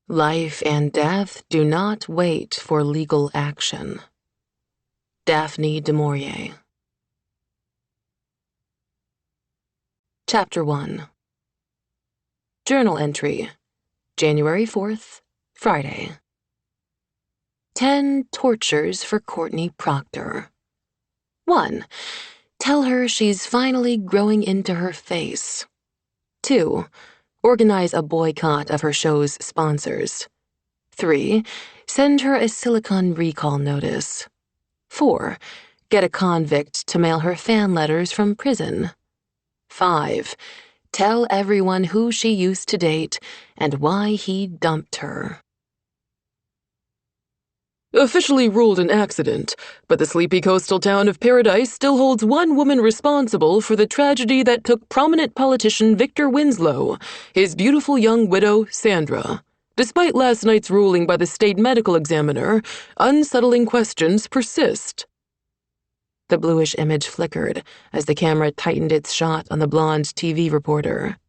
Life and death do not wait for legal action. Daphne du Maurier. Chapter 1. Journal entry, January 4th, Friday. 10 tortures for Courtney Proctor. 1. Tell her she's finally growing into her face. 2. Organize a boycott of her show's sponsors. 3. Send her a silicone recall notice. 4. Get a convict to mail her fan letters from prison. 5. Tell everyone who she used to date and why he dumped her. Officially ruled an accident, but the sleepy coastal town of Paradise still holds one woman responsible for the tragedy that took prominent politician Victor Winslow, his beautiful young widow, Sandra. Despite last night's ruling by the state medical examiner, unsettling questions persist. The bluish image flickered as the camera tightened its shot on the blonde TV reporter.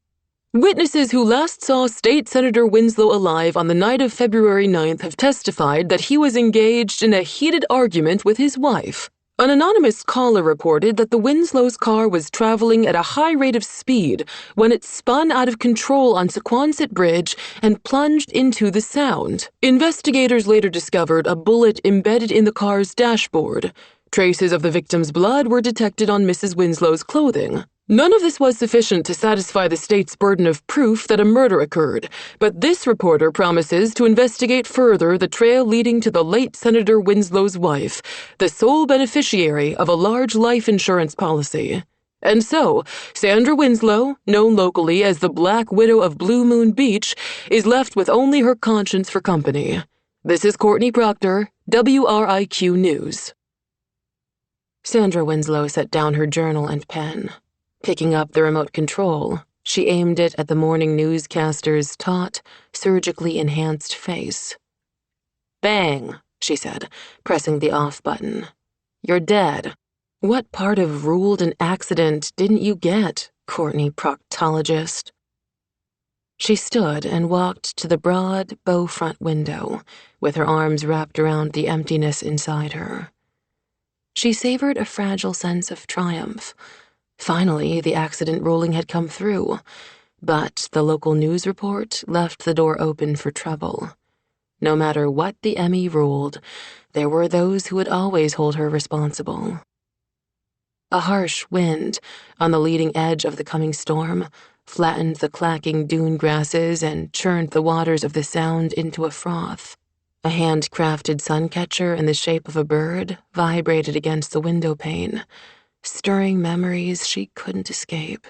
Witnesses who last saw State Senator Winslow alive on the night of February 9th have testified that he was engaged in a heated argument with his wife. An anonymous caller reported that the Winslow's car was traveling at a high rate of speed when it spun out of control on Sequoiasett Bridge and plunged into the Sound. Investigators later discovered a bullet embedded in the car's dashboard. Traces of the victim's blood were detected on Mrs. Winslow's clothing. None of this was sufficient to satisfy the state's burden of proof that a murder occurred, but this reporter promises to investigate further the trail leading to the late Senator Winslow's wife, the sole beneficiary of a large life insurance policy. And so, Sandra Winslow, known locally as the Black Widow of Blue Moon Beach, is left with only her conscience for company. This is Courtney Proctor, WRIQ News. Sandra Winslow set down her journal and pen. Picking up the remote control, she aimed it at the morning newscaster's taut, surgically enhanced face. "Bang," she said, pressing the off button. "You're dead. What part of ruled an accident didn't you get, Courtney Proctologist?" She stood and walked to the broad, bow-front window, with her arms wrapped around the emptiness inside her. She savored a fragile sense of triumph. Finally, the accident ruling had come through, but the local news report left the door open for trouble. No matter what the Emmy ruled, there were those who would always hold her responsible. A harsh wind, on the leading edge of the coming storm, flattened the clacking dune grasses and churned the waters of the Sound into a froth. A hand-crafted suncatcher in the shape of a bird vibrated against the window pane, stirring memories she couldn't escape.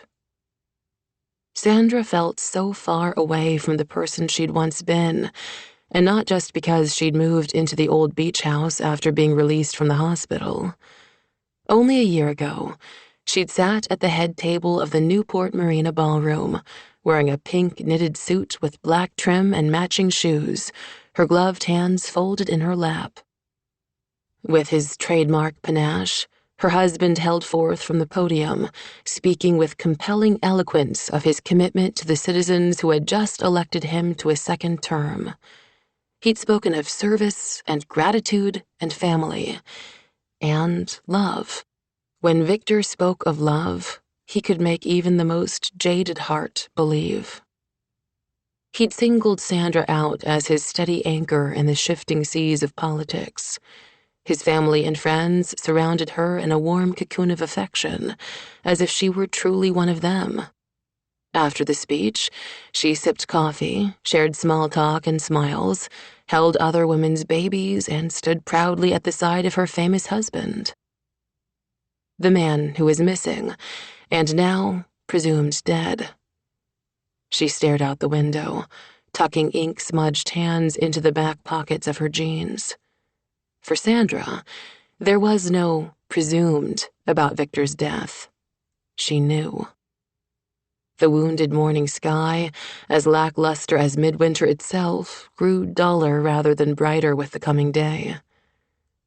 Sandra felt so far away from the person she'd once been, and not just because she'd moved into the old beach house after being released from the hospital. Only a year ago, she'd sat at the head table of the Newport Marina Ballroom, wearing a pink knitted suit with black trim and matching shoes, her gloved hands folded in her lap. With his trademark panache, her husband held forth from the podium, speaking with compelling eloquence of his commitment to the citizens who had just elected him to a second term. He'd spoken of service and gratitude and family, and love. When Victor spoke of love, he could make even the most jaded heart believe. He'd singled Sandra out as his steady anchor in the shifting seas of politics. His family and friends surrounded her in a warm cocoon of affection, as if she were truly one of them. After the speech, she sipped coffee, shared small talk and smiles, held other women's babies, and stood proudly at the side of her famous husband. The man who was missing, and now presumed dead. She stared out the window, tucking ink-smudged hands into the back pockets of her jeans. For Sandra, there was no presumed about Victor's death. She knew. The wounded morning sky, as lackluster as midwinter itself, grew duller rather than brighter with the coming day.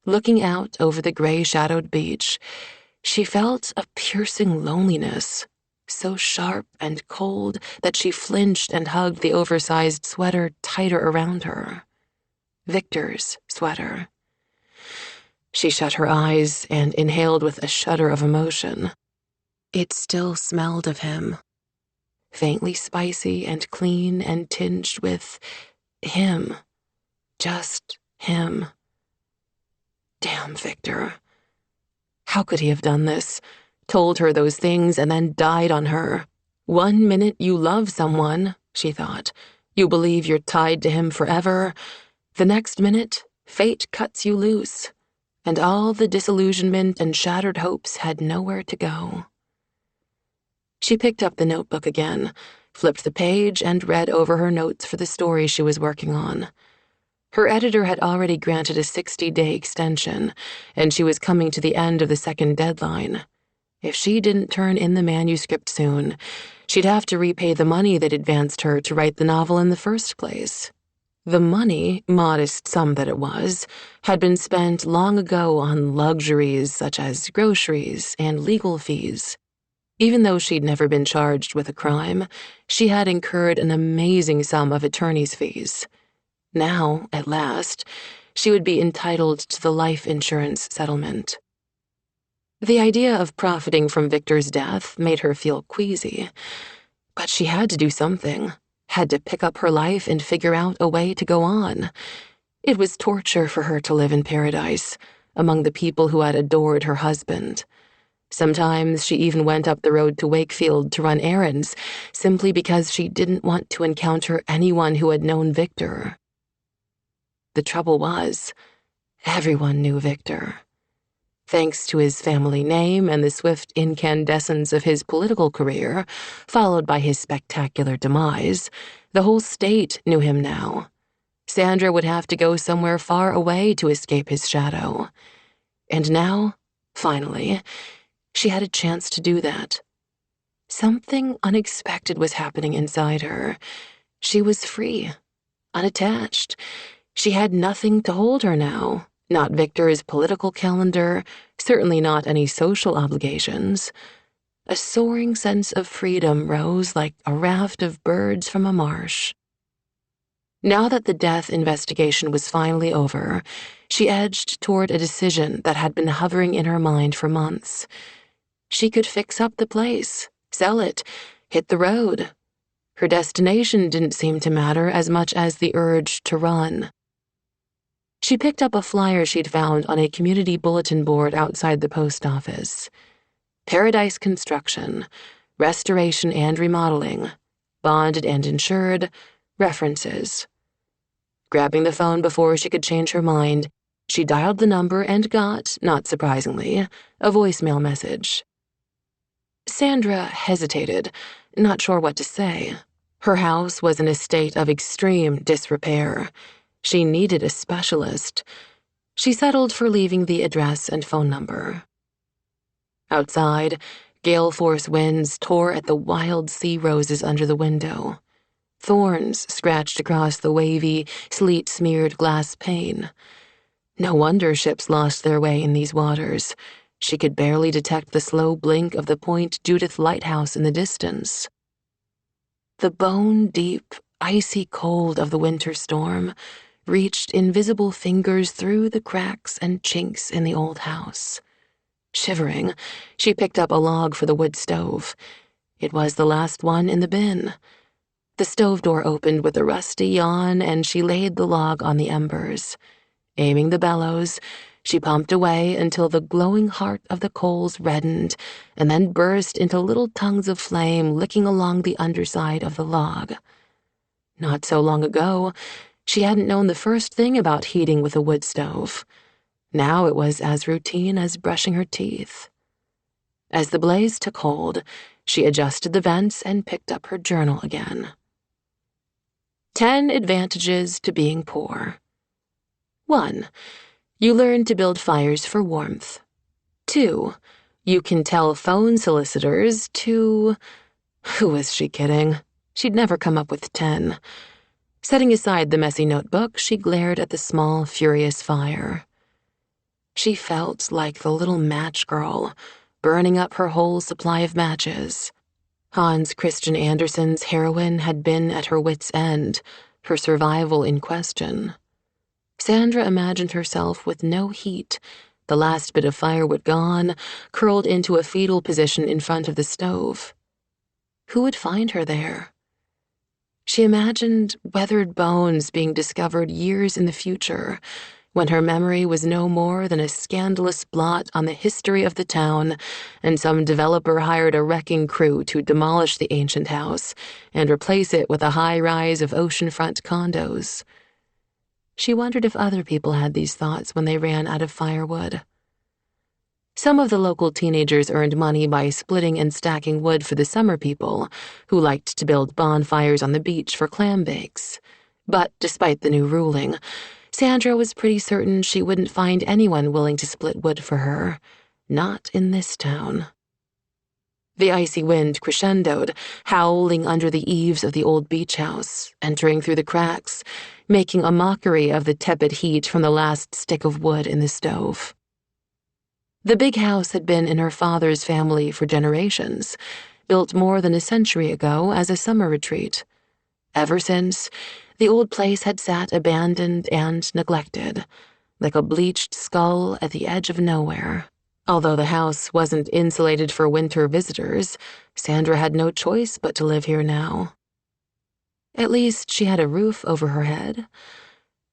Looking out over the gray-shadowed beach, she felt a piercing loneliness, so sharp and cold that she flinched and hugged the oversized sweater tighter around her. Victor's sweater. She shut her eyes and inhaled with a shudder of emotion. It still smelled of him. Faintly spicy and clean and tinged with him. Just him. Damn, Victor. How could he have done this? Told her those things and then died on her. 1 minute you love someone, she thought. You believe you're tied to him forever. The next minute, fate cuts you loose, and all the disillusionment and shattered hopes had nowhere to go. She picked up the notebook again, flipped the page, and read over her notes for the story she was working on. Her editor had already granted a 60-day extension, and she was coming to the end of the second deadline. If she didn't turn in the manuscript soon, she'd have to repay the money that advanced her to write the novel in the first place. The money, modest sum that it was, had been spent long ago on luxuries such as groceries and legal fees. Even though she'd never been charged with a crime, she had incurred an amazing sum of attorney's fees. Now, at last, she would be entitled to the life insurance settlement. The idea of profiting from Victor's death made her feel queasy, but she had to do something, had to pick up her life and figure out a way to go on. It was torture for her to live in paradise, among the people who had adored her husband. Sometimes she even went up the road to Wakefield to run errands, simply because she didn't want to encounter anyone who had known Victor. The trouble was, everyone knew Victor. Thanks to his family name and the swift incandescence of his political career, followed by his spectacular demise, the whole state knew him now. Sandra would have to go somewhere far away to escape his shadow. And now, finally, she had a chance to do that. Something unexpected was happening inside her. She was free, unattached. She had nothing to hold her now. Not Victor's political calendar, certainly not any social obligations. A soaring sense of freedom rose like a raft of birds from a marsh. Now that the death investigation was finally over, she edged toward a decision that had been hovering in her mind for months. She could fix up the place, sell it, hit the road. Her destination didn't seem to matter as much as the urge to run. She picked up a flyer she'd found on a community bulletin board outside the post office. Paradise Construction, restoration and remodeling, bonded and insured, references. Grabbing the phone before she could change her mind, she dialed the number and got, not surprisingly, a voicemail message. Sandra hesitated, not sure what to say. Her house was in a state of extreme disrepair. She needed a specialist. She settled for leaving the address and phone number. Outside, gale-force winds tore at the wild sea roses under the window. Thorns scratched across the wavy, sleet-smeared glass pane. No wonder ships lost their way in these waters. She could barely detect the slow blink of the Point Judith lighthouse in the distance. The bone-deep, icy cold of the winter storm reached invisible fingers through the cracks and chinks in the old house. Shivering, she picked up a log for the wood stove. It was the last one in the bin. The stove door opened with a rusty yawn, and she laid the log on the embers. Aiming the bellows, she pumped away until the glowing heart of the coals reddened and then burst into little tongues of flame licking along the underside of the log. Not so long ago, she hadn't known the first thing about heating with a wood stove. Now it was as routine as brushing her teeth. As the blaze took hold, she adjusted the vents and picked up her journal again. 10 advantages to being poor. 1. You learn to build fires for warmth. 2. You can tell phone solicitors to... Who was she kidding? She'd never come up with 10. Setting aside the messy notebook, she glared at the small, furious fire. She felt like the little match girl, burning up her whole supply of matches. Hans Christian Andersen's heroine had been at her wit's end, her survival in question. Sandra imagined herself with no heat, the last bit of firewood gone, curled into a fetal position in front of the stove. Who would find her there? She imagined weathered bones being discovered years in the future, when her memory was no more than a scandalous blot on the history of the town, and some developer hired a wrecking crew to demolish the ancient house and replace it with a high-rise of oceanfront condos. She wondered if other people had these thoughts when they ran out of firewood. Some of the local teenagers earned money by splitting and stacking wood for the summer people, who liked to build bonfires on the beach for clam bakes. But despite the new ruling, Sandra was pretty certain she wouldn't find anyone willing to split wood for her. Not in this town. The icy wind crescendoed, howling under the eaves of the old beach house, entering through the cracks, making a mockery of the tepid heat from the last stick of wood in the stove. The big house had been in her father's family for generations, built more than a century ago as a summer retreat. Ever since, the old place had sat abandoned and neglected, like a bleached skull at the edge of nowhere. Although the house wasn't insulated for winter visitors, Sandra had no choice but to live here now. At least she had a roof over her head.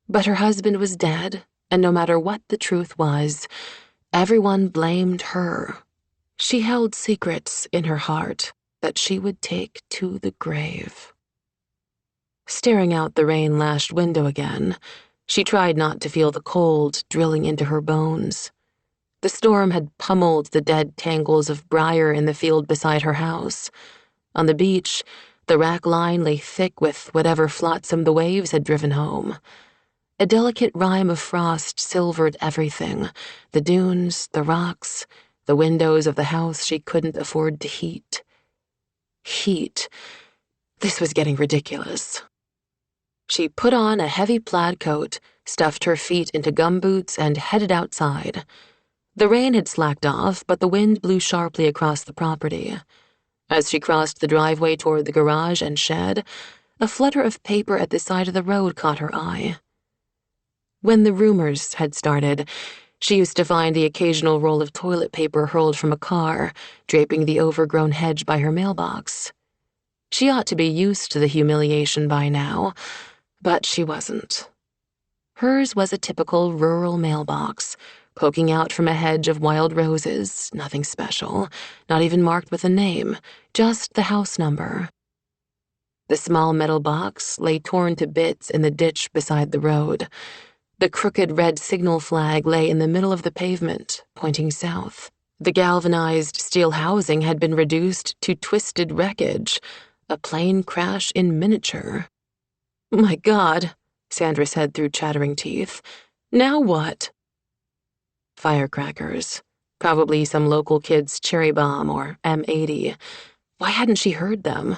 But her husband was dead, and no matter what the truth was, everyone blamed her. She held secrets in her heart that she would take to the grave. Staring out the rain-lashed window again, she tried not to feel the cold drilling into her bones. The storm had pummeled the dead tangles of briar in the field beside her house. On the beach, the rack line lay thick with whatever flotsam the waves had driven home. A delicate rime of frost silvered everything, the dunes, the rocks, the windows of the house she couldn't afford to heat. Heat. This was getting ridiculous. She put on a heavy plaid coat, stuffed her feet into gumboots, and headed outside. The rain had slacked off, but the wind blew sharply across the property. As she crossed the driveway toward the garage and shed, a flutter of paper at the side of the road caught her eye. When the rumors had started, she used to find the occasional roll of toilet paper hurled from a car, draping the overgrown hedge by her mailbox. She ought to be used to the humiliation by now, but she wasn't. Hers was a typical rural mailbox, poking out from a hedge of wild roses, nothing special, not even marked with a name, just the house number. The small metal box lay torn to bits in the ditch beside the road. The crooked red signal flag lay in the middle of the pavement, pointing south. The galvanized steel housing had been reduced to twisted wreckage, a plane crash in miniature. "My God," Sandra said through chattering teeth. "Now what?" Firecrackers. Probably some local kid's cherry bomb or M80. Why hadn't she heard them?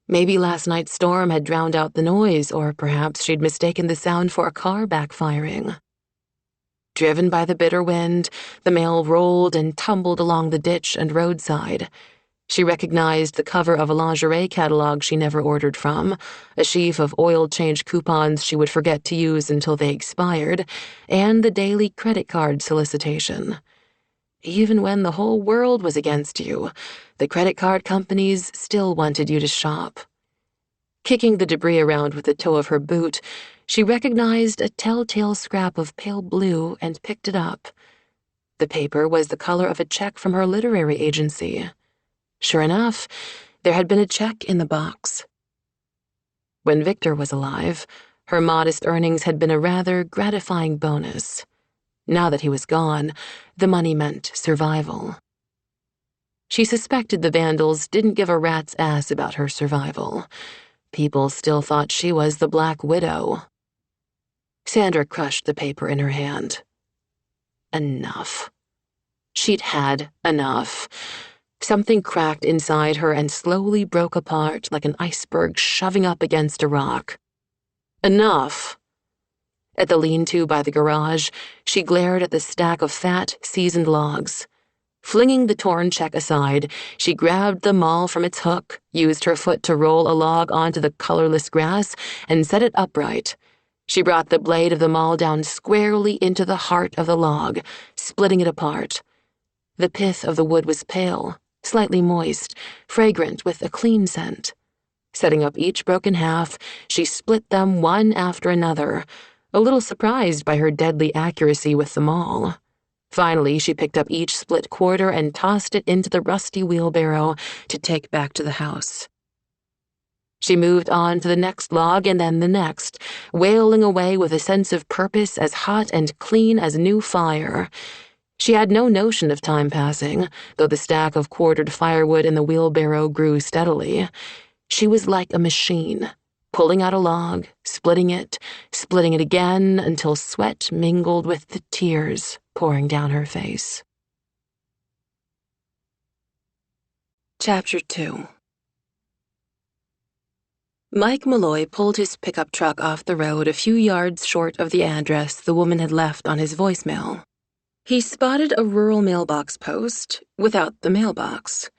Maybe last night's storm had drowned out the noise, or perhaps she'd mistaken the sound for a car backfiring. Driven by the bitter wind, the mail rolled and tumbled along the ditch and roadside. She recognized the cover of a lingerie catalog she never ordered from, a sheaf of oil change coupons she would forget to use until they expired, and the daily credit card solicitation. Even when the whole world was against you, the credit card companies still wanted you to shop. Kicking the debris around with the toe of her boot, she recognized a telltale scrap of pale blue and picked it up. The paper was the color of a check from her literary agency. Sure enough, there had been a check in the box. When Victor was alive, her modest earnings had been a rather gratifying bonus. Now that he was gone, the money meant survival. She suspected the Vandals didn't give a rat's ass about her survival. People still thought she was the Black Widow. Sandra crushed the paper in her hand. Enough. She'd had enough. Something cracked inside her and slowly broke apart like an iceberg shoving up against a rock. Enough. At the lean-to by the garage, she glared at the stack of fat, seasoned logs. Flinging the torn check aside, she grabbed the maul from its hook, used her foot to roll a log onto the colorless grass, and set it upright. She brought the blade of the maul down squarely into the heart of the log, splitting it apart. The pith of the wood was pale, slightly moist, fragrant with a clean scent. Setting up each broken half, she split them one after another, a little surprised by her deadly accuracy with the maul. Finally, she picked up each split quarter and tossed it into the rusty wheelbarrow to take back to the house. She moved on to the next log and then the next, wailing away with a sense of purpose as hot and clean as new fire. She had no notion of time passing, though the stack of quartered firewood in the wheelbarrow grew steadily. She was like a machine, pulling out a log, splitting it again until sweat mingled with the tears pouring down her face. Chapter 2. Mike Malloy pulled his pickup truck off the road a few yards short of the address the woman had left on his voicemail. He spotted a rural mailbox post without the mailbox.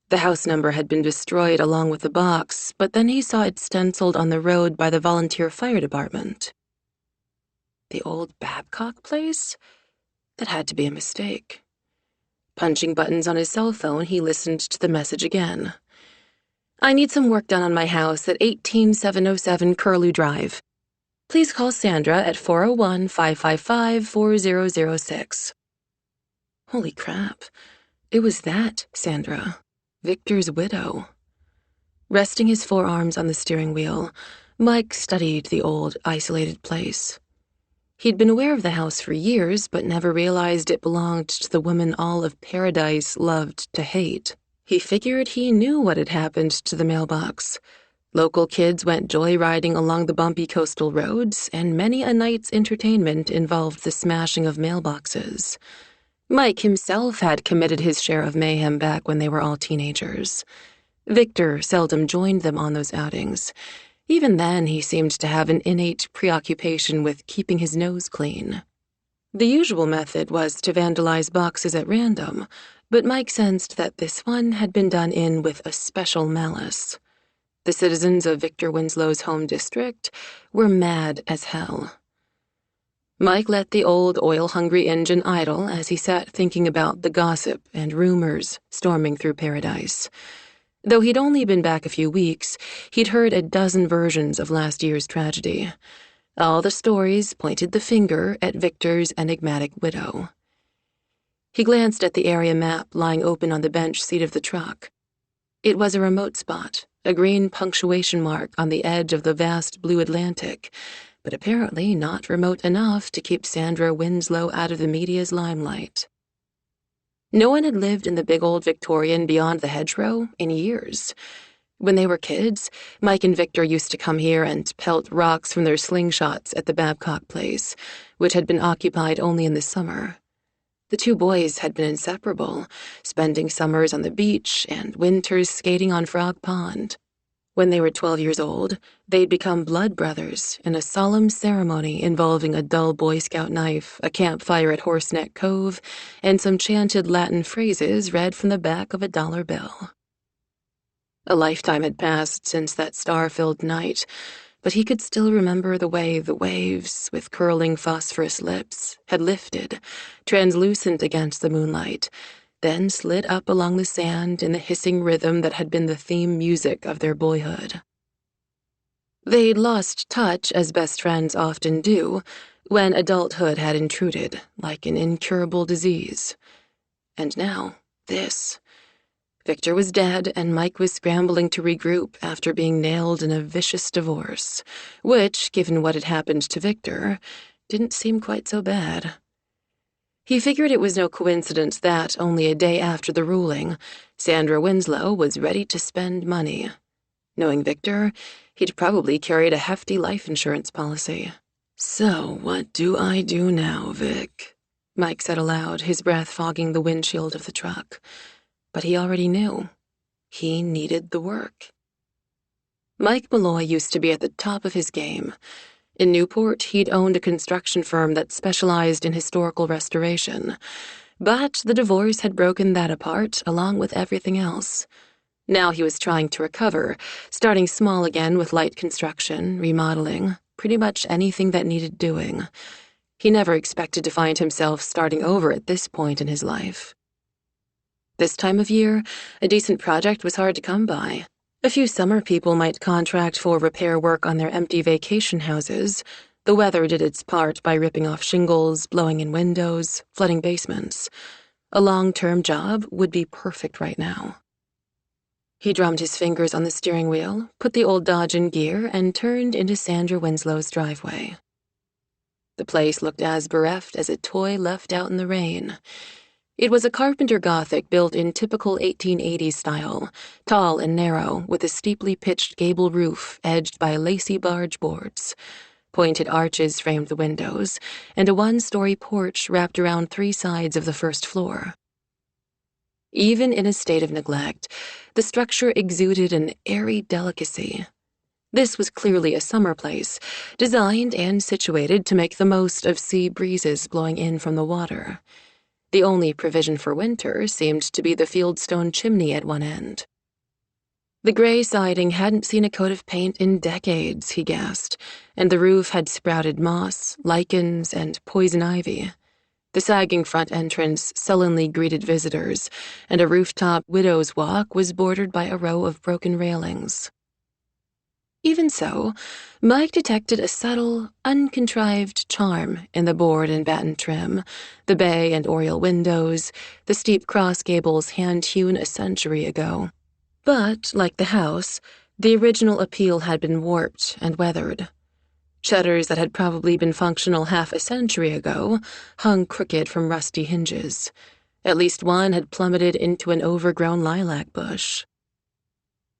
The house number had been destroyed along with the box, but then he saw it stenciled on the road by the volunteer fire department. The old Babcock place? That had to be a mistake. Punching buttons on his cell phone, he listened to the message again. I need some work done on my house at 18707 Curlew Drive. Please call Sandra at 401-555-4006. Holy crap. It was that Sandra, Victor's widow. Resting his forearms on the steering wheel, Mike studied the old, isolated place. He'd been aware of the house for years, but never realized it belonged to the woman all of paradise loved to hate. He figured he knew what had happened to the mailbox. Local kids went joyriding along the bumpy coastal roads, and many a night's entertainment involved the smashing of mailboxes. Mike himself had committed his share of mayhem back when they were all teenagers. Victor seldom joined them on those outings. Even then, he seemed to have an innate preoccupation with keeping his nose clean. The usual method was to vandalize boxes at random, but Mike sensed that this one had been done in with a special malice. The citizens of Victor Winslow's home district were mad as hell. Mike let the old oil-hungry engine idle as he sat thinking about the gossip and rumors storming through paradise. Though he'd only been back a few weeks, he'd heard a dozen versions of last year's tragedy. All the stories pointed the finger at Victor's enigmatic widow. He glanced at the area map lying open on the bench seat of the truck. It was a remote spot, a green punctuation mark on the edge of the vast blue Atlantic, but apparently not remote enough to keep Sandra Winslow out of the media's limelight. No one had lived in the big old Victorian beyond the hedgerow in years. When they were kids, Mike and Victor used to come here and pelt rocks from their slingshots at the Babcock place, which had been occupied only in the summer. The two boys had been inseparable, spending summers on the beach and winters skating on Frog Pond. When they were 12 years old, they'd become blood brothers in a solemn ceremony involving a dull Boy Scout knife, a campfire at Horseneck Cove, and some chanted Latin phrases read from the back of a dollar bill. A lifetime had passed since that star-filled night, but he could still remember the way the waves, with curling phosphorus lips, had lifted, translucent against the moonlight, then slid up along the sand in the hissing rhythm that had been the theme music of their boyhood. They'd lost touch, as best friends often do, when adulthood had intruded, like an incurable disease. And now, this. Victor was dead, and Mike was scrambling to regroup after being nailed in a vicious divorce, which, given what had happened to Victor, didn't seem quite so bad. He figured it was no coincidence that, only a day after the ruling, Sandra Winslow was ready to spend money. Knowing Victor, he'd probably carried a hefty life insurance policy. So, what do I do now, Vic? Mike said aloud, his breath fogging the windshield of the truck. But he already knew. He needed the work. Mike Malloy used to be at the top of his game. In Newport, he'd owned a construction firm that specialized in historical restoration. But the divorce had broken that apart, along with everything else. Now he was trying to recover, starting small again with light construction, remodeling, pretty much anything that needed doing. He never expected to find himself starting over at this point in his life. This time of year, a decent project was hard to come by. A few summer people might contract for repair work on their empty vacation houses. The weather did its part by ripping off shingles, blowing in windows, flooding basements. A long-term job would be perfect right now. He drummed his fingers on the steering wheel, put the old Dodge in gear, and turned into Sandra Winslow's driveway. The place looked as bereft as a toy left out in the rain. It was a Carpenter Gothic built in typical 1880s style, tall and narrow, with a steeply pitched gable roof edged by lacy barge boards. Pointed arches framed the windows, and a one-story porch wrapped around 3 sides of the first floor. Even in a state of neglect, the structure exuded an airy delicacy. This was clearly a summer place, designed and situated to make the most of sea breezes blowing in from the water. The only provision for winter seemed to be the fieldstone chimney at one end. The gray siding hadn't seen a coat of paint in decades, he guessed, and the roof had sprouted moss, lichens, and poison ivy. The sagging front entrance sullenly greeted visitors, and a rooftop widow's walk was bordered by a row of broken railings. Even so, Mike detected a subtle, uncontrived charm in the board and batten trim, the bay and oriel windows, the steep cross gables hand-hewn a century ago. But, like the house, the original appeal had been warped and weathered. Shutters that had probably been functional half a century ago hung crooked from rusty hinges. At least one had plummeted into an overgrown lilac bush.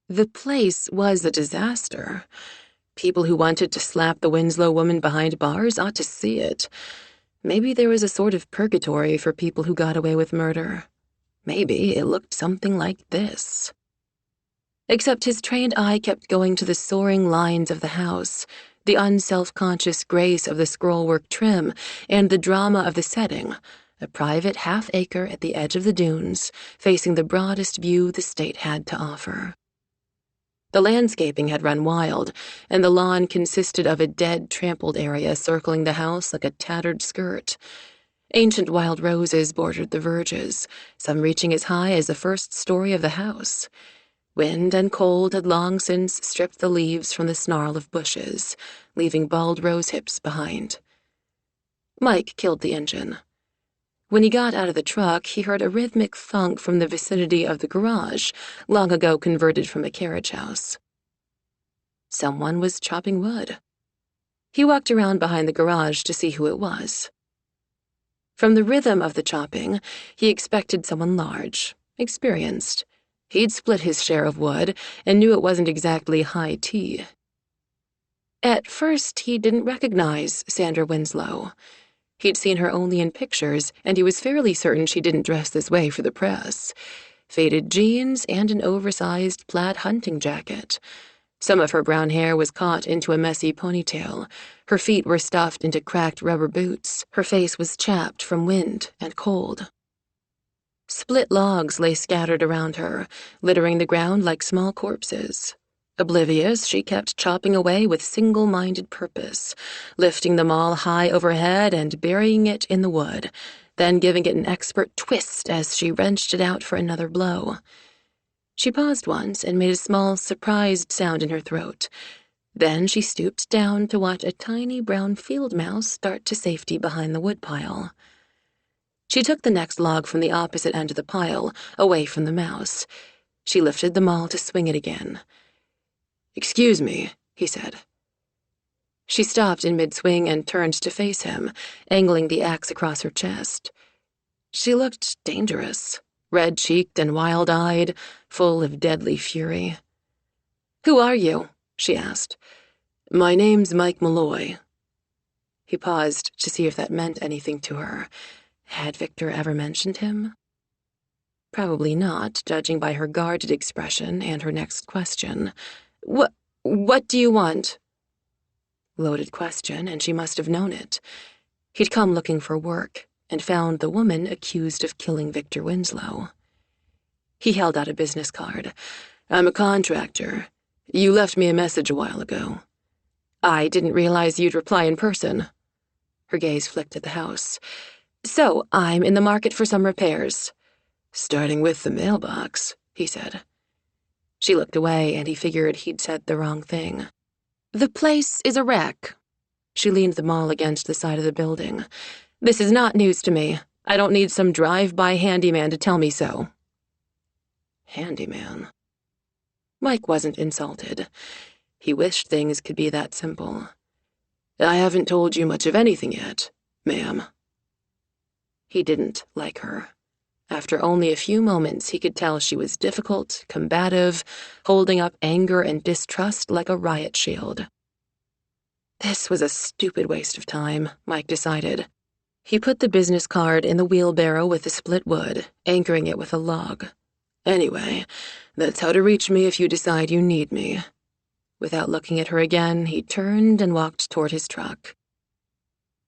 The place was a disaster. People who wanted to slap the Winslow woman behind bars ought to see it. Maybe there was a sort of purgatory for people who got away with murder. Maybe it looked something like this. Except his trained eye kept going to the soaring lines of the house, the unself-conscious grace of the scrollwork trim, and the drama of the setting, a private half-acre at the edge of the dunes, facing the broadest view the state had to offer. The landscaping had run wild, and the lawn consisted of a dead, trampled area circling the house like a tattered skirt. Ancient wild roses bordered the verges, some reaching as high as the first story of the house. Wind and cold had long since stripped the leaves from the snarl of bushes, leaving bald rose hips behind. Mike killed the engine. When he got out of the truck, he heard a rhythmic thunk from the vicinity of the garage, long ago converted from a carriage house. Someone was chopping wood. He walked around behind the garage to see who it was. From the rhythm of the chopping, he expected someone large, experienced. He'd split his share of wood and knew it wasn't exactly high tea. At first, he didn't recognize Sandra Winslow. He'd seen her only in pictures, and he was fairly certain she didn't dress this way for the press. Faded jeans and an oversized plaid hunting jacket. Some of her brown hair was caught into a messy ponytail. Her feet were stuffed into cracked rubber boots. Her face was chapped from wind and cold. Split logs lay scattered around her, littering the ground like small corpses. Oblivious, she kept chopping away with single-minded purpose, lifting them all high overhead and burying it in the wood, then giving it an expert twist as she wrenched it out for another blow. She paused once and made a small, surprised sound in her throat. Then she stooped down to watch a tiny brown field mouse start to safety behind the woodpile. She took the next log from the opposite end of the pile, away from the mouse. She lifted them all to swing it again. "Excuse me," he said. She stopped in mid-swing and turned to face him, angling the axe across her chest. She looked dangerous, red-cheeked and wild-eyed, full of deadly fury. "Who are you?" she asked. "My name's Mike Malloy." He paused to see if that meant anything to her. Had Victor ever mentioned him? Probably not, judging by her guarded expression and her next question. What do you want?" Loaded question, and she must have known it. He'd come looking for work, and found the woman accused of killing Victor Winslow. He held out a business card. "I'm a contractor. You left me a message a while ago." "I didn't realize you'd reply in person." Her gaze flicked at the house. "So, I'm in the market for some repairs." "Starting with the mailbox," he said. She looked away, and he figured he'd said the wrong thing. "The place is a wreck." She leaned the maul against the side of the building. "This is not news to me. I don't need some drive-by handyman to tell me so." Handyman? Mike wasn't insulted. He wished things could be that simple. "I haven't told you much of anything yet, ma'am." He didn't like her. After only a few moments, he could tell she was difficult, combative, holding up anger and distrust like a riot shield. This was a stupid waste of time, Mike decided. He put the business card in the wheelbarrow with the split wood, anchoring it with a log. "Anyway, that's how to reach me if you decide you need me." Without looking at her again, he turned and walked toward his truck.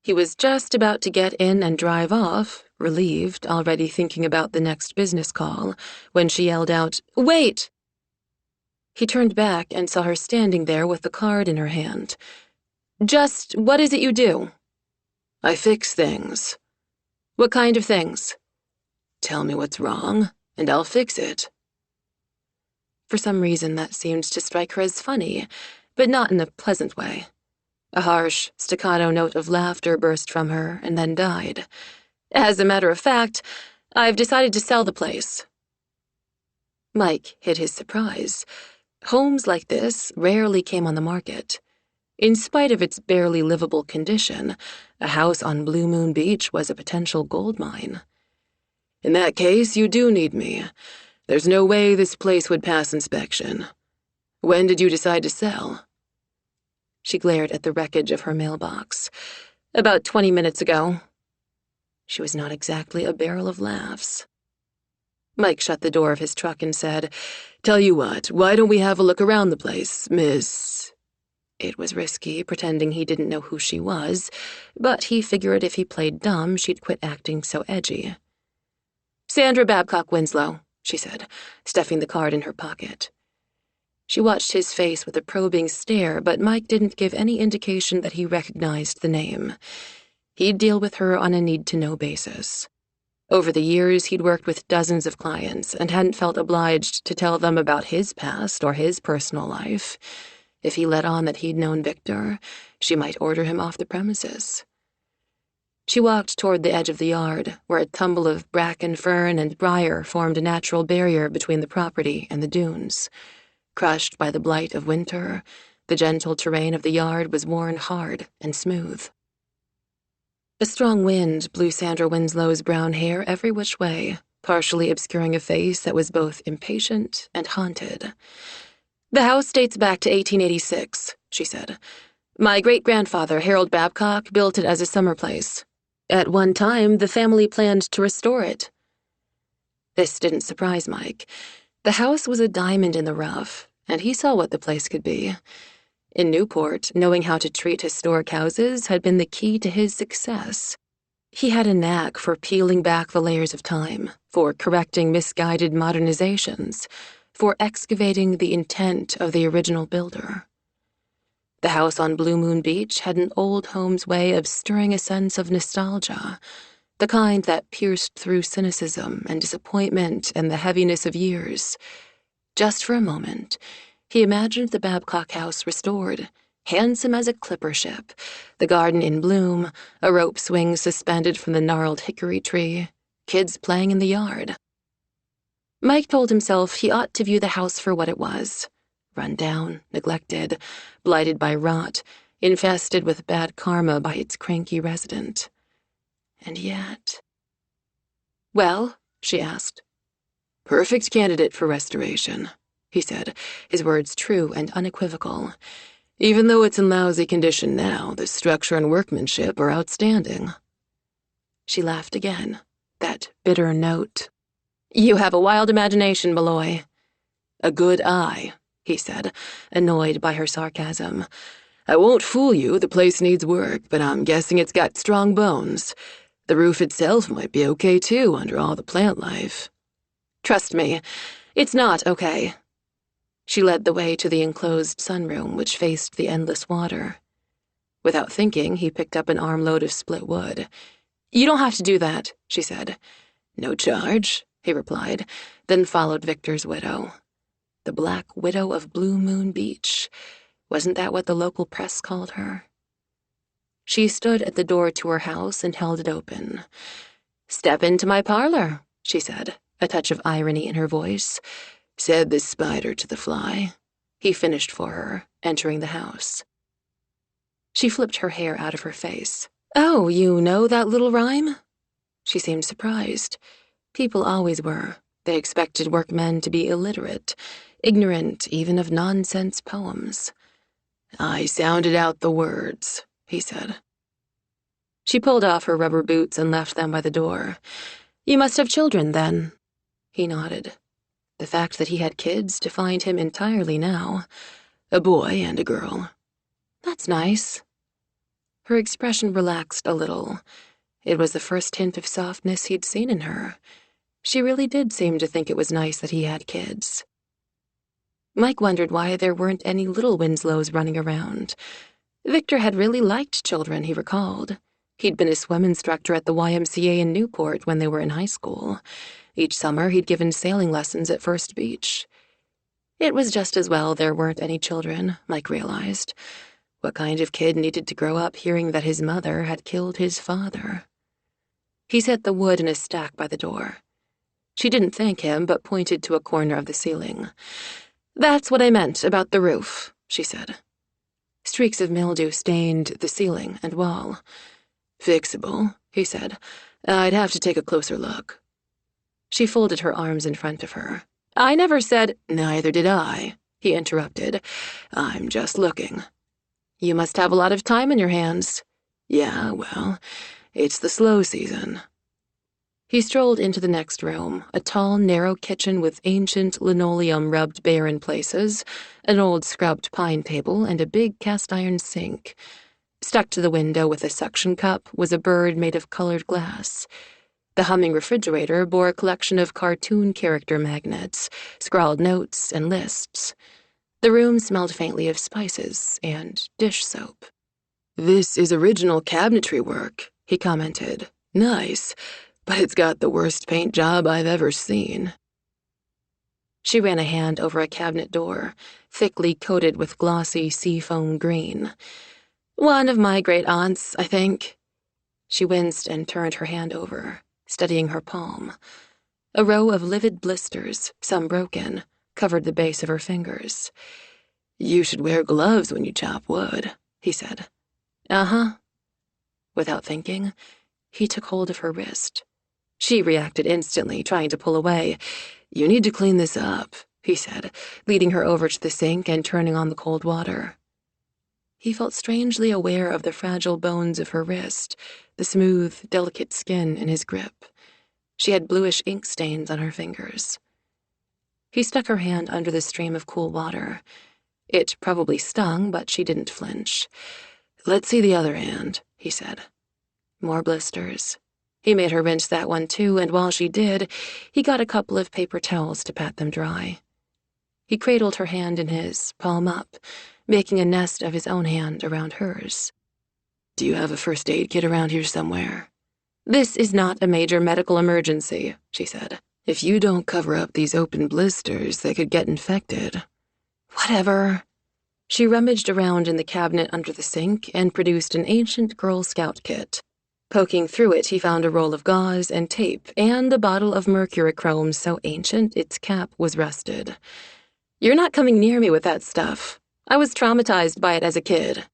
He was just about to get in and drive off, relieved, already thinking about the next business call, when she yelled out, "Wait!" He turned back and saw her standing there with the card in her hand. "Just what is it you do?" "I fix things." "What kind of things?" "Tell me what's wrong, and I'll fix it." For some reason, that seemed to strike her as funny, but not in a pleasant way. A harsh, staccato note of laughter burst from her and then died. "As a matter of fact, I've decided to sell the place." Mike hid his surprise. Homes like this rarely came on the market. In spite of its barely livable condition, a house on Blue Moon Beach was a potential gold mine. "In that case, you do need me. There's no way this place would pass inspection. When did you decide to sell?" She glared at the wreckage of her mailbox. "About 20 minutes ago." She was not exactly a barrel of laughs. Mike shut the door of his truck and said, "Tell you what, why don't we have a look around the place, Miss—" It was risky, pretending he didn't know who she was, but he figured if he played dumb, she'd quit acting so edgy. "Sandra Babcock Winslow," she said, stuffing the card in her pocket. She watched his face with a probing stare, but Mike didn't give any indication that he recognized the name. He'd deal with her on a need-to-know basis. Over the years, he'd worked with dozens of clients and hadn't felt obliged to tell them about his past or his personal life. If he let on that he'd known Victor, she might order him off the premises. She walked toward the edge of the yard, where a tumble of bracken, fern, and briar formed a natural barrier between the property and the dunes. Crushed by the blight of winter, the gentle terrain of the yard was worn hard and smooth. A strong wind blew Sandra Winslow's brown hair every which way, partially obscuring a face that was both impatient and haunted. "The house dates back to 1886, she said. "My great-grandfather, Harold Babcock, built it as a summer place. At one time, the family planned to restore it." This didn't surprise Mike. The house was a diamond in the rough, and he saw what the place could be. In Newport, knowing how to treat historic houses had been the key to his success. He had a knack for peeling back the layers of time, for correcting misguided modernizations, for excavating the intent of the original builder. The house on Blue Moon Beach had an old home's way of stirring a sense of nostalgia, the kind that pierced through cynicism and disappointment and the heaviness of years. Just for a moment, he imagined the Babcock house restored, handsome as a clipper ship, the garden in bloom, a rope swing suspended from the gnarled hickory tree, kids playing in the yard. Mike told himself he ought to view the house for what it was: run down, neglected, blighted by rot, infested with bad karma by its cranky resident. And yet... "Well?" she asked. "Perfect candidate for restoration," he said, his words true and unequivocal. "Even though it's in lousy condition now, the structure and workmanship are outstanding." She laughed again, that bitter note. "You have a wild imagination, Malloy." "A good eye," he said, annoyed by her sarcasm. "I won't fool you, the place needs work, but I'm guessing it's got strong bones. The roof itself might be okay too under all the plant life. Trust me, it's not okay. She led the way to the enclosed sunroom, which faced the endless water. Without thinking, he picked up an armload of split wood. You don't have to do that, she said. No charge, he replied, then followed Victor's widow. The Black Widow of Blue Moon Beach. Wasn't that what the local press called her? She stood at the door to her house and held it open. Step into my parlor, she said, a touch of irony in her voice. Said the spider to the fly. He finished for her, entering the house. She flipped her hair out of her face. Oh, you know that little rhyme? She seemed surprised. People always were. They expected workmen to be illiterate, ignorant even of nonsense poems. I sounded out the words, he said. She pulled off her rubber boots and left them by the door. You must have children, then. He nodded. The fact that he had kids defined him entirely now. A boy and a girl. That's nice. Her expression relaxed a little. It was the first hint of softness he'd seen in her. She really did seem to think it was nice that he had kids. Mike wondered why there weren't any little Winslows running around. Victor had really liked children, he recalled. He'd been a swim instructor at the YMCA in Newport when they were in high school. Each summer, he'd given sailing lessons at First Beach. It was just as well there weren't any children, Mike realized. What kind of kid needed to grow up hearing that his mother had killed his father? He set the wood in a stack by the door. She didn't thank him, but pointed to a corner of the ceiling. That's what I meant about the roof, she said. Streaks of mildew stained the ceiling and wall. Fixable, he said. I'd have to take a closer look. She folded her arms in front of her. I never said— Neither did I, he interrupted. I'm just looking. You must have a lot of time on your hands. Yeah, well, it's the slow season. He strolled into the next room, a tall, narrow kitchen with ancient linoleum rubbed bare in places, an old scrubbed pine table, and a big cast-iron sink. Stuck to the window with a suction cup was a bird made of colored glass. The humming refrigerator bore a collection of cartoon character magnets, scrawled notes, and lists. The room smelled faintly of spices and dish soap. This is original cabinetry work, he commented. Nice, but it's got the worst paint job I've ever seen. She ran a hand over a cabinet door, thickly coated with glossy seafoam green. One of my great-aunts, I think. She winced and turned her hand over, studying her palm. A row of livid blisters, some broken, covered the base of her fingers. You should wear gloves when you chop wood, he said. Uh-huh. Without thinking, he took hold of her wrist. She reacted instantly, trying to pull away. You need to clean this up, he said, leading her over to the sink and turning on the cold water. He felt strangely aware of the fragile bones of her wrist, the smooth, delicate skin in his grip. She had bluish ink stains on her fingers. He stuck her hand under the stream of cool water. It probably stung, but she didn't flinch. Let's see the other hand, he said. More blisters. He made her rinse that one too, and while she did, he got a couple of paper towels to pat them dry. He cradled her hand in his, palm up, making a nest of his own hand around hers. Do you have a first aid kit around here somewhere? This is not a major medical emergency, she said. If you don't cover up these open blisters, they could get infected. Whatever. She rummaged around in the cabinet under the sink and produced an ancient Girl Scout kit. Poking through it, he found a roll of gauze and tape and a bottle of mercurochrome so ancient its cap was rusted. You're not coming near me with that stuff. I was traumatized by it as a kid.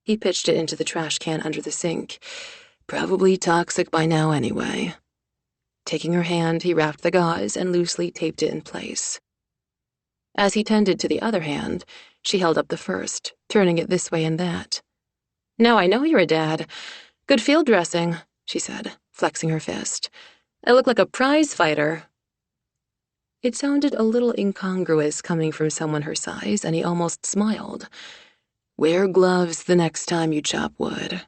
He pitched it into the trash can under the sink. Probably toxic by now anyway. Taking her hand, he wrapped the gauze and loosely taped it in place. As he tended to the other hand, she held up the first, turning it this way and that. Now I know you're a dad. Good field dressing, she said, flexing her fist. I look like a prize fighter. It sounded a little incongruous coming from someone her size, and he almost smiled. Wear gloves the next time you chop wood.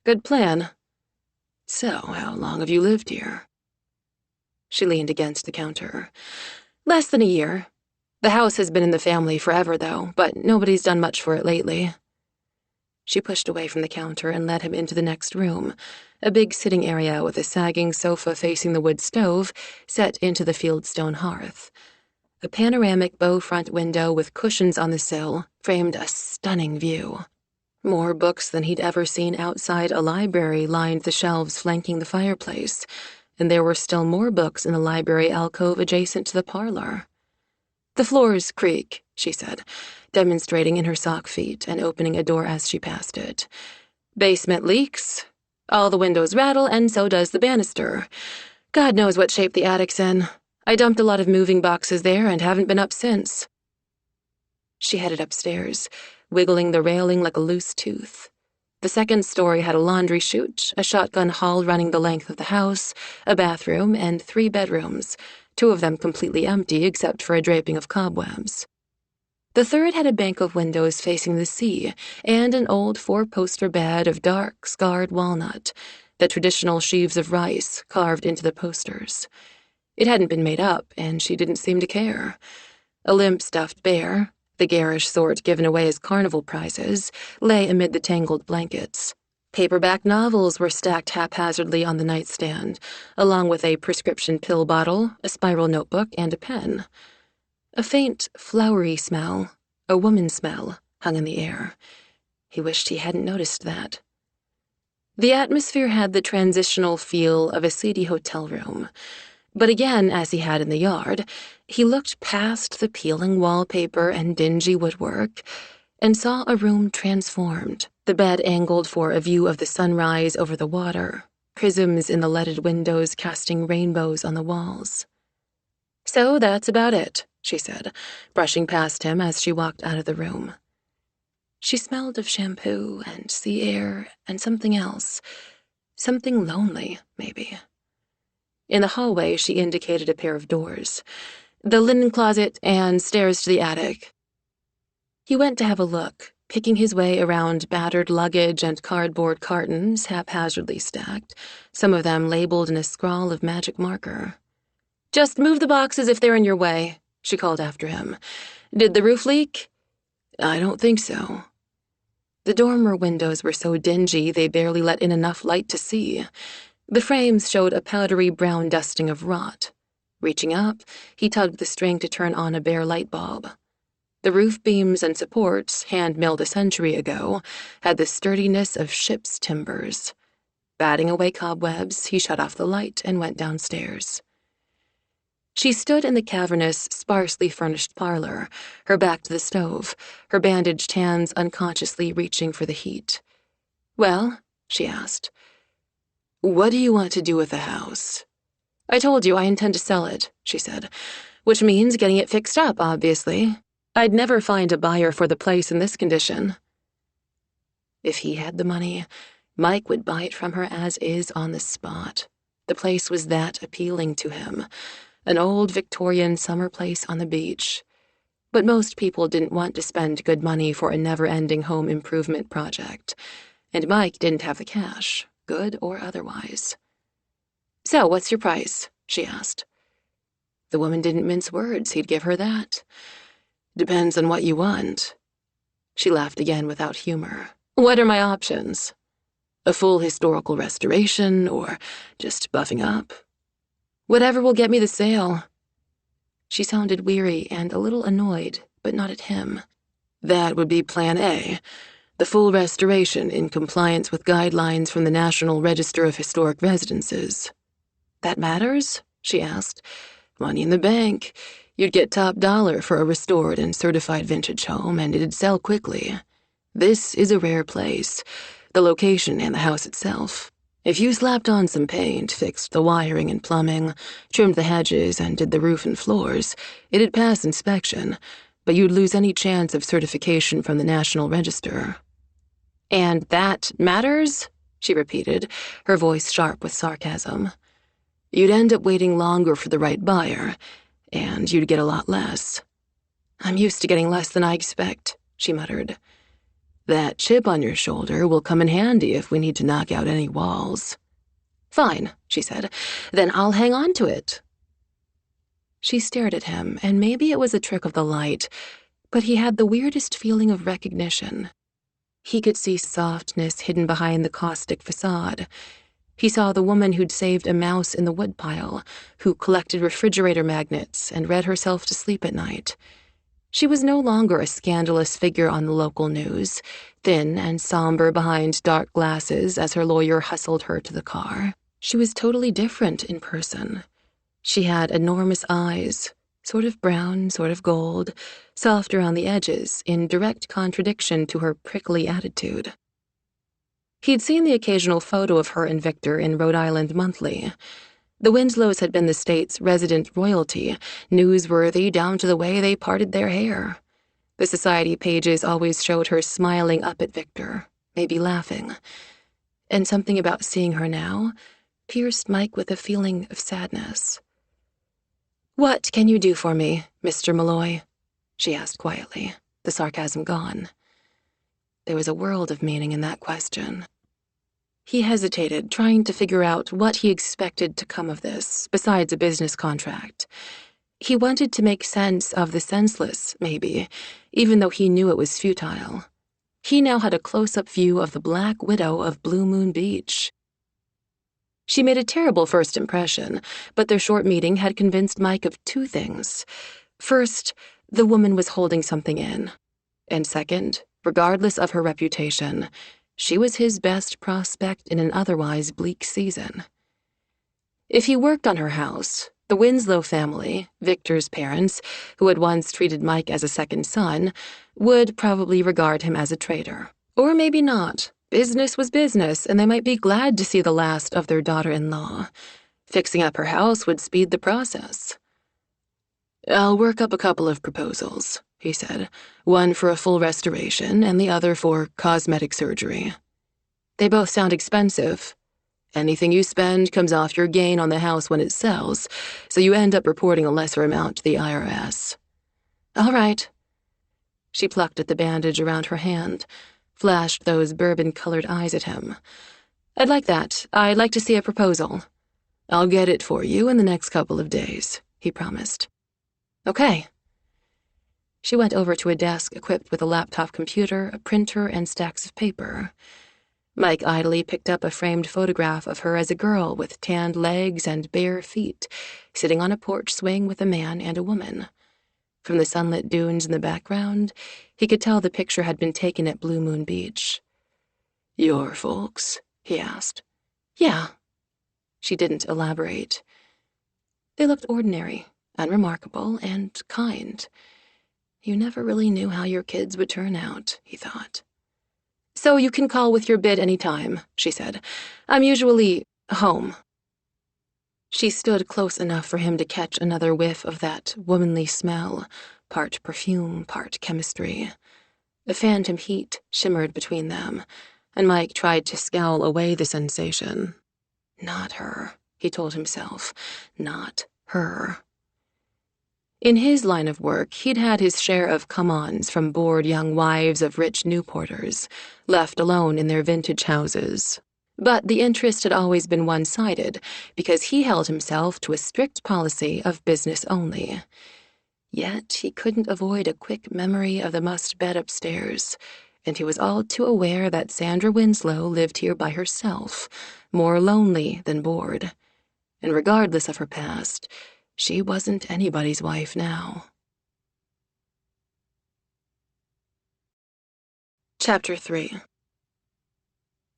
Good plan. So, how long have you lived here? She leaned against the counter. Less than a year. The house has been in the family forever, though, but nobody's done much for it lately. She pushed away from the counter and led him into the next room, a big sitting area with a sagging sofa facing the wood stove set into the fieldstone hearth. A panoramic bow-front window with cushions on the sill framed a stunning view. More books than he'd ever seen outside a library lined the shelves flanking the fireplace, and there were still more books in the library alcove adjacent to the parlor. "The floors creak," she said, demonstrating in her sock feet and opening a door as she passed it. "Basement leaks. All the windows rattle, and so does the banister. God knows what shape the attic's in. I dumped a lot of moving boxes there and haven't been up since." She headed upstairs, wiggling the railing like a loose tooth. The second story had a laundry chute, a shotgun hall running the length of the house, a bathroom, and 3 bedrooms, 2 of them completely empty except for a draping of cobwebs. The third had a bank of windows facing the sea and an old 4-poster bed of dark, scarred walnut, the traditional sheaves of rice carved into the posters. It hadn't been made up, and she didn't seem to care. A limp stuffed bear, the garish sort given away as carnival prizes, lay amid the tangled blankets. Paperback novels were stacked haphazardly on the nightstand, along with a prescription pill bottle, a spiral notebook, and a pen. A faint, flowery smell, a woman's smell, hung in the air. He wished he hadn't noticed that. The atmosphere had the transitional feel of a seedy hotel room. But again, as he had in the yard, he looked past the peeling wallpaper and dingy woodwork and saw a room transformed, the bed angled for a view of the sunrise over the water, prisms in the leaded windows casting rainbows on the walls. "So that's about it," she said, brushing past him as she walked out of the room. She smelled of shampoo and sea air and something else, something lonely, maybe. In the hallway, she indicated a pair of doors, the linen closet and stairs to the attic. He went to have a look, picking his way around battered luggage and cardboard cartons haphazardly stacked, some of them labeled in a scrawl of magic marker. "Just move the boxes if they're in your way," she called after him. "Did the roof leak?" "I don't think so." The dormer windows were so dingy they barely let in enough light to see. The frames showed a powdery brown dusting of rot. Reaching up, he tugged the string to turn on a bare light bulb. The roof beams and supports, hand-milled a century ago, had the sturdiness of ship's timbers. Batting away cobwebs, he shut off the light and went downstairs. She stood in the cavernous, sparsely furnished parlor, her back to the stove, her bandaged hands unconsciously reaching for the heat. "Well?" she asked. "What do you want to do with the house?" "I told you I intend to sell it," she said, "which means getting it fixed up, obviously. I'd never find a buyer for the place in this condition." If he had the money, Mike would buy it from her as is on the spot. The place was that appealing to him, an old Victorian summer place on the beach. But most people didn't want to spend good money for a never-ending home improvement project, and Mike didn't have the cash, good or otherwise. "So, what's your price?" she asked. The woman didn't mince words, he'd give her that. "Depends on what you want." She laughed again without humor. "What are my options?" "A full historical restoration, or just buffing up." "Whatever will get me the sale." She sounded weary and a little annoyed, but not at him. "That would be Plan A. The full restoration in compliance with guidelines from the National Register of Historic Residences." "That matters?" she asked. "Money in the bank. You'd get top dollar for a restored and certified vintage home, and it'd sell quickly. This is a rare place, the location and the house itself. If you slapped on some paint, fixed the wiring and plumbing, trimmed the hedges, and did the roof and floors, it'd pass inspection, but you'd lose any chance of certification from the National Register." "And that matters?" she repeated, her voice sharp with sarcasm. "You'd end up waiting longer for the right buyer, and you'd get a lot less." "I'm used to getting less than I expect," she muttered. "That chip on your shoulder will come in handy if we need to knock out any walls." Fine, she said. Then I'll hang on to it. She stared at him, and maybe it was a trick of the light, but he had the weirdest feeling of recognition. He could see softness hidden behind the caustic facade. He saw the woman who'd saved a mouse in the woodpile, who collected refrigerator magnets and read herself to sleep at night. She was no longer a scandalous figure on the local news, thin and somber behind dark glasses as her lawyer hustled her to the car. She was totally different in person. She had enormous eyes, sort of brown, sort of gold, soft around the edges, in direct contradiction to her prickly attitude. He'd seen the occasional photo of her and Victor in Rhode Island Monthly. The Winslows had been the state's resident royalty, newsworthy down to the way they parted their hair. The society pages always showed her smiling up at Victor, maybe laughing. And something about seeing her now pierced Mike with a feeling of sadness. "What can you do for me, Mr. Malloy?" she asked quietly, the sarcasm gone. There was a world of meaning in that question. He hesitated, trying to figure out what he expected to come of this, besides a business contract. He wanted to make sense of the senseless, maybe, even though he knew it was futile. He now had a close-up view of the Black Widow of Blue Moon Beach. She made a terrible first impression, but their short meeting had convinced Mike of two things. First, the woman was holding something in. And second, regardless of her reputation, she was his best prospect in an otherwise bleak season. If he worked on her house, the Winslow family, Victor's parents, who had once treated Mike as a second son, would probably regard him as a traitor. Or maybe not. Business was business, and they might be glad to see the last of their daughter-in-law. Fixing up her house would speed the process. "I'll work up a couple of proposals," he said, "one for a full restoration and the other for cosmetic surgery. They both sound expensive. Anything you spend comes off your gain on the house when it sells, so you end up reporting a lesser amount to the IRS. "All right." She plucked at the bandage around her hand, flashed those bourbon-colored eyes at him. "I'd like that. I'd like to see a proposal." "I'll get it for you in the next couple of days," he promised. "Okay." She went over to a desk equipped with a laptop computer, a printer, and stacks of paper. Mike idly picked up a framed photograph of her as a girl with tanned legs and bare feet, sitting on a porch swing with a man and a woman. From the sunlit dunes in the background, he could tell the picture had been taken at Blue Moon Beach. "Your folks?" he asked. "Yeah." She didn't elaborate. They looked ordinary, unremarkable, and kind. You never really knew how your kids would turn out, he thought. "So you can call with your bid any time," she said. "I'm usually home." She stood close enough for him to catch another whiff of that womanly smell, part perfume, part chemistry. A phantom heat shimmered between them, and Mike tried to scowl away the sensation. Not her, he told himself. Not her. In his line of work, he'd had his share of come-ons from bored young wives of rich Newporters, left alone in their vintage houses. But the interest had always been one-sided, because he held himself to a strict policy of business only. Yet he couldn't avoid a quick memory of the must-bed upstairs, and he was all too aware that Sandra Winslow lived here by herself, more lonely than bored. And regardless of her past, she wasn't anybody's wife now. Chapter 3.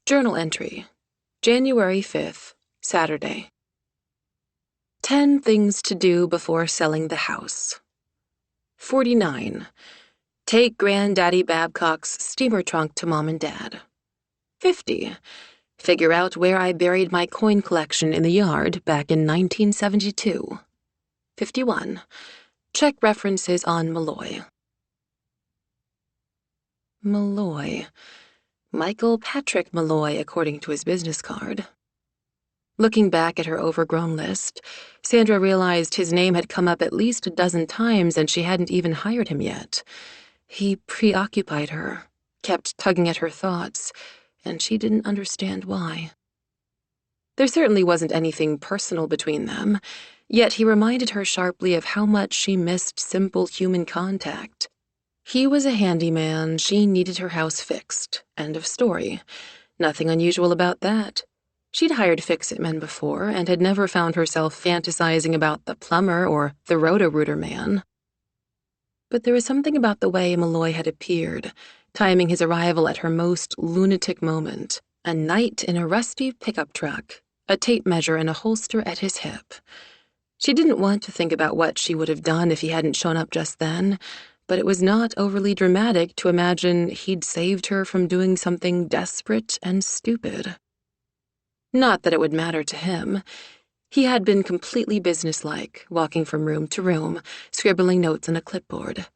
Journal entry. January 5th, Saturday. 10 things to do before selling the house. 49. Take Granddaddy Babcock's steamer trunk to Mom and Dad. 50. Figure out where I buried my coin collection in the yard back in 1972. 51. Check references on Malloy. Malloy. Michael Patrick Malloy, according to his business card. Looking back at her overgrown list, Sandra realized his name had come up at least a dozen times and she hadn't even hired him yet. He preoccupied her, kept tugging at her thoughts, and she didn't understand why. There certainly wasn't anything personal between them, yet he reminded her sharply of how much she missed simple human contact. He was a handyman, she needed her house fixed. End of story. Nothing unusual about that. She'd hired fix-it men before and had never found herself fantasizing about the plumber or the Roto-Rooter man. But there was something about the way Malloy had appeared, timing his arrival at her most lunatic moment. A knight in a rusty pickup truck, a tape measure in a holster at his hip. She didn't want to think about what she would have done if he hadn't shown up just then, but it was not overly dramatic to imagine he'd saved her from doing something desperate and stupid. Not that it would matter to him. He had been completely businesslike, walking from room to room, scribbling notes on a clipboard.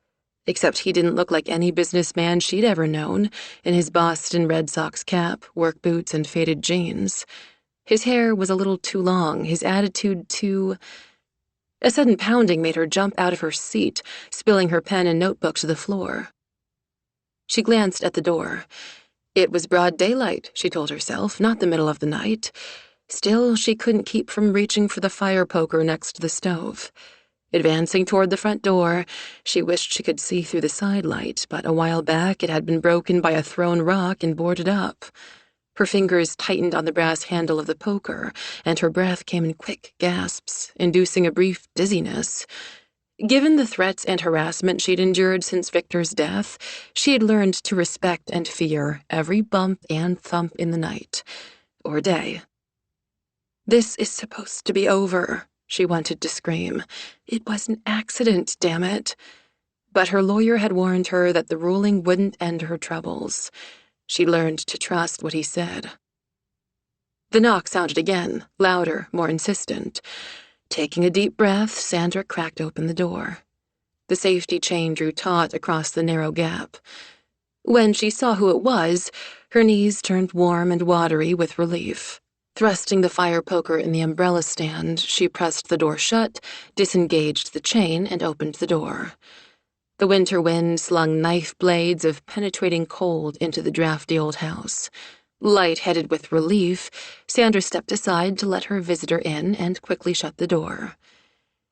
Except he didn't look like any businessman she'd ever known, in his Boston Red Sox cap, work boots, and faded jeans. His hair was a little too long, his attitude too... A sudden pounding made her jump out of her seat, spilling her pen and notebook to the floor. She glanced at the door. It was broad daylight, she told herself, not the middle of the night. Still, she couldn't keep from reaching for the fire poker next to the stove. Advancing toward the front door, she wished she could see through the side light, but a while back it had been broken by a thrown rock and boarded up. Her fingers tightened on the brass handle of the poker, and her breath came in quick gasps, inducing a brief dizziness. Given the threats and harassment she'd endured since Victor's death, she had learned to respect and fear every bump and thump in the night, or day. "This is supposed to be over," she wanted to scream. It was an accident, damn it. But her lawyer had warned her that the ruling wouldn't end her troubles. She learned to trust what he said. The knock sounded again, louder, more insistent. Taking a deep breath, Sandra cracked open the door. The safety chain drew taut across the narrow gap. When she saw who it was, her knees turned warm and watery with relief. Thrusting the fire poker in the umbrella stand, she pressed the door shut, disengaged the chain, and opened the door. The winter wind slung knife blades of penetrating cold into the drafty old house. Light-headed with relief, Sandra stepped aside to let her visitor in and quickly shut the door.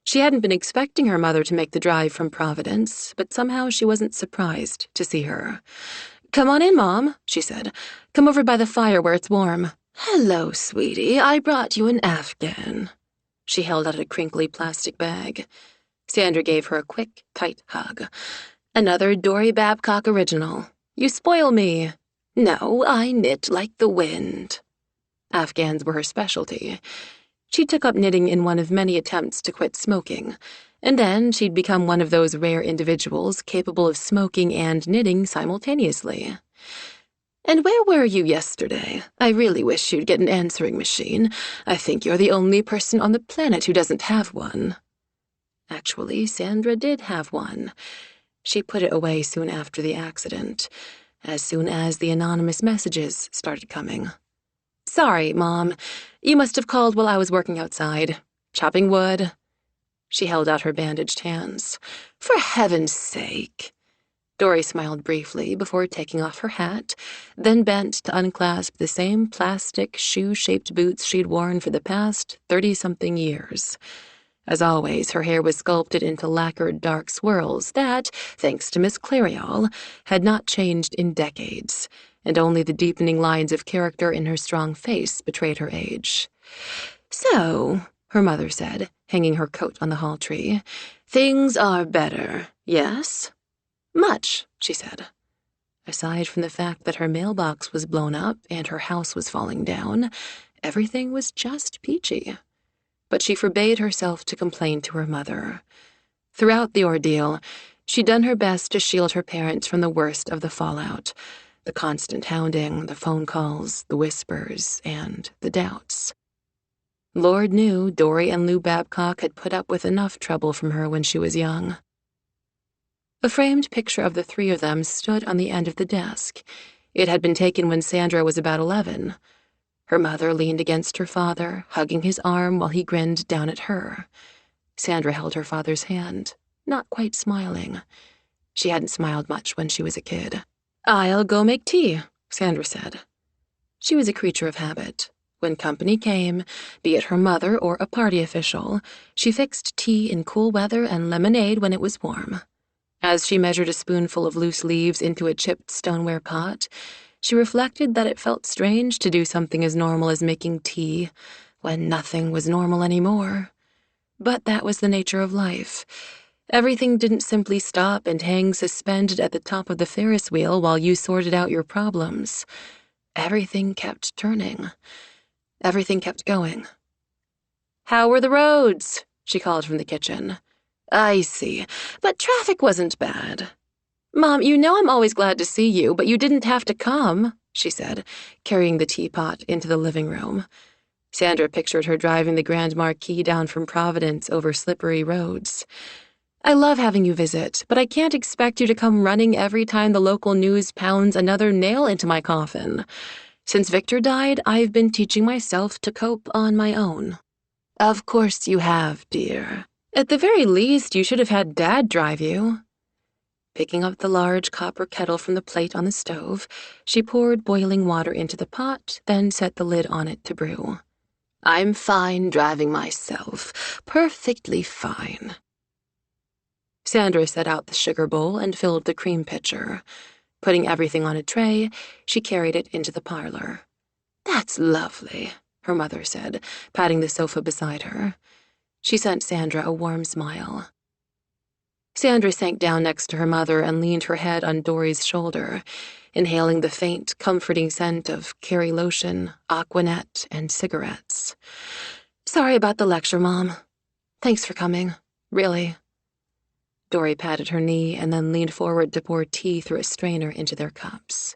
She hadn't been expecting her mother to make the drive from Providence, but somehow she wasn't surprised to see her. "Come on in, Mom," she said. "Come over by the fire where it's warm." "Hello, sweetie. I brought you an Afghan." She held out a crinkly plastic bag. Sandra gave her a quick, tight hug. "Another Dory Babcock original. You spoil me." "No, I knit like the wind." Afghans were her specialty. She took up knitting in one of many attempts to quit smoking, and then she'd become one of those rare individuals capable of smoking and knitting simultaneously. "And where were you yesterday? I really wish you'd get an answering machine. I think you're the only person on the planet who doesn't have one." Actually, Sandra did have one. She put it away soon after the accident, as soon as the anonymous messages started coming. "Sorry, Mom. You must have called while I was working outside, chopping wood." She held out her bandaged hands. "For heaven's sake." Dory smiled briefly before taking off her hat, then bent to unclasp the same plastic, shoe-shaped boots she'd worn for the past 30-something years. As always, her hair was sculpted into lacquered dark swirls that, thanks to Miss Clariol, had not changed in decades, and only the deepening lines of character in her strong face betrayed her age. "So," her mother said, hanging her coat on the hall tree, "things are better, yes?" "Much," she said. Aside from the fact that her mailbox was blown up and her house was falling down, everything was just peachy. But she forbade herself to complain to her mother. Throughout the ordeal, she'd done her best to shield her parents from the worst of the fallout, the constant hounding, the phone calls, the whispers, and the doubts. Lord knew Dory and Lou Babcock had put up with enough trouble from her when she was young. A framed picture of the three of them stood on the end of the desk. It had been taken when Sandra was about 11. Her mother leaned against her father, hugging his arm while he grinned down at her. Sandra held her father's hand, not quite smiling. She hadn't smiled much when she was a kid. "I'll go make tea," Sandra said. She was a creature of habit. When company came, be it her mother or a party official, she fixed tea in cool weather and lemonade when it was warm. As she measured a spoonful of loose leaves into a chipped stoneware pot, she reflected that it felt strange to do something as normal as making tea when nothing was normal anymore. But that was the nature of life. Everything didn't simply stop and hang suspended at the top of the Ferris wheel while you sorted out your problems. Everything kept turning. Everything kept going. "How were the roads?" she called from the kitchen. "I see, but traffic wasn't bad." "Mom, you know I'm always glad to see you, but you didn't have to come," she said, carrying the teapot into the living room. Sandra pictured her driving the Grand Marquis down from Providence over slippery roads. "I love having you visit, but I can't expect you to come running every time the local news pounds another nail into my coffin. Since Victor died, I've been teaching myself to cope on my own." "Of course you have, dear. At the very least, you should have had Dad drive you." Picking up the large copper kettle from the plate on the stove, she poured boiling water into the pot, then set the lid on it to brew. "I'm fine driving myself. Perfectly fine." Sandra set out the sugar bowl and filled the cream pitcher. Putting everything on a tray, she carried it into the parlor. "That's lovely," her mother said, patting the sofa beside her. She sent Sandra a warm smile. Sandra sank down next to her mother and leaned her head on Dory's shoulder, inhaling the faint, comforting scent of Carrie lotion, Aquanet, and cigarettes. "Sorry about the lecture, Mom. Thanks for coming. Really." Dory patted her knee and then leaned forward to pour tea through a strainer into their cups.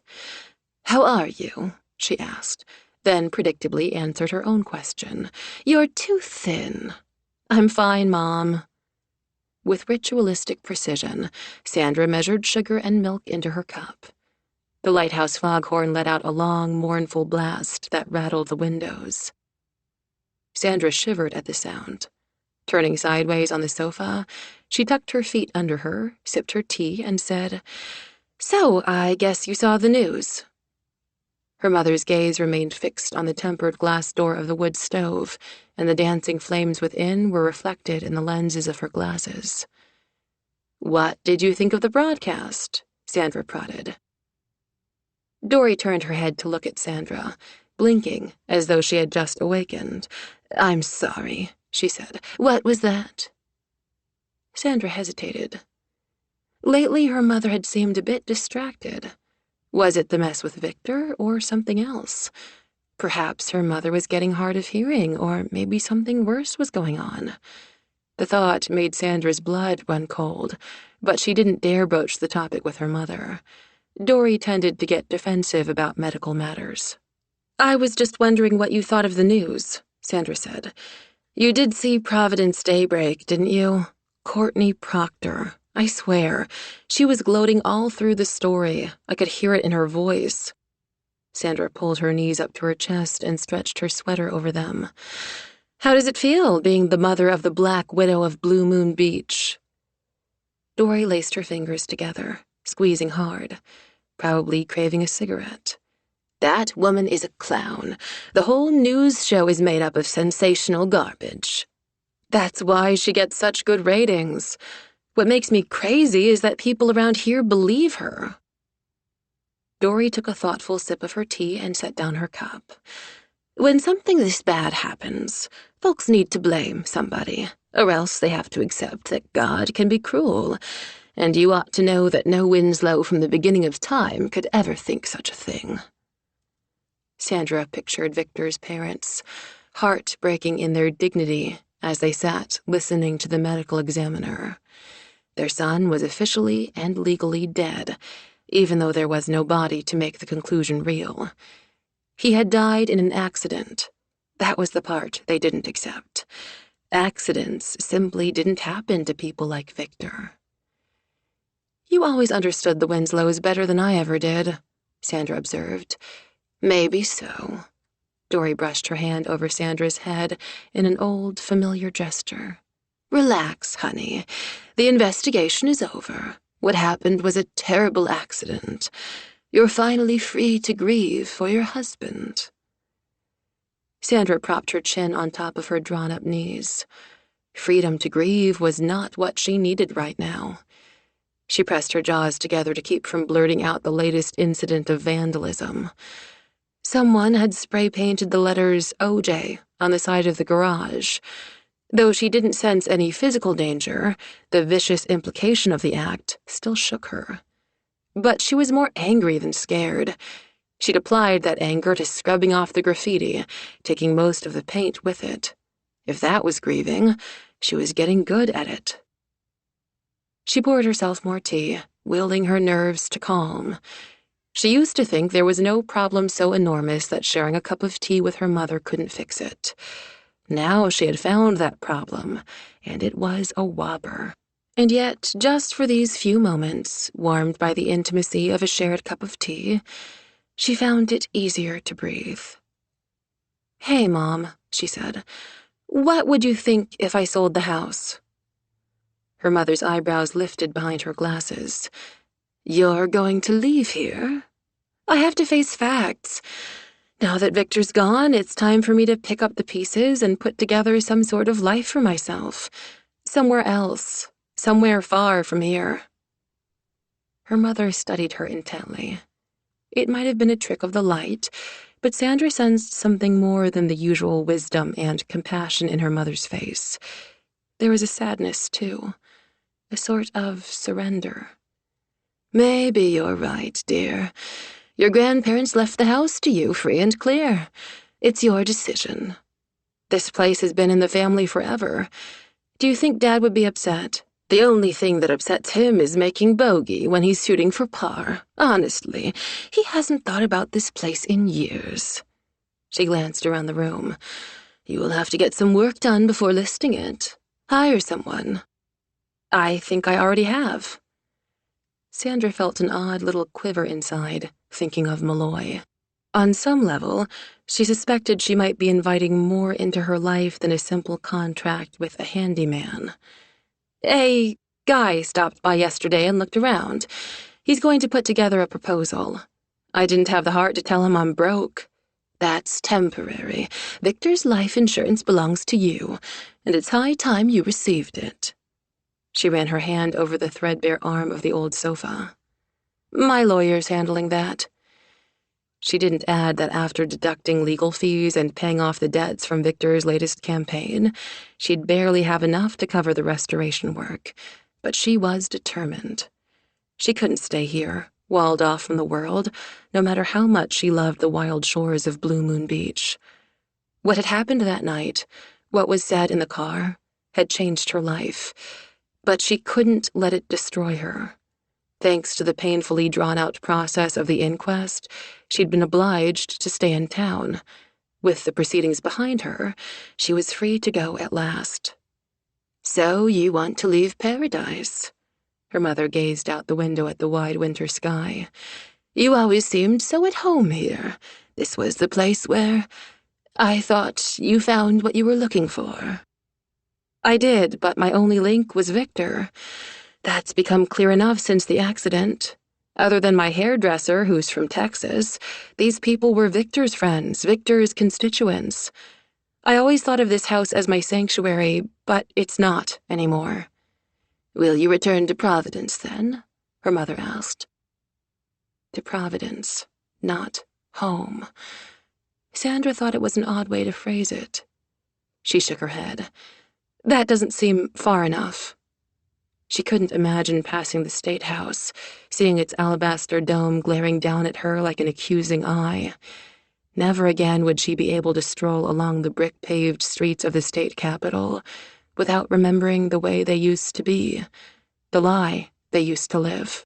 "How are you?" she asked, then predictably answered her own question. "You're too thin." "I'm fine, Mom." With ritualistic precision, Sandra measured sugar and milk into her cup. The lighthouse foghorn let out a long, mournful blast that rattled the windows. Sandra shivered at the sound. Turning sideways on the sofa, she tucked her feet under her, sipped her tea, and said, "So, I guess you saw the news." Her mother's gaze remained fixed on the tempered glass door of the wood stove, and the dancing flames within were reflected in the lenses of her glasses. "What did you think of the broadcast?" Sandra prodded. Dory turned her head to look at Sandra, blinking as though she had just awakened. "I'm sorry," she said. "What was that?" Sandra hesitated. Lately, her mother had seemed a bit distracted. Was it the mess with Victor or something else? Perhaps her mother was getting hard of hearing, or maybe something worse was going on. The thought made Sandra's blood run cold, but she didn't dare broach the topic with her mother. Dory tended to get defensive about medical matters. "I was just wondering what you thought of the news," Sandra said. "You did see Providence Daybreak, didn't you? Courtney Proctor. I swear, she was gloating all through the story. I could hear it in her voice." Sandra pulled her knees up to her chest and stretched her sweater over them. "How does it feel, being the mother of the Black Widow of Blue Moon Beach?" Dory laced her fingers together, squeezing hard, probably craving a cigarette. "That woman is a clown. The whole news show is made up of sensational garbage. That's why she gets such good ratings. What makes me crazy is that people around here believe her." Dory took a thoughtful sip of her tea and set down her cup. "When something this bad happens, folks need to blame somebody, or else they have to accept that God can be cruel, and you ought to know that no Winslow from the beginning of time could ever think such a thing." Sandra pictured Victor's parents, heart breaking in their dignity as they sat listening to the medical examiner. Their son was officially and legally dead, even though there was no body to make the conclusion real. He had died in an accident. That was the part they didn't accept. Accidents simply didn't happen to people like Victor. "You always understood the Winslows better than I ever did," Sandra observed. "Maybe so." Dory brushed her hand over Sandra's head in an old, familiar gesture. "Relax, honey. The investigation is over. What happened was a terrible accident. You're finally free to grieve for your husband." Sandra propped her chin on top of her drawn-up knees. Freedom to grieve was not what she needed right now. She pressed her jaws together to keep from blurting out the latest incident of vandalism. Someone had spray-painted the letters OJ on the side of the garage. Though she didn't sense any physical danger, the vicious implication of the act still shook her. But she was more angry than scared. She'd applied that anger to scrubbing off the graffiti, taking most of the paint with it. If that was grieving, she was getting good at it. She poured herself more tea, willing her nerves to calm. She used to think there was no problem so enormous that sharing a cup of tea with her mother couldn't fix it. Now she had found that problem, and it was a whopper. And yet, just for these few moments, warmed by the intimacy of a shared cup of tea, she found it easier to breathe. "Hey, Mom," she said, "what would you think if I sold the house?" Her mother's eyebrows lifted behind her glasses. "You're going to leave here? I have to face facts. Now that Victor's gone, it's time for me to pick up the pieces and put together some sort of life for myself. Somewhere else, somewhere far from here." Her mother studied her intently. It might have been a trick of the light, but Sandra sensed something more than the usual wisdom and compassion in her mother's face. There was a sadness, too, a sort of surrender. "Maybe you're right, dear. Your grandparents left the house to you free and clear. It's your decision. This place has been in the family forever. Do you think Dad would be upset? The only thing that upsets him is making bogey when he's shooting for par. Honestly, he hasn't thought about this place in years." She glanced around the room. "You will have to get some work done before listing it. Hire someone." "I think I already have." Sandra felt an odd little quiver inside, thinking of Malloy. On some level, she suspected she might be inviting more into her life than a simple contract with a handyman. "A guy stopped by yesterday and looked around. He's going to put together a proposal. I didn't have the heart to tell him I'm broke. That's temporary. Victor's life insurance belongs to you, and it's high time you received it." She ran her hand over the threadbare arm of the old sofa. "My lawyer's handling that." She didn't add that after deducting legal fees and paying off the debts from Victor's latest campaign, she'd barely have enough to cover the restoration work. But she was determined. She couldn't stay here, walled off from the world, no matter how much she loved the wild shores of Blue Moon Beach. What had happened that night, what was said in the car, had changed her life, but she couldn't let it destroy her. Thanks to the painfully drawn-out process of the inquest, she'd been obliged to stay in town. With the proceedings behind her, she was free to go at last. "So you want to leave paradise?" Her mother gazed out the window at the wide winter sky. "You always seemed so at home here. This was the place where I thought you found what you were looking for." "I did, but my only link was Victor. That's become clear enough since the accident. Other than my hairdresser, who's from Texas, these people were Victor's friends, Victor's constituents. I always thought of this house as my sanctuary, but it's not anymore." "Will you return to Providence, then?" her mother asked. To Providence, not home. Sandra thought it was an odd way to phrase it. She shook her head. "That doesn't seem far enough." She couldn't imagine passing the State House, seeing its alabaster dome glaring down at her like an accusing eye. Never again would she be able to stroll along the brick-paved streets of the state capitol without remembering the way they used to be, the lie they used to live.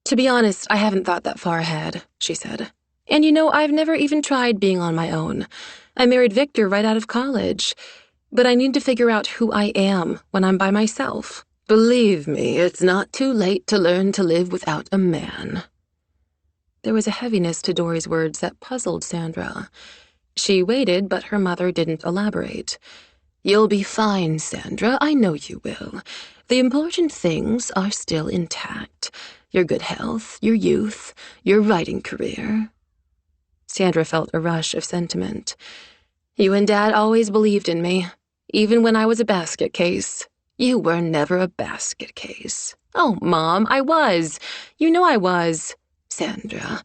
"To be honest, I haven't thought that far ahead," she said. "And I've never even tried being on my own. I married Victor right out of college, but I need to figure out who I am when I'm by myself." "Believe me, it's not too late to learn to live without a man." There was a heaviness to Dory's words that puzzled Sandra. She waited, but her mother didn't elaborate. "You'll be fine, Sandra. I know you will. The important things are still intact. Your good health, your youth, your writing career." Sandra felt a rush of sentiment. You and Dad always believed in me, even when I was a basket case. You were never a basket case. Oh, Mom, I was. You know I was. Sandra,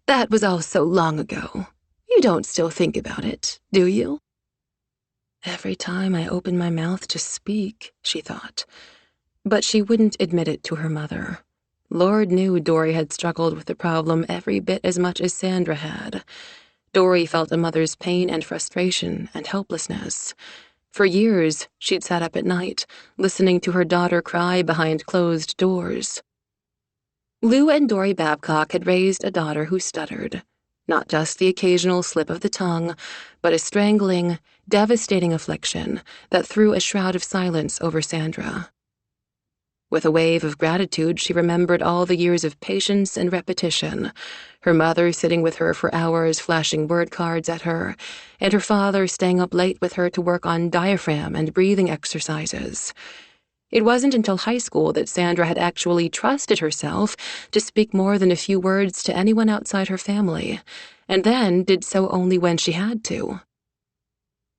that was all so long ago. You don't still think about it, do you? Every time I open my mouth to speak, she thought. But she wouldn't admit it to her mother. Lord knew Dory had struggled with the problem every bit as much as Sandra had. Dory felt a mother's pain and frustration and helplessness. For years, she'd sat up at night, listening to her daughter cry behind closed doors. Lou and Dory Babcock had raised a daughter who stuttered. Not just the occasional slip of the tongue, but a strangling, devastating affliction that threw a shroud of silence over Sandra. With a wave of gratitude, she remembered all the years of patience and repetition, her mother sitting with her for hours flashing word cards at her, and her father staying up late with her to work on diaphragm and breathing exercises. It wasn't until high school that Sandra had actually trusted herself to speak more than a few words to anyone outside her family, and then did so only when she had to.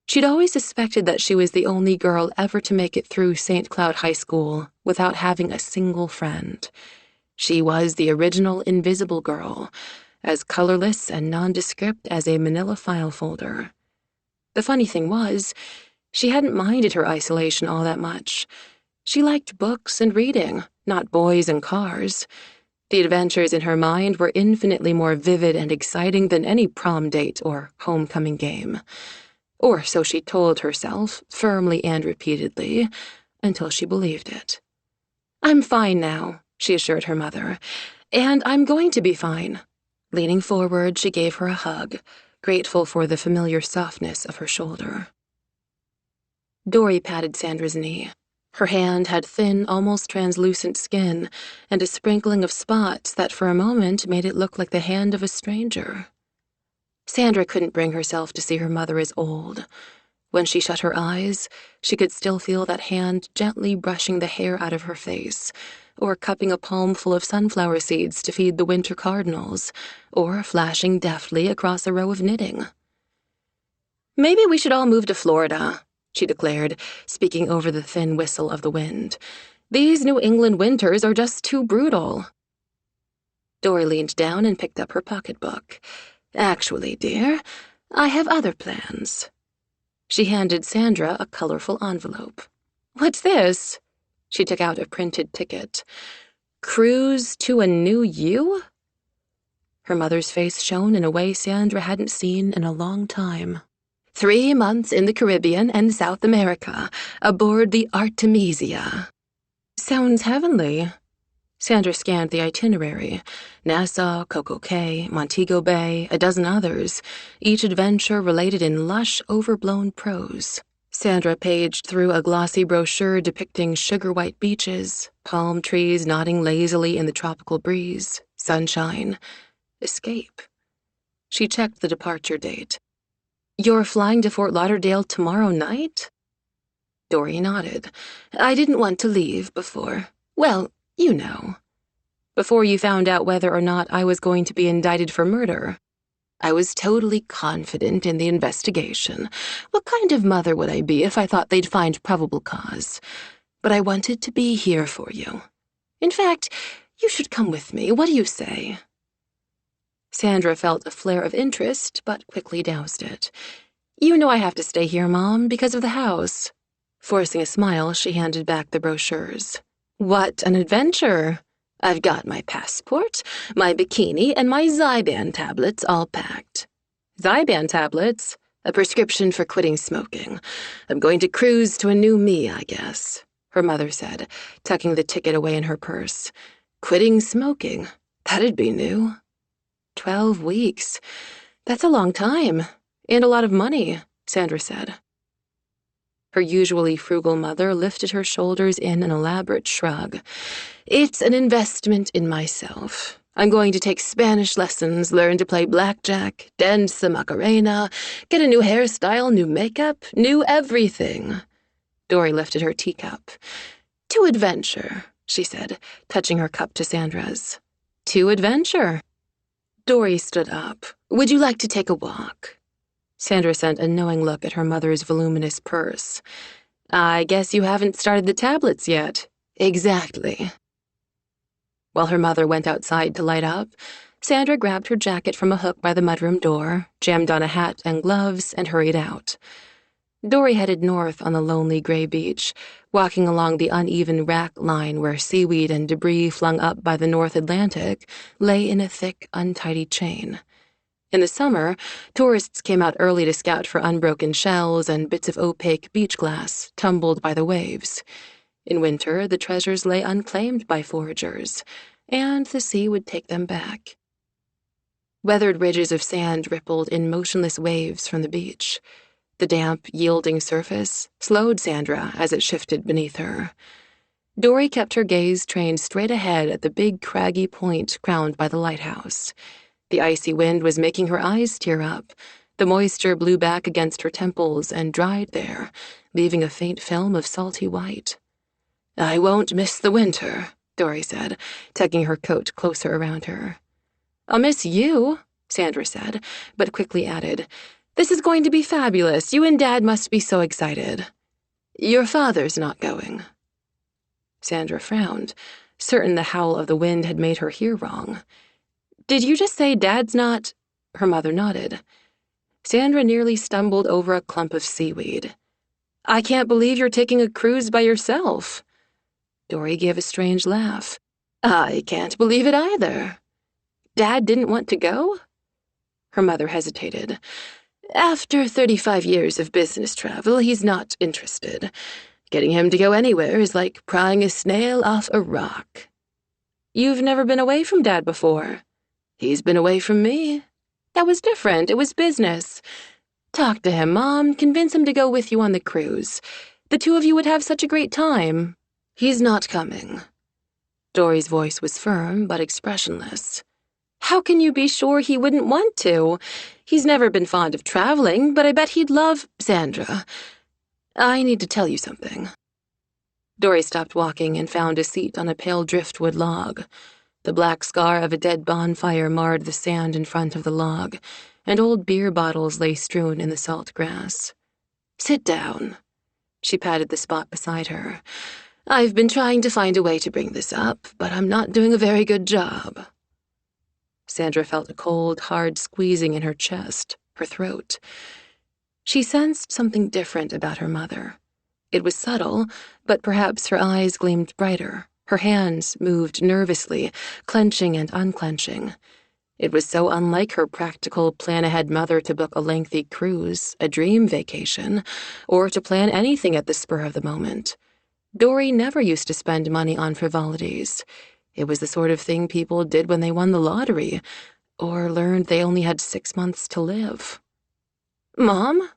She'd always suspected that she was the only girl ever to make it through St. Cloud High School without having a single friend. She was the original invisible girl, as colorless and nondescript as a manila file folder. The funny thing was, she hadn't minded her isolation all that much. She liked books and reading, not boys and cars. The adventures in her mind were infinitely more vivid and exciting than any prom date or homecoming game. Or so she told herself, firmly and repeatedly, until she believed it. "I'm fine now," she assured her mother, "and I'm going to be fine." Leaning forward, she gave her a hug, grateful for the familiar softness of her shoulder. Dory patted Sandra's knee. Her hand had thin, almost translucent skin, and a sprinkling of spots that for a moment made it look like the hand of a stranger. Sandra couldn't bring herself to see her mother as old. When she shut her eyes, she could still feel that hand gently brushing the hair out of her face, or cupping a palmful of sunflower seeds to feed the winter cardinals, or flashing deftly across a row of knitting. "Maybe we should all move to Florida," she declared, speaking over the thin whistle of the wind. "These New England winters are just too brutal." Dory leaned down and picked up her pocketbook. "Actually, dear, I have other plans." She handed Sandra a colorful envelope. "What's this?" She took out a printed ticket. "Cruise to a new you?" Her mother's face shone in a way Sandra hadn't seen in a long time. 3 months in the Caribbean and South America, aboard the Artemisia. Sounds heavenly. Sandra scanned the itinerary. Nassau, Coco Cay, Montego Bay, a dozen others, each adventure related in lush, overblown prose. Sandra paged through a glossy brochure depicting sugar-white beaches, palm trees nodding lazily in the tropical breeze, sunshine, escape. She checked the departure date. "You're flying to Fort Lauderdale tomorrow night?" Dory nodded. "I didn't want to leave before, well, you know. Before you found out whether or not I was going to be indicted for murder. I was totally confident in the investigation. What kind of mother would I be if I thought they'd find probable cause? But I wanted to be here for you. In fact, you should come with me. What do you say?" Sandra felt a flare of interest, but quickly doused it. "You know I have to stay here, Mom, because of the house." Forcing a smile, she handed back the brochures. "What an adventure! I've got my passport, my bikini, and my Zyban tablets all packed." "Zyban tablets? A prescription for quitting smoking. I'm going to cruise to a new me, I guess," her mother said, tucking the ticket away in her purse. "Quitting smoking? That'd be new." 12 weeks. That's a long time. And a lot of money, Sandra said. Her usually frugal mother lifted her shoulders in an elaborate shrug. "It's an investment in myself. I'm going to take Spanish lessons, learn to play blackjack, dance the Macarena, get a new hairstyle, new makeup, new everything." Dory lifted her teacup. "To adventure," she said, touching her cup to Sandra's. "To adventure." Dory stood up. "Would you like to take a walk?" Sandra sent a knowing look at her mother's voluminous purse. I guess you haven't started the tablets yet. Exactly. While her mother went outside to light up, Sandra grabbed her jacket from a hook by the mudroom door, jammed on a hat and gloves, and hurried out. Dory headed north on the lonely gray beach, walking along the uneven rack line where seaweed and debris flung up by the North Atlantic lay in a thick, untidy chain. In the summer, tourists came out early to scout for unbroken shells and bits of opaque beach glass tumbled by the waves. In winter, the treasures lay unclaimed by foragers, and the sea would take them back. Weathered ridges of sand rippled in motionless waves from the beach. The damp, yielding surface slowed Sandra as it shifted beneath her. Dory kept her gaze trained straight ahead at the big, craggy point crowned by the lighthouse. The icy wind was making her eyes tear up. The moisture blew back against her temples and dried there, leaving a faint film of salty white. I won't miss the winter, Dory said, tugging her coat closer around her. I'll miss you, Sandra said, but quickly added, This is going to be fabulous. You and Dad must be so excited. Your father's not going. Sandra frowned, certain the howl of the wind had made her hear wrong. Did you just say Dad's not? Her mother nodded. Sandra nearly stumbled over a clump of seaweed. I can't believe you're taking a cruise by yourself. Dory gave a strange laugh. I can't believe it either. Dad didn't want to go? Her mother hesitated. After 35 years of business travel, he's not interested. Getting him to go anywhere is like prying a snail off a rock. You've never been away from Dad before. He's been away from me. That was different. It was business. Talk to him, Mom. Convince him to go with you on the cruise. The two of you would have such a great time. He's not coming. Dory's voice was firm but expressionless. How can you be sure he wouldn't want to? He's never been fond of traveling, but I bet he'd love Sandra. I need to tell you something. Dory stopped walking and found a seat on a pale driftwood log. The black scar of a dead bonfire marred the sand in front of the log, and old beer bottles lay strewn in the salt grass. Sit down. She patted the spot beside her. I've been trying to find a way to bring this up, but I'm not doing a very good job. Sandra felt a cold, hard squeezing in her chest, her throat. She sensed something different about her mother. It was subtle, but perhaps her eyes gleamed brighter. Her hands moved nervously, clenching and unclenching. It was so unlike her practical, plan-ahead mother to book a lengthy cruise, a dream vacation, or to plan anything at the spur of the moment. Dory never used to spend money on frivolities. It was the sort of thing people did when they won the lottery, or learned they only had 6 months to live. Mom?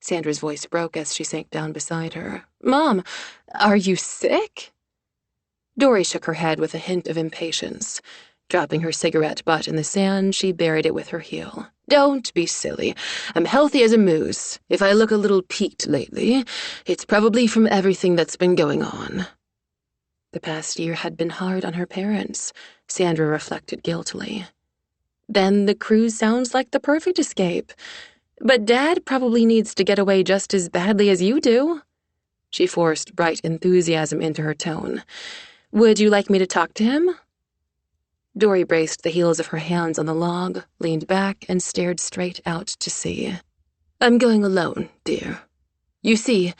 Sandra's voice broke as she sank down beside her. Mom, are you sick? Dory shook her head with a hint of impatience. Dropping her cigarette butt in the sand, she buried it with her heel. Don't be silly. I'm healthy as a moose. If I look a little peaked lately, it's probably from everything that's been going on. The past year had been hard on her parents, Sandra reflected guiltily. Then the cruise sounds like the perfect escape. But Dad probably needs to get away just as badly as you do. She forced bright enthusiasm into her tone. Would you like me to talk to him? Dory braced the heels of her hands on the log, leaned back, and stared straight out to sea. I'm going alone, dear. You see,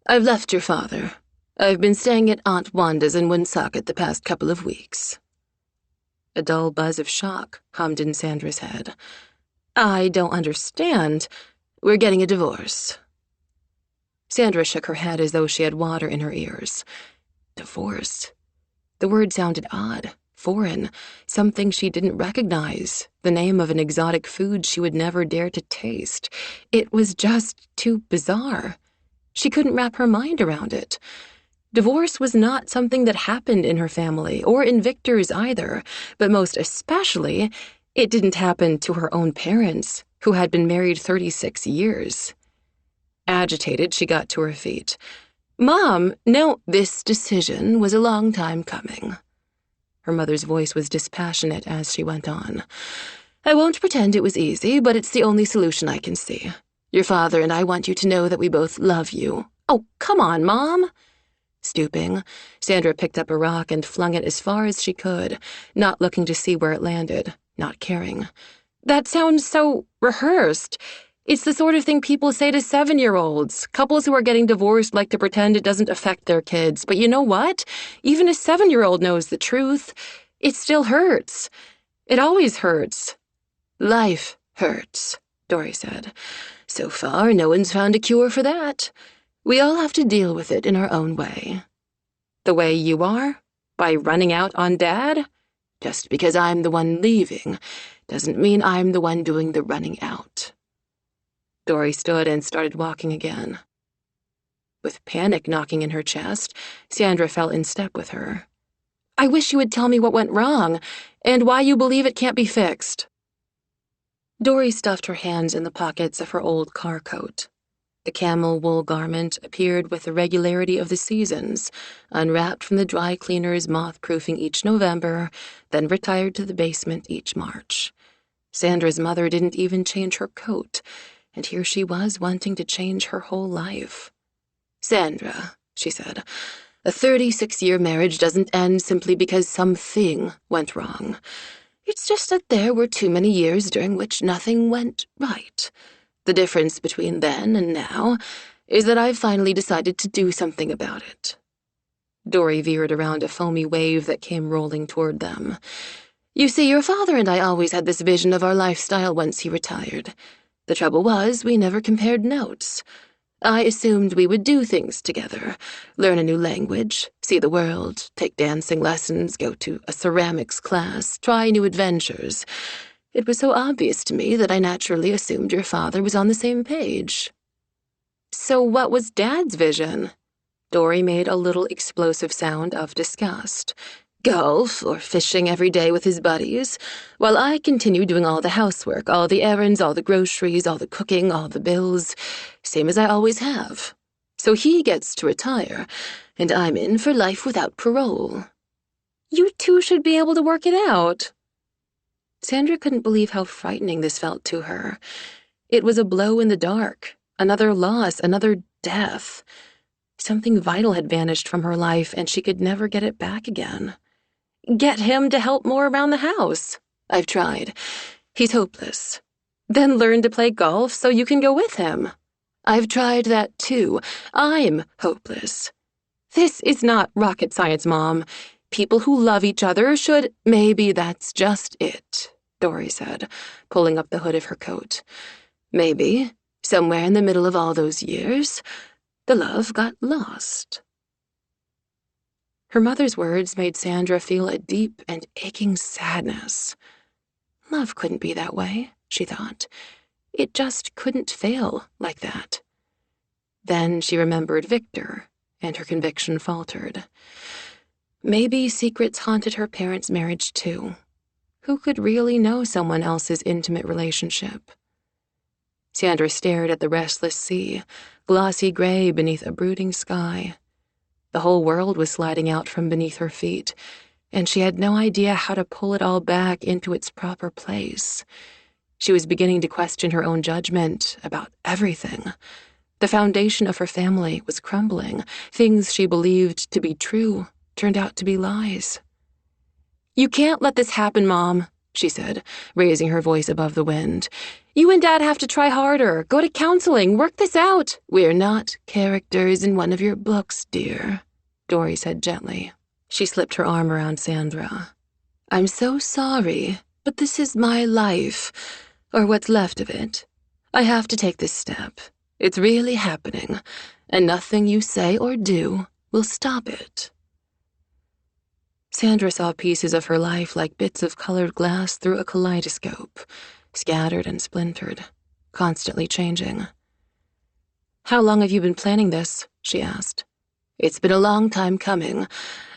I've left your father. I've been staying at Aunt Wanda's in Woonsocket the past couple of weeks. A dull buzz of shock hummed in Sandra's head. I don't understand. We're getting a divorce. Sandra shook her head as though she had water in her ears. Divorce? The word sounded odd, foreign, something she didn't recognize, the name of an exotic food she would never dare to taste. It was just too bizarre. She couldn't wrap her mind around it. Divorce was not something that happened in her family, or in Victor's either, but most especially, it didn't happen to her own parents, who had been married 36 years. Agitated, she got to her feet. Mom, no, this decision was a long time coming. Her mother's voice was dispassionate as she went on. I won't pretend it was easy, but it's the only solution I can see. Your father and I want you to know that we both love you." "Oh, come on, Mom." Stooping, Sandra picked up a rock and flung it as far as she could, not looking to see where it landed, not caring. "That sounds so rehearsed. It's the sort of thing people say to 7-year-olds. Couples who are getting divorced like to pretend it doesn't affect their kids. But you know what? Even a 7-year-old knows the truth. It still hurts. It always hurts." "Life hurts," Dory said. "So far, no one's found a cure for that. We all have to deal with it in our own way." "The way you are? By running out on Dad?" "Just because I'm the one leaving doesn't mean I'm the one doing the running out." Dory stood and started walking again. With panic knocking in her chest, Sandra fell in step with her. "I wish you would tell me what went wrong, and why you believe it can't be fixed." Dory stuffed her hands in the pockets of her old car coat. The camel wool garment appeared with the regularity of the seasons, unwrapped from the dry cleaners moth-proofing each November, then retired to the basement each March. Sandra's mother didn't even change her coat, and here she was wanting to change her whole life. "Sandra," she said, "a 36-year marriage doesn't end simply because something went wrong. It's just that there were too many years during which nothing went right. The difference between then and now is that I've finally decided to do something about it." Dory veered around a foamy wave that came rolling toward them. "You see, your father and I always had this vision of our lifestyle once he retired. The trouble was, we never compared notes. I assumed we would do things together, learn a new language, see the world, take dancing lessons, go to a ceramics class, try new adventures. It was so obvious to me that I naturally assumed your father was on the same page." "So what was Dad's vision?" Dory made a little explosive sound of disgust. "Golf or fishing every day with his buddies, while I continue doing all the housework, all the errands, all the groceries, all the cooking, all the bills, same as I always have. So he gets to retire, and I'm in for life without parole." "You two should be able to work it out." Sandra couldn't believe how frightening this felt to her. It was a blow in the dark, another loss, another death. Something vital had vanished from her life, and she could never get it back again. "Get him to help more around the house." "I've tried. He's hopeless." "Then learn to play golf so you can go with him." "I've tried that too. I'm hopeless." "This is not rocket science, Mom. People who love each other should—" "Maybe that's just it," Dory said, pulling up the hood of her coat. "Maybe, somewhere in the middle of all those years, the love got lost." Her mother's words made Sandra feel a deep and aching sadness. Love couldn't be that way, she thought. It just couldn't fail like that. Then she remembered Victor, and her conviction faltered. Maybe secrets haunted her parents' marriage too. Who could really know someone else's intimate relationship? Sandra stared at the restless sea, glossy gray beneath a brooding sky. The whole world was sliding out from beneath her feet, and she had no idea how to pull it all back into its proper place. She was beginning to question her own judgment about everything. The foundation of her family was crumbling. Things she believed to be true turned out to be lies. "You can't let this happen, Mom," she said, raising her voice above the wind. "You and Dad have to try harder. Go to counseling. Work this out." "We're not characters in one of your books, dear," Dory said gently. She slipped her arm around Sandra. "I'm so sorry, but this is my life, or what's left of it. I have to take this step. It's really happening, and nothing you say or do will stop it." Sandra saw pieces of her life like bits of colored glass through a kaleidoscope, scattered and splintered, constantly changing. "How long have you been planning this?" she asked. "It's been a long time coming,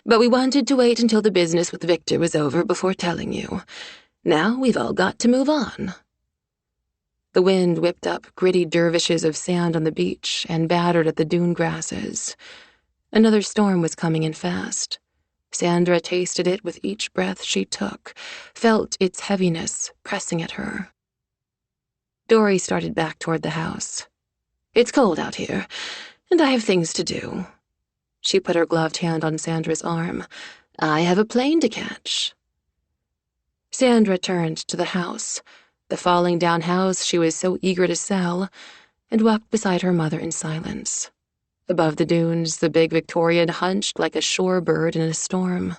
but we wanted to wait until the business with Victor was over before telling you. Now we've all got to move on." The wind whipped up gritty dervishes of sand on the beach and battered at the dune grasses. Another storm was coming in fast. Sandra tasted it with each breath she took, felt its heaviness pressing at her. Dory started back toward the house, It's cold out here, and I have things to do." She put her gloved hand on Sandra's arm. "I have a plane to catch." Sandra turned to the house, the falling down house she was so eager to sell, and walked beside her mother in silence. Above the dunes, the big Victorian hunched like a shorebird in a storm.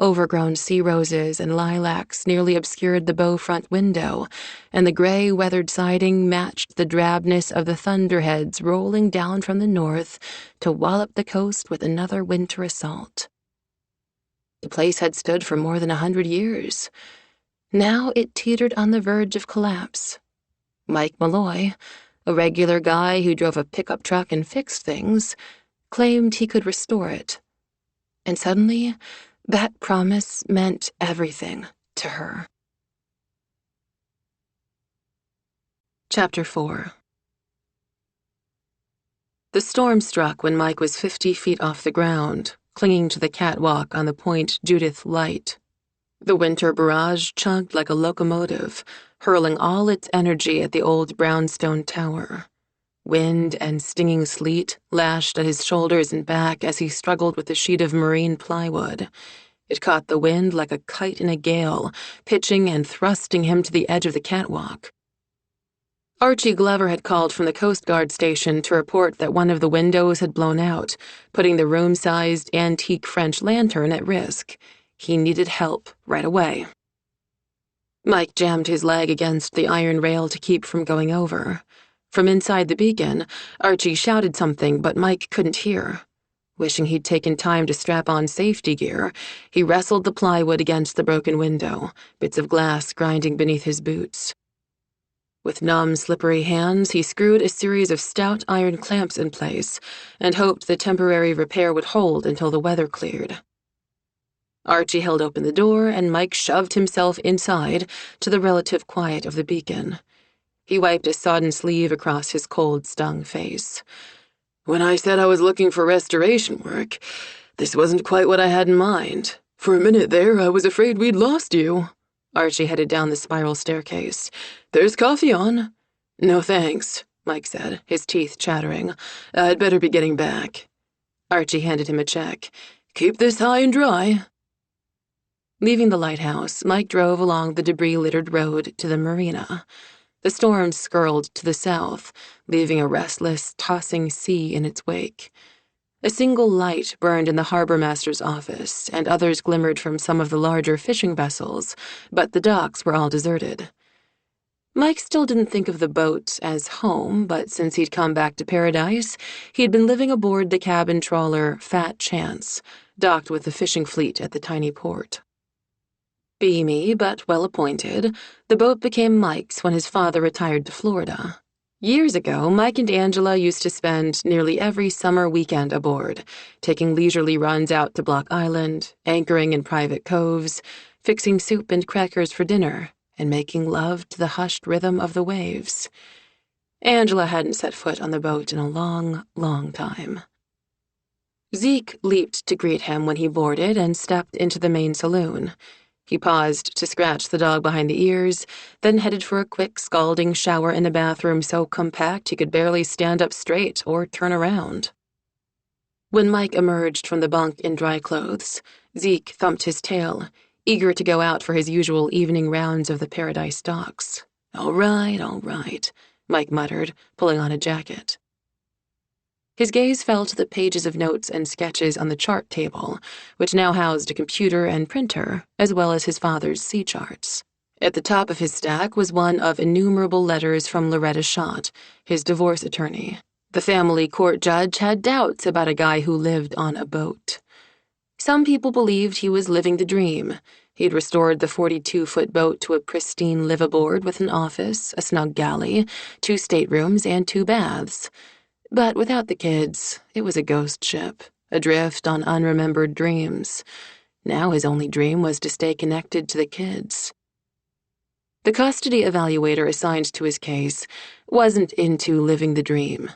Overgrown sea roses and lilacs nearly obscured the bow front window, and the gray, weathered siding matched the drabness of the thunderheads rolling down from the north to wallop the coast with another winter assault. The place had stood for more than 100 years. Now it teetered on the verge of collapse. Mike Malloy, a regular guy who drove a pickup truck and fixed things, claimed he could restore it. And suddenly, that promise meant everything to her. Chapter 4. The storm struck when Mike was 50 feet off the ground, clinging to the catwalk on the Point Judith light. The winter barrage chugged like a locomotive, hurling all its energy at the old brownstone tower. Wind and stinging sleet lashed at his shoulders and back as he struggled with the sheet of marine plywood. It caught the wind like a kite in a gale, pitching and thrusting him to the edge of the catwalk. Archie Glover had called from the Coast Guard station to report that one of the windows had blown out, putting the room-sized antique French lantern at risk. He needed help right away. Mike jammed his leg against the iron rail to keep from going over. From inside the beacon, Archie shouted something, but Mike couldn't hear. Wishing he'd taken time to strap on safety gear, he wrestled the plywood against the broken window, bits of glass grinding beneath his boots. With numb, slippery hands, he screwed a series of stout iron clamps in place and hoped the temporary repair would hold until the weather cleared. Archie held open the door, and Mike shoved himself inside to the relative quiet of the beacon. He wiped a sodden sleeve across his cold-stung face. "When I said I was looking for restoration work, this wasn't quite what I had in mind. For a minute there, I was afraid we'd lost you." Archie headed down the spiral staircase. "There's coffee on." "No thanks," Mike said, his teeth chattering. "I'd better be getting back." Archie handed him a check. "Keep this high and dry." Leaving the lighthouse, Mike drove along the debris-littered road to the marina. The storm skirled to the south, leaving a restless, tossing sea in its wake. A single light burned in the harbormaster's office, and others glimmered from some of the larger fishing vessels, but the docks were all deserted. Mike still didn't think of the boat as home, but since he'd come back to Paradise, he'd been living aboard the cabin trawler Fat Chance, docked with the fishing fleet at the tiny port. Beamy but well-appointed, the boat became Mike's when his father retired to Florida. Years ago, Mike and Angela used to spend nearly every summer weekend aboard, taking leisurely runs out to Block Island, anchoring in private coves, fixing soup and crackers for dinner, and making love to the hushed rhythm of the waves. Angela hadn't set foot on the boat in a long, long time. Zeke leaped to greet him when he boarded and stepped into the main saloon. He paused to scratch the dog behind the ears, then headed for a quick, scalding shower in a bathroom so compact he could barely stand up straight or turn around. When Mike emerged from the bunk in dry clothes, Zeke thumped his tail, eager to go out for his usual evening rounds of the Paradise docks. All right, Mike muttered, pulling on a jacket. His gaze fell to the pages of notes and sketches on the chart table, which now housed a computer and printer, as well as his father's sea charts. At the top of his stack was one of innumerable letters from Loretta Schott, his divorce attorney. The family court judge had doubts about a guy who lived on a boat. Some people believed he was living the dream. He'd restored the 42-foot boat to a pristine liveaboard with an office, a snug galley, 2 staterooms, and 2 baths. But without the kids, it was a ghost ship, adrift on unremembered dreams. Now his only dream was to stay connected to the kids. The custody evaluator assigned to his case wasn't into living the dream.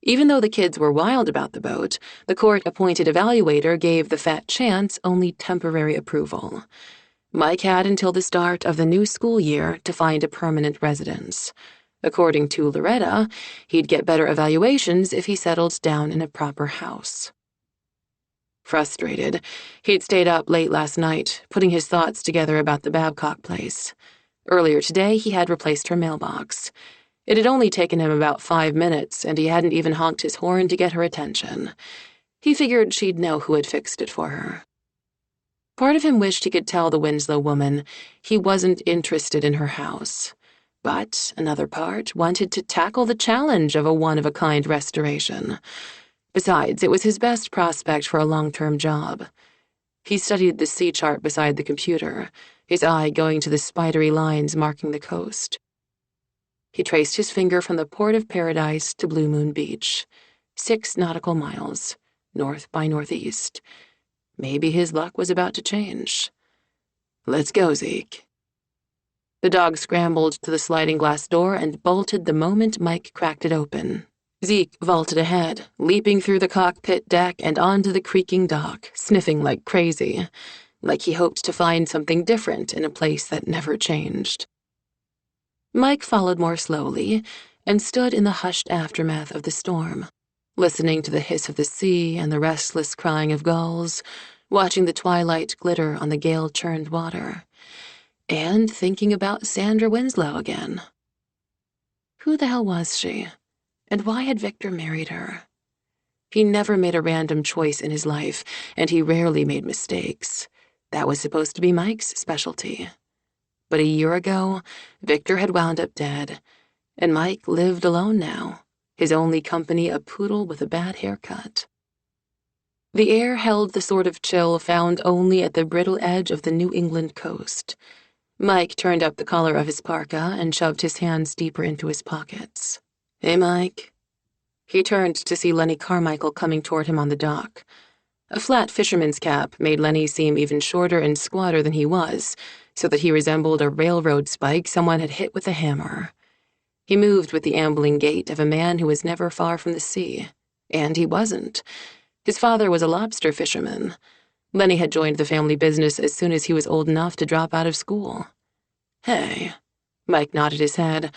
Even though the kids were wild about the boat, the court-appointed evaluator gave the Fat Chance only temporary approval. Mike had until the start of the new school year to find a permanent residence. According to Loretta, he'd get better evaluations if he settled down in a proper house. Frustrated, he'd stayed up late last night, putting his thoughts together about the Babcock place. Earlier today, he had replaced her mailbox. It had only taken him about 5 minutes, and he hadn't even honked his horn to get her attention. He figured she'd know who had fixed it for her. Part of him wished he could tell the Winslow woman he wasn't interested in her house. But another part wanted to tackle the challenge of a one-of-a-kind restoration. Besides, it was his best prospect for a long-term job. He studied the sea chart beside the computer, his eye going to the spidery lines marking the coast. He traced his finger from the port of Paradise to Blue Moon Beach, 6 nautical miles, north by northeast. Maybe his luck was about to change. "Let's go, Zeke." The dog scrambled to the sliding glass door and bolted the moment Mike cracked it open. Zeke vaulted ahead, leaping through the cockpit deck and onto the creaking dock, sniffing like crazy, like he hoped to find something different in a place that never changed. Mike followed more slowly and stood in the hushed aftermath of the storm, listening to the hiss of the sea and the restless crying of gulls, watching the twilight glitter on the gale-churned water, and thinking about Sandra Winslow again. Who the hell was she? And why had Victor married her? He never made a random choice in his life, and he rarely made mistakes. That was supposed to be Mike's specialty. But a year ago, Victor had wound up dead, and Mike lived alone now, his only company a poodle with a bad haircut. The air held the sort of chill found only at the brittle edge of the New England coast. Mike turned up the collar of his parka and shoved his hands deeper into his pockets. "Hey, Mike." He turned to see Lenny Carmichael coming toward him on the dock. A flat fisherman's cap made Lenny seem even shorter and squatter than he was, so that he resembled a railroad spike someone had hit with a hammer. He moved with the ambling gait of a man who was never far from the sea. And he wasn't. His father was a lobster fisherman. Lenny had joined the family business as soon as he was old enough to drop out of school. "Hey." Mike nodded his head.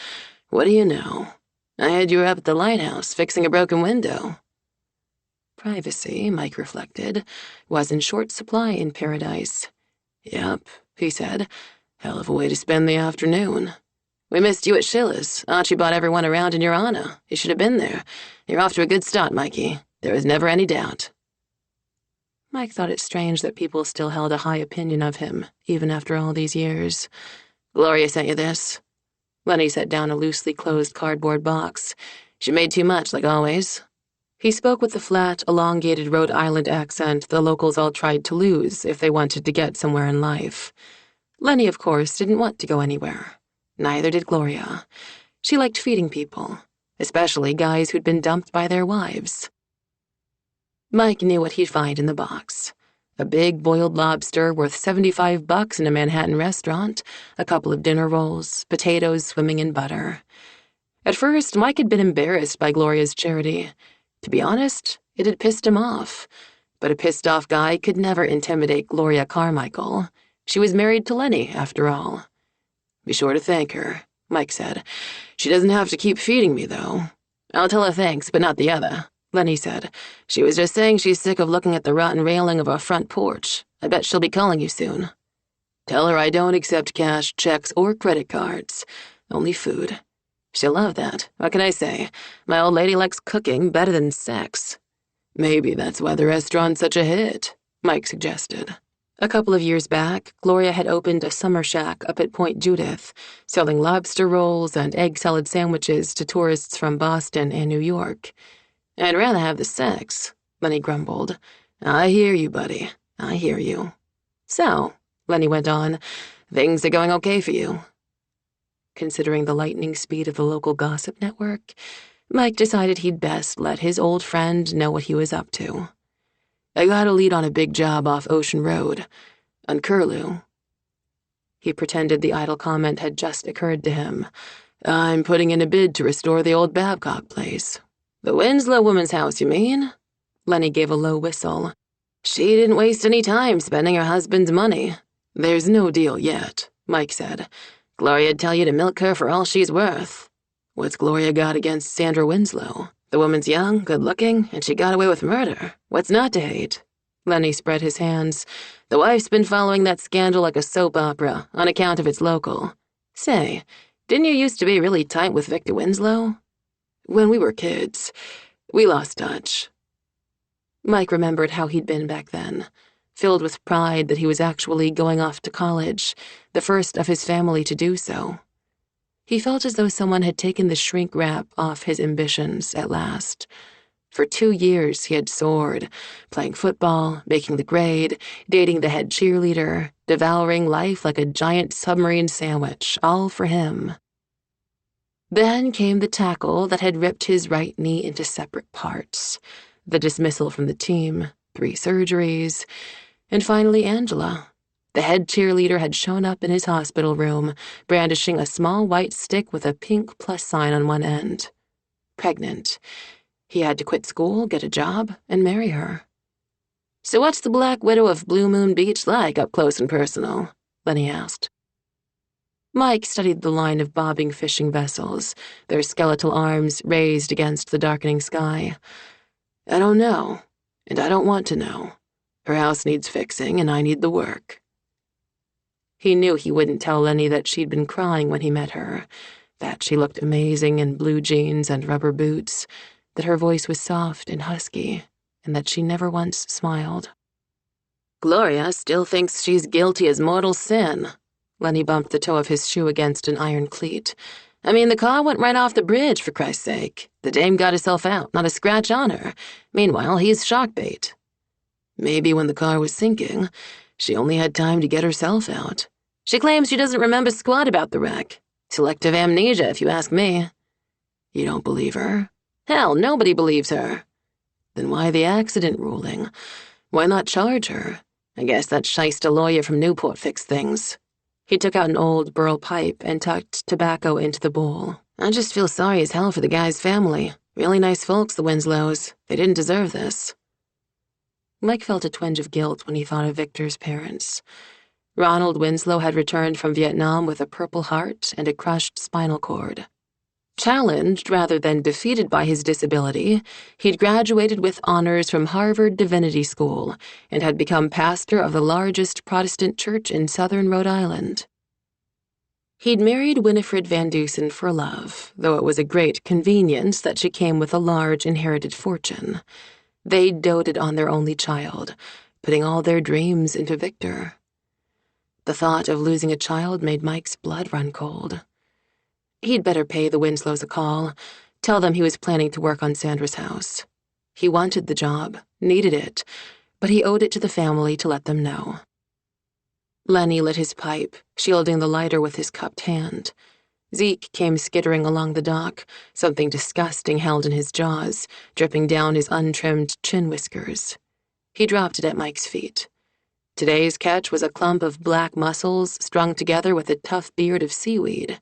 "What do you know? I had you up at the lighthouse fixing a broken window." Privacy, Mike reflected, was in short supply in Paradise. "Yep," he said. "Hell of a way to spend the afternoon. We missed you at Sheila's. Archie bought everyone around in your honor. You should have been there. You're off to a good start, Mikey. There was never any doubt." Mike thought it strange that people still held a high opinion of him, even after all these years. "Gloria sent you this." Lenny set down a loosely closed cardboard box. "She made too much, like always." He spoke with the flat, elongated Rhode Island accent the locals all tried to lose if they wanted to get somewhere in life. Lenny, of course, didn't want to go anywhere. Neither did Gloria. She liked feeding people, especially guys who'd been dumped by their wives. Mike knew what he'd find in the box. A big boiled lobster worth $75 in a Manhattan restaurant, a couple of dinner rolls, potatoes swimming in butter. At first, Mike had been embarrassed by Gloria's charity. To be honest, it had pissed him off. But a pissed-off guy could never intimidate Gloria Carmichael. She was married to Lenny, after all. "Be sure to thank her," Mike said. "She doesn't have to keep feeding me, though." "I'll tell her thanks, but not the other," Lenny said. "She was just saying she's sick of looking at the rotten railing of our front porch. I bet she'll be calling you soon." "Tell her I don't accept cash, checks, or credit cards. Only food. She'll love that. What can I say? My old lady likes cooking better than sex." "Maybe that's why the restaurant's such a hit," Mike suggested. A couple of years back, Gloria had opened a summer shack up at Point Judith, selling lobster rolls and egg salad sandwiches to tourists from Boston and New York. "I'd rather have the sex," Lenny grumbled. "I hear you, buddy. I hear you." "So," Lenny went on, "things are going okay for you." Considering the lightning speed of the local gossip network, Mike decided he'd best let his old friend know what he was up to. "I got a lead on a big job off Ocean Road, on Curlew." He pretended the idle comment had just occurred to him. "I'm putting in a bid to restore the old Babcock place." "The Winslow woman's house, you mean?" Lenny gave a low whistle. "She didn't waste any time spending her husband's money." "There's no deal yet," Mike said. "Gloria'd tell you to milk her for all she's worth." What's Gloria got against Sandra Winslow? The woman's young, good-looking, and she got away with murder. What's not to hate? Lenny spread his hands. The wife's been following that scandal like a soap opera, on account of its local. Say, didn't you used to be really tight with Victor Winslow? When we were kids, we lost touch. Mike remembered how he'd been back then, filled with pride that he was actually going off to college, the first of his family to do so. He felt as though someone had taken the shrink wrap off his ambitions at last. For 2 years he had soared, playing football, making the grade, dating the head cheerleader, devouring life like a giant submarine sandwich, all for him. Then came the tackle that had ripped his right knee into separate parts, the dismissal from the team, 3 surgeries, and finally Angela. The head cheerleader had shown up in his hospital room, brandishing a small white stick with a pink plus sign on one end. Pregnant. He had to quit school, get a job, and marry her. So what's the Black Widow of Blue Moon Beach like up close and personal? Lenny asked. Mike studied the line of bobbing fishing vessels, their skeletal arms raised against the darkening sky. I don't know, and I don't want to know. Her house needs fixing, and I need the work. He knew he wouldn't tell Lenny that she'd been crying when he met her, that she looked amazing in blue jeans and rubber boots, that her voice was soft and husky, and that she never once smiled. Gloria still thinks she's guilty as mortal sin. Lenny bumped the toe of his shoe against an iron cleat. I mean, the car went right off the bridge, for Christ's sake. The dame got herself out, not a scratch on her. Meanwhile, he's shock bait. Maybe when the car was sinking, she only had time to get herself out. She claims she doesn't remember squat about the wreck. Selective amnesia, if you ask me. You don't believe her? Hell, nobody believes her. Then why the accident ruling? Why not charge her? I guess that shyster lawyer from Newport fixed things. He took out an old burl pipe and tucked tobacco into the bowl. I just feel sorry as hell for the guy's family. Really nice folks, the Winslows. They didn't deserve this. Mike felt a twinge of guilt when he thought of Victor's parents. Ronald Winslow had returned from Vietnam with a Purple Heart and a crushed spinal cord. Challenged rather than defeated by his disability, he'd graduated with honors from Harvard Divinity School and had become pastor of the largest Protestant church in southern Rhode Island. He'd married Winifred Van Dusen for love, though it was a great convenience that she came with a large inherited fortune. They doted on their only child, putting all their dreams into Victor. The thought of losing a child made Mike's blood run cold. He'd better pay the Winslows a call, tell them he was planning to work on Sandra's house. He wanted the job, needed it, but he owed it to the family to let them know. Lenny lit his pipe, shielding the lighter with his cupped hand. Zeke came skittering along the dock, something disgusting held in his jaws, dripping down his untrimmed chin whiskers. He dropped it at Mike's feet. Today's catch was a clump of black mussels strung together with a tough beard of seaweed.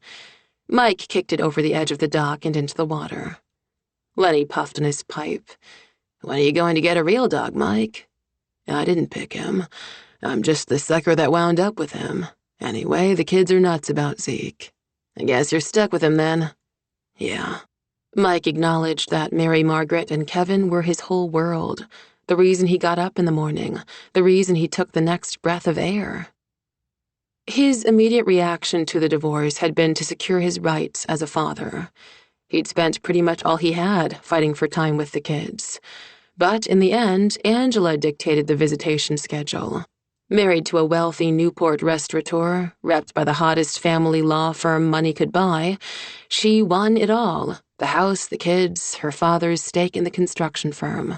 Mike kicked it over the edge of the dock and into the water. Lenny puffed on his pipe. When are you going to get a real dog, Mike? I didn't pick him. I'm just the sucker that wound up with him. Anyway, the kids are nuts about Zeke. I guess you're stuck with him then. Yeah. Mike acknowledged that Mary Margaret and Kevin were his whole world, the reason he got up in the morning, the reason he took the next breath of air. His immediate reaction to the divorce had been to secure his rights as a father. He'd spent pretty much all he had fighting for time with the kids. But in the end, Angela dictated the visitation schedule. Married to a wealthy Newport restaurateur, repped by the hottest family law firm money could buy, she won it all: the house, the kids, her father's stake in the construction firm.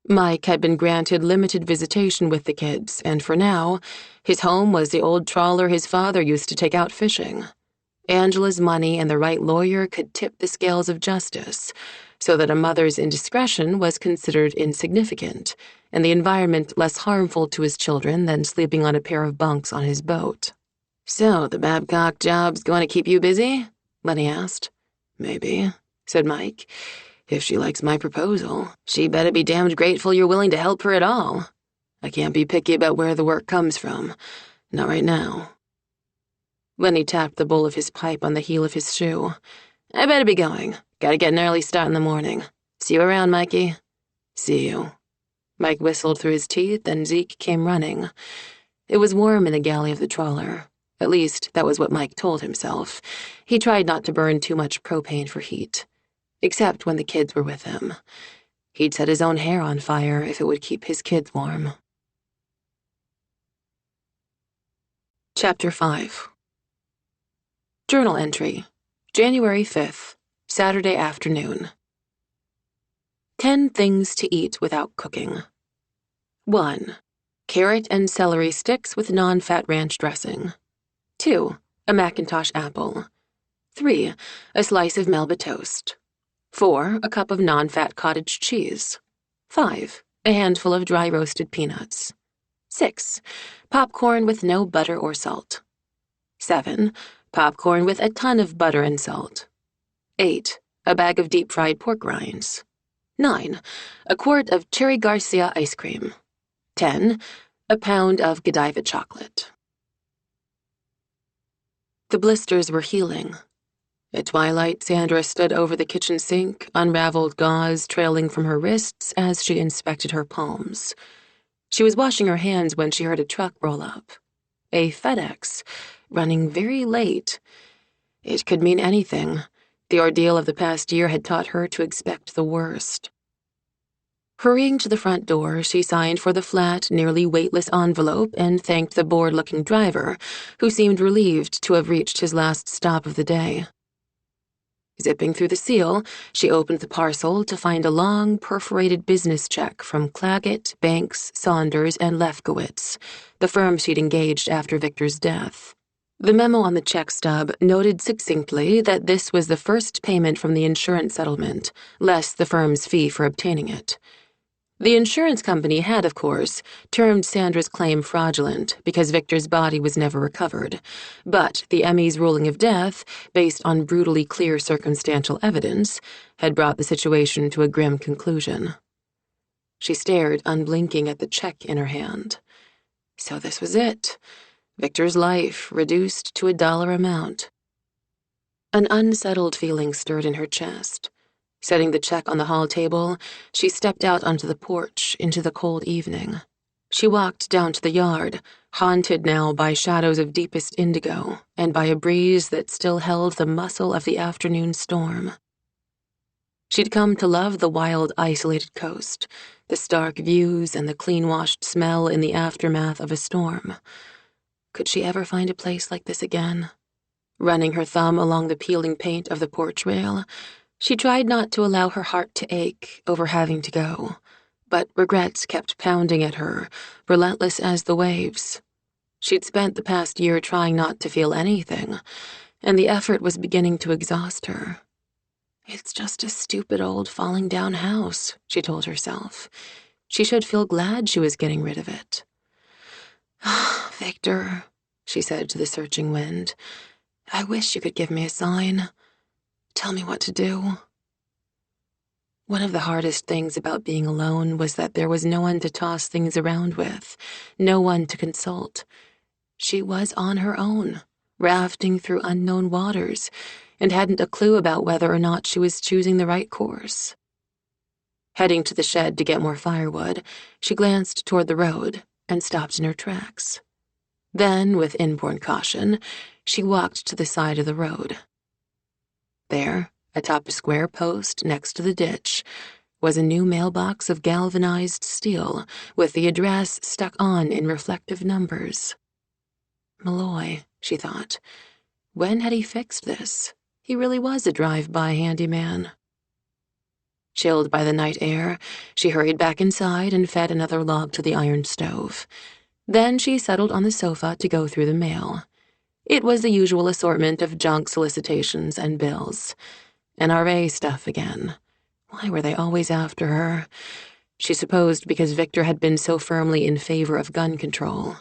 Mike had been granted limited visitation with the kids, and for now, his home was the old trawler his father used to take out fishing. Angela's money and the right lawyer could tip the scales of justice, so that a mother's indiscretion was considered insignificant, and the environment less harmful to his children than sleeping on a pair of bunks on his boat. So, the Babcock job's going to keep you busy? Lenny asked. Maybe, said Mike. If she likes my proposal, she better be damned grateful you're willing to help her at all. I can't be picky about where the work comes from. Not right now. Lenny tapped the bowl of his pipe on the heel of his shoe. I better be going. Gotta get an early start in the morning. See you around, Mikey. See you. Mike whistled through his teeth, and Zeke came running. It was warm in the galley of the trawler. At least, that was what Mike told himself. He tried not to burn too much propane for heat. Except when the kids were with him. He'd set his own hair on fire if it would keep his kids warm. Chapter 5. Journal entry. January 5th, Saturday afternoon. 10 things to eat without cooking. 1. Carrot and celery sticks with non-fat ranch dressing. 2. A Macintosh apple. 3. A slice of Melba toast. 4. A cup of non-fat cottage cheese. 5. A handful of dry roasted peanuts. 6. Popcorn with no butter or salt. 7. Popcorn with a ton of butter and salt. 8. A bag of deep-fried pork rinds. 9. A quart of Cherry Garcia ice cream. 10. A pound of Godiva chocolate. The blisters were healing. At twilight, Sandra stood over the kitchen sink, unraveled gauze trailing from her wrists as she inspected her palms. She was washing her hands when she heard a truck roll up. A FedEx, running very late. It could mean anything. The ordeal of the past year had taught her to expect the worst. Hurrying to the front door, she signed for the flat, nearly weightless envelope and thanked the bored-looking driver, who seemed relieved to have reached his last stop of the day. Zipping through the seal, she opened the parcel to find a long, perforated business check from Claggett, Banks, Saunders, and Lefkowitz, the firm she'd engaged after Victor's death. The memo on the check stub noted succinctly that this was the first payment from the insurance settlement, less the firm's fee for obtaining it. The insurance company had, of course, termed Sandra's claim fraudulent because Victor's body was never recovered, but the ME's ruling of death, based on brutally clear circumstantial evidence, had brought the situation to a grim conclusion. She stared, unblinking, at the check in her hand. So this was it. Victor's life reduced to a dollar amount. An unsettled feeling stirred in her chest. Setting the check on the hall table, she stepped out onto the porch into the cold evening. She walked down to the yard, haunted now by shadows of deepest indigo and by a breeze that still held the muscle of the afternoon storm. She'd come to love the wild, isolated coast, the stark views and the clean-washed smell in the aftermath of a storm. Could she ever find a place like this again? Running her thumb along the peeling paint of the porch rail, she tried not to allow her heart to ache over having to go, but regrets kept pounding at her, relentless as the waves. She'd spent the past year trying not to feel anything, and the effort was beginning to exhaust her. It's just a stupid old falling down house, she told herself. She should feel glad she was getting rid of it. Victor, she said to the searching wind, I wish you could give me a sign. Tell me what to do. One of the hardest things about being alone was that there was no one to toss things around with, no one to consult. She was on her own, rafting through unknown waters, and hadn't a clue about whether or not she was choosing the right course. Heading to the shed to get more firewood, she glanced toward the road and stopped in her tracks. Then, with inborn caution, she walked to the side of the road. There, atop a square post next to the ditch, was a new mailbox of galvanized steel with the address stuck on in reflective numbers. Malloy, she thought. When had he fixed this? He really was a drive-by handyman. Chilled by the night air, she hurried back inside and fed another log to the iron stove. Then she settled on the sofa to go through the mail. It was the usual assortment of junk solicitations and bills. NRA stuff again. Why were they always after her? She supposed because Victor had been so firmly in favor of gun control.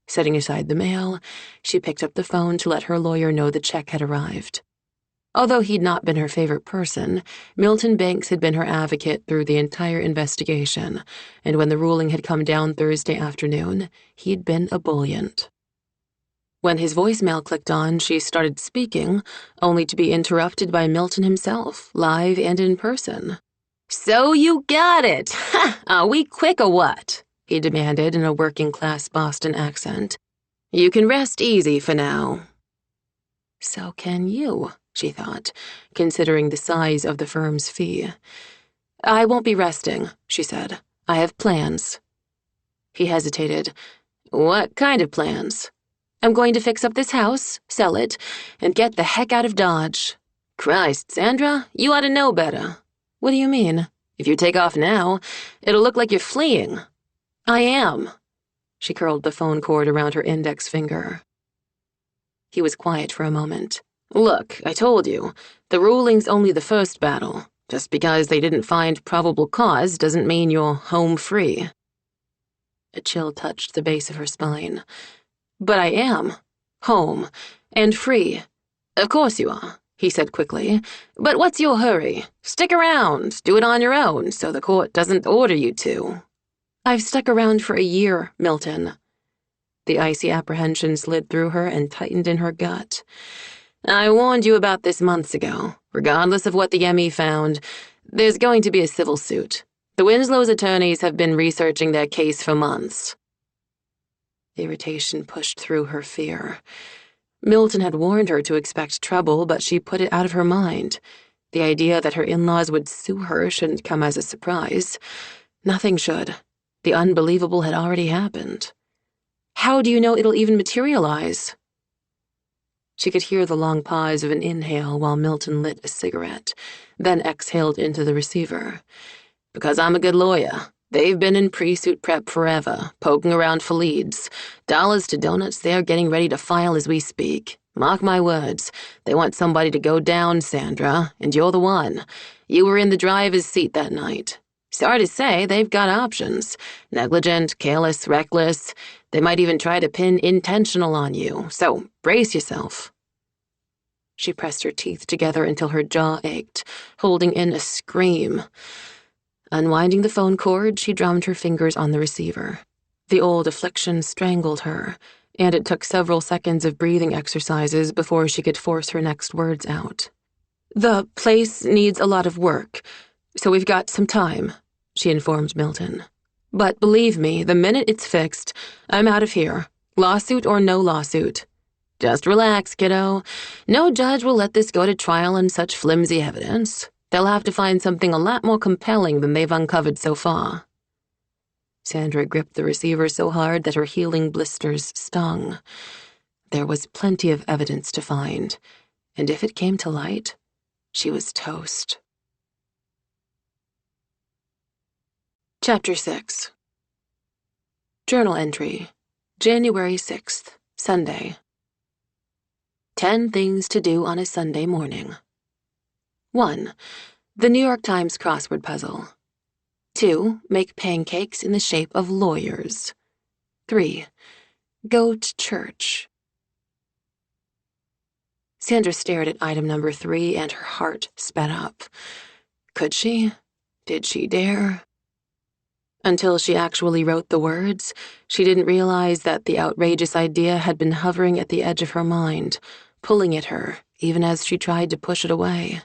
Setting aside the mail, she picked up the phone to let her lawyer know the check had arrived. Although he'd not been her favorite person, Milton Banks had been her advocate through the entire investigation, and when the ruling had come down Thursday afternoon, he'd been ebullient. When his voicemail clicked on, she started speaking, only to be interrupted by Milton himself, live and in person. "So you got it! Ha! Are we quick or what?" he demanded in a working-class Boston accent. "You can rest easy for now." So can you, she thought, considering the size of the firm's fee. "I won't be resting," she said. "I have plans." He hesitated. "What kind of plans?" "I'm going to fix up this house, sell it, and get the heck out of Dodge." "Christ, Sandra, you ought to know better." "What do you mean?" "If you take off now, it'll look like you're fleeing." "I am." She curled the phone cord around her index finger. He was quiet for a moment. "Look, I told you, the ruling's only the first battle. Just because they didn't find probable cause doesn't mean you're home free." A chill touched the base of her spine. "But I am. Home. And free." "Of course you are," he said quickly. "But what's your hurry? Stick around. Do it on your own, so the court doesn't order you to." "I've stuck around for a year, Milton." The icy apprehension slid through her and tightened in her gut. "I warned you about this months ago. Regardless of what the ME found, there's going to be a civil suit. The Winslow's attorneys have been researching their case for months." Irritation pushed through her fear. Milton had warned her to expect trouble, but she put it out of her mind. The idea that her in-laws would sue her shouldn't come as a surprise. Nothing should. The unbelievable had already happened. "How do you know it'll even materialize?" She could hear the long pause of an inhale while Milton lit a cigarette, then exhaled into the receiver. "Because I'm a good lawyer. They've been in pre-suit prep forever, poking around for leads. Dollars to donuts, they're getting ready to file as we speak. Mark my words, they want somebody to go down, Sandra, and you're the one. You were in the driver's seat that night. Sorry to say, they've got options. Negligent, careless, reckless. They might even try to pin intentional on you, so brace yourself." She pressed her teeth together until her jaw ached, holding in a scream. Unwinding the phone cord, she drummed her fingers on the receiver. The old affliction strangled her, and it took several seconds of breathing exercises before she could force her next words out. "The place needs a lot of work, so we've got some time," she informed Milton. "But believe me, the minute it's fixed, I'm out of here. Lawsuit or no lawsuit. Just relax, kiddo. No judge will let this go to trial on such flimsy evidence. They'll have to find something a lot more compelling than they've uncovered so far." Sandra gripped the receiver so hard that her healing blisters stung. There was plenty of evidence to find, and if it came to light, she was toast. Chapter 6. Journal entry, January 6th, Sunday. 10 things to do on a Sunday morning. 1. The New York Times crossword puzzle. 2. Make pancakes in the shape of lawyers. 3. Go to church. Sandra stared at item number 3 and her heart sped up. Could she? Did she dare? Until she actually wrote the words, she didn't realize that the outrageous idea had been hovering at the edge of her mind, pulling at her, even as she tried to push it away.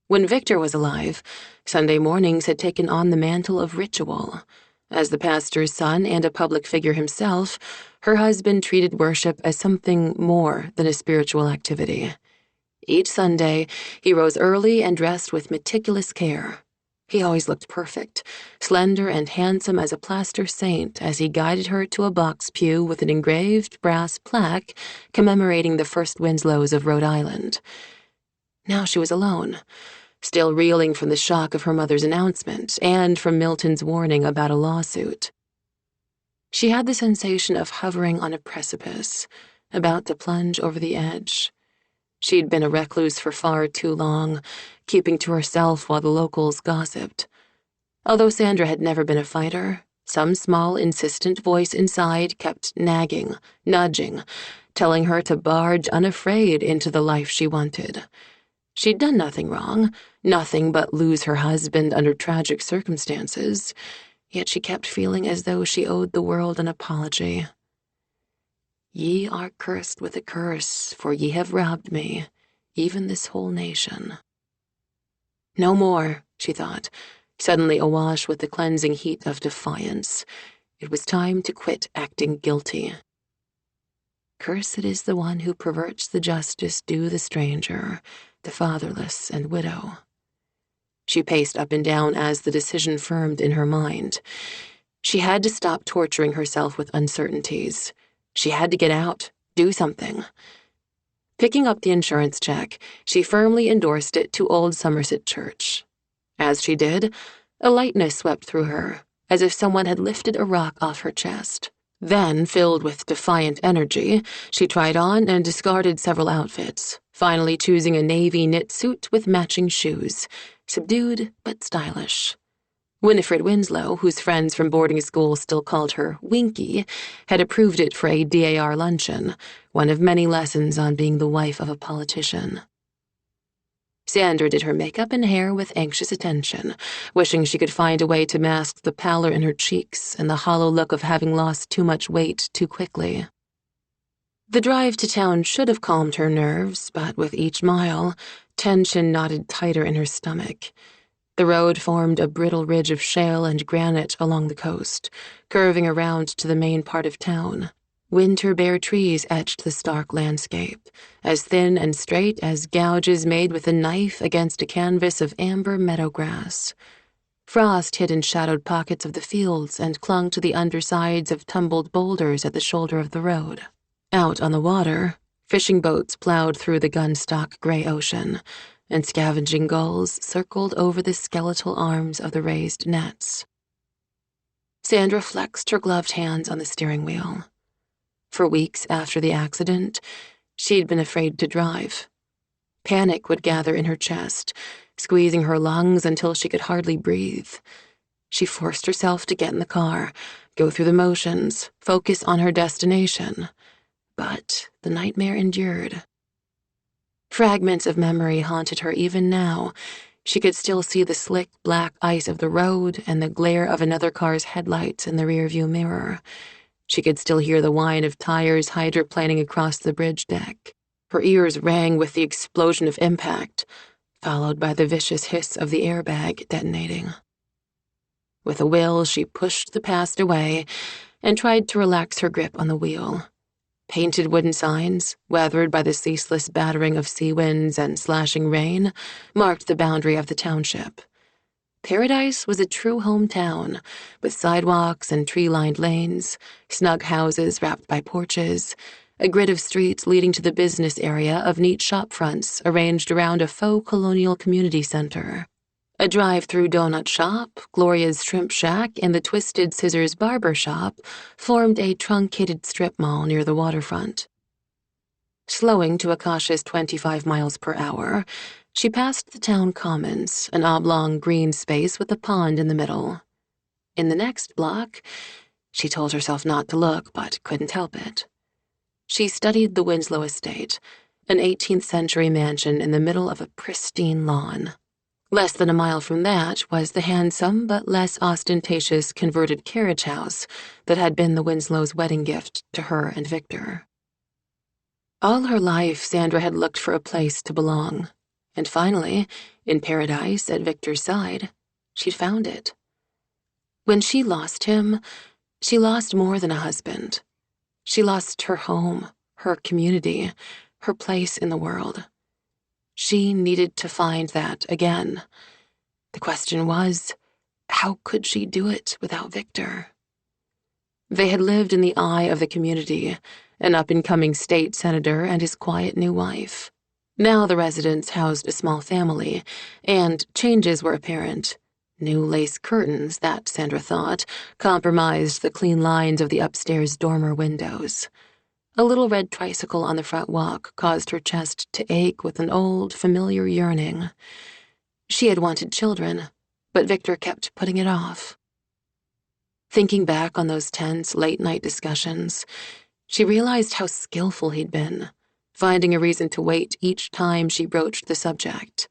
When Victor was alive, Sunday mornings had taken on the mantle of ritual. As the pastor's son and a public figure himself, her husband treated worship as something more than a spiritual activity. Each Sunday, he rose early and dressed with meticulous care. He always looked perfect, slender and handsome as a plaster saint as he guided her to a box pew with an engraved brass plaque commemorating the first Winslows of Rhode Island. Now she was alone, still reeling from the shock of her mother's announcement and from Milton's warning about a lawsuit. She had the sensation of hovering on a precipice, about to plunge over the edge. She'd been a recluse for far too long, keeping to herself while the locals gossiped. Although Sandra had never been a fighter, some small, insistent voice inside kept nagging, nudging, telling her to barge unafraid into the life she wanted. She'd done nothing wrong, nothing but lose her husband under tragic circumstances, yet she kept feeling as though she owed the world an apology. Ye are cursed with a curse, for ye have robbed me, even this whole nation. No more, she thought, suddenly awash with the cleansing heat of defiance. It was time to quit acting guilty. Cursed is the one who perverts the justice due the stranger, the fatherless and widow. She paced up and down as the decision firmed in her mind. She had to stop torturing herself with uncertainties. She had to get out, do something. Picking up the insurance check, she firmly endorsed it to Old Somerset Church. As she did, a lightness swept through her, as if someone had lifted a rock off her chest. Then, filled with defiant energy, she tried on and discarded several outfits, finally choosing a navy knit suit with matching shoes, subdued but stylish. Winifred Winslow, whose friends from boarding school still called her Winky, had approved it for a DAR luncheon, one of many lessons on being the wife of a politician. Sandra did her makeup and hair with anxious attention, wishing she could find a way to mask the pallor in her cheeks and the hollow look of having lost too much weight too quickly. The drive to town should have calmed her nerves, but with each mile, tension knotted tighter in her stomach. The road formed a brittle ridge of shale and granite along the coast, curving around to the main part of town. Winter bare trees etched the stark landscape, as thin and straight as gouges made with a knife against a canvas of amber meadow grass. Frost hid in shadowed pockets of the fields and clung to the undersides of tumbled boulders at the shoulder of the road. Out on the water, fishing boats plowed through the gunstock gray ocean, and scavenging gulls circled over the skeletal arms of the raised nets. Sandra flexed her gloved hands on the steering wheel. For weeks after the accident, she'd been afraid to drive. Panic would gather in her chest, squeezing her lungs until she could hardly breathe. She forced herself to get in the car, go through the motions, focus on her destination. But the nightmare endured. Fragments of memory haunted her even now. She could still see the slick black ice of the road and the glare of another car's headlights in the rearview mirror. She could still hear the whine of tires hydroplaning across the bridge deck. Her ears rang with the explosion of impact, followed by the vicious hiss of the airbag detonating. With a will, she pushed the past away and tried to relax her grip on the wheel. Painted wooden signs, weathered by the ceaseless battering of sea winds and slashing rain, marked the boundary of the township. Paradise was a true hometown, with sidewalks and tree-lined lanes, snug houses wrapped by porches, a grid of streets leading to the business area of neat shop fronts arranged around a faux colonial community center. A drive-through donut shop, Gloria's Shrimp Shack, and the Twisted Scissors Barber Shop formed a truncated strip mall near the waterfront. Slowing to a cautious 25 miles per hour, she passed the town commons, an oblong green space with a pond in the middle. In the next block, she told herself not to look, but couldn't help it. She studied the Winslow estate, an 18th-century mansion in the middle of a pristine lawn. Less than a mile from that was the handsome but less ostentatious converted carriage house that had been the Winslows' wedding gift to her and Victor. All her life, Sandra had looked for a place to belong, and finally, in paradise at Victor's side, she'd found it. When she lost him, she lost more than a husband. She lost her home, her community, her place in the world. She needed to find that again. The question was, how could she do it without Victor? They had lived in the eye of the community, an up-and-coming state senator and his quiet new wife. Now the residence housed a small family, and changes were apparent. New lace curtains that, Sandra thought, compromised the clean lines of the upstairs dormer windows. A little red tricycle on the front walk caused her chest to ache with an old, familiar yearning. She had wanted children, but Victor kept putting it off. Thinking back on those tense, late-night discussions, she realized how skillful he'd been, finding a reason to wait each time she broached the subject.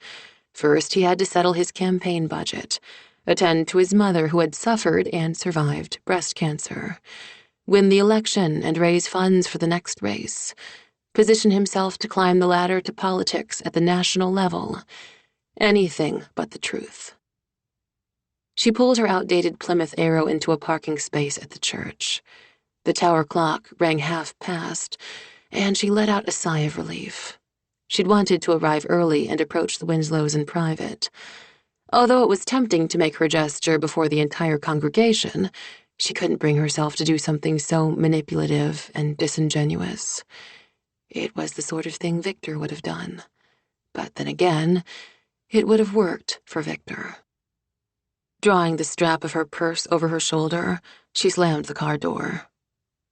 First, he had to settle his campaign budget, attend to his mother who had suffered and survived breast cancer. win the election and raise funds for the next race, position himself to climb the ladder to politics at the national level. Anything but the truth. She pulled her outdated Plymouth Arrow into a parking space at the church. The tower clock rang past, and she let out a sigh of relief. She'd wanted to arrive early and approach the Winslows in private. Although it was tempting to make her gesture before the entire congregation, she couldn't bring herself to do something so manipulative and disingenuous. It was the sort of thing Victor would have done. But then again, it would have worked for Victor. Drawing the strap of her purse over her shoulder, she slammed the car door.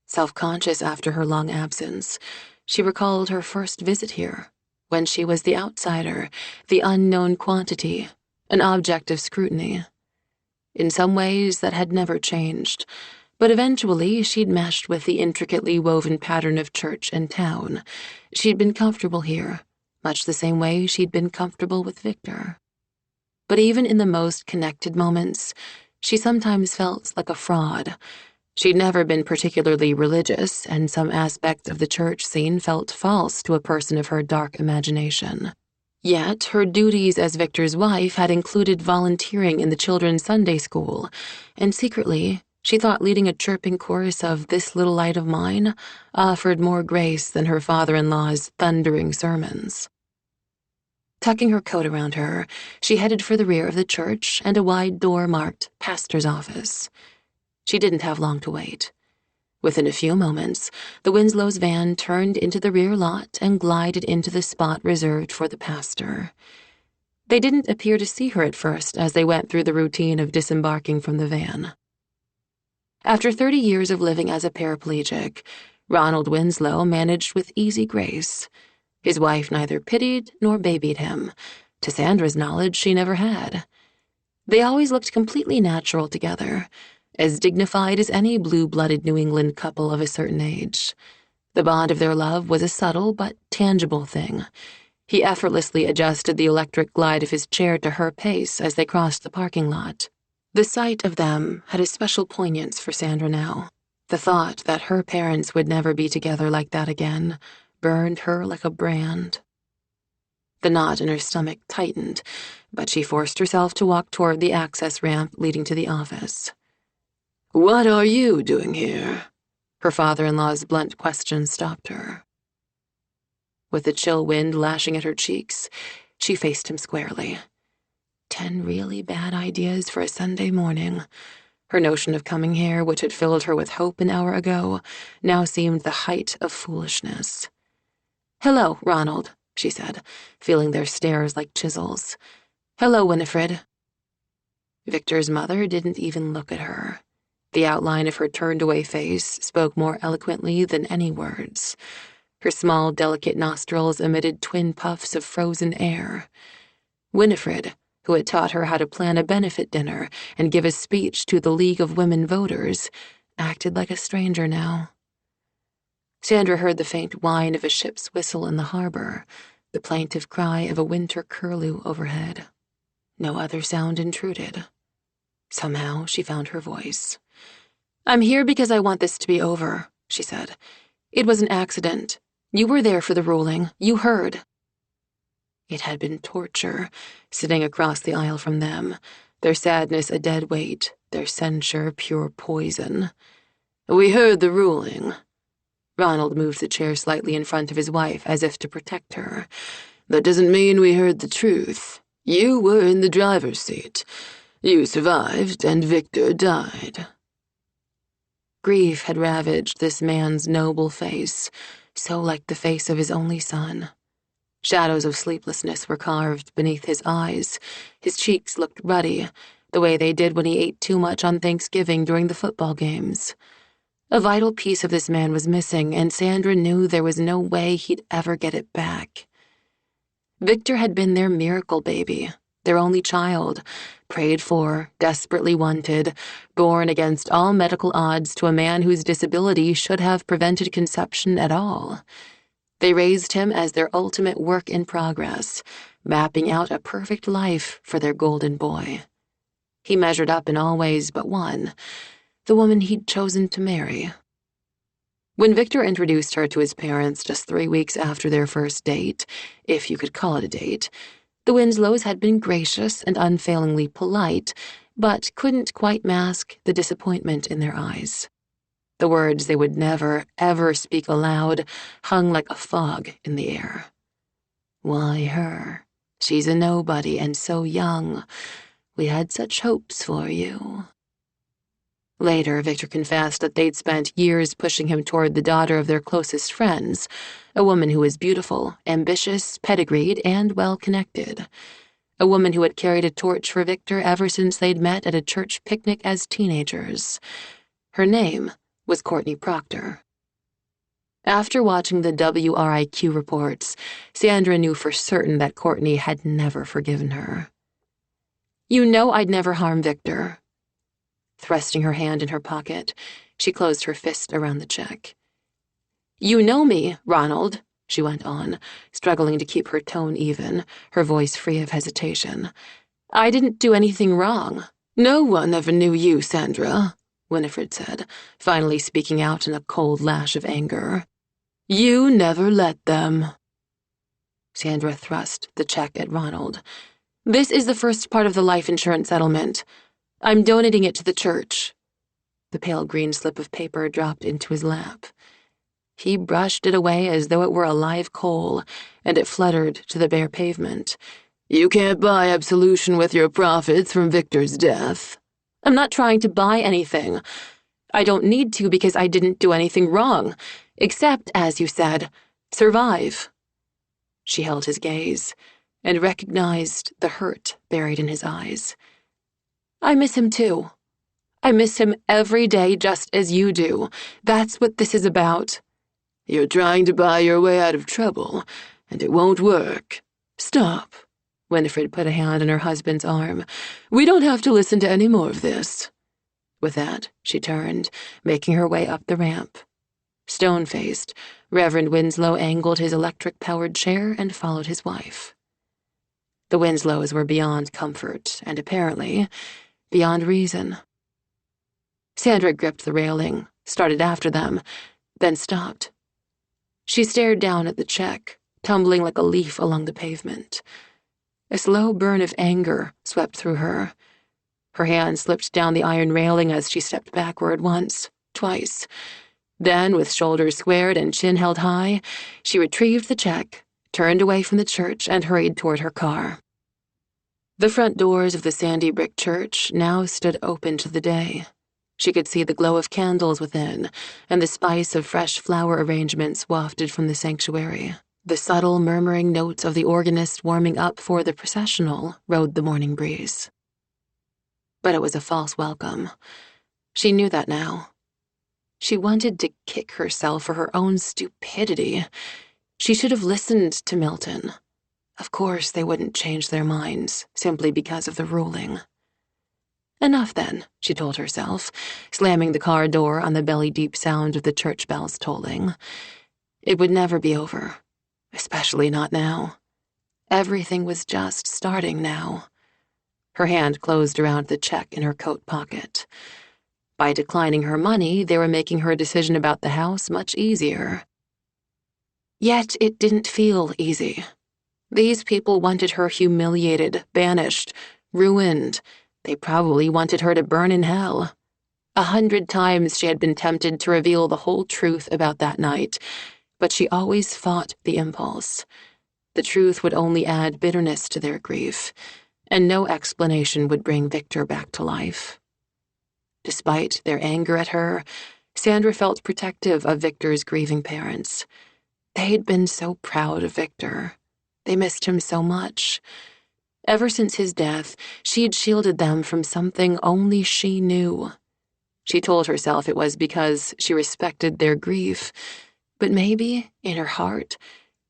Self-conscious after her long absence, she recalled her first visit here, when she was the outsider, the unknown quantity, an object of scrutiny. In some ways, that had never changed, but eventually she'd meshed with the intricately woven pattern of church and town. She'd been comfortable here, much the same way she'd been comfortable with Victor. But even in the most connected moments, she sometimes felt like a fraud. She'd never been particularly religious, and some aspect of the church scene felt false to a person of her dark imagination. Yet her duties as Victor's wife had included volunteering in the children's Sunday school, and secretly, she thought leading a chirping chorus of "This Little Light of Mine" offered more grace than her father-in-law's thundering sermons. Tucking her coat around her, she headed for the rear of the church and a wide door marked "Pastor's Office." She didn't have long to wait. Within a few moments, the Winslows' van turned into the rear lot and glided into the spot reserved for the pastor. They didn't appear to see her at first as they went through the routine of disembarking from the van. After 30 years of living as a paraplegic, Ronald Winslow managed with easy grace. His wife neither pitied nor babied him. To Sandra's knowledge, she never had. They always looked completely natural together, as dignified as any blue-blooded New England couple of a certain age. The bond of their love was a subtle but tangible thing. He effortlessly adjusted the electric glide of his chair to her pace as they crossed the parking lot. The sight of them had a special poignance for Sandra now. The thought that her parents would never be together like that again burned her like a brand. The knot in her stomach tightened, but she forced herself to walk toward the access ramp leading to the office. "What are you doing here?" Her father-in-law's blunt question stopped her. With the chill wind lashing at her cheeks, she faced him squarely. 10 really bad ideas for a Sunday morning. Her notion of coming here, which had filled her with hope an hour ago, now seemed the height of foolishness. "Hello, Ronald," she said, feeling their stares like chisels. "Hello, Winifred." Victor's mother didn't even look at her. The outline of her turned-away face spoke more eloquently than any words. Her small, delicate nostrils emitted twin puffs of frozen air. Winifred, who had taught her how to plan a benefit dinner and give a speech to the League of Women Voters, acted like a stranger now. Sandra heard the faint whine of a ship's whistle in the harbor, the plaintive cry of a winter curlew overhead. No other sound intruded. Somehow she found her voice. "I'm here because I want this to be over," she said. "It was an accident. You were there for the ruling. You heard." It had been torture, sitting across the aisle from them, their sadness a dead weight, their censure pure poison. "We heard the ruling." Ronald moved the chair slightly in front of his wife as if to protect her. "That doesn't mean we heard the truth. You were in the driver's seat. You survived, and Victor died." Grief had ravaged this man's noble face, so like the face of his only son. Shadows of sleeplessness were carved beneath his eyes. His cheeks looked ruddy, the way they did when he ate too much on Thanksgiving during the football games. A vital piece of this man was missing, and Sandra knew there was no way he'd ever get it back. Victor had been their miracle baby, their only child, prayed for, desperately wanted, born against all medical odds to a man whose disability should have prevented conception at all. They raised him as their ultimate work in progress, mapping out a perfect life for their golden boy. He measured up in all ways but one, the woman he'd chosen to marry. When Victor introduced her to his parents just 3 weeks after their first date, if you could call it a date, the Winslows had been gracious and unfailingly polite, but couldn't quite mask the disappointment in their eyes. The words they would never, ever speak aloud hung like a fog in the air. Why her? She's a nobody and so young. We had such hopes for you. Later, Victor confessed that they'd spent years pushing him toward the daughter of their closest friends, a woman who was beautiful, ambitious, pedigreed, and well-connected. A woman who had carried a torch for Victor ever since they'd met at a church picnic as teenagers. Her name was Courtney Proctor. After watching the WRIQ reports, Sandra knew for certain that Courtney had never forgiven her. You know I'd never harm Victor. Thrusting her hand in her pocket, she closed her fist around the check. You know me, Ronald, she went on, struggling to keep her tone even, her voice free of hesitation. I didn't do anything wrong. No one ever knew you, Sandra, Winifred said, finally speaking out in a cold lash of anger. You never let them. Sandra thrust the check at Ronald. This is the first part of the life insurance settlement. I'm donating it to the church. The pale green slip of paper dropped into his lap. He brushed it away as though it were a live coal, and it fluttered to the bare pavement. You can't buy absolution with your profits from Victor's death. I'm not trying to buy anything. I don't need to because I didn't do anything wrong, except, as you said, survive. She held his gaze and recognized the hurt buried in his eyes. I miss him too. I miss him every day just as you do. That's what this is about. You're trying to buy your way out of trouble, and it won't work. Stop. Winifred put a hand on her husband's arm. We don't have to listen to any more of this. With that, she turned, making her way up the ramp. Stone-faced, Reverend Winslow angled his electric-powered chair and followed his wife. The Winslows were beyond comfort, and apparently beyond reason. Sandra gripped the railing, started after them, then stopped. She stared down at the check, tumbling like a leaf along the pavement. A slow burn of anger swept through her. Her hand slipped down the iron railing as she stepped backward once, twice. Then, with shoulders squared and chin held high, she retrieved the check, turned away from the church, and hurried toward her car. The front doors of the sandy brick church now stood open to the day. She could see the glow of candles within, and the spice of fresh flower arrangements wafted from the sanctuary. The subtle murmuring notes of the organist warming up for the processional rode the morning breeze. But it was a false welcome. She knew that now. She wanted to kick herself for her own stupidity. She should have listened to Milton. Of course they wouldn't change their minds, simply because of the ruling. Enough then, she told herself, slamming the car door on the belly-deep sound of the church bells tolling. It would never be over, especially not now. Everything was just starting now. Her hand closed around the check in her coat pocket. By declining her money, they were making her decision about the house much easier. Yet it didn't feel easy. These people wanted her humiliated, banished, ruined. They probably wanted her to burn in hell. 100 times she had been tempted to reveal the whole truth about that night, but she always fought the impulse. The truth would only add bitterness to their grief, and no explanation would bring Victor back to life. Despite their anger at her, Sandra felt protective of Victor's grieving parents. They'd been so proud of Victor. They missed him so much. Ever since his death, she'd shielded them from something only she knew. She told herself it was because she respected their grief, but maybe, in her heart,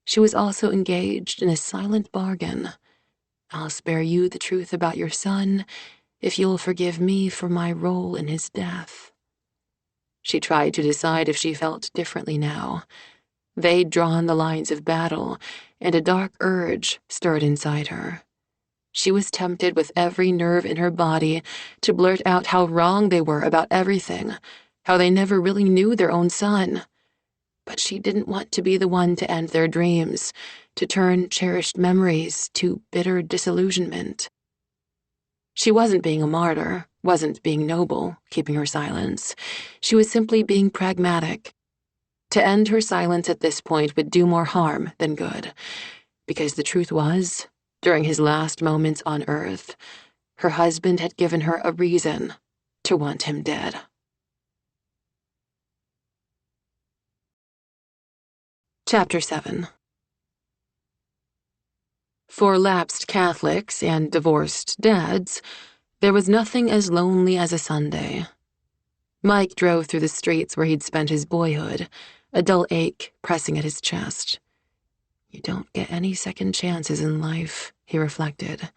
she was also engaged in a silent bargain. I'll spare you the truth about your son if you'll forgive me for my role in his death. She tried to decide if she felt differently now. They'd drawn the lines of battle, and a dark urge stirred inside her. She was tempted with every nerve in her body to blurt out how wrong they were about everything, how they never really knew their own son. But she didn't want to be the one to end their dreams, to turn cherished memories to bitter disillusionment. She wasn't being a martyr, wasn't being noble, keeping her silence. She was simply being pragmatic. To end her silence at this point would do more harm than good, because the truth was, during his last moments on Earth, her husband had given her a reason to want him dead. Chapter 7. For lapsed Catholics and divorced dads, there was nothing as lonely as a Sunday. Mike drove through the streets where he'd spent his boyhood, a dull ache pressing at his chest. You don't get any second chances in life, he reflected.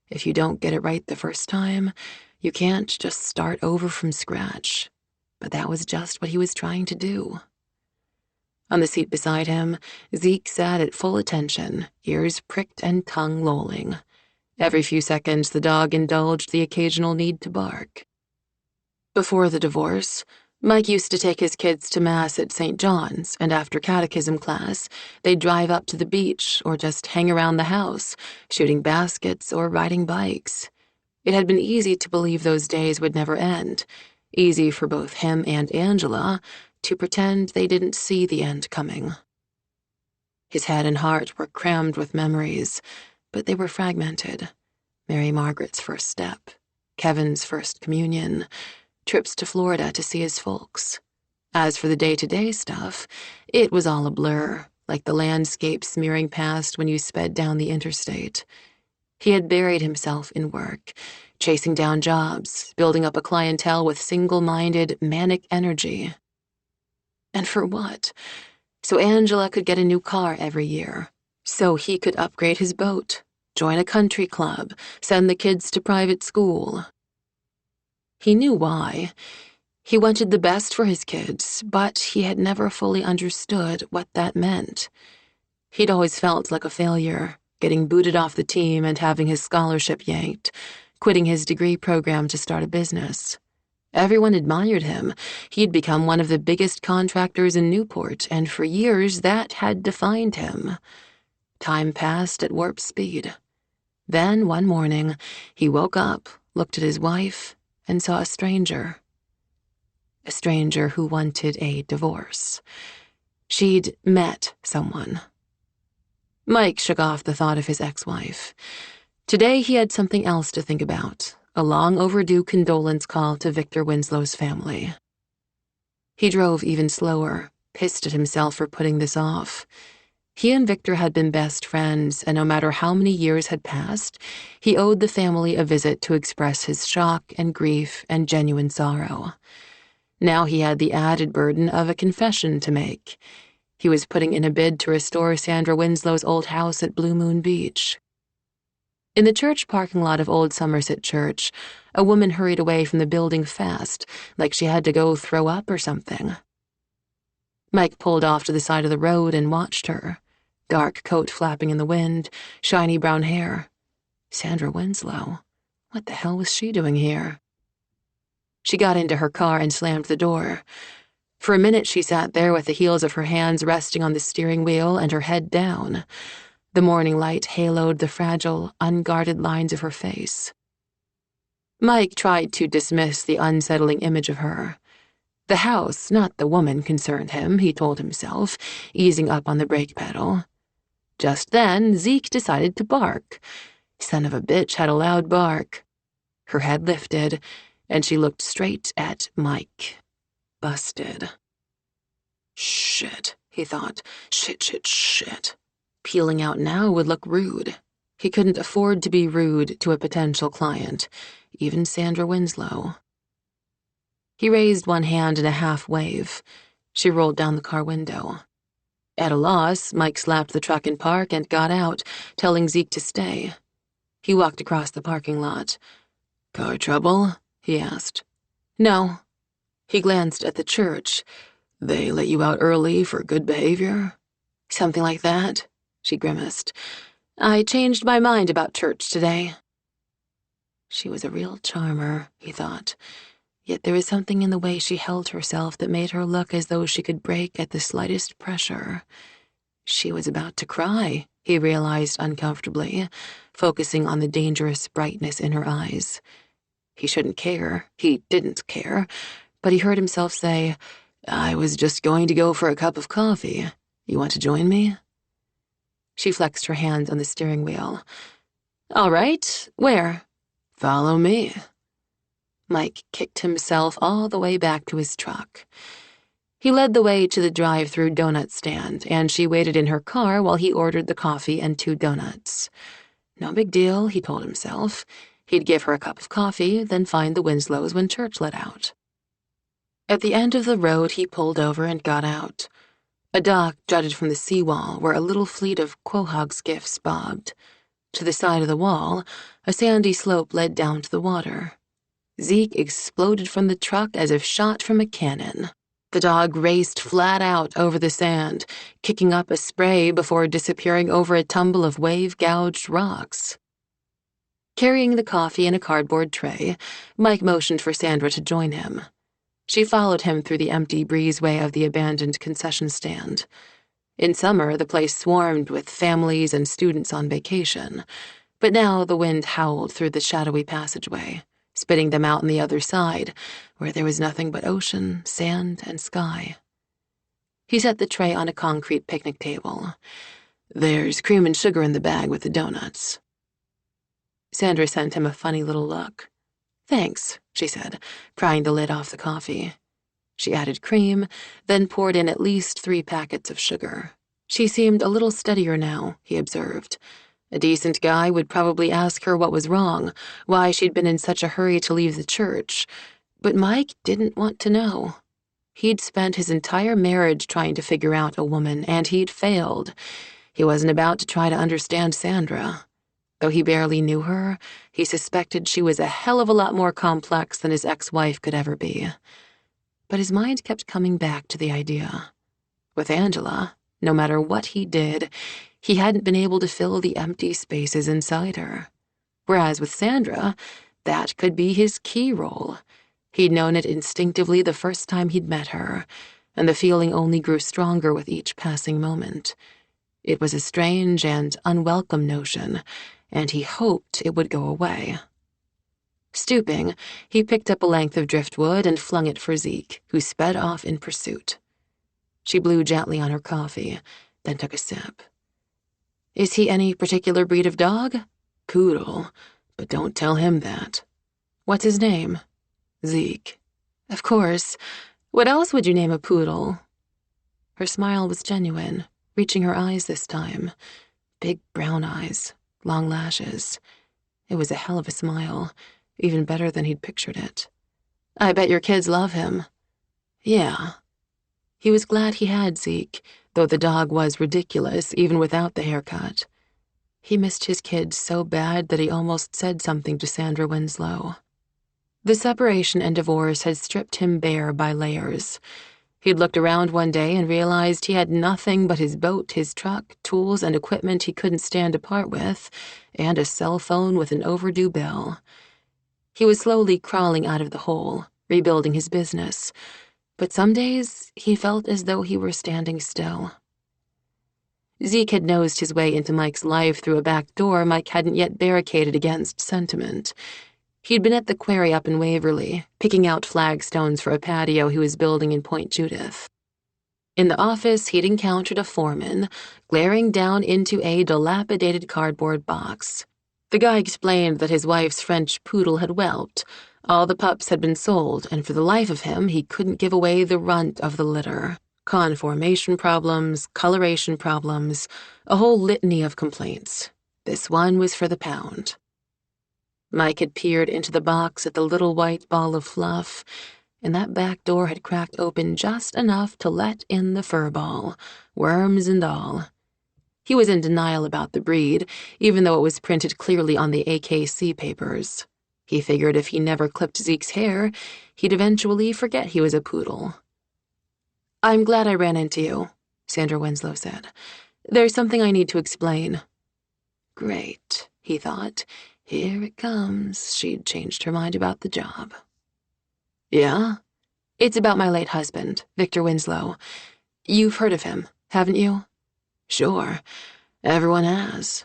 If you don't get it right the first time, you can't just start over from scratch. But that was just what he was trying to do. On the seat beside him, Zeke sat at full attention, ears pricked and tongue lolling. Every few seconds, the dog indulged the occasional need to bark. Before the divorce, Mike used to take his kids to Mass at St. John's, and after catechism class, they'd drive up to the beach or just hang around the house, shooting baskets or riding bikes. It had been easy to believe those days would never end, easy for both him and Angela to pretend they didn't see the end coming. His head and heart were crammed with memories, but they were fragmented. Mary Margaret's first step, Kevin's first communion, trips to Florida to see his folks. As for the day-to-day stuff, it was all a blur, like the landscape smearing past when you sped down the interstate. He had buried himself in work, chasing down jobs, building up a clientele with single-minded, manic energy. And for what? So Angela could get a new car every year. So he could upgrade his boat, join a country club, send the kids to private school. He knew why. He wanted the best for his kids, but he had never fully understood what that meant. He'd always felt like a failure, getting booted off the team and having his scholarship yanked, quitting his degree program to start a business. Everyone admired him. He'd become one of the biggest contractors in Newport, and for years that had defined him. Time passed at warp speed. Then, one morning, he woke up, looked at his wife, and saw a stranger. A stranger who wanted a divorce. She'd met someone. Mike shook off the thought of his ex-wife. Today he had something else to think about. A long-overdue condolence call to Victor Winslow's family. He drove even slower, pissed at himself for putting this off. He and Victor had been best friends, and no matter how many years had passed, he owed the family a visit to express his shock and grief and genuine sorrow. Now he had the added burden of a confession to make. He was putting in a bid to restore Sandra Winslow's old house at Blue Moon Beach. In the church parking lot of Old Somerset Church, a woman hurried away from the building fast, like she had to go throw up or something. Mike pulled off to the side of the road and watched her. Dark coat flapping in the wind, shiny brown hair. Sandra Winslow. What the hell was she doing here? She got into her car and slammed the door. For a minute she sat there with the heels of her hands resting on the steering wheel and her head down. The morning light haloed the fragile, unguarded lines of her face. Mike tried to dismiss the unsettling image of her. The house, not the woman, concerned him, he told himself, easing up on the brake pedal. Just then, Zeke decided to bark. Son of a bitch had a loud bark. Her head lifted, and she looked straight at Mike. Busted. Shit, he thought. Shit. Peeling out now would look rude. He couldn't afford to be rude to a potential client, even Sandra Winslow. He raised one hand in a half wave. She rolled down the car window. At a loss, Mike slapped the truck in park and got out, telling Zeke to stay. He walked across the parking lot. Car trouble? He asked. No. He glanced at the church. They let you out early for good behavior? Something like that. She grimaced. I changed my mind about church today. She was a real charmer, he thought. Yet there was something in the way she held herself that made her look as though she could break at the slightest pressure. She was about to cry, he realized uncomfortably, focusing on the dangerous brightness in her eyes. He shouldn't care. He didn't care. But he heard himself say, "I was just going to go for a cup of coffee. You want to join me?" She flexed her hands on the steering wheel. "All right. Where?" "Follow me." Mike kicked himself all the way back to his truck. He led the way to the drive-through donut stand, and she waited in her car while he ordered the coffee and 2 donuts. No big deal, he told himself. He'd give her a cup of coffee, then find the Winslows when church let out. At the end of the road, he pulled over and got out. A dock jutted from the seawall where a little fleet of quahog skiffs bobbed. To the side of the wall, a sandy slope led down to the water. Zeke exploded from the truck as if shot from a cannon. The dog raced flat out over the sand, kicking up a spray before disappearing over a tumble of wave-gouged rocks. Carrying the coffee in a cardboard tray, Mike motioned for Sandra to join him. She followed him through the empty breezeway of the abandoned concession stand. In summer, the place swarmed with families and students on vacation, but now the wind howled through the shadowy passageway, spitting them out on the other side, where there was nothing but ocean, sand, and sky. He set the tray on a concrete picnic table. "There's cream and sugar in the bag with the donuts." Sandra sent him a funny little look. "Thanks," she said, prying the lid off the coffee. She added cream, then poured in at least 3 packets of sugar. She seemed a little steadier now, he observed. A decent guy would probably ask her what was wrong, why she'd been in such a hurry to leave the church. But Mike didn't want to know. He'd spent his entire marriage trying to figure out a woman, and he'd failed. He wasn't about to try to understand Sandra. Though he barely knew her, he suspected she was a hell of a lot more complex than his ex-wife could ever be. But his mind kept coming back to the idea. With Angela, no matter what he did, he hadn't been able to fill the empty spaces inside her. Whereas with Sandra, that could be his key role. He'd known it instinctively the first time he'd met her, and the feeling only grew stronger with each passing moment. It was a strange and unwelcome notion, and he hoped it would go away. Stooping, he picked up a length of driftwood and flung it for Zeke, who sped off in pursuit. She blew gently on her coffee, then took a sip. "Is he any particular breed of dog?" "Poodle, but don't tell him that." "What's his name?" "Zeke." "Of course. What else would you name a poodle?" Her smile was genuine, reaching her eyes this time. Big brown eyes, long lashes. It was a hell of a smile, even better than he'd pictured it. "I bet your kids love him." "Yeah." He was glad he had Zeke, though the dog was ridiculous even without the haircut. He missed his kids so bad that he almost said something to Sandra Winslow. The separation and divorce had stripped him bare by layers. He'd looked around one day and realized he had nothing but his boat, his truck, tools, and equipment he couldn't stand to part with, and a cell phone with an overdue bill. He was slowly crawling out of the hole, rebuilding his business, but some days he felt as though he were standing still. Zeke had nosed his way into Mike's life through a back door Mike hadn't yet barricaded against sentiment. He'd been at the quarry up in Waverly, picking out flagstones for a patio he was building in Point Judith. In the office, he'd encountered a foreman, glaring down into a dilapidated cardboard box. The guy explained that his wife's French poodle had whelped. All the pups had been sold, and for the life of him, he couldn't give away the runt of the litter. Conformation problems, coloration problems, a whole litany of complaints. This one was for the pound. Mike had peered into the box at the little white ball of fluff, and that back door had cracked open just enough to let in the furball, worms and all. He was in denial about the breed, even though it was printed clearly on the AKC papers. He figured if he never clipped Zeke's hair, he'd eventually forget he was a poodle. "I'm glad I ran into you," Sandra Winslow said. "There's something I need to explain." Great, he thought. Here it comes. She'd changed her mind about the job. Yeah? It's about my late husband, Victor Winslow. You've heard of him, haven't you? Sure. Everyone has.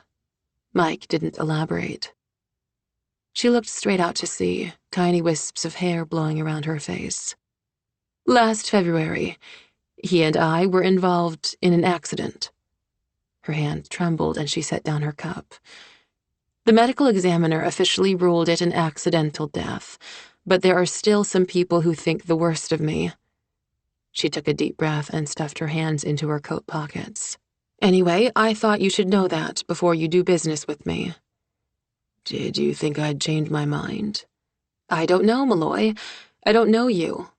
Mike didn't elaborate. She looked straight out to sea, tiny wisps of hair blowing around her face. Last February, he and I were involved in an accident. Her hand trembled and she set down her cup. The medical examiner officially ruled it an accidental death, but there are still some people who think the worst of me. She took a deep breath and stuffed her hands into her coat pockets. Anyway, I thought you should know that before you do business with me. Did you think I'd change my mind? I don't know, Malloy. I don't know you.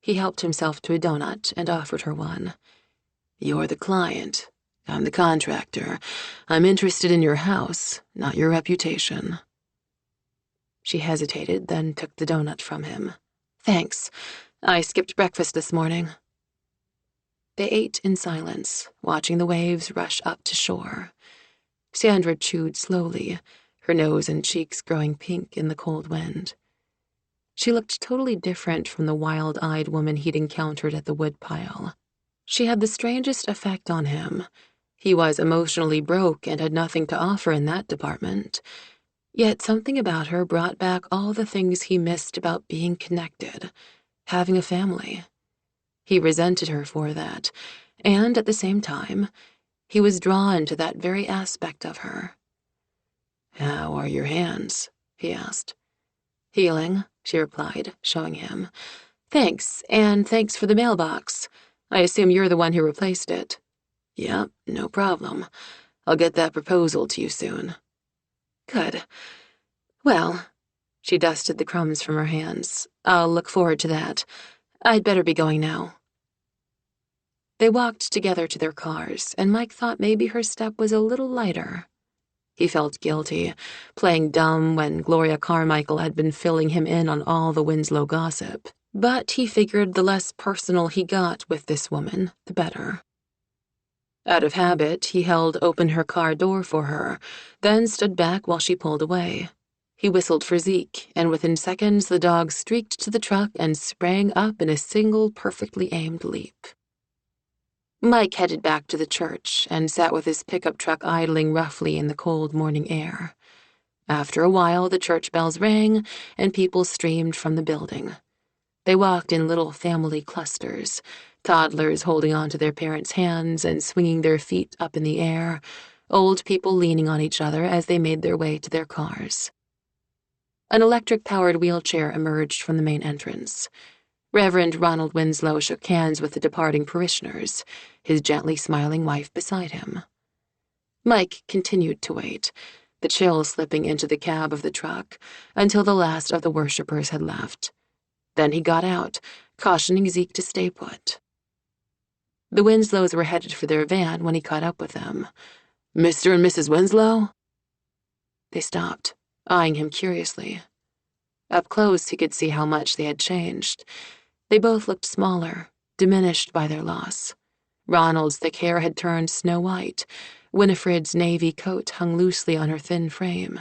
He helped himself to a donut and offered her one. You're the client. I'm the contractor. I'm interested in your house, not your reputation. She hesitated, then took the donut from him. Thanks. I skipped breakfast this morning. They ate in silence, watching the waves rush up to shore. Sandra chewed slowly, her nose and cheeks growing pink in the cold wind. She looked totally different from the wild-eyed woman he'd encountered at the woodpile. She had the strangest effect on him. He was emotionally broke and had nothing to offer in that department. Yet something about her brought back all the things he missed about being connected, having a family. He resented her for that, and at the same time, he was drawn to that very aspect of her. How are your hands? He asked. Healing, she replied, showing him. Thanks, and thanks for the mailbox. I assume you're the one who replaced it. Yep, no problem. I'll get that proposal to you soon. Good. Well, she dusted the crumbs from her hands. I'll look forward to that. I'd better be going now. They walked together to their cars, and Mike thought maybe her step was a little lighter. He felt guilty, playing dumb when Gloria Carmichael had been filling him in on all the Winslow gossip. But he figured the less personal he got with this woman, the better. Out of habit, he held open her car door for her, then stood back while she pulled away. He whistled for Zeke, and within seconds the dog streaked to the truck and sprang up in a single perfectly aimed leap. Mike headed back to the church and sat with his pickup truck idling roughly in the cold morning air. After a while, the church bells rang, and people streamed from the building. They walked in little family clusters, toddlers holding onto their parents' hands and swinging their feet up in the air, old people leaning on each other as they made their way to their cars. An electric-powered wheelchair emerged from the main entrance. Reverend Ronald Winslow shook hands with the departing parishioners, his gently smiling wife beside him. Mike continued to wait, the chill slipping into the cab of the truck, until the last of the worshippers had left. Then he got out, cautioning Zeke to stay put. The Winslows were headed for their van when he caught up with them. Mr. and Mrs. Winslow? They stopped, eyeing him curiously. Up close, he could see how much they had changed. They both looked smaller, diminished by their loss. Ronald's thick hair had turned snow-white. Winifred's navy coat hung loosely on her thin frame.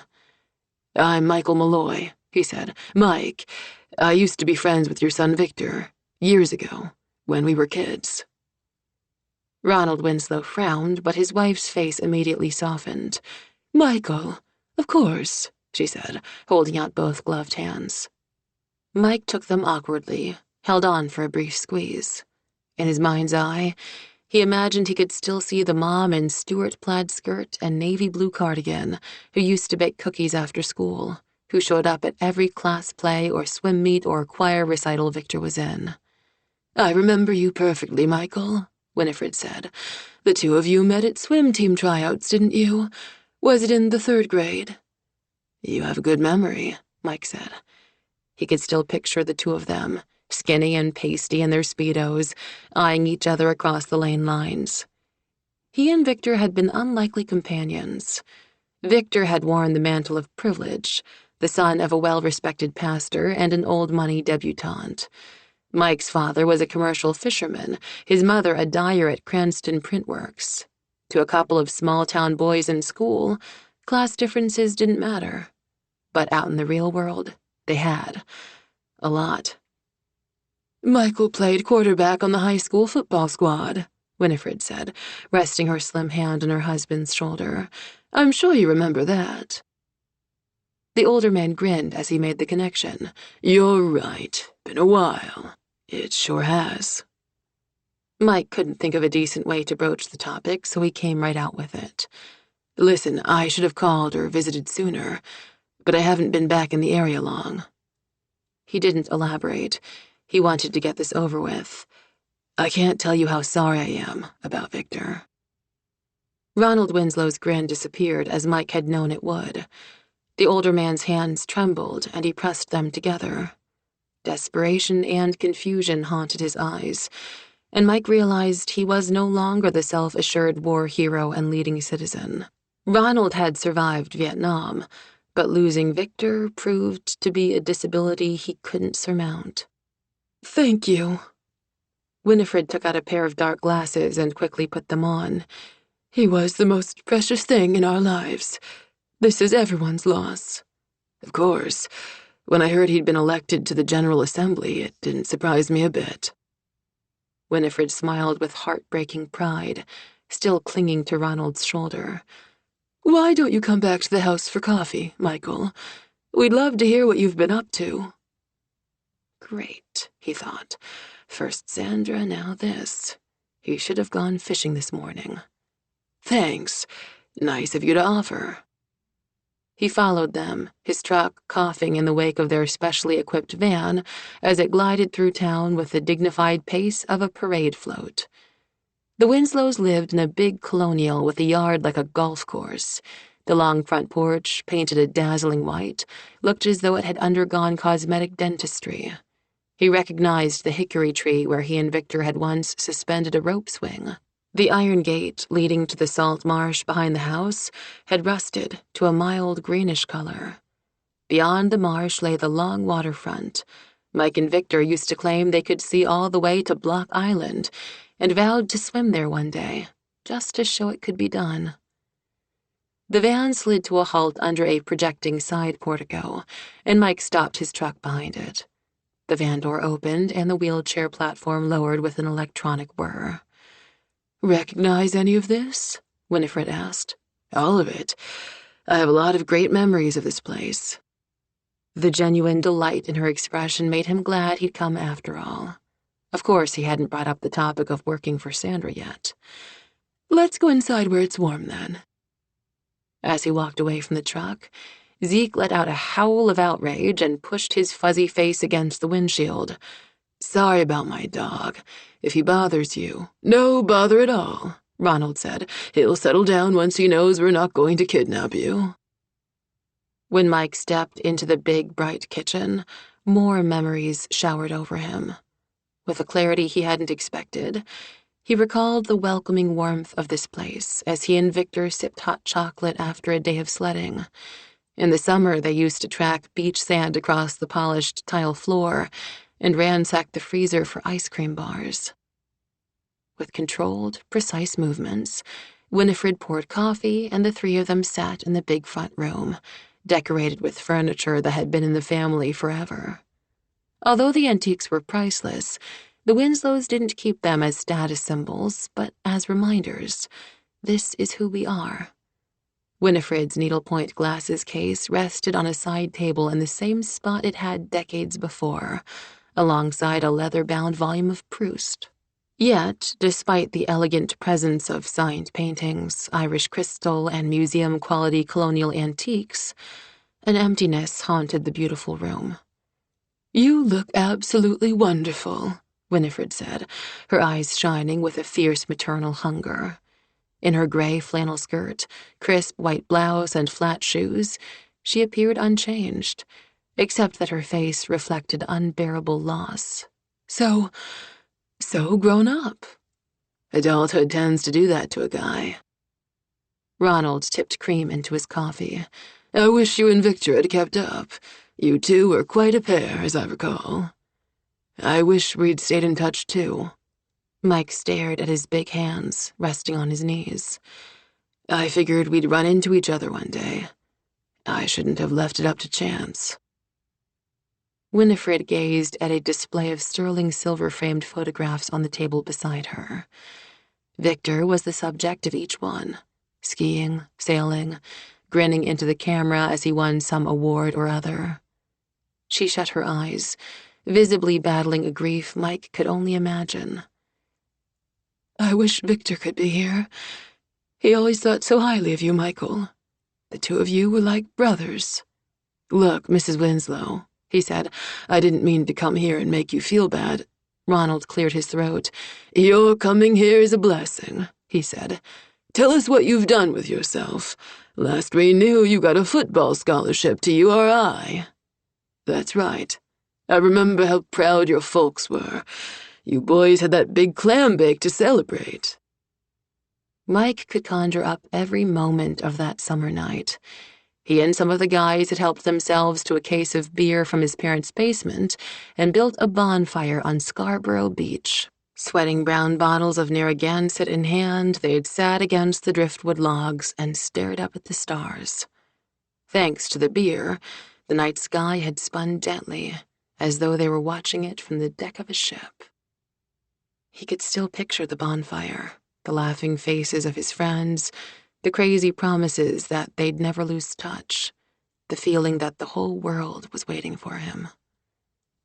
I'm Michael Malloy, he said. Mike, I used to be friends with your son Victor, years ago, when we were kids. Ronald Winslow frowned, but his wife's face immediately softened. Michael, of course, she said, holding out both gloved hands. Mike took them awkwardly, held on for a brief squeeze. In his mind's eye, he imagined he could still see the mom in Stuart plaid skirt and navy blue cardigan who used to bake cookies after school, who showed up at every class play or swim meet or choir recital Victor was in. I remember you perfectly, Michael, Winifred said. The two of you met at swim team tryouts, didn't you? Was it in the 3rd grade? You have a good memory, Mike said. He could still picture the two of them, skinny and pasty in their Speedos, eyeing each other across the lane lines. He and Victor had been unlikely companions. Victor had worn the mantle of privilege, the son of a well-respected pastor and an old-money debutante. Mike's father was a commercial fisherman, his mother a dyer at Cranston Printworks. To a couple of small-town boys in school, class differences didn't matter. But out in the real world, they had. A lot. Michael played quarterback on the high school football squad, Winifred said, resting her slim hand on her husband's shoulder. I'm sure you remember that. The older man grinned as he made the connection. You're right. Been a while. It sure has. Mike couldn't think of a decent way to broach the topic, so he came right out with it. Listen, I should have called or visited sooner, but I haven't been back in the area long. He didn't elaborate. He wanted to get this over with. I can't tell you how sorry I am about Victor. Ronald Winslow's grin disappeared as Mike had known it would. The older man's hands trembled, and he pressed them together. Desperation and confusion haunted his eyes, and Mike realized he was no longer the self-assured war hero and leading citizen. Ronald had survived Vietnam, but losing Victor proved to be a disability he couldn't surmount. Thank you. Winifred took out a pair of dark glasses and quickly put them on. He was the most precious thing in our lives. This is everyone's loss. Of course, when I heard he'd been elected to the General Assembly, it didn't surprise me a bit. Winifred smiled with heartbreaking pride, still clinging to Ronald's shoulder. Why don't you come back to the house for coffee, Michael? We'd love to hear what you've been up to. Great, he thought. First Sandra, now this. He should have gone fishing this morning. Thanks. Nice of you to offer. He followed them, his truck coughing in the wake of their specially equipped van as it glided through town with the dignified pace of a parade float. The Winslows lived in a big colonial with a yard like a golf course. The long front porch, painted a dazzling white, looked as though it had undergone cosmetic dentistry. He recognized the hickory tree where he and Victor had once suspended a rope swing. The iron gate leading to the salt marsh behind the house had rusted to a mild greenish color. Beyond the marsh lay the long waterfront. Mike and Victor used to claim they could see all the way to Block Island and vowed to swim there one day, just to show it could be done. The van slid to a halt under a projecting side portico, and Mike stopped his truck behind it. The van door opened and the wheelchair platform lowered with an electronic whir. Recognize any of this? Winifred asked. All of it. I have a lot of great memories of this place. The genuine delight in her expression made him glad he'd come after all. Of course, he hadn't brought up the topic of working for Sandra yet. Let's go inside where it's warm, then. As he walked away from the truck, Zeke let out a howl of outrage and pushed his fuzzy face against the windshield. Sorry about my dog. If he bothers you. No bother at all, Ronald said. He'll settle down once he knows we're not going to kidnap you. When Mike stepped into the big, bright kitchen, more memories showered over him. With a clarity he hadn't expected, he recalled the welcoming warmth of this place as he and Victor sipped hot chocolate after a day of sledding. In the summer, they used to track beach sand across the polished tile floor and ransacked the freezer for ice cream bars. With controlled, precise movements, Winifred poured coffee and the three of them sat in the big front room, decorated with furniture that had been in the family forever. Although the antiques were priceless, the Winslows didn't keep them as status symbols, but as reminders. This is who we are. Winifred's needlepoint glasses case rested on a side table in the same spot it had decades before, alongside a leather-bound volume of Proust. Yet, despite the elegant presence of signed paintings, Irish crystal, and museum-quality colonial antiques, an emptiness haunted the beautiful room. You look absolutely wonderful, Winifred said, her eyes shining with a fierce maternal hunger. In her gray flannel skirt, crisp white blouse, and flat shoes, she appeared unchanged, except that her face reflected unbearable loss. So grown up. Adulthood tends to do that to a guy. Ronald tipped cream into his coffee. I wish you and Victor had kept up. You two were quite a pair, as I recall. I wish we'd stayed in touch, too. Mike stared at his big hands, resting on his knees. I figured we'd run into each other one day. I shouldn't have left it up to chance. Winifred gazed at a display of sterling silver-framed photographs on the table beside her. Victor was the subject of each one, skiing, sailing, grinning into the camera as he won some award or other. She shut her eyes, visibly battling a grief Mike could only imagine. "I wish Victor could be here. He always thought so highly of you, Michael. The two of you were like brothers." "Look, Mrs. Winslow," he said, "I didn't mean to come here and make you feel bad." Ronald cleared his throat. "Your coming here is a blessing," he said. "Tell us what you've done with yourself. Last we knew, you got a football scholarship to URI. "That's right. I remember how proud your folks were. You boys had that big clam bake to celebrate." Mike could conjure up every moment of that summer night. He and some of the guys had helped themselves to a case of beer from his parents' basement and built a bonfire on Scarborough Beach. Sweating brown bottles of Narragansett in hand, they had sat against the driftwood logs and stared up at the stars. Thanks to the beer, the night sky had spun gently, as though they were watching it from the deck of a ship. He could still picture the bonfire, the laughing faces of his friends, the crazy promises that they'd never lose touch, the feeling that the whole world was waiting for him.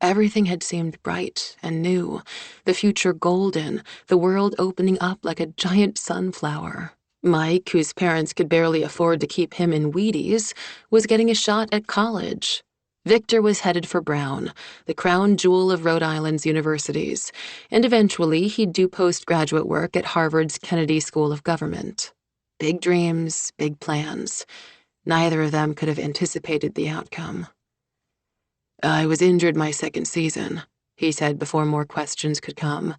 Everything had seemed bright and new, the future golden, the world opening up like a giant sunflower. Mike, whose parents could barely afford to keep him in Wheaties, was getting a shot at college. Victor was headed for Brown, the crown jewel of Rhode Island's universities, and eventually he'd do postgraduate work at Harvard's Kennedy School of Government. Big dreams, big plans. Neither of them could have anticipated the outcome. "I was injured my second season," he said before more questions could come.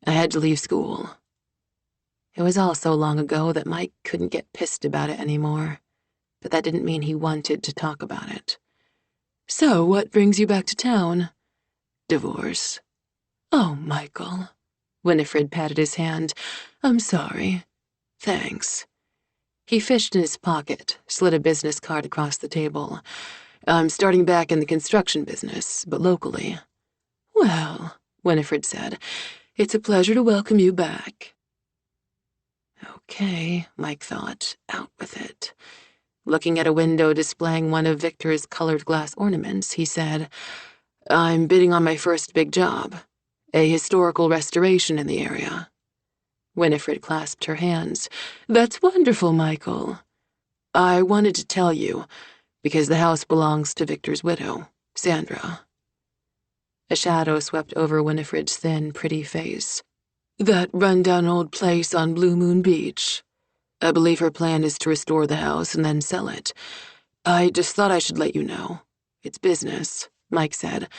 "I had to leave school." It was all so long ago that Mike couldn't get pissed about it anymore, but that didn't mean he wanted to talk about it. "So, what brings you back to town?" "Divorce." "Oh, Michael." Winifred patted his hand. "I'm sorry." "Thanks." He fished in his pocket, slid a business card across the table. "I'm starting back in the construction business, but locally." "Well," Winifred said, "it's a pleasure to welcome you back." Okay, Mike thought, out with it. Looking at a window displaying one of Victor's colored glass ornaments, he said, "I'm bidding on my first big job, a historical restoration in the area." Winifred clasped her hands. "That's wonderful, Michael." "I wanted to tell you, because the house belongs to Victor's widow, Sandra." A shadow swept over Winifred's thin, pretty face. "That rundown old place on Blue Moon Beach. I believe her plan is to restore the house and then sell it. I just thought I should let you know. It's business," Mike said.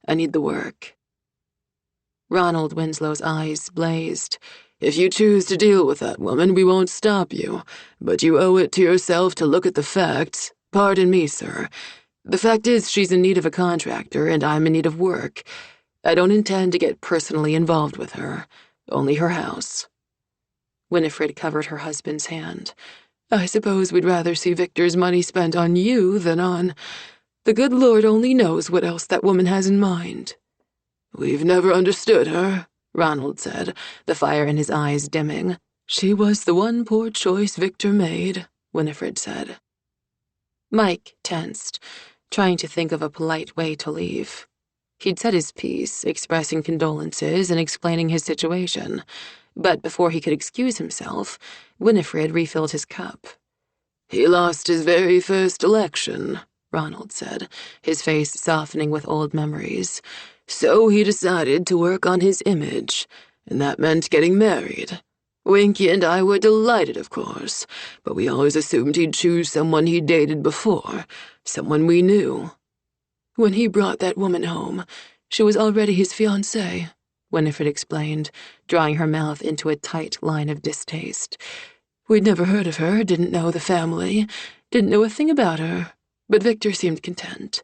"I need the work." Ronald Winslow's eyes blazed. "If you choose to deal with that woman, we won't stop you, but you owe it to yourself to look at the facts. Pardon me, sir. The fact is she's in need of a contractor, and I'm in need of work. I don't intend to get personally involved with her, only her house." Winifred covered her husband's hand. "I suppose we'd rather see Victor's money spent on you than on... The good Lord only knows what else that woman has in mind." "We've never understood her," Ronald said, the fire in his eyes dimming. "She was the one poor choice Victor made," Winifred said. Mike tensed, trying to think of a polite way to leave. He'd said his piece, expressing condolences and explaining his situation. But before he could excuse himself, Winifred refilled his cup. "He lost his very first election," Ronald said, his face softening with old memories. "So he decided to work on his image, and that meant getting married. Winky and I were delighted, of course, but we always assumed he'd choose someone he'd dated before, someone we knew." "When he brought that woman home, she was already his fiancée," Winifred explained, drawing her mouth into a tight line of distaste. "We'd never heard of her, didn't know the family, didn't know a thing about her, but Victor seemed content.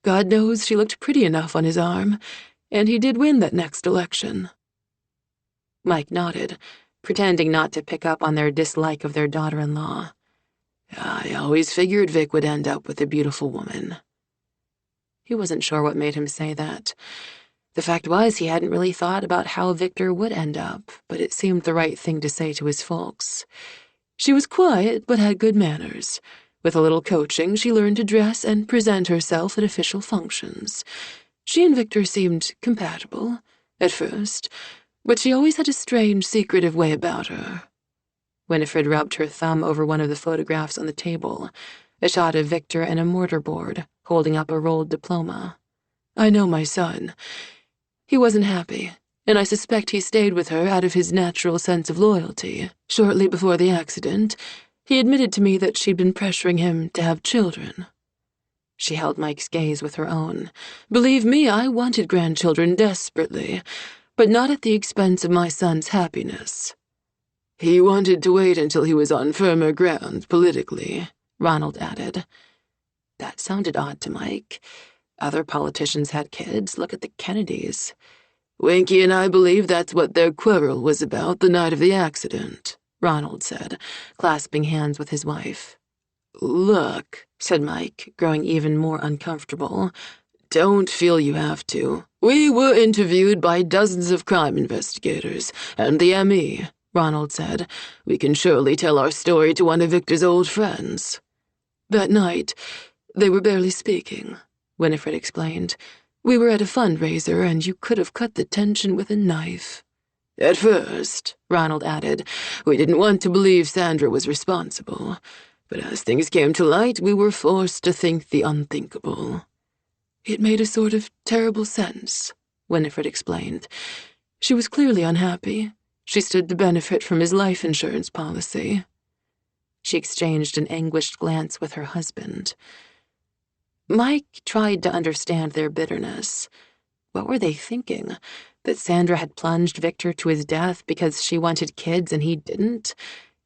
God knows she looked pretty enough on his arm, and he did win that next election." Mike nodded, pretending not to pick up on their dislike of their daughter-in-law. "I always figured Vic would end up with a beautiful woman." He wasn't sure what made him say that. The fact was, he hadn't really thought about how Victor would end up, but it seemed the right thing to say to his folks. She was quiet, but had good manners. With a little coaching, she learned to dress and present herself at official functions. She and Victor seemed compatible, at first, but she always had a strange, secretive way about her. Winifred rubbed her thumb over one of the photographs on the table, a shot of Victor and a mortarboard, holding up a rolled diploma. I know my son. He wasn't happy, and I suspect he stayed with her out of his natural sense of loyalty. Shortly before the accident, he admitted to me that she'd been pressuring him to have children. She held Mike's gaze with her own. Believe me, I wanted grandchildren desperately, but not at the expense of my son's happiness. He wanted to wait until he was on firmer ground politically, Ronald added. That sounded odd to Mike. Other politicians had kids. Look at the Kennedys. Winky and I believe that's what their quarrel was about the night of the accident, Ronald said, clasping hands with his wife. Look, said Mike, growing even more uncomfortable. Don't feel you have to. We were interviewed by dozens of crime investigators, and the ME, Ronald said. We can surely tell our story to one of Victor's old friends. That night, they were barely speaking, Winifred explained. We were at a fundraiser, and you could have cut the tension with a knife. At first, Ronald added, we didn't want to believe Sandra was responsible. But as things came to light, we were forced to think the unthinkable. It made a sort of terrible sense, Winifred explained. She was clearly unhappy. She stood to benefit from his life insurance policy. She exchanged an anguished glance with her husband. Mike tried to understand their bitterness. What were they thinking? That Sandra had plunged Victor to his death because she wanted kids and he didn't?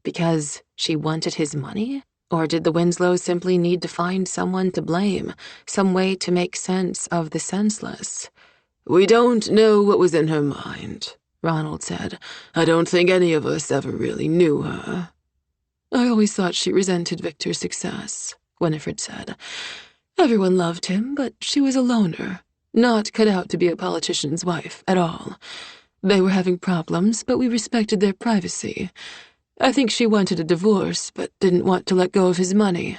Because she wanted his money? Or did the Winslows simply need to find someone to blame, some way to make sense of the senseless? We don't know what was in her mind, Ronald said. I don't think any of us ever really knew her. I always thought she resented Victor's success, Winifred said. Everyone loved him, but she was a loner, not cut out to be a politician's wife at all. They were having problems, but we respected their privacy. I think she wanted a divorce, but didn't want to let go of his money.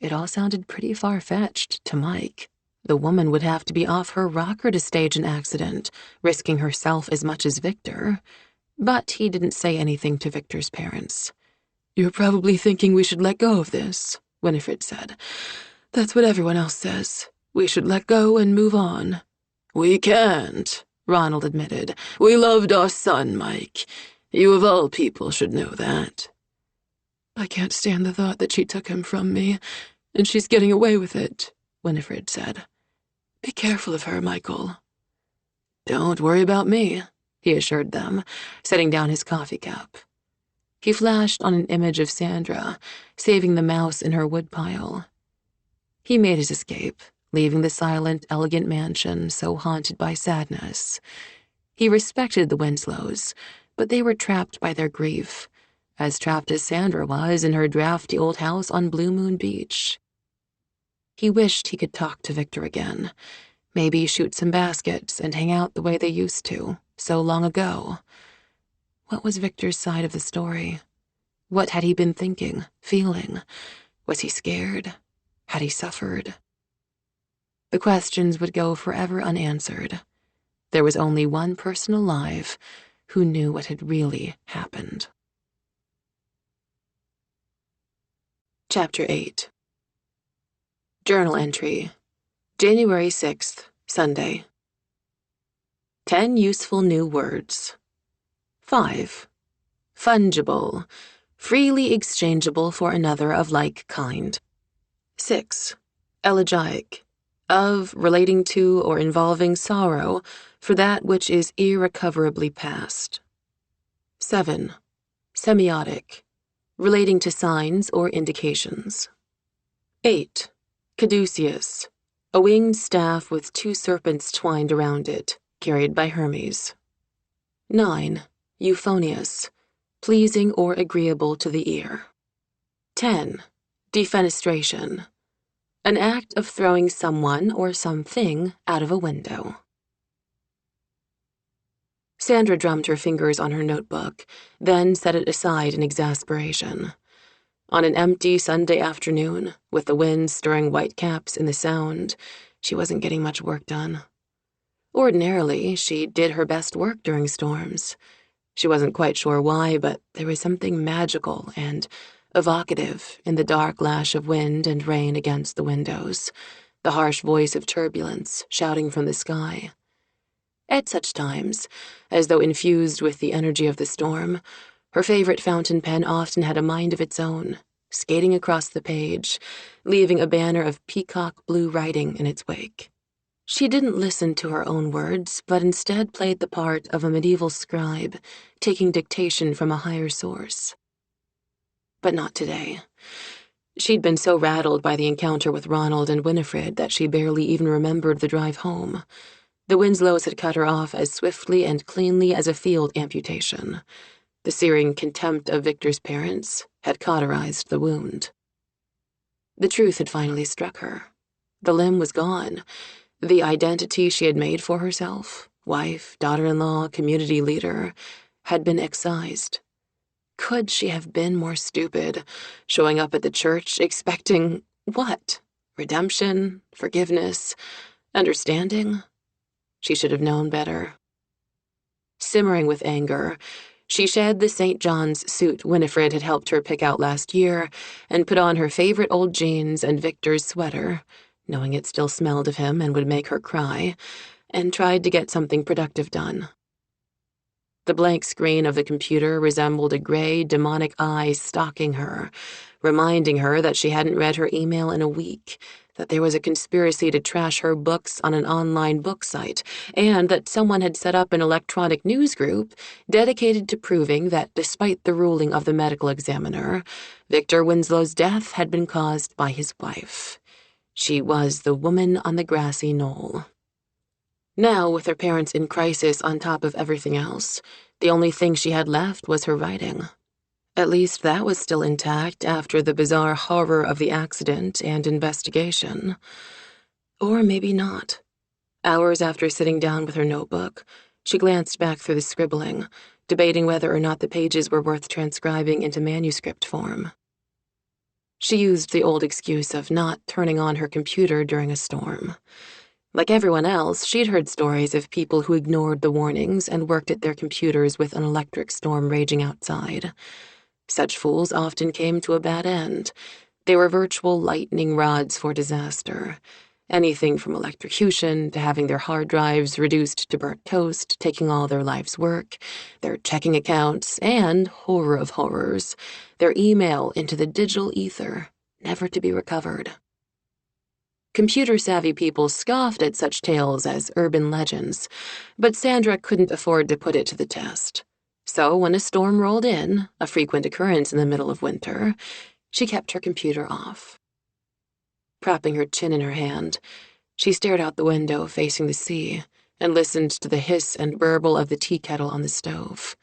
It all sounded pretty far-fetched to Mike. The woman would have to be off her rocker to stage an accident, risking herself as much as Victor. But he didn't say anything to Victor's parents. You're probably thinking we should let go of this, Winifred said. That's what everyone else says. We should let go and move on. We can't, Ronald admitted. We loved our son, Mike. You of all people should know that. I can't stand the thought that she took him from me, and she's getting away with it, Winifred said. Be careful of her, Michael. Don't worry about me, he assured them, setting down his coffee cup. He flashed on an image of Sandra, saving the mouse in her woodpile. He made his escape, leaving the silent, elegant mansion so haunted by sadness. He respected the Winslows, but they were trapped by their grief, as trapped as Sandra was in her drafty old house on Blue Moon Beach. He wished he could talk to Victor again, maybe shoot some baskets and hang out the way they used to, so long ago. What was Victor's side of the story? What had he been thinking, feeling? Was he scared? Had he suffered? The questions would go forever unanswered. There was only one person alive who knew what had really happened. Chapter 8. Journal entry. January 6th, Sunday. 10 useful new words. 5. Fungible, freely exchangeable for another of like kind. 6. Elegiac, of, relating to, or involving sorrow for that which is irrecoverably past. 7. Semiotic, relating to signs or indications. 8. Caduceus, a winged staff with 2 serpents twined around it, carried by Hermes. 9. Euphonious, pleasing or agreeable to the ear. 10. Defenestration, an act of throwing someone or something out of a window. Sandra drummed her fingers on her notebook, then set it aside in exasperation. On an empty Sunday afternoon, with the wind stirring whitecaps in the Sound, she wasn't getting much work done. Ordinarily, she did her best work during storms. She wasn't quite sure why, but there was something magical and evocative in the dark lash of wind and rain against the windows, the harsh voice of turbulence shouting from the sky. At such times, as though infused with the energy of the storm, her favorite fountain pen often had a mind of its own, skating across the page, leaving a banner of peacock blue writing in its wake. She didn't listen to her own words, but instead played the part of a medieval scribe, taking dictation from a higher source. But not today. She'd been so rattled by the encounter with Ronald and Winifred that she barely even remembered the drive home. The Winslows had cut her off as swiftly and cleanly as a field amputation. The searing contempt of Victor's parents had cauterized the wound. The truth had finally struck her. The limb was gone. The identity she had made for herself, wife, daughter-in-law, community leader, had been excised. Could she have been more stupid, showing up at the church expecting what? Redemption, forgiveness, understanding? She should have known better. Simmering with anger, she shed the St. John's suit Winifred had helped her pick out last year and put on her favorite old jeans and Victor's sweater, knowing it still smelled of him and would make her cry, and tried to get something productive done. The blank screen of the computer resembled a gray, demonic eye stalking her, reminding her that she hadn't read her email in a week, that there was a conspiracy to trash her books on an online book site, and that someone had set up an electronic news group dedicated to proving that despite the ruling of the medical examiner, Victor Winslow's death had been caused by his wife. She was the woman on the grassy knoll. Now, with her parents in crisis on top of everything else, the only thing she had left was her writing. At least that was still intact after the bizarre horror of the accident and investigation. Or maybe not. Hours after sitting down with her notebook, she glanced back through the scribbling, debating whether or not the pages were worth transcribing into manuscript form. She used the old excuse of not turning on her computer during a storm. Like everyone else, she'd heard stories of people who ignored the warnings and worked at their computers with an electric storm raging outside. Such fools often came to a bad end. They were virtual lightning rods for disaster. Anything from electrocution to having their hard drives reduced to burnt toast, taking all their life's work, their checking accounts, and, horror of horrors, their email into the digital ether, never to be recovered. Computer-savvy people scoffed at such tales as urban legends, but Sandra couldn't afford to put it to the test. So when a storm rolled in, a frequent occurrence in the middle of winter, she kept her computer off. Propping her chin in her hand, she stared out the window facing the sea and listened to the hiss and burble of the tea kettle on the stove.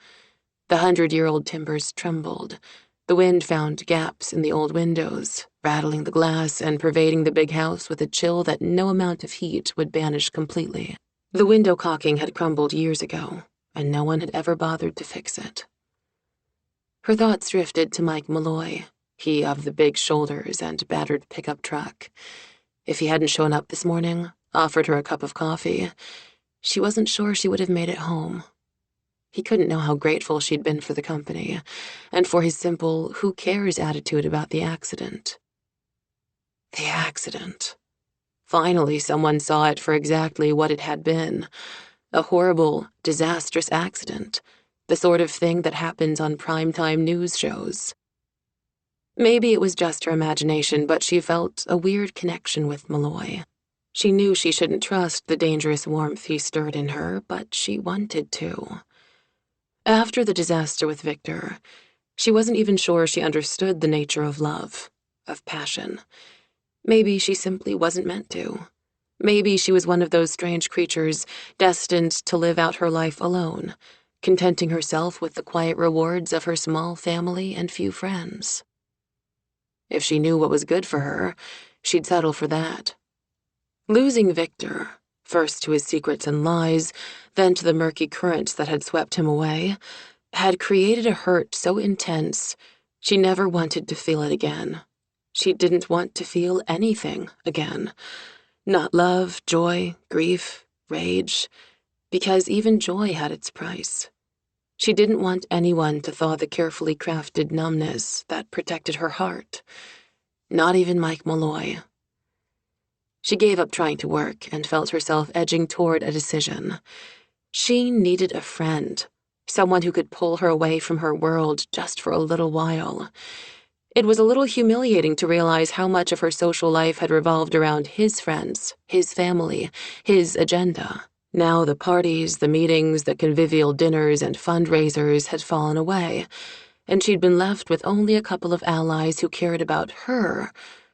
The 100-year-old timbers trembled. The wind found gaps in the old windows, rattling the glass and pervading the big house with a chill that no amount of heat would banish completely. The window caulking had crumbled years ago, and no one had ever bothered to fix it. Her thoughts drifted to Mike Malloy, he of the big shoulders and battered pickup truck. If he hadn't shown up this morning, offered her a cup of coffee, she wasn't sure she would have made it home. He couldn't know how grateful she'd been for the company, and for his simple, who cares attitude about the accident. The accident. Finally, someone saw it for exactly what it had been. A horrible, disastrous accident. The sort of thing that happens on primetime news shows. Maybe it was just her imagination, but she felt a weird connection with Malloy. She knew she shouldn't trust the dangerous warmth he stirred in her, but she wanted to. After the disaster with Victor, she wasn't even sure she understood the nature of love, of passion. Maybe she simply wasn't meant to. Maybe she was one of those strange creatures destined to live out her life alone, contenting herself with the quiet rewards of her small family and few friends. If she knew what was good for her, she'd settle for that. Losing Victor, first to his secrets and lies, then to the murky currents that had swept him away, had created a hurt so intense she never wanted to feel it again. She didn't want to feel anything again. Not love, joy, grief, rage, because even joy had its price. She didn't want anyone to thaw the carefully crafted numbness that protected her heart. Not even Mike Malloy. She gave up trying to work and felt herself edging toward a decision. She needed a friend, someone who could pull her away from her world just for a little while. It was a little humiliating to realize how much of her social life had revolved around his friends, his family, his agenda. Now the parties, the meetings, the convivial dinners and fundraisers had fallen away, and she'd been left with only a couple of allies who cared about her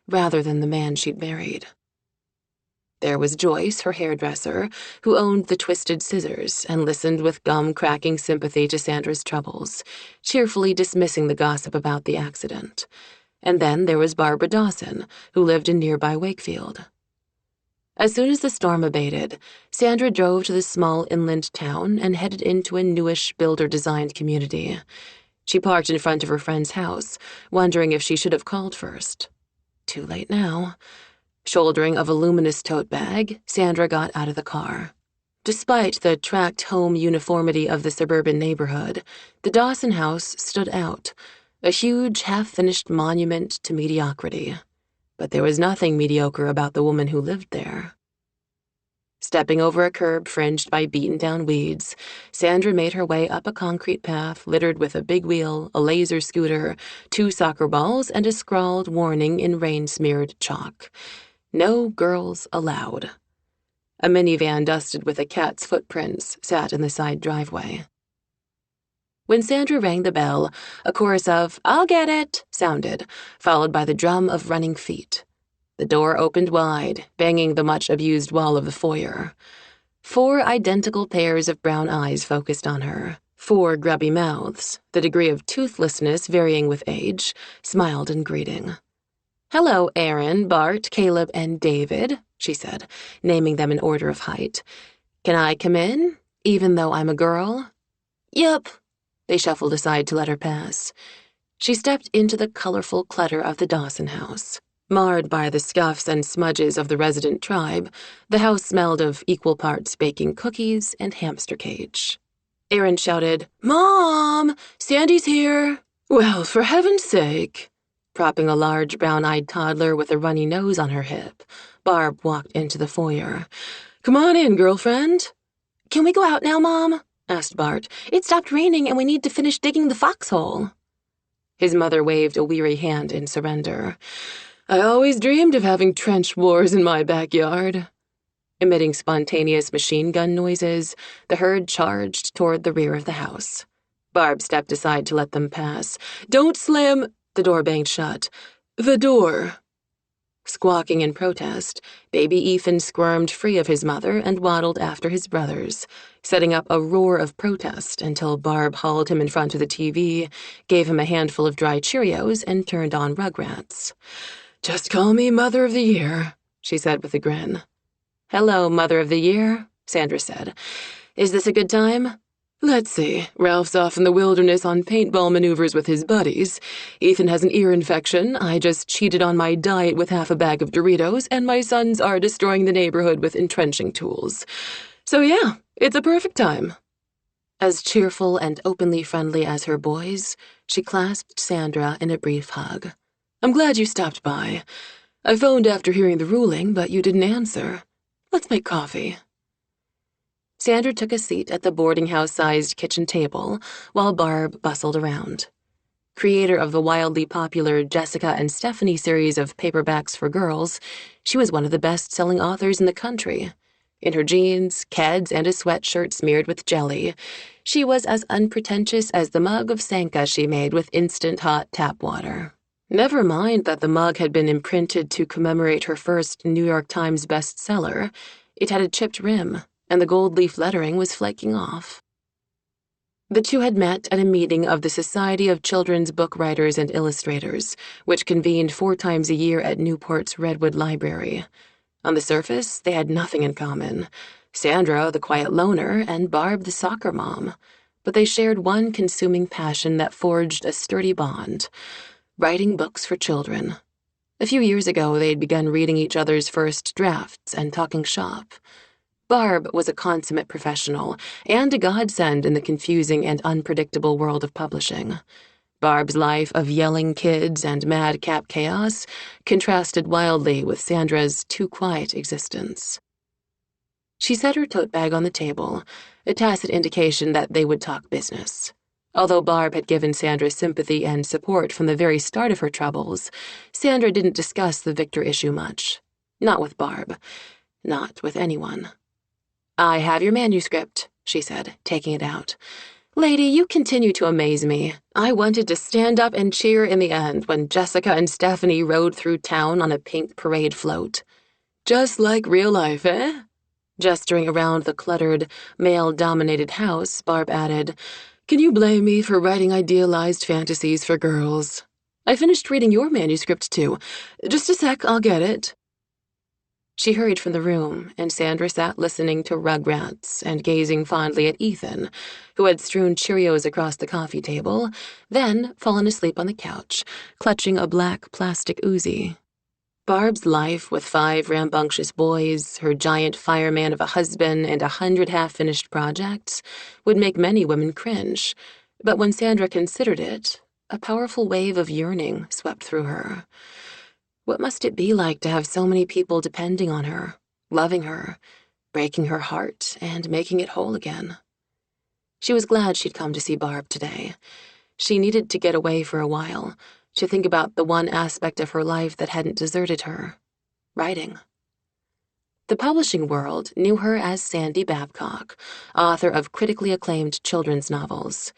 rather than the man she'd married. There was Joyce, her hairdresser, who owned the Twisted Scissors and listened with gum-cracking sympathy to Sandra's troubles, cheerfully dismissing the gossip about the accident. And then there was Barbara Dawson, who lived in nearby Wakefield. As soon as the storm abated, Sandra drove to the small inland town and headed into a newish builder-designed community. She parked in front of her friend's house, wondering if she should have called first. Too late now. Shouldering a voluminous tote bag, Sandra got out of the car. Despite the tracked home uniformity of the suburban neighborhood, the Dawson house stood out, a huge, half-finished monument to mediocrity. But there was nothing mediocre about the woman who lived there. Stepping over a curb fringed by beaten-down weeds, Sandra made her way up a concrete path littered with a big wheel, a laser scooter, 2 soccer balls, and a scrawled warning in rain-smeared chalk. No girls allowed. A minivan dusted with a cat's footprints sat in the side driveway. When Sandra rang the bell, a chorus of "I'll get it" sounded, followed by the drum of running feet. The door opened wide, banging the much-abused wall of the foyer. 4 identical pairs of brown eyes focused on her. 4 grubby mouths, the degree of toothlessness varying with age, smiled in greeting. "Hello, Aaron, Bart, Caleb, and David," she said, naming them in order of height. "Can I come in, even though I'm a girl?" "Yup." They shuffled aside to let her pass. She stepped into the colorful clutter of the Dawson house. Marred by the scuffs and smudges of the resident tribe, the house smelled of equal parts baking cookies and hamster cage. Aaron shouted, "Mom! Sandy's here!" "Well, for heaven's sake!" Propping a large brown-eyed toddler with a runny nose on her hip, Barb walked into the foyer. "Come on in, girlfriend." "Can we go out now, Mom?" asked Bart. "It stopped raining and we need to finish digging the foxhole." His mother waved a weary hand in surrender. "I always dreamed of having trench wars in my backyard." Emitting spontaneous machine gun noises, the herd charged toward the rear of the house. Barb stepped aside to let them pass. "Don't slam—" The door banged shut. "The door." Squawking in protest, baby Ethan squirmed free of his mother and waddled after his brothers, setting up a roar of protest until Barb hauled him in front of the TV, gave him a handful of dry Cheerios, and turned on Rugrats. "Just call me Mother of the Year," she said with a grin. "Hello, Mother of the Year," Sandra said. "Is this a good time?" "Let's see. Ralph's off in the wilderness on paintball maneuvers with his buddies. Ethan has an ear infection. I just cheated on my diet with half a bag of Doritos, and my sons are destroying the neighborhood with entrenching tools. So yeah, it's a perfect time." As cheerful and openly friendly as her boys, she clasped Sandra in a brief hug. "I'm glad you stopped by. I phoned after hearing the ruling, but you didn't answer. Let's make coffee." Sandra took a seat at the boarding house-sized kitchen table while Barb bustled around. Creator of the wildly popular Jessica and Stephanie series of paperbacks for girls, she was one of the best-selling authors in the country. In her jeans, keds, and a sweatshirt smeared with jelly, she was as unpretentious as the mug of Sanka she made with instant hot tap water. Never mind that the mug had been imprinted to commemorate her first New York Times bestseller. It had a chipped rim, and the gold leaf lettering was flaking off. The two had met at a meeting of the Society of Children's Book Writers and Illustrators, which convened 4 times a year at Newport's Redwood Library. On the surface, they had nothing in common. Sandra, the quiet loner, and Barb, the soccer mom. But they shared one consuming passion that forged a sturdy bond: writing books for children. A few years ago, they had begun reading each other's first drafts and talking shop. Barb was a consummate professional and a godsend in the confusing and unpredictable world of publishing. Barb's life of yelling kids and madcap chaos contrasted wildly with Sandra's too quiet existence. She set her tote bag on the table, a tacit indication that they would talk business. Although Barb had given Sandra sympathy and support from the very start of her troubles, Sandra didn't discuss the Victor issue much. Not with Barb. Not with anyone. "I have your manuscript," she said, taking it out. "Lady, you continue to amaze me. I wanted to stand up and cheer in the end when Jessica and Stephanie rode through town on a pink parade float." "Just like real life, eh?" Gesturing around the cluttered, male-dominated house, Barb added, "Can you blame me for writing idealized fantasies for girls? I finished reading your manuscript, too. Just a sec, I'll get it." She hurried from the room, and Sandra sat listening to Rugrats and gazing fondly at Ethan, who had strewn Cheerios across the coffee table, then fallen asleep on the couch, clutching a black plastic Uzi. Barb's life with 5 rambunctious boys, her giant fireman of a husband, and 100 half-finished projects would make many women cringe, but when Sandra considered it, a powerful wave of yearning swept through her. What must it be like to have so many people depending on her, loving her, breaking her heart, and making it whole again? She was glad she'd come to see Barb today. She needed to get away for a while, to think about the one aspect of her life that hadn't deserted her: writing. The publishing world knew her as Sandy Babcock, author of critically acclaimed children's novels.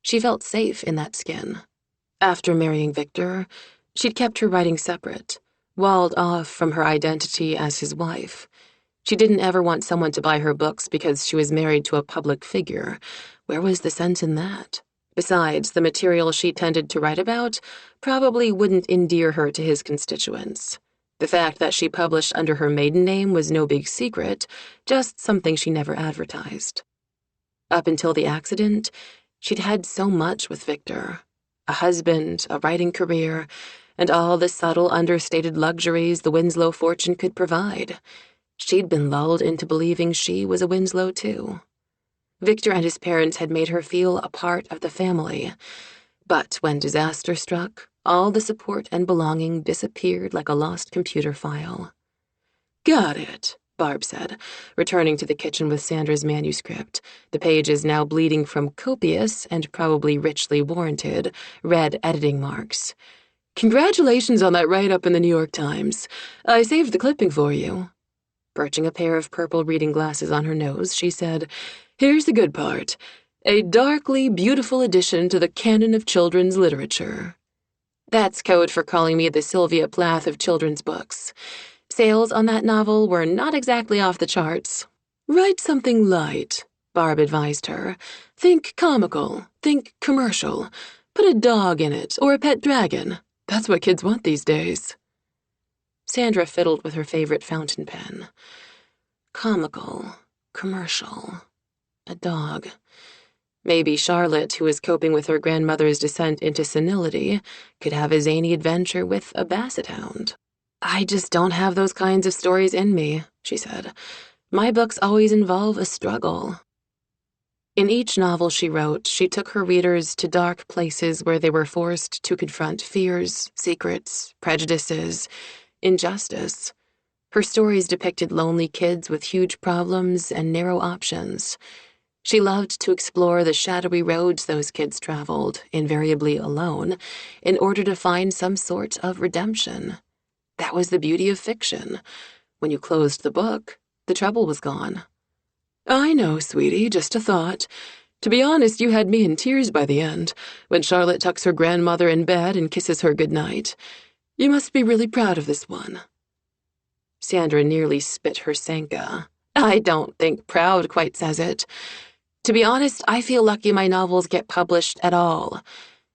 She felt safe in that skin. After marrying Victor, she'd kept her writing separate, walled off from her identity as his wife. She didn't ever want someone to buy her books because she was married to a public figure. Where was the sense in that? Besides, the material she tended to write about probably wouldn't endear her to his constituents. The fact that she published under her maiden name was no big secret, just something she never advertised. Up until the accident, she'd had so much with Victor: a husband, a writing career, and all the subtle, understated luxuries the Winslow fortune could provide. She'd been lulled into believing she was a Winslow, too. Victor and his parents had made her feel a part of the family, but when disaster struck, all the support and belonging disappeared like a lost computer file. "Got it," Barb said, returning to the kitchen with Sandra's manuscript, the pages now bleeding from copious, and probably richly warranted, red editing marks. "Congratulations on that write-up in the New York Times. I saved the clipping for you." Perching a pair of purple reading glasses on her nose, she said, "Here's the good part. A darkly beautiful addition to the canon of children's literature." That's code for calling me the Sylvia Plath of children's books. Sales on that novel were not exactly off the charts. "Write something light," Barb advised her. "Think comical. Think commercial. Put a dog in it, or a pet dragon. That's what kids want these days." Sandra fiddled with her favorite fountain pen. Comical, commercial, a dog. Maybe Charlotte, who was coping with her grandmother's descent into senility, could have a zany adventure with a basset hound. "I just don't have those kinds of stories in me," she said. "My books always involve a struggle." In each novel she wrote, she took her readers to dark places where they were forced to confront fears, secrets, prejudices, injustice. Her stories depicted lonely kids with huge problems and narrow options. She loved to explore the shadowy roads those kids traveled, invariably alone, in order to find some sort of redemption. That was the beauty of fiction. When you closed the book, the trouble was gone. "I know, sweetie, just a thought. To be honest, you had me in tears by the end, when Charlotte tucks her grandmother in bed and kisses her goodnight. You must be really proud of this one." Sandra nearly spit her Sanka. "I don't think proud quite says it. To be honest, I feel lucky my novels get published at all.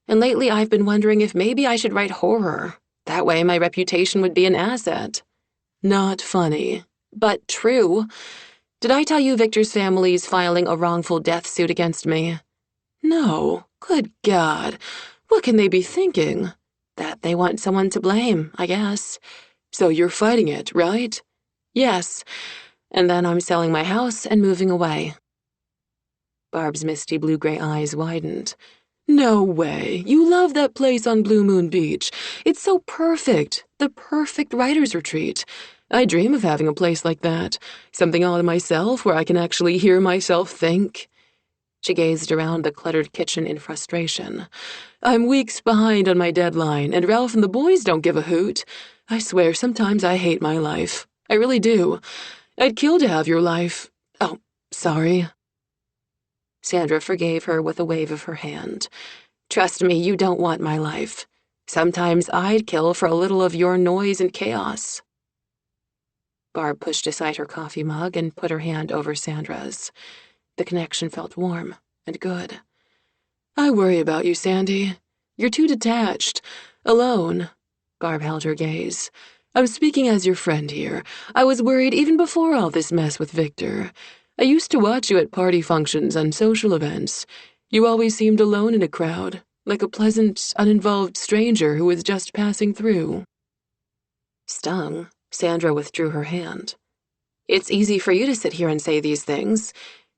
And lately I've been wondering if maybe I should write horror. That way my reputation would be an asset. Not funny. But true. Did I tell you Victor's family's filing a wrongful death suit against me? No. Good God. What can they be thinking? That they want someone to blame, I guess. So you're fighting it, right? Yes. And then I'm selling my house and moving away. Barb's misty blue-gray eyes widened. No way. You love that place on Blue Moon Beach. It's so perfect. The perfect writer's retreat. I dream of having a place like that. Something all to myself where I can actually hear myself think. She gazed around the cluttered kitchen in frustration. I'm weeks behind on my deadline, and Ralph and the boys don't give a hoot. I swear, sometimes I hate my life. I really do. I'd kill to have your life. Oh, sorry. Sandra forgave her with a wave of her hand. Trust me, you don't want my life. Sometimes I'd kill for a little of your noise and chaos. Barb pushed aside her coffee mug and put her hand over Sandra's. The connection felt warm and good. I worry about you, Sandy. You're too detached. Alone. Barb held her gaze. I'm speaking as your friend here. I was worried even before all this mess with Victor. I used to watch you at party functions and social events. You always seemed alone in a crowd, like a pleasant, uninvolved stranger who was just passing through. Stung, Sandra withdrew her hand. It's easy for you to sit here and say these things.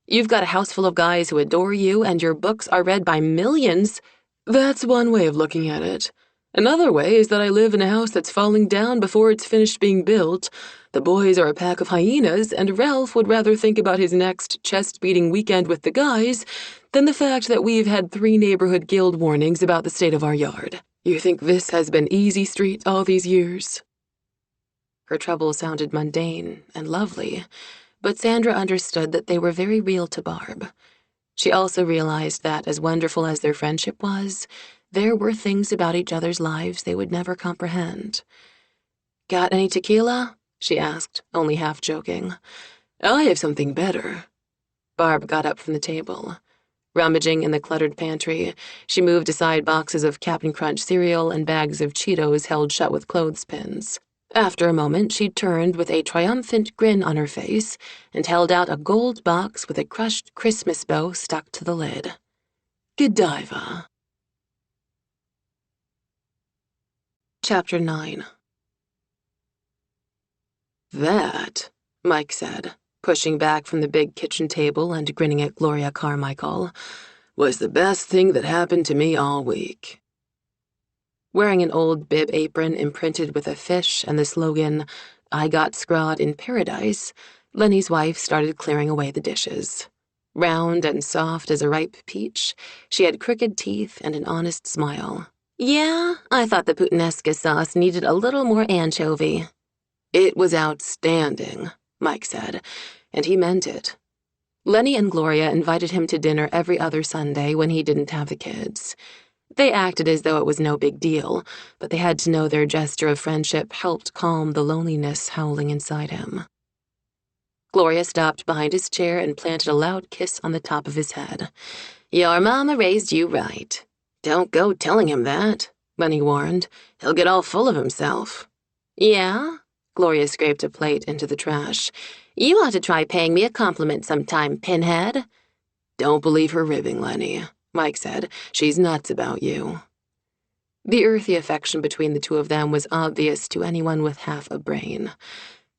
You've got a house full of guys who adore you, and your books are read by millions. That's one way of looking at it. Another way is that I live in a house that's falling down before it's finished being built. The boys are a pack of hyenas, and Ralph would rather think about his next chest-beating weekend with the guys than the fact that we've had 3 neighborhood guild warnings about the state of our yard. You think this has been easy street all these years? Her trouble sounded mundane and lovely, but Sandra understood that they were very real to Barb. She also realized that, as wonderful as their friendship was, there were things about each other's lives they would never comprehend. Got any tequila? She asked, only half joking. I have something better. Barb got up from the table. Rummaging in the cluttered pantry, she moved aside boxes of Cap'n Crunch cereal and bags of Cheetos held shut with clothespins. After a moment, she turned with a triumphant grin on her face and held out a gold box with a crushed Christmas bow stuck to the lid. Godiva. Chapter 9. That, Mike said, pushing back from the big kitchen table and grinning at Gloria Carmichael, was the best thing that happened to me all week. Wearing an old bib apron imprinted with a fish and the slogan, I got scrawed in paradise, Lenny's wife started clearing away the dishes. Round and soft as a ripe peach, she had crooked teeth and an honest smile. Yeah, I thought the puttanesca sauce needed a little more anchovy. It was outstanding, Mike said, and he meant it. Lenny and Gloria invited him to dinner every other Sunday when he didn't have the kids. They acted as though it was no big deal, but they had to know their gesture of friendship helped calm the loneliness howling inside him. Gloria stopped behind his chair and planted a loud kiss on the top of his head. Your mama raised you right. Don't go telling him that, Lenny warned. He'll get all full of himself. Yeah? Gloria scraped a plate into the trash. You ought to try paying me a compliment sometime, Pinhead. Don't believe her ribbing, Lenny, Mike said. She's nuts about you. The earthy affection between the two of them was obvious to anyone with half a brain.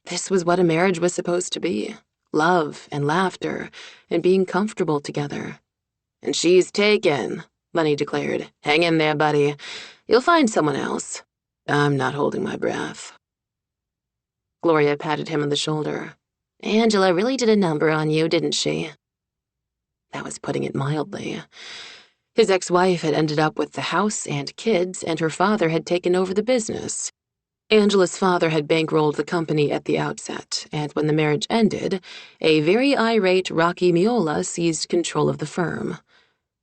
This was what a marriage was supposed to be. Love and laughter and being comfortable together. And she's taken, Lenny declared. Hang in there, buddy. You'll find someone else. I'm not holding my breath. Gloria patted him on the shoulder. Angela really did a number on you, didn't she? That was putting it mildly. His ex-wife had ended up with the house and kids, and her father had taken over the business. Angela's father had bankrolled the company at the outset, and when the marriage ended, a very irate Rocky Miola seized control of the firm.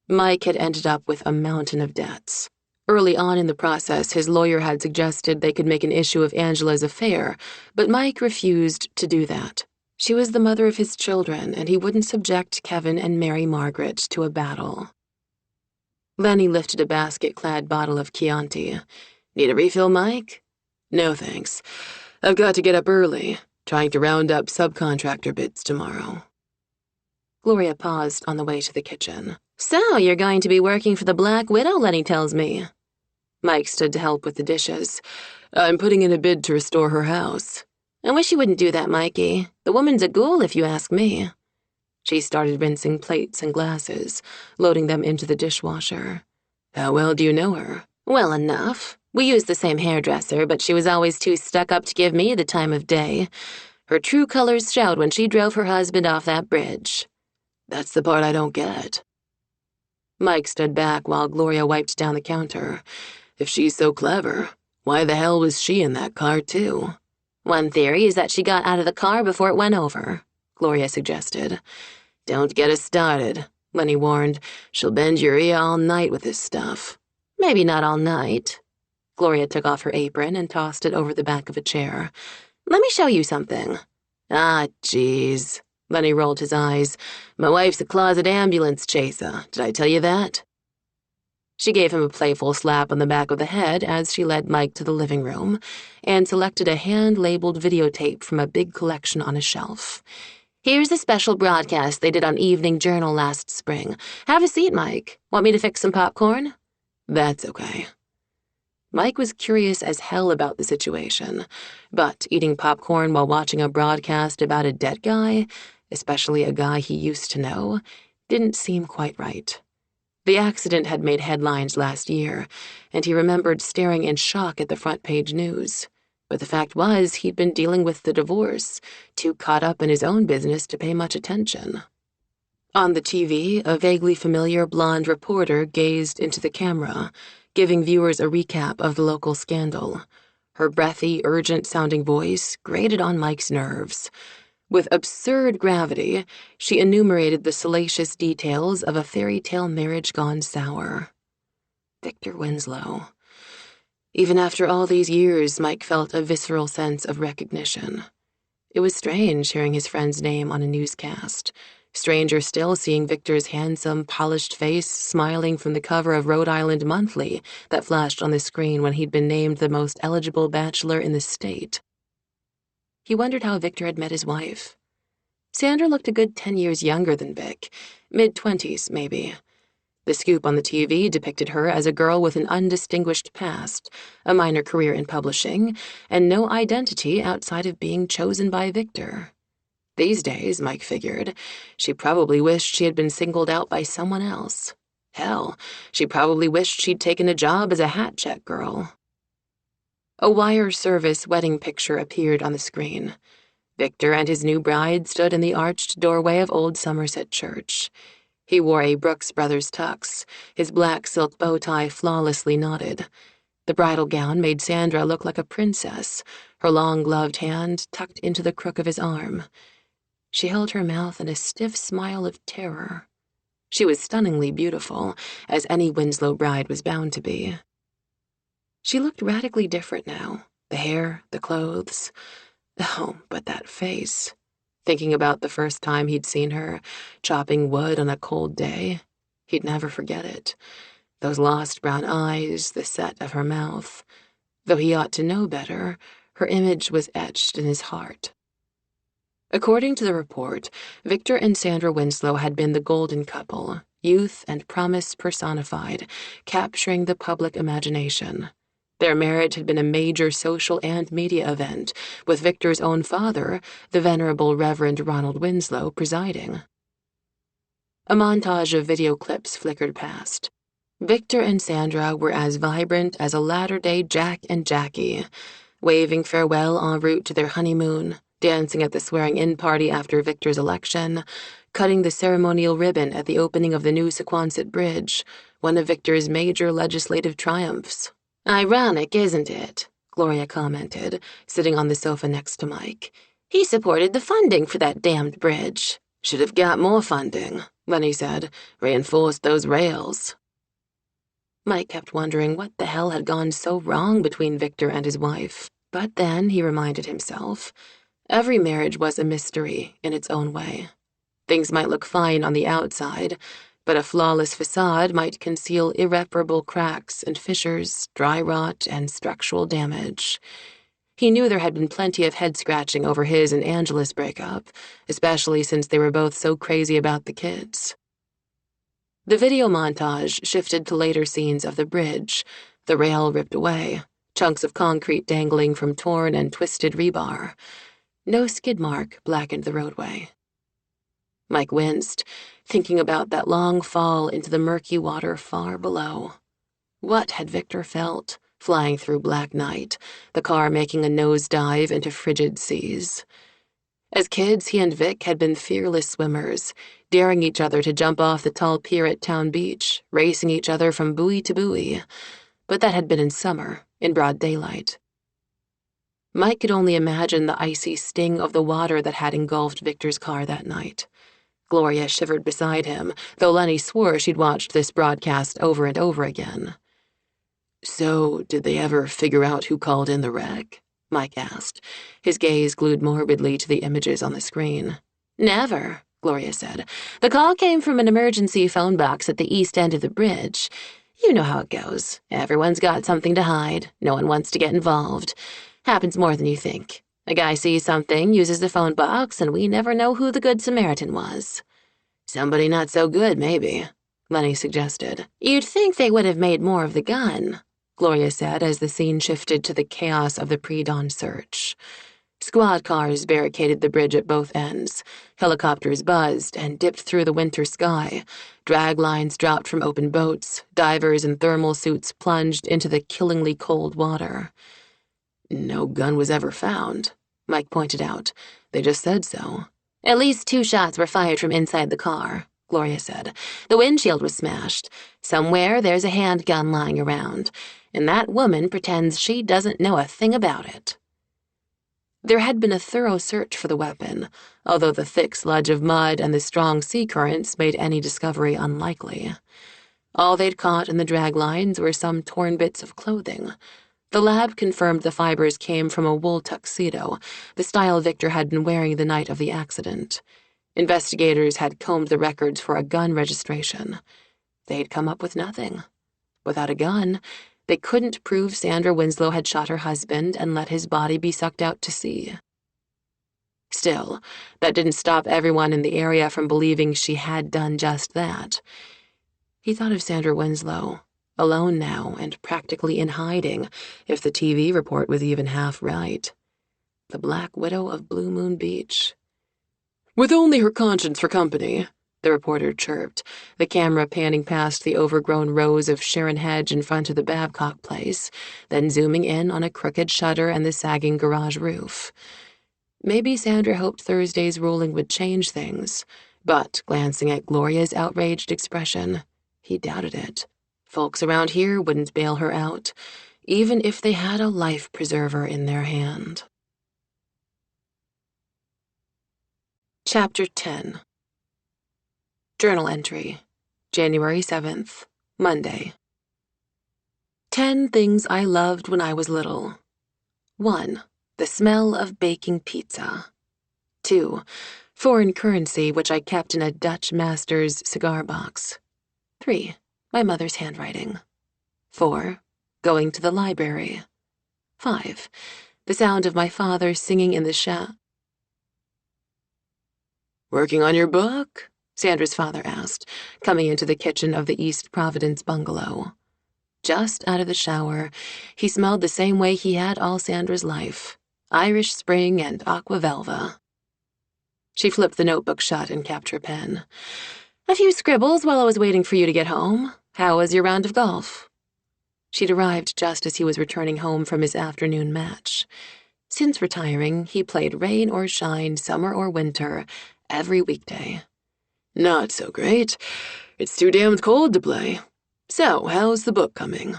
Mike had ended up with a mountain of debts. Early on in the process, his lawyer had suggested they could make an issue of Angela's affair, but Mike refused to do that. She was the mother of his children, and he wouldn't subject Kevin and Mary Margaret to a battle. Lenny lifted a basket-clad bottle of Chianti. Need a refill, Mike? No, thanks. I've got to get up early, trying to round up subcontractor bids tomorrow. Gloria paused on the way to the kitchen. So, you're going to be working for the Black Widow, Lenny tells me. Mike stood to help with the dishes. I'm putting in a bid to restore her house. I wish you wouldn't do that, Mikey. The woman's a ghoul, if you ask me. She started rinsing plates and glasses, loading them into the dishwasher. How well do you know her? Well enough. We used the same hairdresser, but she was always too stuck up to give me the time of day. Her true colors showed when she drove her husband off that bridge. That's the part I don't get. Mike stood back while Gloria wiped down the counter. If she's so clever, why the hell was she in that car, too? One theory is that she got out of the car before it went over, Gloria suggested. Don't get us started, Lenny warned. She'll bend your ear all night with this stuff. Maybe not all night. Gloria took off her apron and tossed it over the back of a chair. Let me show you something. Ah, jeez. Lenny rolled his eyes. My wife's a closet ambulance chaser. Did I tell you that? She gave him a playful slap on the back of the head as she led Mike to the living room and selected a hand-labeled videotape from a big collection on a shelf. Here's a special broadcast they did on Evening Journal last spring. Have a seat, Mike. Want me to fix some popcorn? That's okay. Mike was curious as hell about the situation, but eating popcorn while watching a broadcast about a dead guy, especially a guy he used to know, didn't seem quite right. The accident had made headlines last year, and he remembered staring in shock at the front-page news. But the fact was, he'd been dealing with the divorce, too caught up in his own business to pay much attention. On the TV, a vaguely familiar blonde reporter gazed into the camera, giving viewers a recap of the local scandal. Her breathy, urgent-sounding voice grated on Mike's nerves. With absurd gravity, she enumerated the salacious details of a fairy tale marriage gone sour. Victor Winslow. Even after all these years, Mike felt a visceral sense of recognition. It was strange hearing his friend's name on a newscast. Stranger still seeing Victor's handsome, polished face smiling from the cover of Rhode Island Monthly that flashed on the screen when he'd been named the most eligible bachelor in the state. He wondered how Victor had met his wife. Sandra looked a good 10 years younger than Vic, mid-20s, maybe. The scoop on the TV depicted her as a girl with an undistinguished past, a minor career in publishing, and no identity outside of being chosen by Victor. These days, Mike figured, she probably wished she had been singled out by someone else. Hell, she probably wished she'd taken a job as a hat-check girl. A wire service wedding picture appeared on the screen. Victor and his new bride stood in the arched doorway of Old Somerset Church. He wore a Brooks Brothers tux, his black silk bow tie flawlessly knotted. The bridal gown made Sandra look like a princess, her long gloved hand tucked into the crook of his arm. She held her mouth in a stiff smile of terror. She was stunningly beautiful, as any Winslow bride was bound to be. She looked radically different now, the hair, the clothes. Oh, but that face. Thinking about the first time he'd seen her, chopping wood on a cold day, he'd never forget it. Those lost brown eyes, the set of her mouth. Though he ought to know better, her image was etched in his heart. According to the report, Victor and Sandra Winslow had been the golden couple, youth and promise personified, capturing the public imagination. Their marriage had been a major social and media event, with Victor's own father, the venerable Reverend Ronald Winslow, presiding. A montage of video clips flickered past. Victor and Sandra were as vibrant as a latter-day Jack and Jackie, waving farewell en route to their honeymoon, dancing at the swearing-in party after Victor's election, cutting the ceremonial ribbon at the opening of the new Sequoiasset Bridge, one of Victor's major legislative triumphs. Ironic, isn't it? Gloria commented, sitting on the sofa next to Mike. He supported the funding for that damned bridge. Should have got more funding, Lenny said. Reinforced those rails. Mike kept wondering what the hell had gone so wrong between Victor and his wife. But then, he reminded himself, Every marriage was a mystery in its own way. Things might look fine on the outside, but a flawless facade might conceal irreparable cracks and fissures, dry rot, and structural damage. He knew there had been plenty of head-scratching over his and Angela's breakup, especially since they were both so crazy about the kids. The video montage shifted to later scenes of the bridge, the rail ripped away, chunks of concrete dangling from torn and twisted rebar. No skid mark blackened the roadway. Mike winced, thinking about that long fall into the murky water far below. What had Victor felt, flying through black night, the car making a nosedive into frigid seas? As kids, he and Vic had been fearless swimmers, daring each other to jump off the tall pier at Town Beach, racing each other from buoy to buoy. But that had been in summer, in broad daylight. Mike could only imagine the icy sting of the water that had engulfed Victor's car that night. Gloria shivered beside him, though Lenny swore she'd watched this broadcast over and over again. "So, did they ever figure out who called in the wreck?" Mike asked, his gaze glued morbidly to the images on the screen. "Never," Gloria said. "The call came from an emergency phone box at the east end of the bridge. You know how it goes. Everyone's got something to hide. No one wants to get involved. Happens more than you think. A guy sees something, uses the phone box, and we never know who the Good Samaritan was." "Somebody not so good, maybe," Lenny suggested. "You'd think they would have made more of the gun," Gloria said as the scene shifted to the chaos of the pre-dawn search. Squad cars barricaded the bridge at both ends. Helicopters buzzed and dipped through the winter sky. Drag lines dropped from open boats. Divers in thermal suits plunged into the killingly cold water. "No gun was ever found," Mike pointed out. "They just said so." "At least 2 shots were fired from inside the car," Gloria said. "The windshield was smashed. Somewhere there's a handgun lying around, and that woman pretends she doesn't know a thing about it." There had been a thorough search for the weapon, although the thick sludge of mud and the strong sea currents made any discovery unlikely. All they'd caught in the drag lines were some torn bits of clothing. The lab confirmed the fibers came from a wool tuxedo, the style Victor had been wearing the night of the accident. Investigators had combed the records for a gun registration. They'd come up with nothing. Without a gun, they couldn't prove Sandra Winslow had shot her husband and let his body be sucked out to sea. Still, that didn't stop everyone in the area from believing she had done just that. He thought of Sandra Winslow, alone now and practically in hiding, if the TV report was even half right. The Black Widow of Blue Moon Beach. "With only her conscience for company," the reporter chirped, the camera panning past the overgrown rows of Sharon hedge in front of the Babcock place, then zooming in on a crooked shutter and the sagging garage roof. Maybe Sandra hoped Thursday's ruling would change things, but glancing at Gloria's outraged expression, he doubted it. Folks around here wouldn't bail her out, even if they had a life preserver in their hand. Chapter 10. Journal entry, January 7th, Monday. 10 things I loved when I was little. 1. The smell of baking pizza. 2. Foreign currency which I kept in a Dutch master's cigar box. 3. My mother's handwriting. 4. Going to the library. 5. The sound of my father singing in the shower. "Working on your book?" Sandra's father asked, coming into the kitchen of the East Providence bungalow. Just out of the shower, he smelled the same way he had all Sandra's life, Irish Spring and Aqua Velva. She flipped the notebook shut and kept her pen. "A few scribbles while I was waiting for you to get home. How was your round of golf?" She'd arrived just as he was returning home from his afternoon match. Since retiring, he played rain or shine, summer or winter, every weekday. "Not so great. It's too damned cold to play. So, how's the book coming?"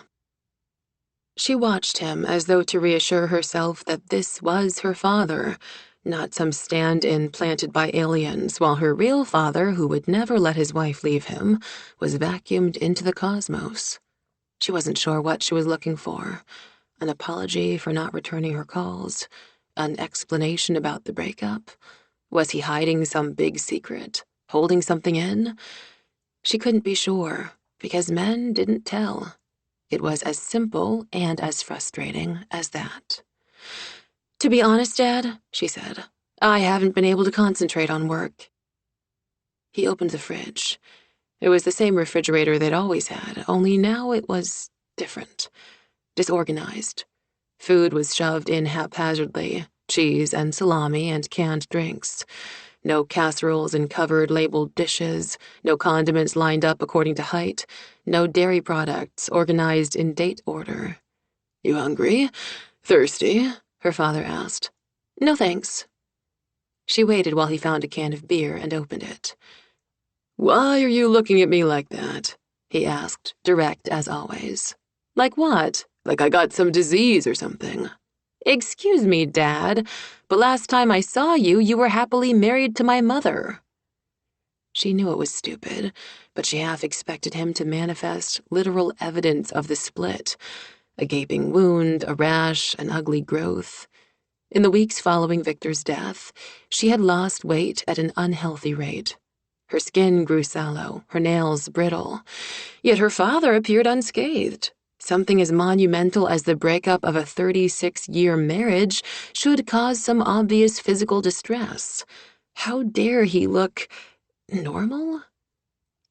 She watched him as though to reassure herself that this was her father, not some stand-in planted by aliens, while her real father, who would never let his wife leave him, was vacuumed into the cosmos. She wasn't sure what she was looking for. An apology for not returning her calls. An explanation about the breakup? Was he hiding some big secret? Holding something in? She couldn't be sure, because men didn't tell. It was as simple and as frustrating as that. "To be honest, Dad," she said, "I haven't been able to concentrate on work." He opened the fridge. It was the same refrigerator they'd always had, only now it was different. Disorganized. Food was shoved in haphazardly, cheese and salami and canned drinks. No casseroles in covered, labeled dishes, no condiments lined up according to height, no dairy products organized in date order. "You hungry? Thirsty?" her father asked. "No, thanks." She waited while he found a can of beer and opened it. "Why are you looking at me like that?" he asked, direct as always. "Like what? Like I got some disease or something." "Excuse me, Dad, but last time I saw you, you were happily married to my mother." She knew it was stupid, but she half expected him to manifest literal evidence of the split. A gaping wound, a rash, an ugly growth. In the weeks following Victor's death, she had lost weight at an unhealthy rate. Her skin grew sallow, her nails brittle. Yet her father appeared unscathed. Something as monumental as the breakup of a 36-year marriage should cause some obvious physical distress. How dare he look normal?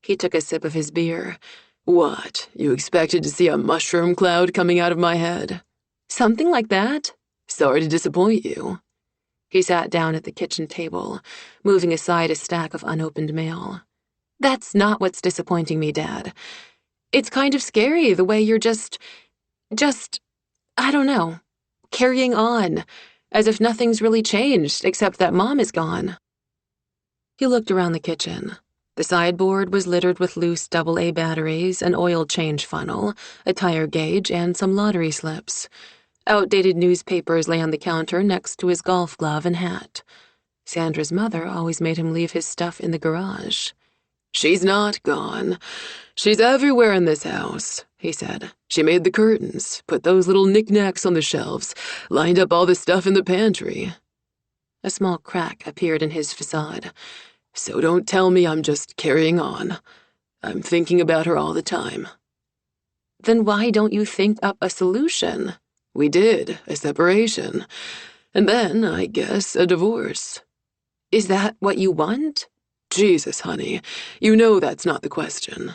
He took a sip of his beer. "What, you expected to see a mushroom cloud coming out of my head?" "Something like that." "Sorry to disappoint you." He sat down at the kitchen table, moving aside a stack of unopened mail. "That's not what's disappointing me, Dad. It's kind of scary the way you're just, I don't know, carrying on, as if nothing's really changed except that Mom is gone." He looked around the kitchen. The sideboard was littered with loose AA batteries, an oil change funnel, a tire gauge, and some lottery slips. Outdated newspapers lay on the counter next to his golf glove and hat. Sandra's mother always made him leave his stuff in the garage. "She's not gone. She's everywhere in this house," he said. "She made the curtains, put those little knickknacks on the shelves, lined up all the stuff in the pantry." A small crack appeared in his facade. "So don't tell me I'm just carrying on. I'm thinking about her all the time." "Then why don't you think up a solution?" "We did, a separation. And then, I guess, a divorce." "Is that what you want?" "Jesus, honey, you know that's not the question."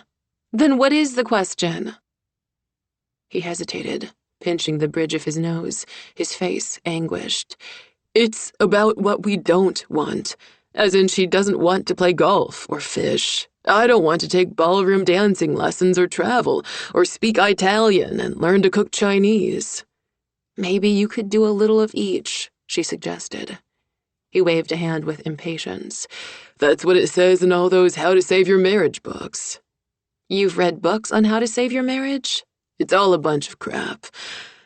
"Then what is the question?" He hesitated, pinching the bridge of his nose, his face anguished. "It's about what we don't want, as in she doesn't want to play golf or fish. I don't want to take ballroom dancing lessons or travel or speak Italian and learn to cook Chinese." "Maybe you could do a little of each," she suggested. He waved a hand with impatience. "That's what it says in all those how to save your marriage books." "You've read books on how to save your marriage?" "It's all a bunch of crap.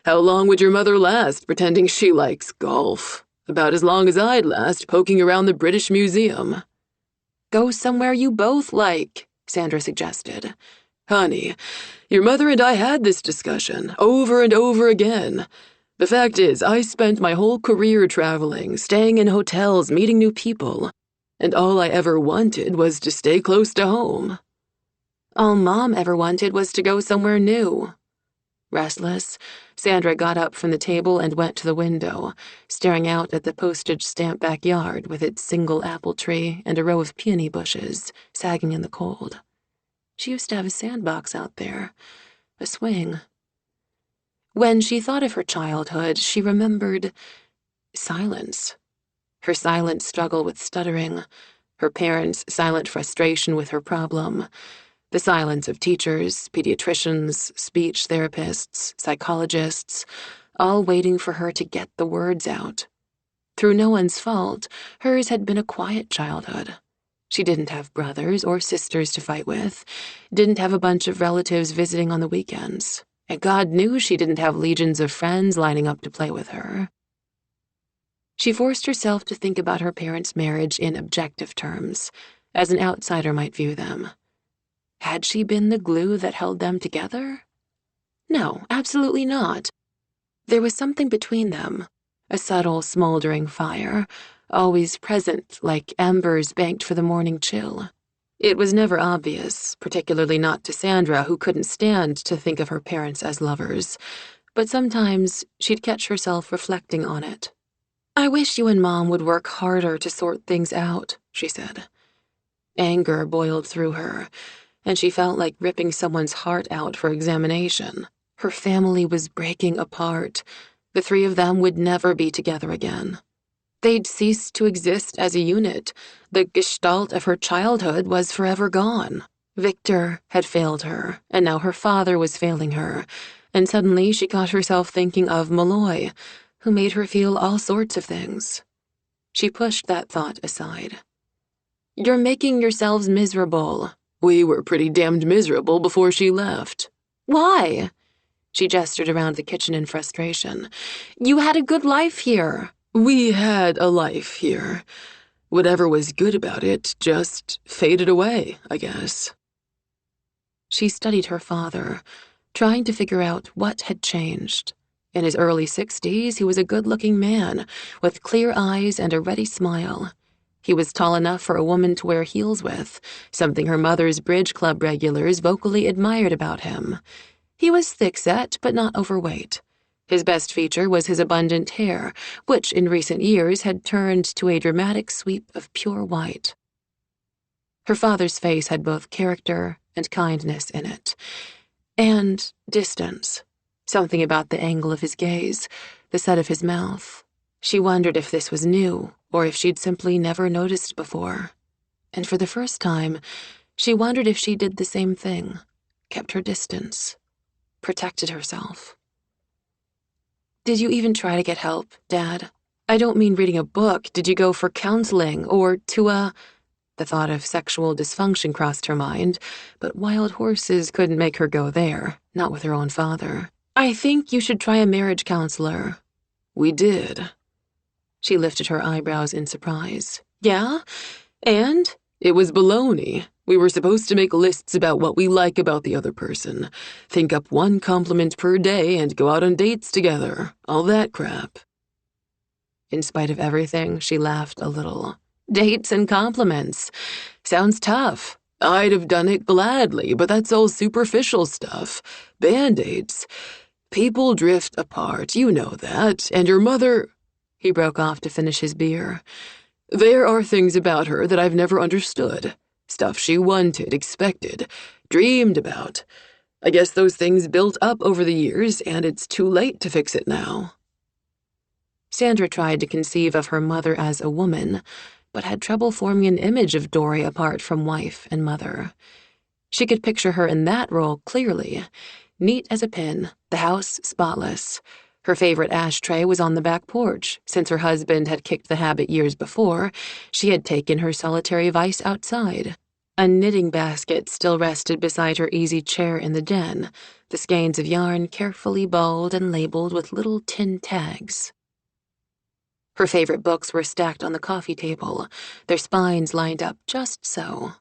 How long would your mother last pretending she likes golf? About as long as I'd last poking around the British Museum." "Go somewhere you both like," Sandra suggested. "Honey, your mother and I had this discussion over and over again. The fact is, I spent my whole career traveling, staying in hotels, meeting new people, and all I ever wanted was to stay close to home." "All Mom ever wanted was to go somewhere new." Restless, Sandra got up from the table and went to the window, staring out at the postage stamp backyard with its single apple tree and a row of peony bushes sagging in the cold. She used to have a sandbox out there, a swing. When she thought of her childhood, she remembered silence. Her silent struggle with stuttering, her parents' silent frustration with her problem, the silence of teachers, pediatricians, speech therapists, psychologists, all waiting for her to get the words out. Through no one's fault, hers had been a quiet childhood. She didn't have brothers or sisters to fight with, didn't have a bunch of relatives visiting on the weekends. And God knew she didn't have legions of friends lining up to play with her. She forced herself to think about her parents' marriage in objective terms, as an outsider might view them. Had she been the glue that held them together? No, absolutely not. There was something between them, a subtle, smoldering fire, always present like embers banked for the morning chill. It was never obvious, particularly not to Sandra, who couldn't stand to think of her parents as lovers, but sometimes she'd catch herself reflecting on it. "I wish you and Mom would work harder to sort things out," she said. Anger boiled through her, and she felt like ripping someone's heart out for examination. Her family was breaking apart. The three of them would never be together again. They'd ceased to exist as a unit. The gestalt of her childhood was forever gone. Victor had failed her, and now her father was failing her, and suddenly she caught herself thinking of Malloy, who made her feel all sorts of things. She pushed that thought aside. "You're making yourselves miserable." "We were pretty damned miserable before she left." "Why?" She gestured around the kitchen in frustration. "You had a good life here." "We had a life here. Whatever was good about it just faded away, I guess." She studied her father, trying to figure out what had changed. In his early 60s, he was a good-looking man, with clear eyes and a ready smile. He was tall enough for a woman to wear heels with, something her mother's bridge club regulars vocally admired about him. He was thick-set, but not overweight. His best feature was his abundant hair, which in recent years had turned to a dramatic sweep of pure white. Her father's face had both character and kindness in it, and distance. Something about the angle of his gaze, the set of his mouth. She wondered if this was new, or if she'd simply never noticed before. And for the first time, she wondered if she did the same thing, kept her distance, protected herself. "Did you even try to get help, Dad? I don't mean reading a book. Did you go for counseling or to a—" The thought of sexual dysfunction crossed her mind, but wild horses couldn't make her go there, not with her own father. "I think you should try a marriage counselor." "We did." She lifted her eyebrows in surprise. "Yeah? And?" "It was baloney. We were supposed to make lists about what we like about the other person, think up one compliment per day, and go out on dates together. All that crap." In spite of everything, she laughed a little. "Dates and compliments. Sounds tough." "I'd have done it gladly, but that's all superficial stuff. Band-aids. People drift apart, you know that, and your mother—" He broke off to finish his beer. "There are things about her that I've never understood. Stuff she wanted, expected, dreamed about. I guess those things built up over the years, and it's too late to fix it now." Sandra tried to conceive of her mother as a woman, but had trouble forming an image of Dory apart from wife and mother. She could picture her in that role clearly, neat as a pin, the house spotless. Her favorite ashtray was on the back porch. Since her husband had kicked the habit years before, she had taken her solitary vice outside. A knitting basket still rested beside her easy chair in the den, the skeins of yarn carefully balled and labeled with little tin tags. Her favorite books were stacked on the coffee table, their spines lined up just so.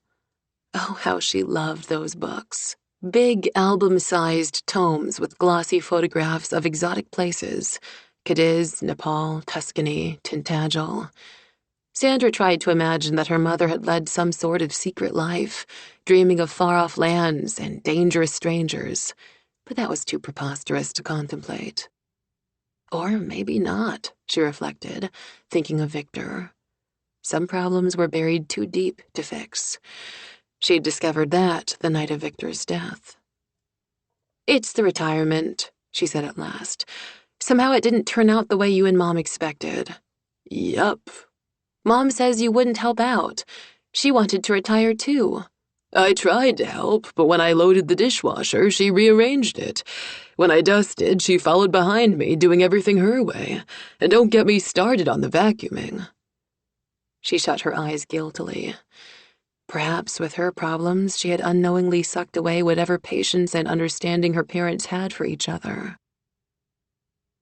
Oh, how she loved those books. Big album-sized tomes with glossy photographs of exotic places, Cadiz, Nepal, Tuscany, Tintagel. Sandra tried to imagine that her mother had led some sort of secret life, dreaming of far-off lands and dangerous strangers, but that was too preposterous to contemplate. Or maybe not, she reflected, thinking of Victor. Some problems were buried too deep to fix. She'd discovered that the night of Victor's death. "It's the retirement," she said at last. "Somehow it didn't turn out the way you and Mom expected." "Yup." "Mom says you wouldn't help out. She wanted to retire too." "I tried to help, but when I loaded the dishwasher, she rearranged it. When I dusted, she followed behind me, doing everything her way. And don't get me started on the vacuuming." She shut her eyes guiltily. Perhaps with her problems, she had unknowingly sucked away whatever patience and understanding her parents had for each other.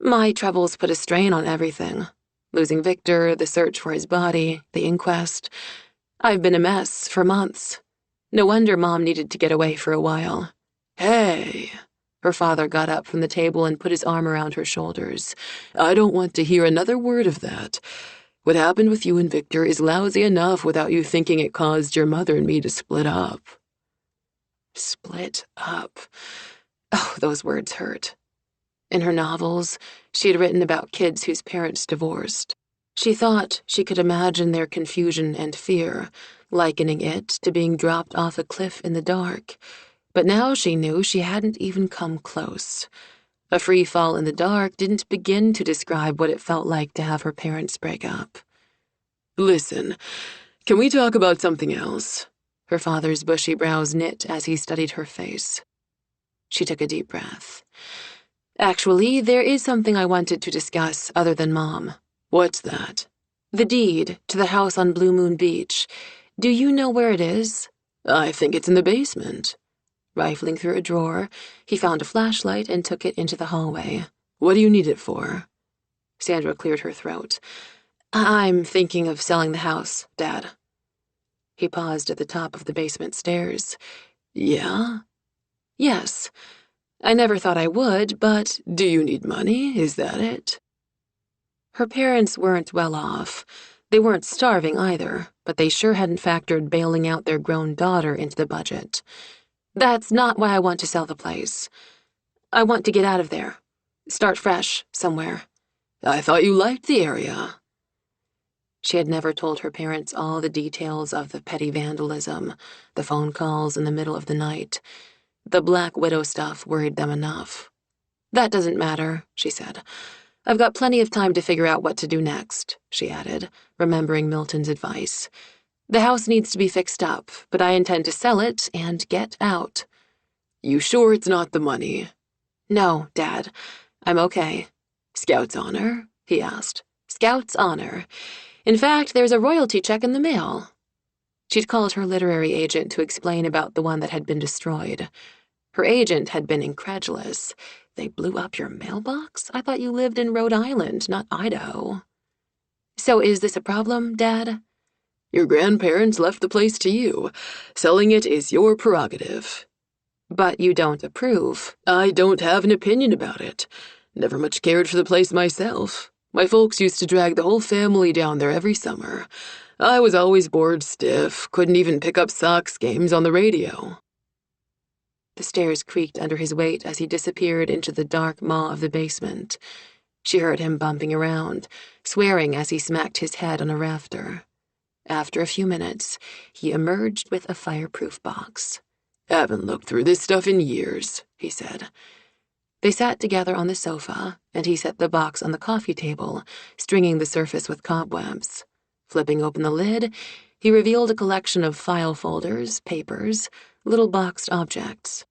"My troubles put a strain on everything. Losing Victor, the search for his body, the inquest. I've been a mess for months. No wonder Mom needed to get away for a while." "Hey." Her father got up from the table and put his arm around her shoulders. "I don't want to hear another word of that. What happened with you and Victor is lousy enough without you thinking it caused your mother and me to split up." Split up. Oh, those words hurt. In her novels, she had written about kids whose parents divorced. She thought she could imagine their confusion and fear, likening it to being dropped off a cliff in the dark. But now she knew she hadn't even come close. A free fall in the dark didn't begin to describe what it felt like to have her parents break up. "Listen, can we talk about something else?" Her father's bushy brows knit as he studied her face. She took a deep breath. "Actually, there is something I wanted to discuss other than Mom." "What's that?" "The deed to the house on Blue Moon Beach. Do you know where it is?" "I think it's in the basement." Rifling through a drawer, he found a flashlight and took it into the hallway. "What do you need it for?" Sandra cleared her throat. "I'm thinking of selling the house, Dad." He paused at the top of the basement stairs. "Yeah?" "Yes. I never thought I would, but—" "Do you need money? Is that it?" Her parents weren't well off. They weren't starving either, but they sure hadn't factored bailing out their grown daughter into the budget. "That's not why I want to sell the place. I want to get out of there. Start fresh, somewhere." "I thought you liked the area." She had never told her parents all the details of the petty vandalism, the phone calls in the middle of the night. The Black Widow stuff worried them enough. "That doesn't matter," she said. "I've got plenty of time to figure out what to do next," she added, remembering Milton's advice. "The house needs to be fixed up, but I intend to sell it and get out." "You sure it's not the money?" "No, Dad. I'm okay." "Scout's honor?" he asked. "Scout's honor. In fact, there's a royalty check in the mail." She'd called her literary agent to explain about the one that had been destroyed. Her agent had been incredulous. "They blew up your mailbox? I thought you lived in Rhode Island, not Idaho." "So is this a problem, Dad?" "Your grandparents left the place to you. Selling it is your prerogative." "But you don't approve." "I don't have an opinion about it. Never much cared for the place myself. My folks used to drag the whole family down there every summer. I was always bored stiff, couldn't even pick up Sox games on the radio." The stairs creaked under his weight as he disappeared into the dark maw of the basement. She heard him bumping around, swearing as he smacked his head on a rafter. After a few minutes, he emerged with a fireproof box. "Haven't looked through this stuff in years," he said. They sat together on the sofa, and he set the box on the coffee table, stringing the surface with cobwebs. Flipping open the lid, he revealed a collection of file folders, papers, little boxed objects.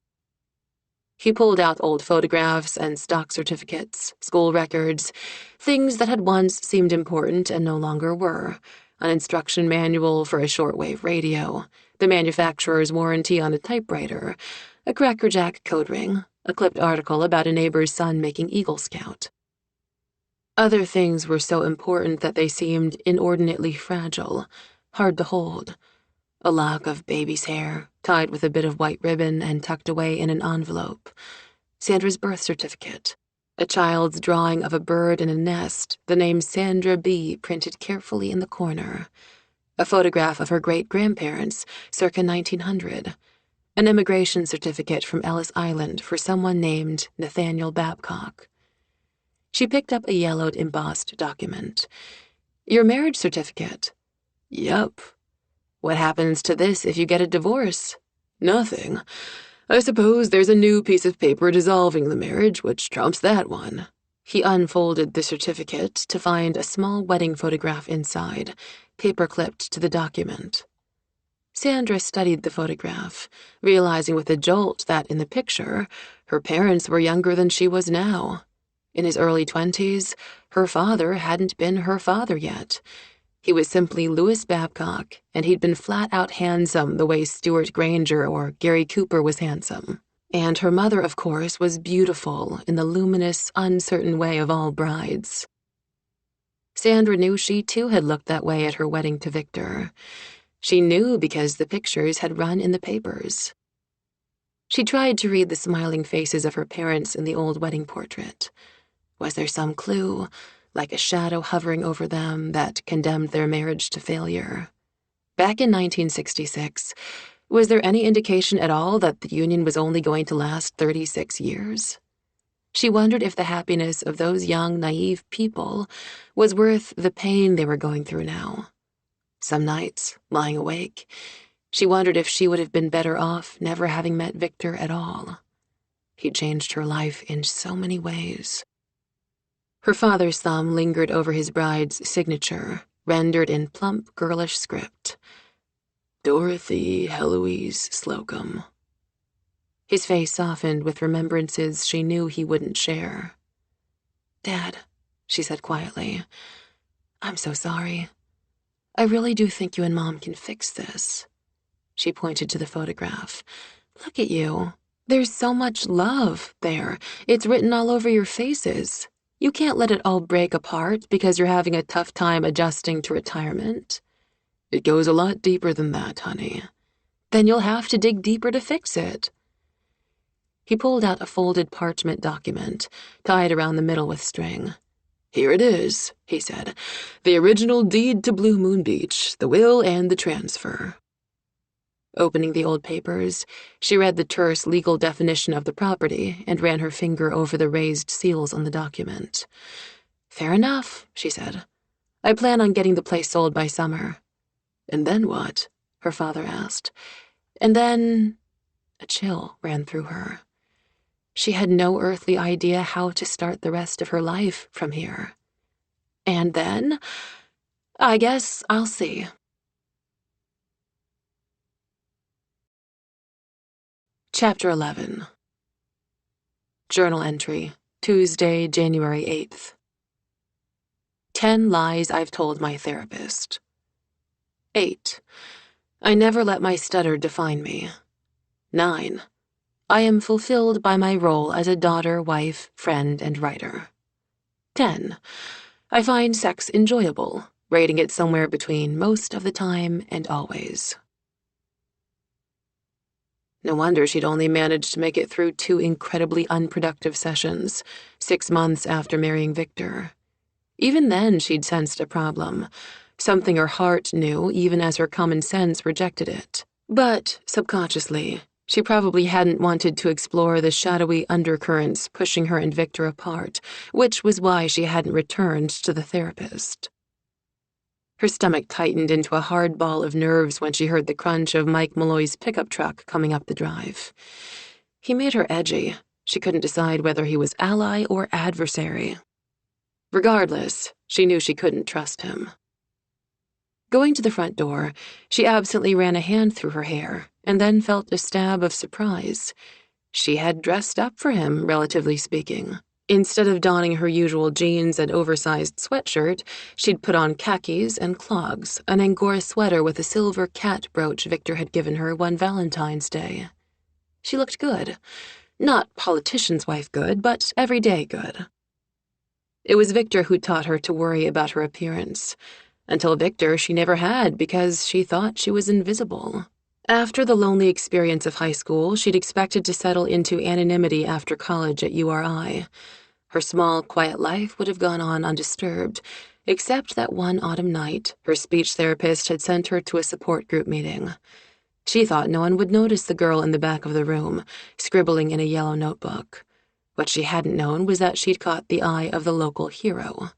He pulled out old photographs and stock certificates, school records, things that had once seemed important and no longer were. An instruction manual for a shortwave radio, the manufacturer's warranty on a typewriter, a crackerjack code ring, a clipped article about a neighbor's son making Eagle Scout. Other things were so important that they seemed inordinately fragile, hard to hold. A lock of baby's hair, tied with a bit of white ribbon and tucked away in an envelope. Sandra's birth certificate. A child's drawing of a bird in a nest, the name Sandra B. printed carefully in the corner. A photograph of her great-grandparents, circa 1900. An immigration certificate from Ellis Island for someone named Nathaniel Babcock. She picked up a yellowed embossed document. "Your marriage certificate." "Yup." "What happens to this if you get a divorce?" "Nothing. I suppose there's a new piece of paper dissolving the marriage, which trumps that one." He unfolded the certificate to find a small wedding photograph inside, paper-clipped to the document. Sandra studied the photograph, realizing with a jolt that in the picture, her parents were younger than she was now. In his early 20s, her father hadn't been her father yet. He was simply Louis Babcock, and he'd been flat-out handsome the way Stuart Granger or Gary Cooper was handsome. And her mother, of course, was beautiful in the luminous, uncertain way of all brides. Sandra knew she too had looked that way at her wedding to Victor. She knew because the pictures had run in the papers. She tried to read the smiling faces of her parents in the old wedding portrait. Was there some clue, like a shadow hovering over them, that condemned their marriage to failure? Back in 1966, was there any indication at all that the union was only going to last 36 years? She wondered if the happiness of those young, naive people was worth the pain they were going through now. Some nights, lying awake, she wondered if she would have been better off never having met Victor at all. He changed her life in so many ways. Her father's thumb lingered over his bride's signature, rendered in plump, girlish script. Dorothy Heloise Slocum. His face softened with remembrances she knew he wouldn't share. Dad, she said quietly, I'm so sorry. I really do think you and Mom can fix this. She pointed to the photograph. Look at you. There's so much love there. It's written all over your faces. You can't let it all break apart because you're having a tough time adjusting to retirement. It goes a lot deeper than that, honey. Then you'll have to dig deeper to fix it. He pulled out a folded parchment document, tied around the middle with string. Here it is, he said. The original deed to Blue Moon Beach, the will and the transfer. Opening the old papers, she read the terse legal definition of the property and ran her finger over the raised seals on the document. Fair enough, she said. I plan on getting the place sold by summer. And then what? Her father asked. And then... A chill ran through her. She had no earthly idea how to start the rest of her life from here. And then, I guess I'll see. Chapter 11. Journal entry, Tuesday, January 8th. 10 lies I've told my therapist. 8. I never let my stutter define me. 9. I am fulfilled by my role as a daughter, wife, friend, and writer. 10. I find sex enjoyable, rating it somewhere between most of the time and always. No wonder she'd only managed to make it through 2 incredibly unproductive sessions, 6 months after marrying Victor. Even then, she'd sensed a problem, something her heart knew even as her common sense rejected it. But, subconsciously, she probably hadn't wanted to explore the shadowy undercurrents pushing her and Victor apart, which was why she hadn't returned to the therapist. Her stomach tightened into a hard ball of nerves when she heard the crunch of Mike Malloy's pickup truck coming up the drive. He made her edgy. She couldn't decide whether he was ally or adversary. Regardless, she knew she couldn't trust him. Going to the front door, she absently ran a hand through her hair and then felt a stab of surprise. She had dressed up for him, relatively speaking. Instead of donning her usual jeans and oversized sweatshirt, she'd put on khakis and clogs, an Angora sweater with a silver cat brooch Victor had given her one Valentine's Day. She looked good. Not politician's wife good, but everyday good. It was Victor who taught her to worry about her appearance. Until Victor, she never had because she thought she was invisible. After the lonely experience of high school, she'd expected to settle into anonymity after college at URI. Her small, quiet life would have gone on undisturbed, except that one autumn night, her speech therapist had sent her to a support group meeting. She thought no one would notice the girl in the back of the room, scribbling in a yellow notebook. What she hadn't known was that she'd caught the eye of the local hero.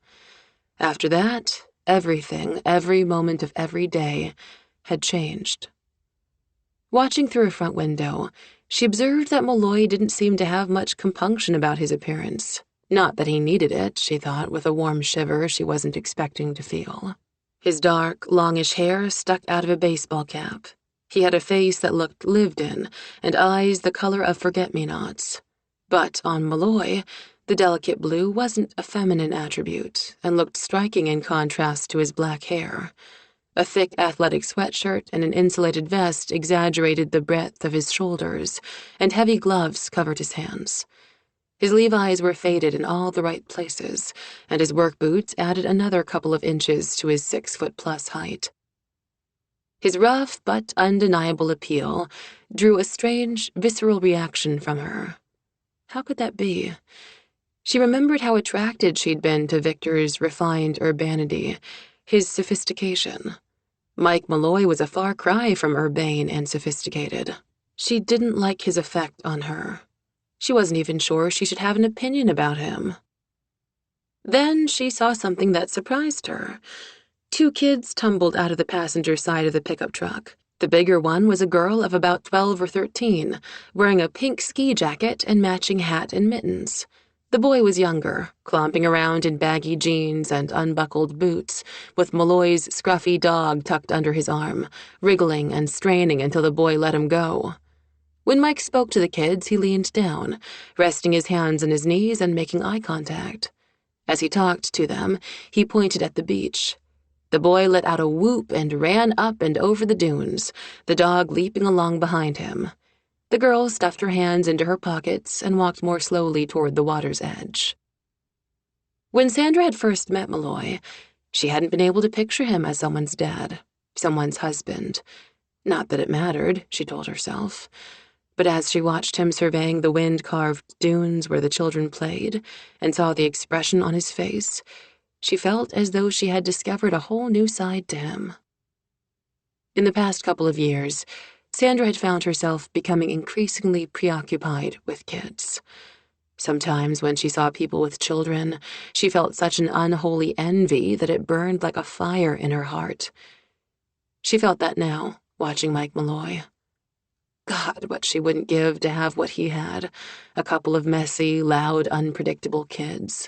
After that, everything, every moment of every day, had changed. Watching through a front window, she observed that Malloy didn't seem to have much compunction about his appearance. Not that he needed it, she thought, with a warm shiver she wasn't expecting to feel. His dark, longish hair stuck out of a baseball cap. He had a face that looked lived in, and eyes the color of forget-me-nots. But on Malloy, the delicate blue wasn't a feminine attribute, and looked striking in contrast to his black hair. A thick athletic sweatshirt and an insulated vest exaggerated the breadth of his shoulders, and heavy gloves covered his hands. His Levi's were faded in all the right places, and his work boots added another couple of inches to his 6-foot-plus height. His rough but undeniable appeal drew a strange, visceral reaction from her. How could that be? She remembered how attracted she'd been to Victor's refined urbanity, his sophistication. Mike Malloy was a far cry from urbane and sophisticated. She didn't like his effect on her. She wasn't even sure she should have an opinion about him. Then she saw something that surprised her. 2 kids tumbled out of the passenger side of the pickup truck. The bigger one was a girl of about 12 or 13, wearing a pink ski jacket and matching hat and mittens. The boy was younger, clomping around in baggy jeans and unbuckled boots, with Malloy's scruffy dog tucked under his arm, wriggling and straining until the boy let him go. When Mike spoke to the kids, he leaned down, resting his hands on his knees and making eye contact. As he talked to them, he pointed at the beach. The boy let out a whoop and ran up and over the dunes, the dog leaping along behind him. The girl stuffed her hands into her pockets and walked more slowly toward the water's edge. When Sandra had first met Malloy, she hadn't been able to picture him as someone's dad, someone's husband. Not that it mattered, she told herself. But as she watched him surveying the wind-carved dunes where the children played and saw the expression on his face, she felt as though she had discovered a whole new side to him. In the past couple of years, Sandra had found herself becoming increasingly preoccupied with kids. Sometimes when she saw people with children, she felt such an unholy envy that it burned like a fire in her heart. She felt that now, watching Mike Malloy. God, what she wouldn't give to have what he had, a couple of messy, loud, unpredictable kids.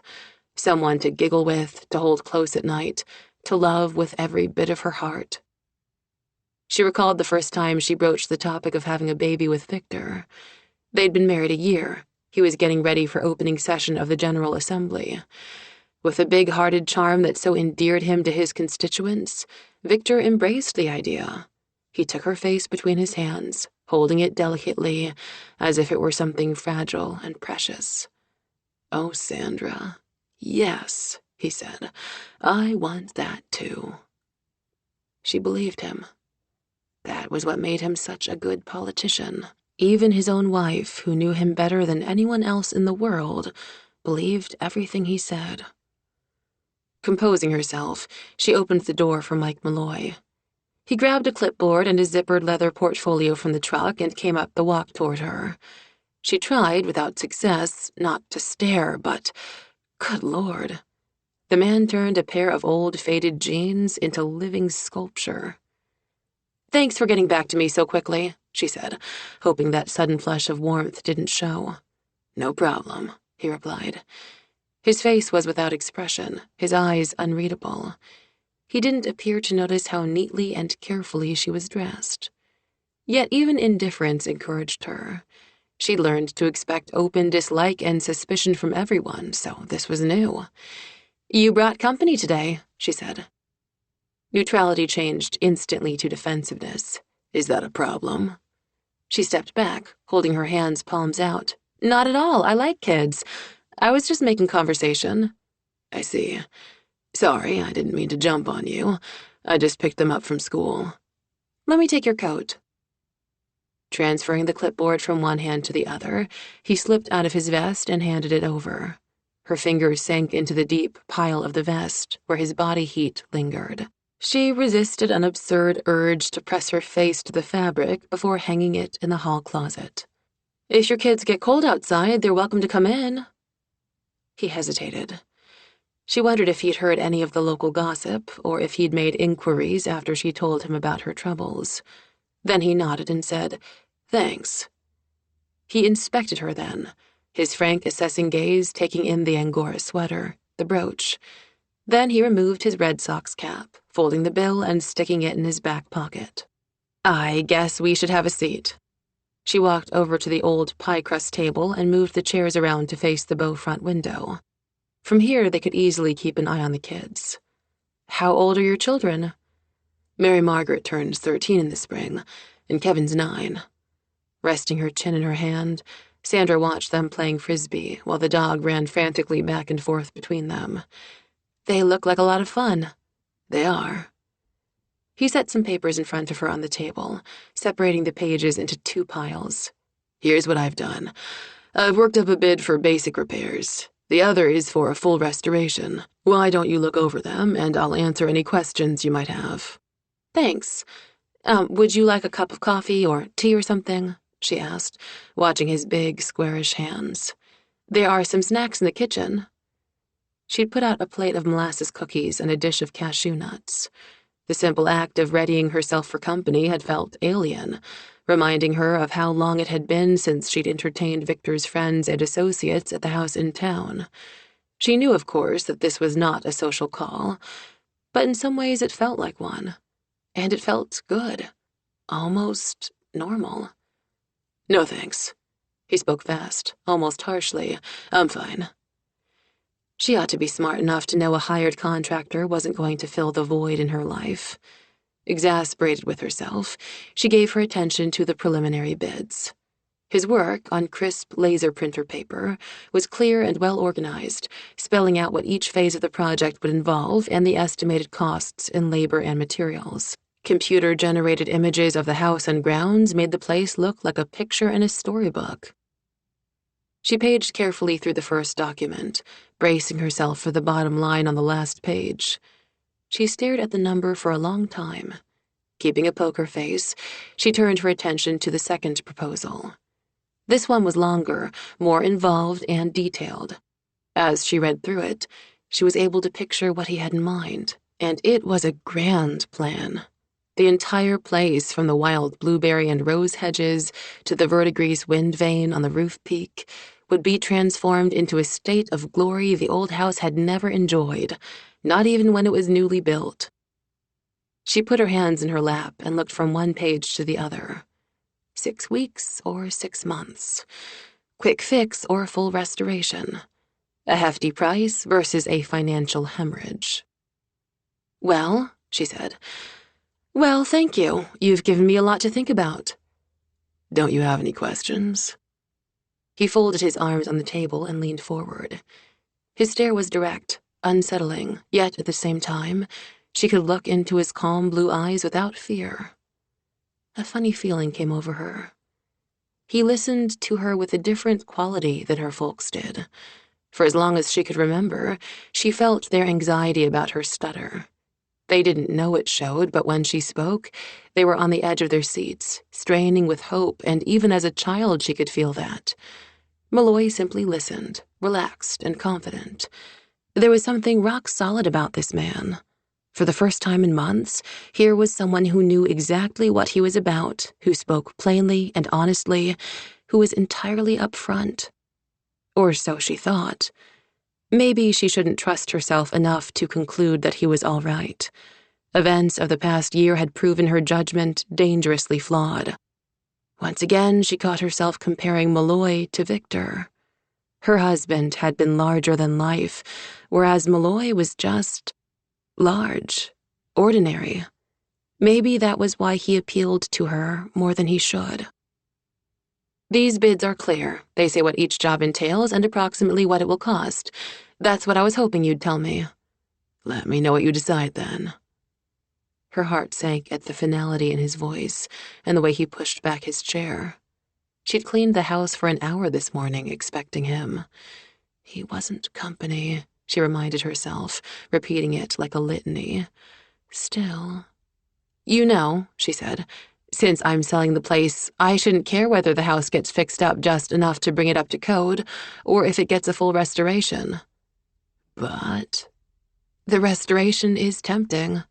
Someone to giggle with, to hold close at night, to love with every bit of her heart. She recalled the first time she broached the topic of having a baby with Victor. They'd been married a year. He was getting ready for opening session of the General Assembly. With a big-hearted charm that so endeared him to his constituents, Victor embraced the idea. He took her face between his hands, holding it delicately, as if it were something fragile and precious. "Oh, Sandra, yes," he said, "I want that too." She believed him. That was what made him such a good politician. Even his own wife, who knew him better than anyone else in the world, believed everything he said. Composing herself, she opened the door for Mike Malloy. He grabbed a clipboard and a zippered leather portfolio from the truck and came up the walk toward her. She tried, without success, not to stare, but, good Lord, the man turned a pair of old faded jeans into living sculpture. "Thanks for getting back to me so quickly," she said, hoping that sudden flush of warmth didn't show. "No problem," he replied. His face was without expression, his eyes unreadable. He didn't appear to notice how neatly and carefully she was dressed. Yet even indifference encouraged her. She'd learned to expect open dislike and suspicion from everyone, so this was new. "You brought company today," she said. Neutrality changed instantly to defensiveness. "Is that a problem?" She stepped back, holding her hands palms out. "Not at all. I like kids. I was just making conversation." "I see. Sorry, I didn't mean to jump on you. I just picked them up from school." "Let me take your coat." Transferring the clipboard from one hand to the other, he slipped out of his vest and handed it over. Her fingers sank into the deep pile of the vest, where his body heat lingered. She resisted an absurd urge to press her face to the fabric before hanging it in the hall closet. "If your kids get cold outside, they're welcome to come in." He hesitated. She wondered if he'd heard any of the local gossip, or if he'd made inquiries after she told him about her troubles. Then he nodded and said, "Thanks." He inspected her then, his frank, assessing gaze taking in the Angora sweater, the brooch. Then he removed his Red Sox cap, folding the bill and sticking it in his back pocket. "I guess we should have a seat." She walked over to the old pie-crust table and moved the chairs around to face the bow front window. From here, they could easily keep an eye on the kids. "How old are your children?" Mary Margaret turns 13 in the spring, and Kevin's 9. Resting her chin in her hand, Sandra watched them playing frisbee while the dog ran frantically back and forth between them. "They look like a lot of fun." "They are." He set some papers in front of her on the table, separating the pages into 2 piles. Here's what I've done. I've worked up a bid for basic repairs. The other is for a full restoration. Why don't you look over them, and I'll answer any questions you might have. Thanks. Would you like a cup of coffee or tea or something? She asked, watching his big, squarish hands. There are some snacks in the kitchen. She'd put out a plate of molasses cookies and a dish of cashew nuts. The simple act of readying herself for company had felt alien, reminding her of how long it had been since she'd entertained Victor's friends and associates at the house in town. She knew, of course, that this was not a social call, but in some ways it felt like one. And it felt good. Almost normal. No thanks. He spoke fast, almost harshly. I'm fine. She ought to be smart enough to know a hired contractor wasn't going to fill the void in her life. Exasperated with herself, she gave her attention to the preliminary bids. His work on crisp laser printer paper was clear and well organized, spelling out what each phase of the project would involve and the estimated costs in labor and materials. Computer-generated images of the house and grounds made the place look like a picture in a storybook. She paged carefully through the first document, bracing herself for the bottom line on the last page. She stared at the number for a long time. Keeping a poker face, she turned her attention to the second proposal. This one was longer, more involved and detailed. As she read through it, she was able to picture what he had in mind, and it was a grand plan. The entire place, from the wild blueberry and rose hedges to the verdigris wind vane on the roof peak, would be transformed into a state of glory the old house had never enjoyed, not even when it was newly built. She put her hands in her lap and looked from one page to the other. 6 weeks or 6 months. Quick fix or full restoration. A hefty price versus a financial hemorrhage. Well, she said. Well, thank you. You've given me a lot to think about. Don't you have any questions? He folded his arms on the table and leaned forward. His stare was direct, unsettling, yet at the same time, she could look into his calm blue eyes without fear. A funny feeling came over her. He listened to her with a different quality than her folks did. For as long as she could remember, she felt their anxiety about her stutter. They didn't know it showed, but when she spoke, they were on the edge of their seats, straining with hope, and even as a child she could feel that. Malloy simply listened, relaxed and confident. There was something rock-solid about this man. For the first time in months, here was someone who knew exactly what he was about, who spoke plainly and honestly, who was entirely upfront. Or so she thought. Maybe she shouldn't trust herself enough to conclude that he was all right. Events of the past year had proven her judgment dangerously flawed. Once again, she caught herself comparing Malloy to Victor. Her husband had been larger than life, whereas Malloy was just large, ordinary. Maybe that was why he appealed to her more than he should. These bids are clear. They say what each job entails and approximately what it will cost. That's what I was hoping you'd tell me. Let me know what you decide then. Her heart sank at the finality in his voice and the way he pushed back his chair. She'd cleaned the house for an hour this morning, expecting him. He wasn't company, she reminded herself, repeating it like a litany. Still. You know, she said, since I'm selling the place, I shouldn't care whether the house gets fixed up just enough to bring it up to code, or if it gets a full restoration. But the restoration is tempting.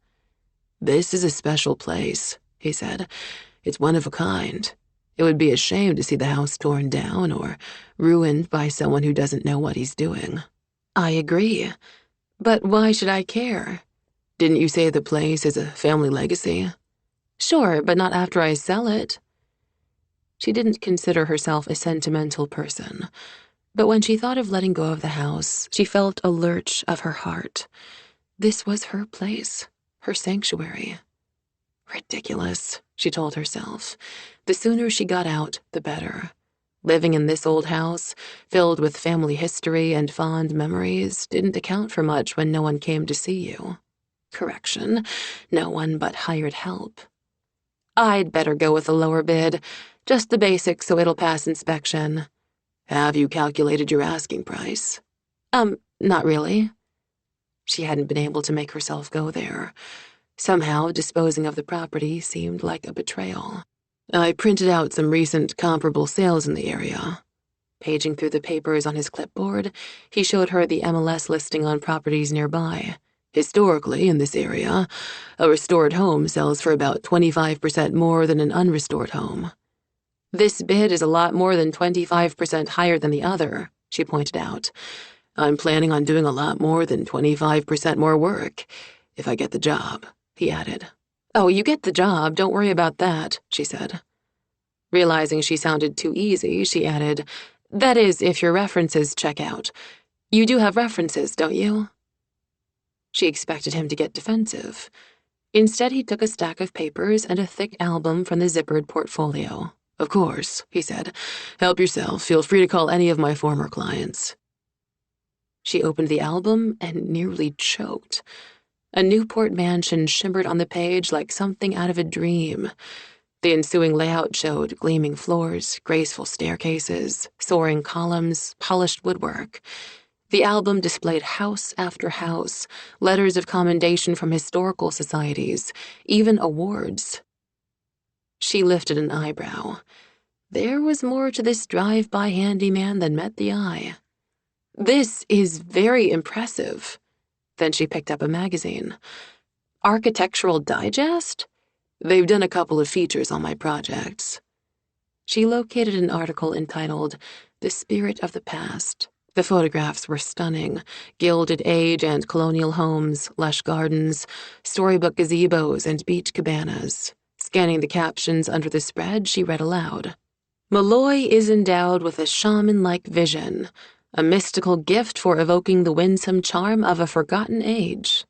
This is a special place, he said. It's one of a kind. It would be a shame to see the house torn down or ruined by someone who doesn't know what he's doing. I agree. But why should I care? Didn't you say the place is a family legacy? Sure, but not after I sell it. She didn't consider herself a sentimental person, but when she thought of letting go of the house, she felt a lurch of her heart. This was her place, her sanctuary. Ridiculous, she told herself. The sooner she got out, the better. Living in this old house, filled with family history and fond memories, didn't account for much when no one came to see you. Correction, no one but hired help. I'd better go with a lower bid, just the basics so it'll pass inspection. Have you calculated your asking price? Not really. She hadn't been able to make herself go there. Somehow, disposing of the property seemed like a betrayal. I printed out some recent comparable sales in the area. Paging through the papers on his clipboard, he showed her the MLS listing on properties nearby. Historically, in this area, a restored home sells for about 25% more than an unrestored home. This bid is a lot more than 25% higher than the other, she pointed out. I'm planning on doing a lot more than 25% more work, if I get the job, he added. Oh, you get the job, don't worry about that, she said. Realizing she sounded too easy, she added, that is, if your references check out. You do have references, don't you? She expected him to get defensive. Instead, he took a stack of papers and a thick album from the zippered portfolio. Of course, he said. Help yourself. Feel free to call any of my former clients. She opened the album and nearly choked. A Newport mansion shimmered on the page like something out of a dream. The ensuing layout showed gleaming floors, graceful staircases, soaring columns, polished woodwork. The album displayed house after house, letters of commendation from historical societies, even awards. She lifted an eyebrow. There was more to this drive-by handyman than met the eye. This is very impressive. Then she picked up a magazine. Architectural Digest? They've done a couple of features on my projects. She located an article entitled The Spirit of the Past. The photographs were stunning. Gilded age and colonial homes, lush gardens, storybook gazebos, and beach cabanas. Scanning the captions under the spread, she read aloud. Malloy is endowed with a shaman-like vision, a mystical gift for evoking the winsome charm of a forgotten age.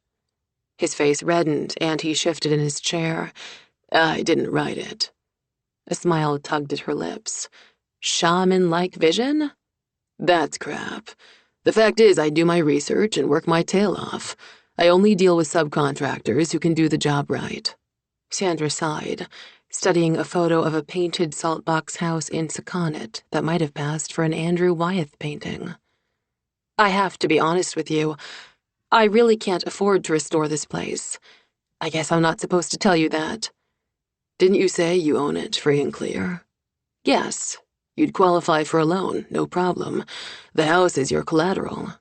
His face reddened, and he shifted in his chair. I didn't write it. A smile tugged at her lips. Shaman-like vision? That's crap. The fact is, I do my research and work my tail off. I only deal with subcontractors who can do the job right. Sandra sighed, studying a photo of a painted saltbox house in Sakonnet that might have passed for an Andrew Wyeth painting. I have to be honest with you. I really can't afford to restore this place. I guess I'm not supposed to tell you that. Didn't you say you own it free and clear? Yes. You'd qualify for a loan, no problem. The house is your collateral.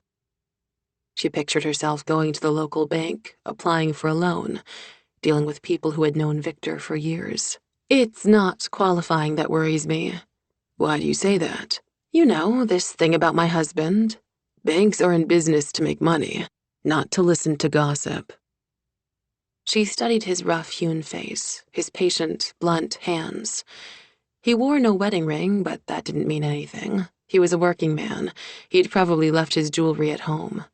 She pictured herself going to the local bank, applying for a loan, dealing with people who had known Victor for years. It's not qualifying that worries me. Why do you say that? You know, this thing about my husband. Banks are in business to make money, not to listen to gossip. She studied his rough-hewn face, his patient, blunt hands. He wore no wedding ring, but that didn't mean anything. He was a working man. He'd probably left his jewelry at home,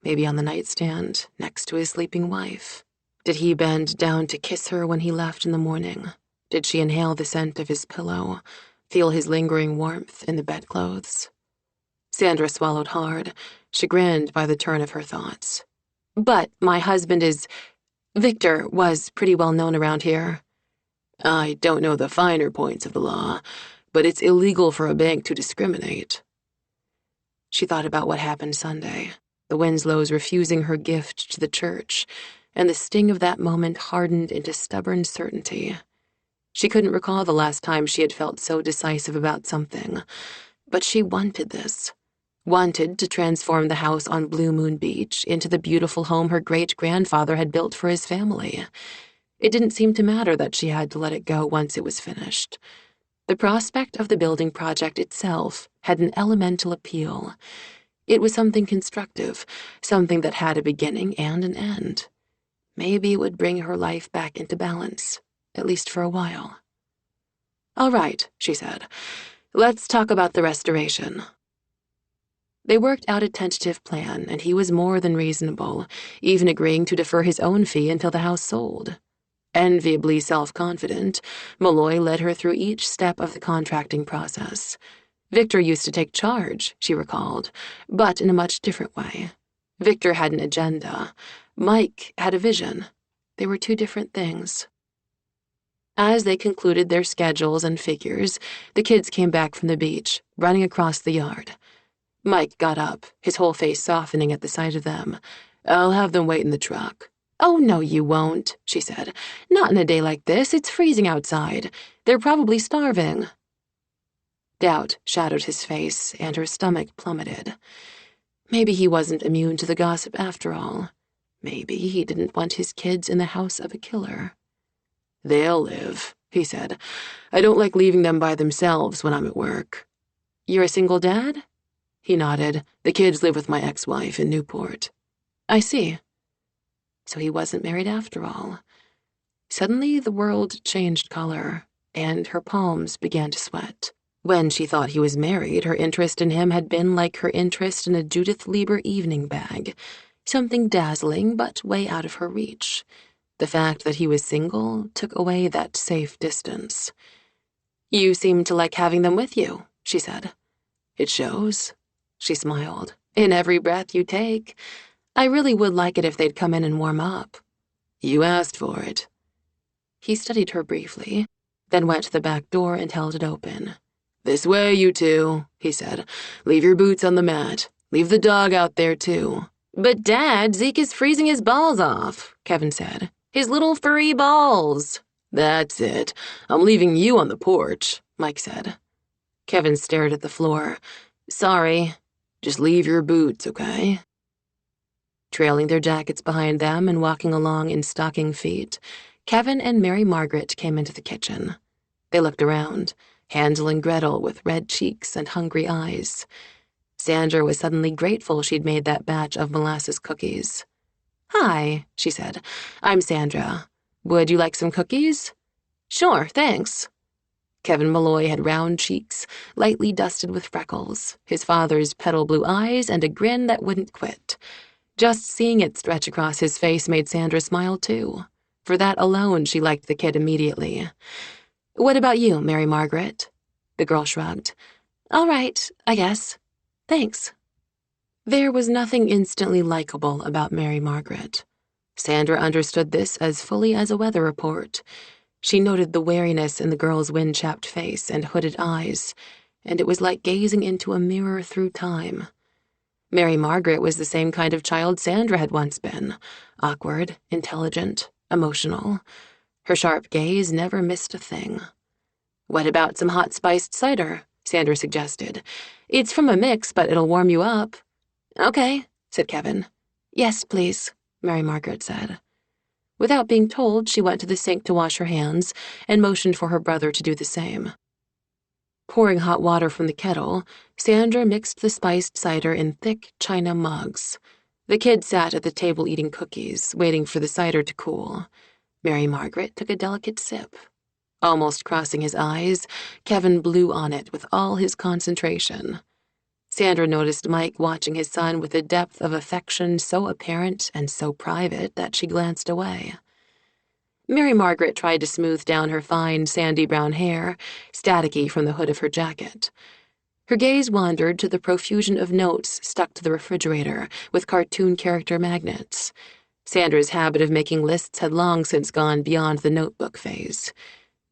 maybe on the nightstand, next to his sleeping wife. Did he bend down to kiss her when he left in the morning? Did she inhale the scent of his pillow, feel his lingering warmth in the bedclothes? Sandra swallowed hard, chagrined by the turn of her thoughts. But my husband is... Victor was pretty well known around here. I don't know the finer points of the law, but it's illegal for a bank to discriminate. She thought about what happened Sunday, the Winslows refusing her gift to the church, and the sting of that moment hardened into stubborn certainty. She couldn't recall the last time she had felt so decisive about something, but she wanted this. Wanted to transform the house on Blue Moon Beach into the beautiful home her great-grandfather had built for his family. It didn't seem to matter that she had to let it go once it was finished. The prospect of the building project itself had an elemental appeal. It was something constructive, something that had a beginning and an end. Maybe it would bring her life back into balance, at least for a while. All right, she said. Let's talk about the restoration. They worked out a tentative plan, and he was more than reasonable, even agreeing to defer his own fee until the house sold. Enviably self-confident, Malloy led her through each step of the contracting process. Victor used to take charge, she recalled, but in a much different way. Victor had an agenda, Mike had a vision. They were two different things. As they concluded their schedules and figures, the kids came back from the beach, running across the yard. Mike got up, his whole face softening at the sight of them. "I'll have them wait in the truck." "Oh, no, you won't," she said. "Not in a day like this. It's freezing outside. They're probably starving." Doubt shadowed his face, and her stomach plummeted. Maybe he wasn't immune to the gossip after all. Maybe he didn't want his kids in the house of a killer. "They'll live," he said. "I don't like leaving them by themselves when I'm at work." "You're a single dad?" He nodded. "The kids live with my ex-wife in Newport." "I see." So he wasn't married after all. Suddenly the world changed color, and her palms began to sweat. When she thought he was married, her interest in him had been like her interest in a Judith Lieber evening bag, something dazzling but way out of her reach. The fact that he was single took away that safe distance. "You seem to like having them with you," she said. "It shows." She smiled. "In every breath you take. I really would like it if they'd come in and warm up." "You asked for it." He studied her briefly, then went to the back door and held it open. "This way, you two," he said. "Leave your boots on the mat. Leave the dog out there, too." "But, Dad, Zeke is freezing his balls off," Kevin said. "His little furry balls." "That's it. I'm leaving you on the porch," Mike said. Kevin stared at the floor. "Sorry. Just leave your boots, okay?" Trailing their jackets behind them and walking along in stocking feet, Kevin and Mary Margaret came into the kitchen. They looked around, Hansel and Gretel with red cheeks and hungry eyes. Sandra was suddenly grateful she'd made that batch of molasses cookies. "Hi," she said. "I'm Sandra. Would you like some cookies?" "Sure, thanks." Kevin Malloy had round cheeks, lightly dusted with freckles, his father's petal blue eyes, and a grin that wouldn't quit. Just seeing it stretch across his face made Sandra smile, too. For that alone, she liked the kid immediately. "What about you, Mary Margaret?" The girl shrugged. "All right, I guess. Thanks." There was nothing instantly likable about Mary Margaret. Sandra understood this as fully as a weather report. She noted the wariness in the girl's wind-chapped face and hooded eyes, and it was like gazing into a mirror through time. Mary Margaret was the same kind of child Sandra had once been, awkward, intelligent, emotional. Her sharp gaze never missed a thing. "What about some hot spiced cider?" Sandra suggested. "It's from a mix, but it'll warm you up." "Okay," said Kevin. "Yes, please," Mary Margaret said. Without being told, she went to the sink to wash her hands and motioned for her brother to do the same. Pouring hot water from the kettle, Sandra mixed the spiced cider in thick china mugs. The kid sat at the table eating cookies, waiting for the cider to cool. Mary Margaret took a delicate sip. Almost crossing his eyes, Kevin blew on it with all his concentration. Sandra noticed Mike watching his son with a depth of affection so apparent and so private that she glanced away. Mary Margaret tried to smooth down her fine, sandy brown hair, staticky from the hood of her jacket. Her gaze wandered to the profusion of notes stuck to the refrigerator with cartoon character magnets. Sandra's habit of making lists had long since gone beyond the notebook phase.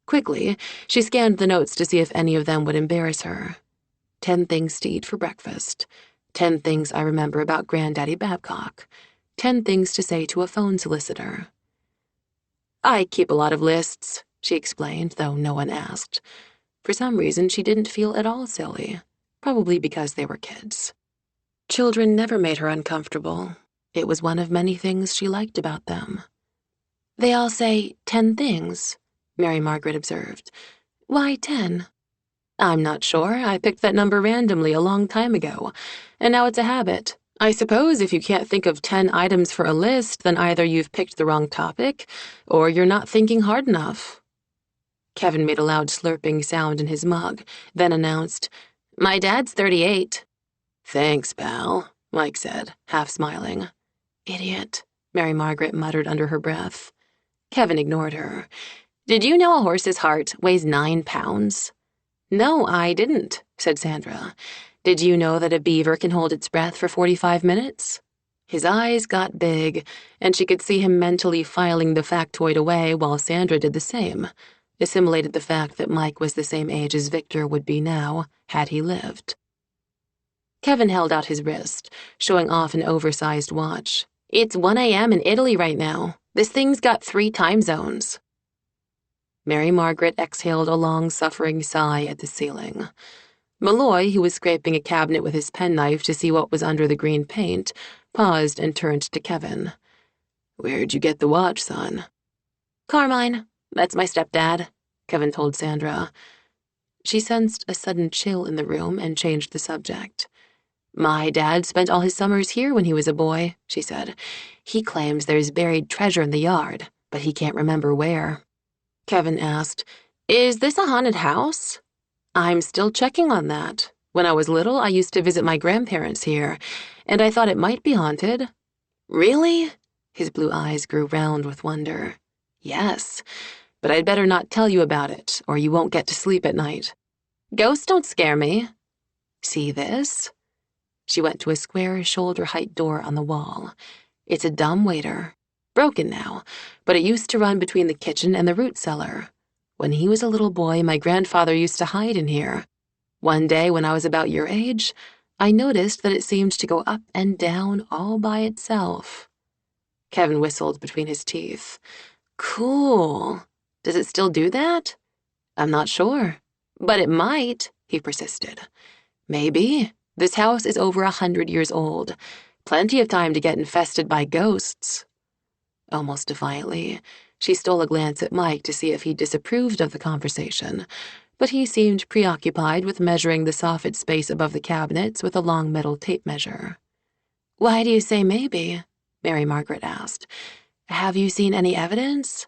Quickly, she scanned the notes to see if any of them would embarrass her. 10 things to eat for breakfast. 10 things I remember about Granddaddy Babcock. 10 things to say to a phone solicitor. "I keep a lot of lists," she explained, though no one asked. For some reason, she didn't feel at all silly, probably because they were kids. Children never made her uncomfortable. It was one of many things she liked about them. "They all say 10 things," Mary Margaret observed. "Why 10? "I'm not sure. I picked that number randomly a long time ago, and now it's a habit. I suppose if you can't think of 10 items for a list, then either you've picked the wrong topic, or you're not thinking hard enough." Kevin made a loud slurping sound in his mug, then announced, "My dad's 38. "Thanks, pal," Mike said, half smiling. "Idiot," Mary Margaret muttered under her breath. Kevin ignored her. "Did you know a horse's heart weighs 9 pounds? "No, I didn't," said Sandra. "Did you know that a beaver can hold its breath for 45 minutes? His eyes got big, and she could see him mentally filing the factoid away while Sandra did the same, assimilated the fact that Mike was the same age as Victor would be now, had he lived. Kevin held out his wrist, showing off an oversized watch. It's 1 a.m. in Italy right now. This thing's got 3 time zones. Mary Margaret exhaled a long-suffering sigh at the ceiling. Malloy, who was scraping a cabinet with his penknife to see what was under the green paint, paused and turned to Kevin. Where'd you get the watch, son? Carmine. That's my stepdad, Kevin told Sandra. She sensed a sudden chill in the room and changed the subject. My dad spent all his summers here when he was a boy, she said. He claims there's buried treasure in the yard, but he can't remember where. Kevin asked, Is this a haunted house? I'm still checking on that. When I was little, I used to visit my grandparents here, and I thought it might be haunted. Really? His blue eyes grew round with wonder. Yes, but I'd better not tell you about it, or you won't get to sleep at night. Ghosts don't scare me. See this? She went to a square shoulder-height door on the wall. It's a dumbwaiter. Broken now, but it used to run between the kitchen and the root cellar. When he was a little boy, my grandfather used to hide in here. One day when I was about your age, I noticed that it seemed to go up and down all by itself. Kevin whistled between his teeth. Cool. Does it still do that? I'm not sure. But it might, he persisted. Maybe. This house is over 100 years old. Plenty of time to get infested by ghosts. Almost defiantly, she stole a glance at Mike to see if he disapproved of the conversation, but he seemed preoccupied with measuring the soffit space above the cabinets with a long metal tape measure. Why do you say maybe? Mary Margaret asked. Have you seen any evidence?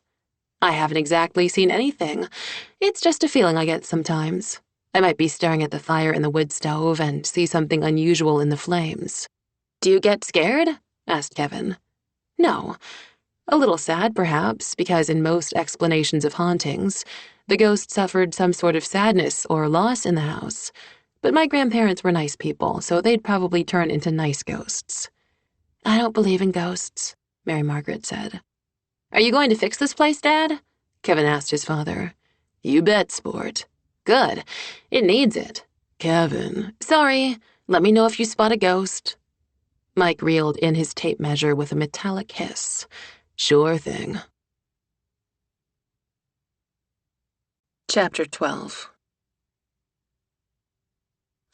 I haven't exactly seen anything. It's just a feeling I get sometimes. I might be staring at the fire in the wood stove and see something unusual in the flames. Do you get scared? Asked Kevin. No. A little sad, perhaps, because in most explanations of hauntings, the ghost suffered some sort of sadness or loss in the house. But my grandparents were nice people, so they'd probably turn into nice ghosts. I don't believe in ghosts, Mary Margaret said. Are you going to fix this place, Dad? Kevin asked his father. You bet, sport. Good. It needs it. Kevin. Sorry. Let me know if you spot a ghost. Mike reeled in his tape measure with a metallic hiss. Sure thing. Chapter 12.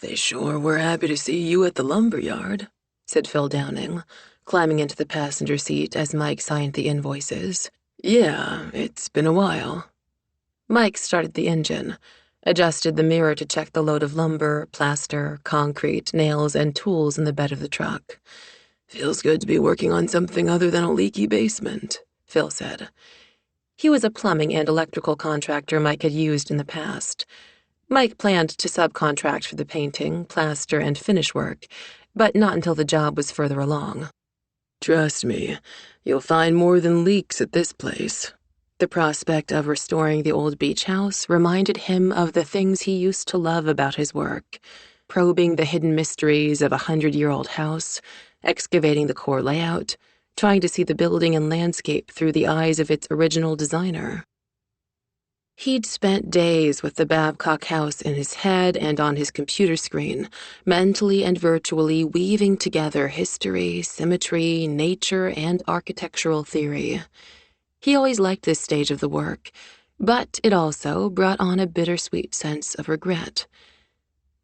They sure were happy to see you at the lumberyard, said Phil Downing, climbing into the passenger seat as Mike signed the invoices. Yeah, it's been a while. Mike started the engine, adjusted the mirror to check the load of lumber, plaster, concrete, nails, and tools in the bed of the truck. Feels good to be working on something other than a leaky basement, Phil said. He was a plumbing and electrical contractor Mike had used in the past. Mike planned to subcontract for the painting, plaster, and finish work, but not until the job was further along. Trust me, you'll find more than leaks at this place. The prospect of restoring the old beach house reminded him of the things he used to love about his work, probing the hidden mysteries of a 100-year-old house, excavating the core layout, trying to see the building and landscape through the eyes of its original designer. He'd spent days with the Babcock house in his head and on his computer screen, mentally and virtually weaving together history, symmetry, nature, and architectural theory. He always liked this stage of the work, but it also brought on a bittersweet sense of regret.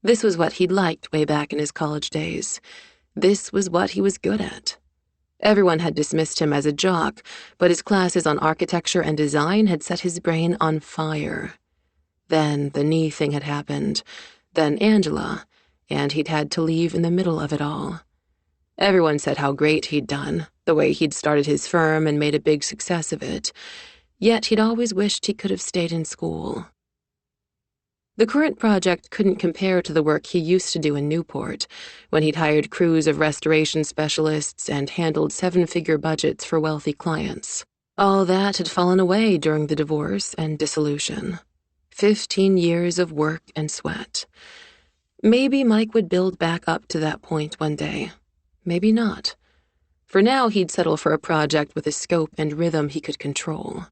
This was what he'd liked way back in his college days. This was what he was good at. Everyone had dismissed him as a jock, but his classes on architecture and design had set his brain on fire. Then the knee thing had happened, then Angela, and he'd had to leave in the middle of it all. Everyone said how great he'd done, the way he'd started his firm and made a big success of it, yet he'd always wished he could have stayed in school. The current project couldn't compare to the work he used to do in Newport, when he'd hired crews of restoration specialists and handled 7-figure budgets for wealthy clients. All that had fallen away during the divorce and dissolution. 15 years of work and sweat. Maybe Mike would build back up to that point one day. Maybe not. For now, he'd settle for a project with a scope and rhythm he could control.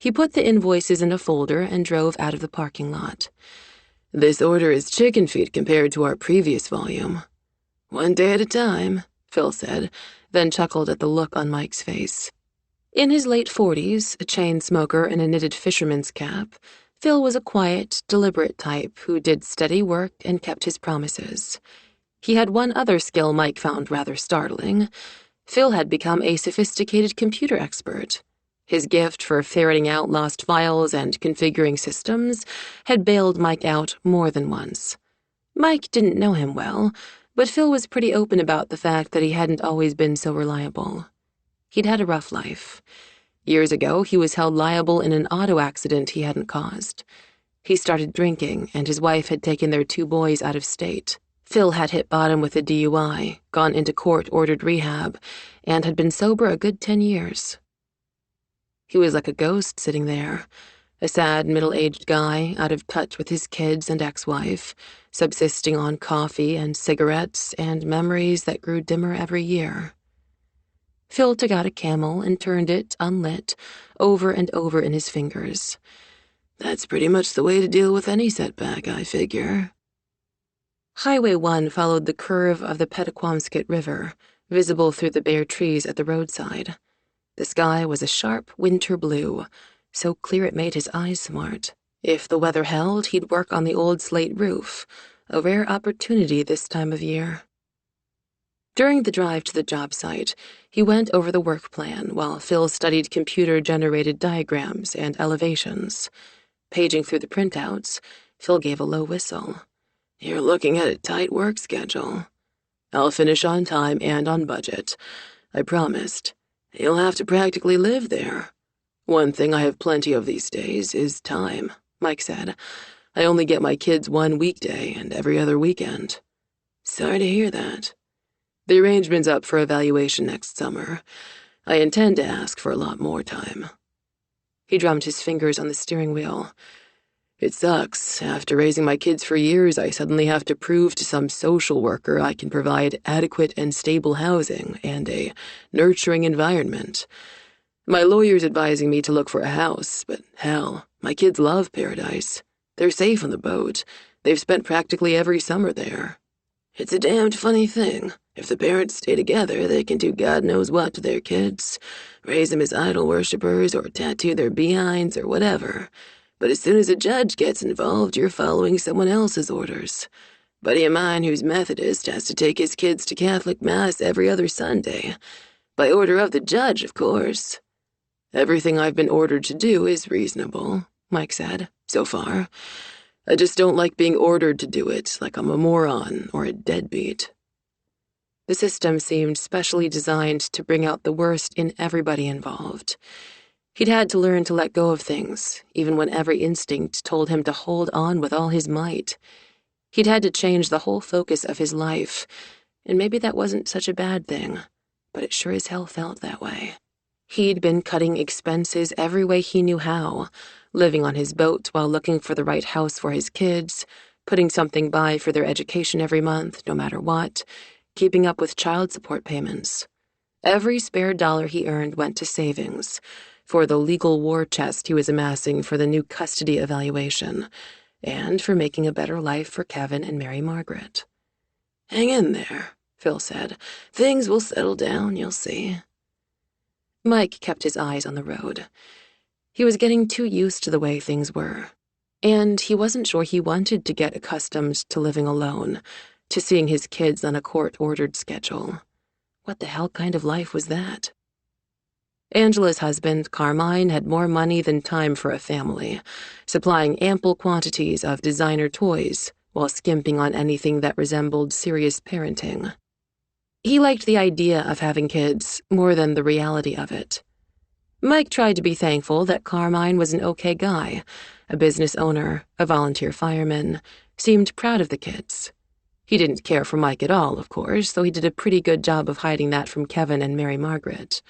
He put the invoices in a folder and drove out of the parking lot. "This order is chicken feed compared to our previous volume." "One day at a time," Phil said, then chuckled at the look on Mike's face. In his late 40s, a chain smoker and a knitted fisherman's cap, Phil was a quiet, deliberate type who did steady work and kept his promises. He had one other skill Mike found rather startling. Phil had become a sophisticated computer expert. His gift for ferreting out lost files and configuring systems had bailed Mike out more than once. Mike didn't know him well, but Phil was pretty open about the fact that he hadn't always been so reliable. He'd had a rough life. Years ago, he was held liable in an auto accident he hadn't caused. He started drinking, and his wife had taken their 2 boys out of state. Phil had hit bottom with a DUI, gone into court-ordered rehab, and had been sober a good 10 years. He was like a ghost sitting there, a sad middle-aged guy out of touch with his kids and ex-wife, subsisting on coffee and cigarettes and memories that grew dimmer every year. Phil took out a Camel and turned it, unlit, over and over in his fingers. "That's pretty much the way to deal with any setback, I figure." Highway 1 followed the curve of the Petaquamscut River, visible through the bare trees at the roadside. The sky was a sharp winter blue, so clear it made his eyes smart. If the weather held, he'd work on the old slate roof, a rare opportunity this time of year. During the drive to the job site, he went over the work plan while Phil studied computer-generated diagrams and elevations. Paging through the printouts, Phil gave a low whistle. "You're looking at a tight work schedule." "I'll finish on time and on budget. I promised. You'll have to practically live there." "One thing I have plenty of these days is time," Mike said. "I only get my kids 1 weekday and every other weekend." "Sorry to hear that." "The arrangement's up for evaluation next summer. I intend to ask for a lot more time." He drummed his fingers on the steering wheel. "It sucks. After raising my kids for years, I suddenly have to prove to some social worker I can provide adequate and stable housing and a nurturing environment. My lawyer's advising me to look for a house, but hell, my kids love Paradise. They're safe on the boat. They've spent practically every summer there. It's a damned funny thing. If the parents stay together, they can do God knows what to their kids, raise them as idol worshippers or tattoo their behinds or whatever. But as soon as a judge gets involved, you're following someone else's orders. A buddy of mine who's Methodist has to take his kids to Catholic Mass every other Sunday. By order of the judge, of course." "Everything I've been ordered to do is reasonable," Mike said, "so far. I just don't like being ordered to do it like I'm a moron or a deadbeat." The system seemed specially designed to bring out the worst in everybody involved. He'd had to learn to let go of things, even when every instinct told him to hold on with all his might. He'd had to change the whole focus of his life, and maybe that wasn't such a bad thing, but it sure as hell felt that way. He'd been cutting expenses every way he knew how, living on his boat while looking for the right house for his kids, putting something by for their education every month, no matter what, keeping up with child support payments. Every spare dollar he earned went to savings, for the legal war chest he was amassing for the new custody evaluation, and for making a better life for Kevin and Mary Margaret. "Hang in there," Phil said. "Things will settle down, you'll see." Mike kept his eyes on the road. He was getting too used to the way things were, and he wasn't sure he wanted to get accustomed to living alone, to seeing his kids on a court-ordered schedule. What the hell kind of life was that? Angela's husband, Carmine, had more money than time for a family, supplying ample quantities of designer toys while skimping on anything that resembled serious parenting. He liked the idea of having kids more than the reality of it. Mike tried to be thankful that Carmine was an okay guy, a business owner, a volunteer fireman, seemed proud of the kids. He didn't care for Mike at all, of course, though he did a pretty good job of hiding that from Kevin and Mary Margaret.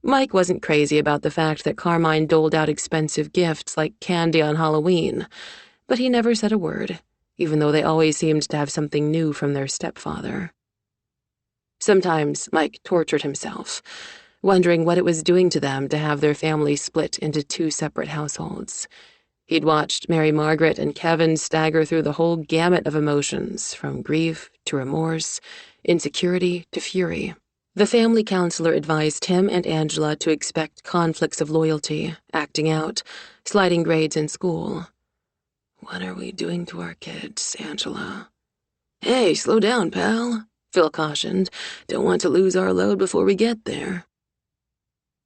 Mike wasn't crazy about the fact that Carmine doled out expensive gifts like candy on Halloween, but he never said a word, even though they always seemed to have something new from their stepfather. Sometimes Mike tortured himself, wondering what it was doing to them to have their family split into two separate households. He'd watched Mary Margaret and Kevin stagger through the whole gamut of emotions, from grief to remorse, insecurity to fury. The family counselor advised him and Angela to expect conflicts of loyalty, acting out, sliding grades in school. "What are we doing to our kids, Angela?" "Hey, slow down, pal," Phil cautioned. "Don't want to lose our load before we get there."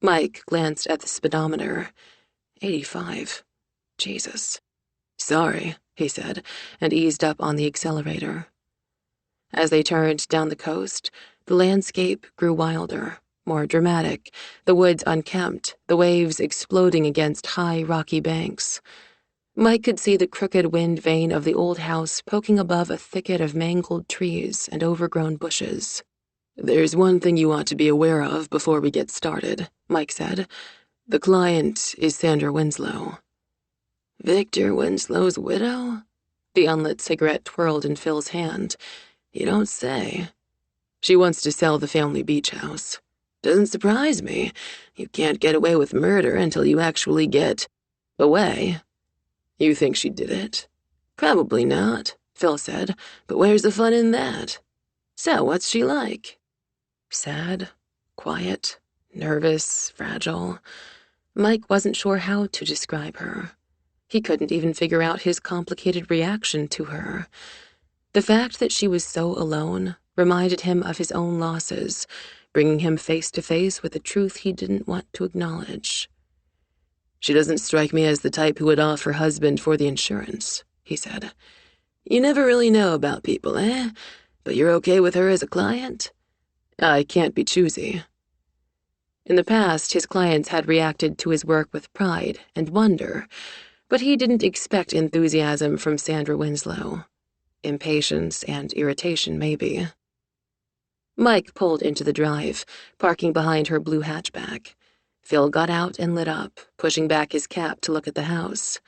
Mike glanced at the speedometer. 85. Jesus. "Sorry," he said, and eased up on the accelerator. As they turned down the coast, the landscape grew wilder, more dramatic, the woods unkempt, the waves exploding against high, rocky banks. Mike could see the crooked wind vane of the old house poking above a thicket of mangled trees and overgrown bushes. "There's one thing you ought to be aware of before we get started," Mike said. "The client is Sandra Winslow." "Victor Winslow's widow?" The unlit cigarette twirled in Phil's hand. "You don't say." "She wants to sell the family beach house." "Doesn't surprise me. You can't get away with murder until you actually get away." "You think she did it?" "Probably not," Phil said, "but where's the fun in that? So, what's she like?" Sad, quiet, nervous, fragile. Mike wasn't sure how to describe her. He couldn't even figure out his complicated reaction to her. The fact that she was so alone reminded him of his own losses, bringing him face to face with a truth he didn't want to acknowledge. "She doesn't strike me as the type who would off her husband for the insurance," he said. "You never really know about people, eh? But you're okay with her as a client?" "I can't be choosy." In the past, his clients had reacted to his work with pride and wonder, but he didn't expect enthusiasm from Sandra Winslow. Impatience and irritation, maybe. Mike pulled into the drive, parking behind her blue hatchback. Phil got out and lit up, pushing back his cap to look at the house.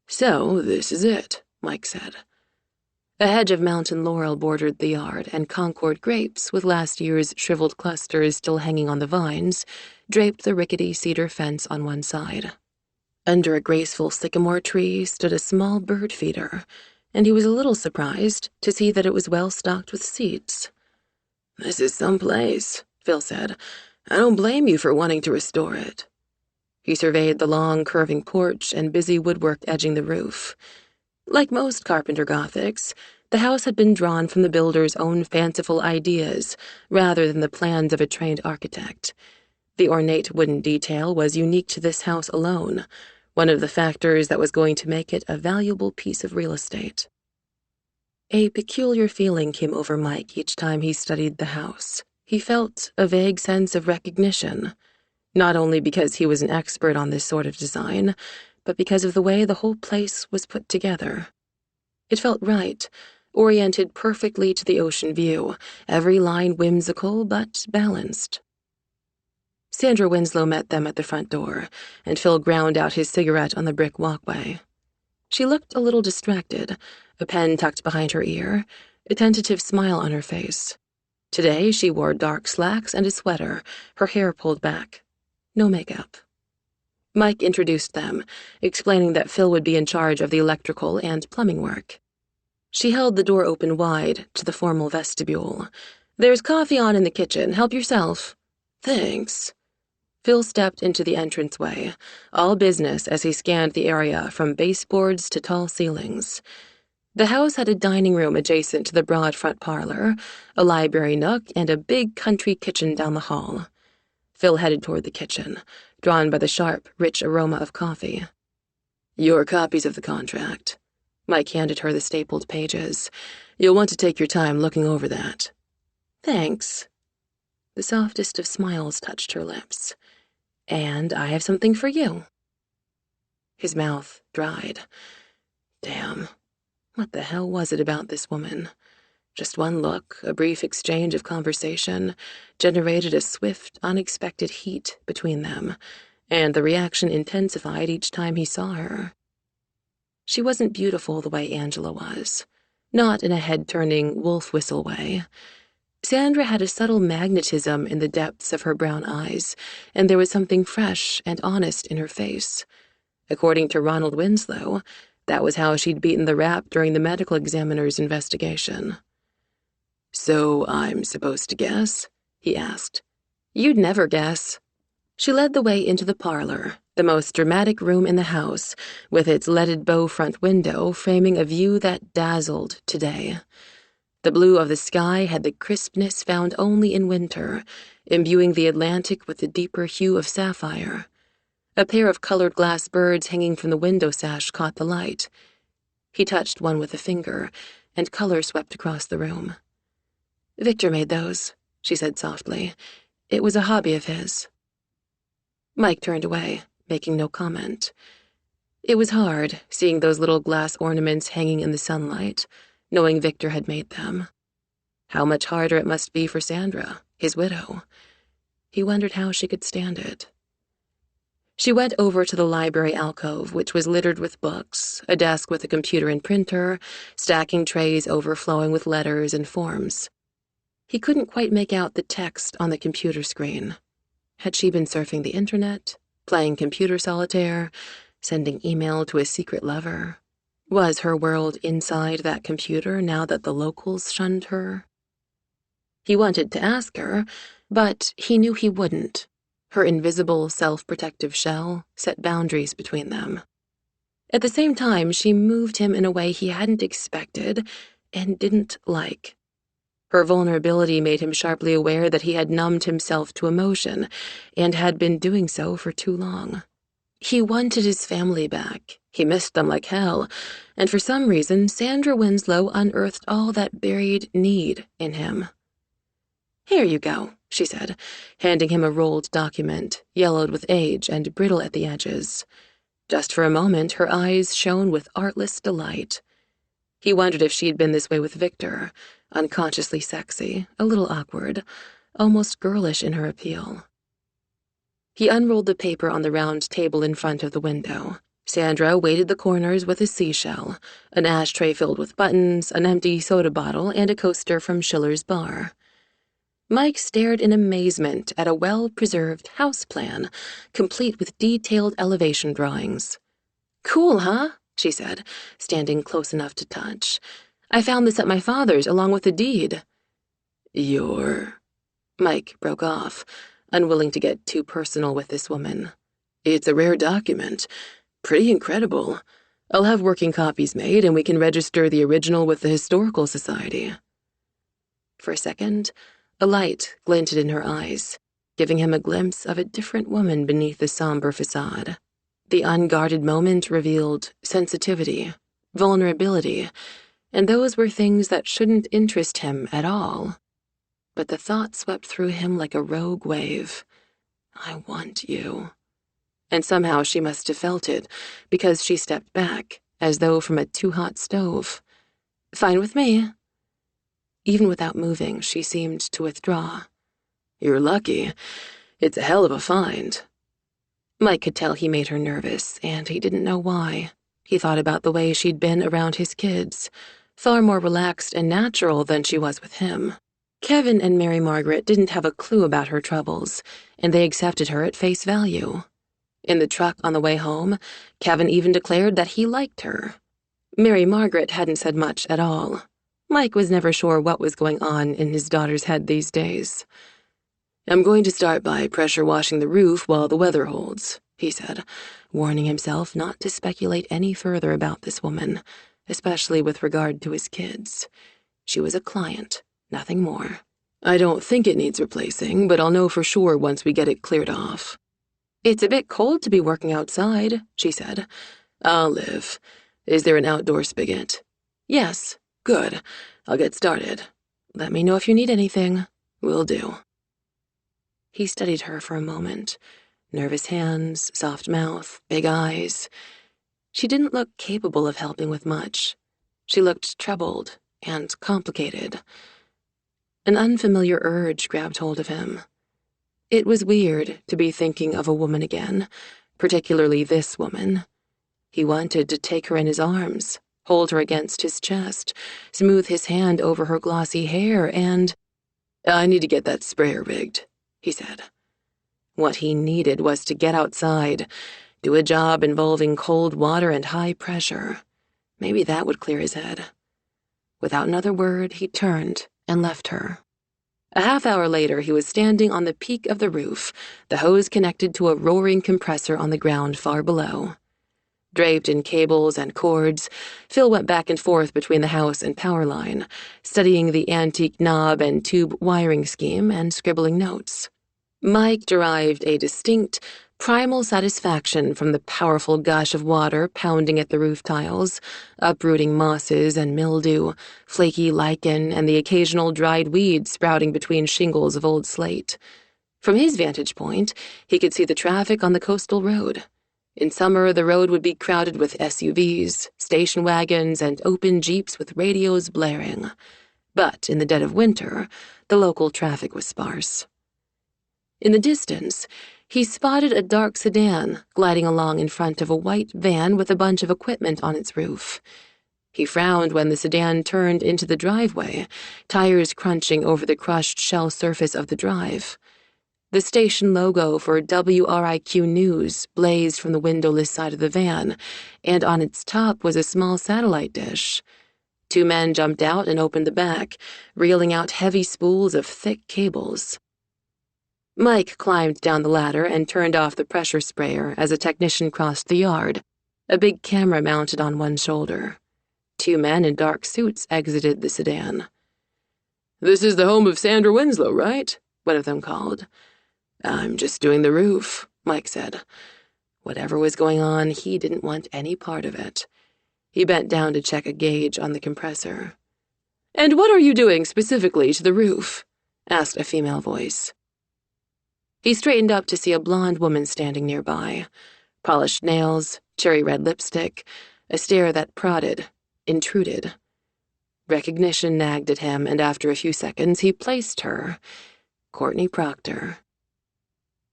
"So, this is it," Mike said. A hedge of mountain laurel bordered the yard, and Concord grapes, with last year's shriveled clusters still hanging on the vines, draped the rickety cedar fence on one side. Under a graceful sycamore tree stood a small bird feeder, and he was a little surprised to see that it was well stocked with seats. "This is some place," Phil said. "I don't blame you for wanting to restore it." He surveyed the long, curving porch and busy woodwork edging the roof. Like most carpenter Gothics, the house had been drawn from the builder's own fanciful ideas rather than the plans of a trained architect. The ornate wooden detail was unique to this house alone, one of the factors that was going to make it a valuable piece of real estate. A peculiar feeling came over Mike each time he studied the house. He felt a vague sense of recognition, not only because he was an expert on this sort of design, but because of the way the whole place was put together. It felt right, oriented perfectly to the ocean view, every line whimsical but balanced. Sandra Winslow met them at the front door, and Phil ground out his cigarette on the brick walkway. She looked a little distracted, a pen tucked behind her ear, a tentative smile on her face. Today she wore dark slacks and a sweater, her hair pulled back. No makeup. Mike introduced them, explaining that Phil would be in charge of the electrical and plumbing work. She held the door open wide to the formal vestibule. "There's coffee on in the kitchen. Help yourself." "Thanks." Phil stepped into the entranceway, all business as he scanned the area from baseboards to tall ceilings. The house had a dining room adjacent to the broad front parlor, a library nook, and a big country kitchen down the hall. Phil headed toward the kitchen, drawn by the sharp, rich aroma of coffee. "Your copies of the contract." Mike handed her the stapled pages. "You'll want to take your time looking over that." "Thanks." The softest of smiles touched her lips. "And I have something for you." His mouth dried. Damn. What the hell was it about this woman? Just one look, a brief exchange of conversation, generated a swift, unexpected heat between them, and the reaction intensified each time he saw her. She wasn't beautiful the way Angela was, not in a head-turning, wolf whistle way. Sandra had a subtle magnetism in the depths of her brown eyes, and there was something fresh and honest in her face. According to Ronald Winslow, that was how she'd beaten the rap during the medical examiner's investigation. "So I'm supposed to guess?" he asked. "You'd never guess." She led the way into the parlor, the most dramatic room in the house, with its leaded bow front window framing a view that dazzled today. The blue of the sky had the crispness found only in winter, imbuing the Atlantic with the deeper hue of sapphire. A pair of colored glass birds hanging from the window sash caught the light. He touched one with a finger, and color swept across the room. "Victor made those," she said softly. "It was a hobby of his." Mike turned away, making no comment. It was hard, seeing those little glass ornaments hanging in the sunlight, knowing Victor had made them. How much harder it must be for Sandra, his widow. He wondered how she could stand it. She went over to the library alcove, which was littered with books, a desk with a computer and printer, stacking trays overflowing with letters and forms. He couldn't quite make out the text on the computer screen. Had she been surfing the internet, playing computer solitaire, sending email to a secret lover? Was her world inside that computer now that the locals shunned her? He wanted to ask her, but he knew he wouldn't. Her invisible, self-protective shell set boundaries between them. At the same time, she moved him in a way he hadn't expected and didn't like. Her vulnerability made him sharply aware that he had numbed himself to emotion and had been doing so for too long. He wanted his family back. He missed them like hell, and for some reason, Sandra Winslow unearthed all that buried need in him. "Here you go," she said, handing him a rolled document, yellowed with age and brittle at the edges. Just for a moment, her eyes shone with artless delight. He wondered if she'd been this way with Victor, unconsciously sexy, a little awkward, almost girlish in her appeal. He unrolled the paper on the round table in front of the window. Sandra weighted the corners with a seashell, an ashtray filled with buttons, an empty soda bottle, and a coaster from Schiller's Bar. Mike stared in amazement at a well-preserved house plan, complete with detailed elevation drawings. "Cool, huh?" she said, standing close enough to touch. "I found this at my father's along with the deed." "Your—" Mike broke off, unwilling to get too personal with this woman. "It's a rare document. Pretty incredible. I'll have working copies made and we can register the original with the Historical Society." For a second, a light glinted in her eyes, giving him a glimpse of a different woman beneath the somber facade. The unguarded moment revealed sensitivity, vulnerability, and those were things that shouldn't interest him at all. But the thought swept through him like a rogue wave. "I want you." And somehow she must have felt it, because she stepped back, as though from a too-hot stove. "Fine with me." Even without moving, she seemed to withdraw. "You're lucky. It's a hell of a find." Mike could tell he made her nervous, and he didn't know why. He thought about the way she'd been around his kids, far more relaxed and natural than she was with him. Kevin and Mary Margaret didn't have a clue about her troubles, and they accepted her at face value. In the truck on the way home, Kevin even declared that he liked her. Mary Margaret hadn't said much at all. Mike was never sure what was going on in his daughter's head these days. "I'm going to start by pressure washing the roof while the weather holds," he said, warning himself not to speculate any further about this woman, especially with regard to his kids. She was a client, nothing more. "I don't think it needs replacing, but I'll know for sure once we get it cleared off." "It's a bit cold to be working outside," she said. "I'll live. Is there an outdoor spigot?" "Yes." "Good. I'll get started. Let me know if you need anything." "Will do." He studied her for a moment. Nervous hands, soft mouth, big eyes. She didn't look capable of helping with much. She looked troubled and complicated. An unfamiliar urge grabbed hold of him. It was weird to be thinking of a woman again, particularly this woman. He wanted to take her in his arms, hold her against his chest, smooth his hand over her glossy hair, and I need to get that sprayer rigged, he said. What he needed was to get outside, do a job involving cold water and high pressure. Maybe that would clear his head. Without another word, he turned and left her. A half-hour later, he was standing on the peak of the roof, the hose connected to a roaring compressor on the ground far below. Draped in cables and cords, Phil went back and forth between the house and power line, studying the antique knob and tube wiring scheme and scribbling notes. Mike derived a distinct, primal satisfaction from the powerful gush of water pounding at the roof tiles, uprooting mosses and mildew, flaky lichen, and the occasional dried weeds sprouting between shingles of old slate. From his vantage point, he could see the traffic on the coastal road. In summer, the road would be crowded with SUVs, station wagons, and open jeeps with radios blaring. But in the dead of winter, the local traffic was sparse. In the distance, he spotted a dark sedan gliding along in front of a white van with a bunch of equipment on its roof. He frowned when the sedan turned into the driveway, tires crunching over the crushed shell surface of the drive. The station logo for WRIQ News blazed from the windowless side of the van, and on its top was a small satellite dish. Two men jumped out and opened the back, reeling out heavy spools of thick cables. Mike climbed down the ladder and turned off the pressure sprayer as a technician crossed the yard, a big camera mounted on one shoulder. Two men in dark suits exited the sedan. "This is the home of Sandra Winslow, right?" one of them called. "I'm just doing the roof," Mike said. Whatever was going on, he didn't want any part of it. He bent down to check a gauge on the compressor. "And what are you doing specifically to the roof?" asked a female voice. He straightened up to see a blonde woman standing nearby. Polished nails, cherry-red lipstick, a stare that prodded, intruded. Recognition nagged at him, and after a few seconds, he placed her. Courtney Proctor.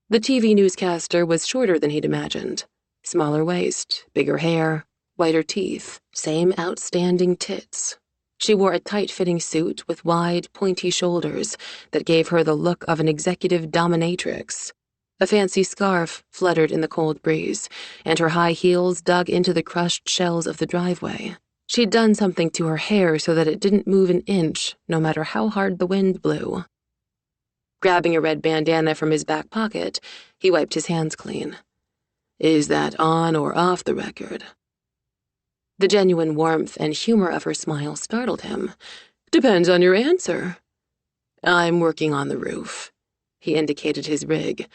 The TV newscaster was shorter than he'd imagined. Smaller waist, bigger hair, whiter teeth, same outstanding tits. She wore a tight-fitting suit with wide, pointy shoulders that gave her the look of an executive dominatrix. A fancy scarf fluttered in the cold breeze, and her high heels dug into the crushed shells of the driveway. She'd done something to her hair so that it didn't move an inch, no matter how hard the wind blew. Grabbing a red bandana from his back pocket, he wiped his hands clean. "Is that on or off the record?" The genuine warmth and humor of her smile startled him. "Depends on your answer." "I'm working on the roof." He indicated his rig.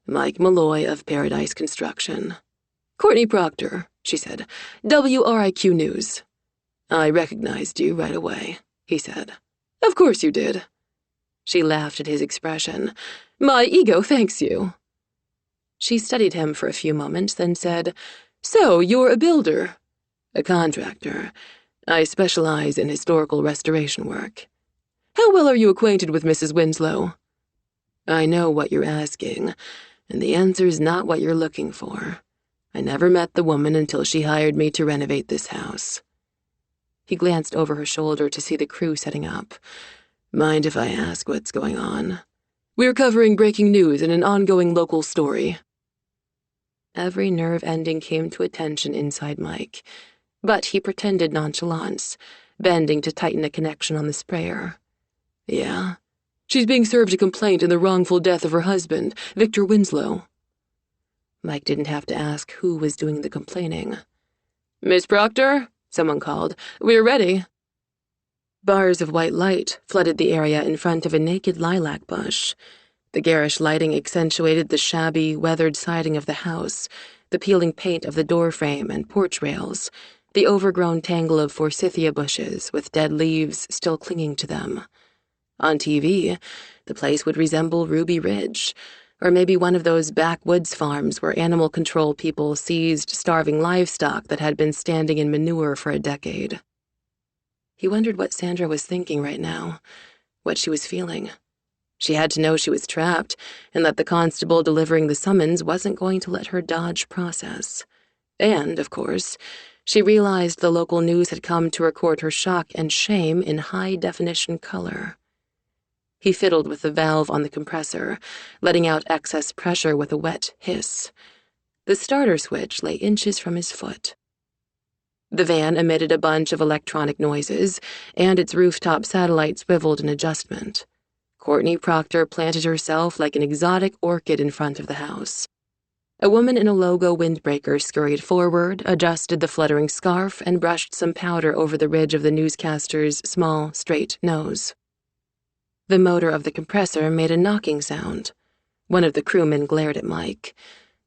"Mike Malloy of Paradise Construction." "Courtney Proctor," she said. "WRIQ News." "I recognized you right away," he said. "Of course you did." She laughed at his expression. "My ego thanks you." She studied him for a few moments, then said, "So, you're a builder?" "A contractor. I specialize in historical restoration work." "How well are you acquainted with Mrs. Winslow?" "I know what you're asking, and the answer's not what you're looking for. I never met the woman until she hired me to renovate this house." He glanced over her shoulder to see the crew setting up. "Mind if I ask what's going on?" "We're covering breaking news in an ongoing local story." Every nerve ending came to attention inside Mike, but he pretended nonchalance, bending to tighten a connection on the sprayer. "Yeah?" "She's being served a complaint in the wrongful death of her husband, Victor Winslow." Mike didn't have to ask who was doing the complaining. "Miss Proctor?" someone called. "We're ready." Bars of white light flooded the area in front of a naked lilac bush. The garish lighting accentuated the shabby, weathered siding of the house, the peeling paint of the doorframe and porch rails, the overgrown tangle of forsythia bushes with dead leaves still clinging to them. On TV, the place would resemble Ruby Ridge, or maybe one of those backwoods farms where animal control people seized starving livestock that had been standing in manure for a decade. He wondered what Sandra was thinking right now, what she was feeling. She had to know she was trapped, and that the constable delivering the summons wasn't going to let her dodge process. And, of course, she realized the local news had come to record her shock and shame in high-definition color. He fiddled with the valve on the compressor, letting out excess pressure with a wet hiss. The starter switch lay inches from his foot. The van emitted a bunch of electronic noises, and its rooftop satellite swiveled in adjustment. Courtney Proctor planted herself like an exotic orchid in front of the house. A woman in a logo windbreaker scurried forward, adjusted the fluttering scarf, and brushed some powder over the ridge of the newscaster's small, straight nose. The motor of the compressor made a knocking sound. One of the crewmen glared at Mike.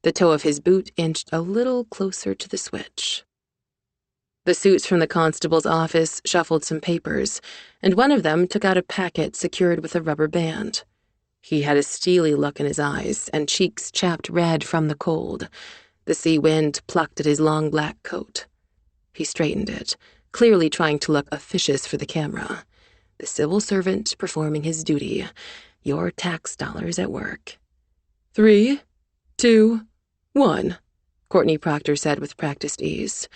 The toe of his boot inched a little closer to the switch. The suits from the constable's office shuffled some papers, and one of them took out a packet secured with a rubber band. He had a steely look in his eyes, and cheeks chapped red from the cold. The sea wind plucked at his long black coat. He straightened it, clearly trying to look officious for the camera. The civil servant performing his duty. Your tax dollars at work. 3, 2, 1, Courtney Proctor said with practiced ease.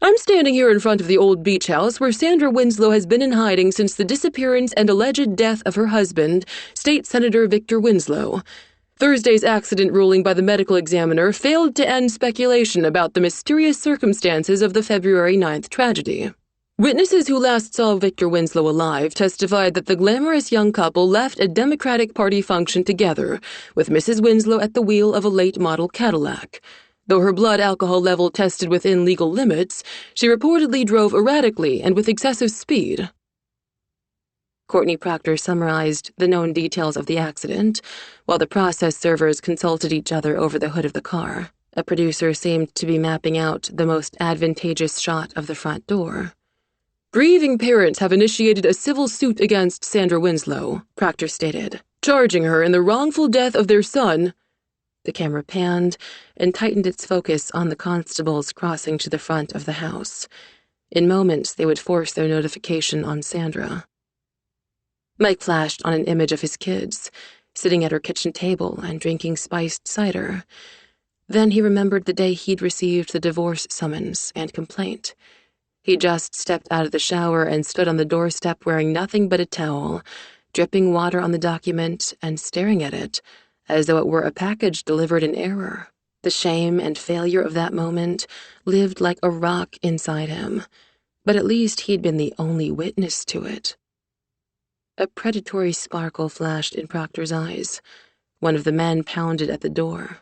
I'm standing here in front of the old beach house where Sandra Winslow has been in hiding since the disappearance and alleged death of her husband, State Senator Victor Winslow. Thursday's accident ruling by the medical examiner failed to end speculation about the mysterious circumstances of the February 9th tragedy. Witnesses who last saw Victor Winslow alive testified that the glamorous young couple left a Democratic Party function together, with Mrs. Winslow at the wheel of a late-model Cadillac. Though her blood alcohol level tested within legal limits, she reportedly drove erratically and with excessive speed. Courtney Proctor summarized the known details of the accident, while the process servers consulted each other over the hood of the car. A producer seemed to be mapping out the most advantageous shot of the front door. Grieving parents have initiated a civil suit against Sandra Winslow, Proctor stated, charging her in the wrongful death of their son. The camera panned and tightened its focus on the constables crossing to the front of the house. In moments, they would force their notification on Sandra. Mike flashed on an image of his kids, sitting at her kitchen table and drinking spiced cider. Then he remembered the day he'd received the divorce summons and complaint. He just stepped out of the shower and stood on the doorstep wearing nothing but a towel, dripping water on the document and staring at it, as though it were a package delivered in error. The shame and failure of that moment lived like a rock inside him, but at least he'd been the only witness to it. A predatory sparkle flashed in Proctor's eyes. One of the men pounded at the door.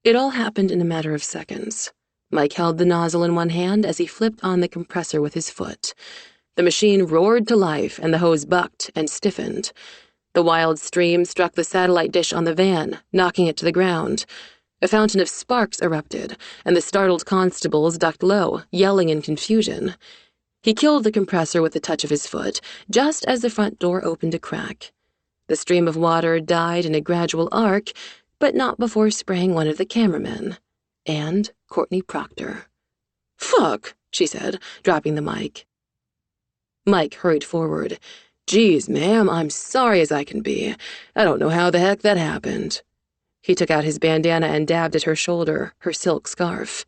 It all happened in a matter of seconds. Mike held the nozzle in one hand as he flipped on the compressor with his foot. The machine roared to life, and the hose bucked and stiffened. The wild stream struck the satellite dish on the van, knocking it to the ground. A fountain of sparks erupted, and the startled constables ducked low, yelling in confusion. He killed the compressor with the touch of his foot, just as the front door opened a crack. The stream of water died in a gradual arc, but not before spraying one of the cameramen, and Courtney Proctor. "Fuck," she said, dropping the mic. Mike hurried forward. "Geez, ma'am, I'm sorry as I can be. I don't know how the heck that happened." He took out his bandana and dabbed at her shoulder, her silk scarf.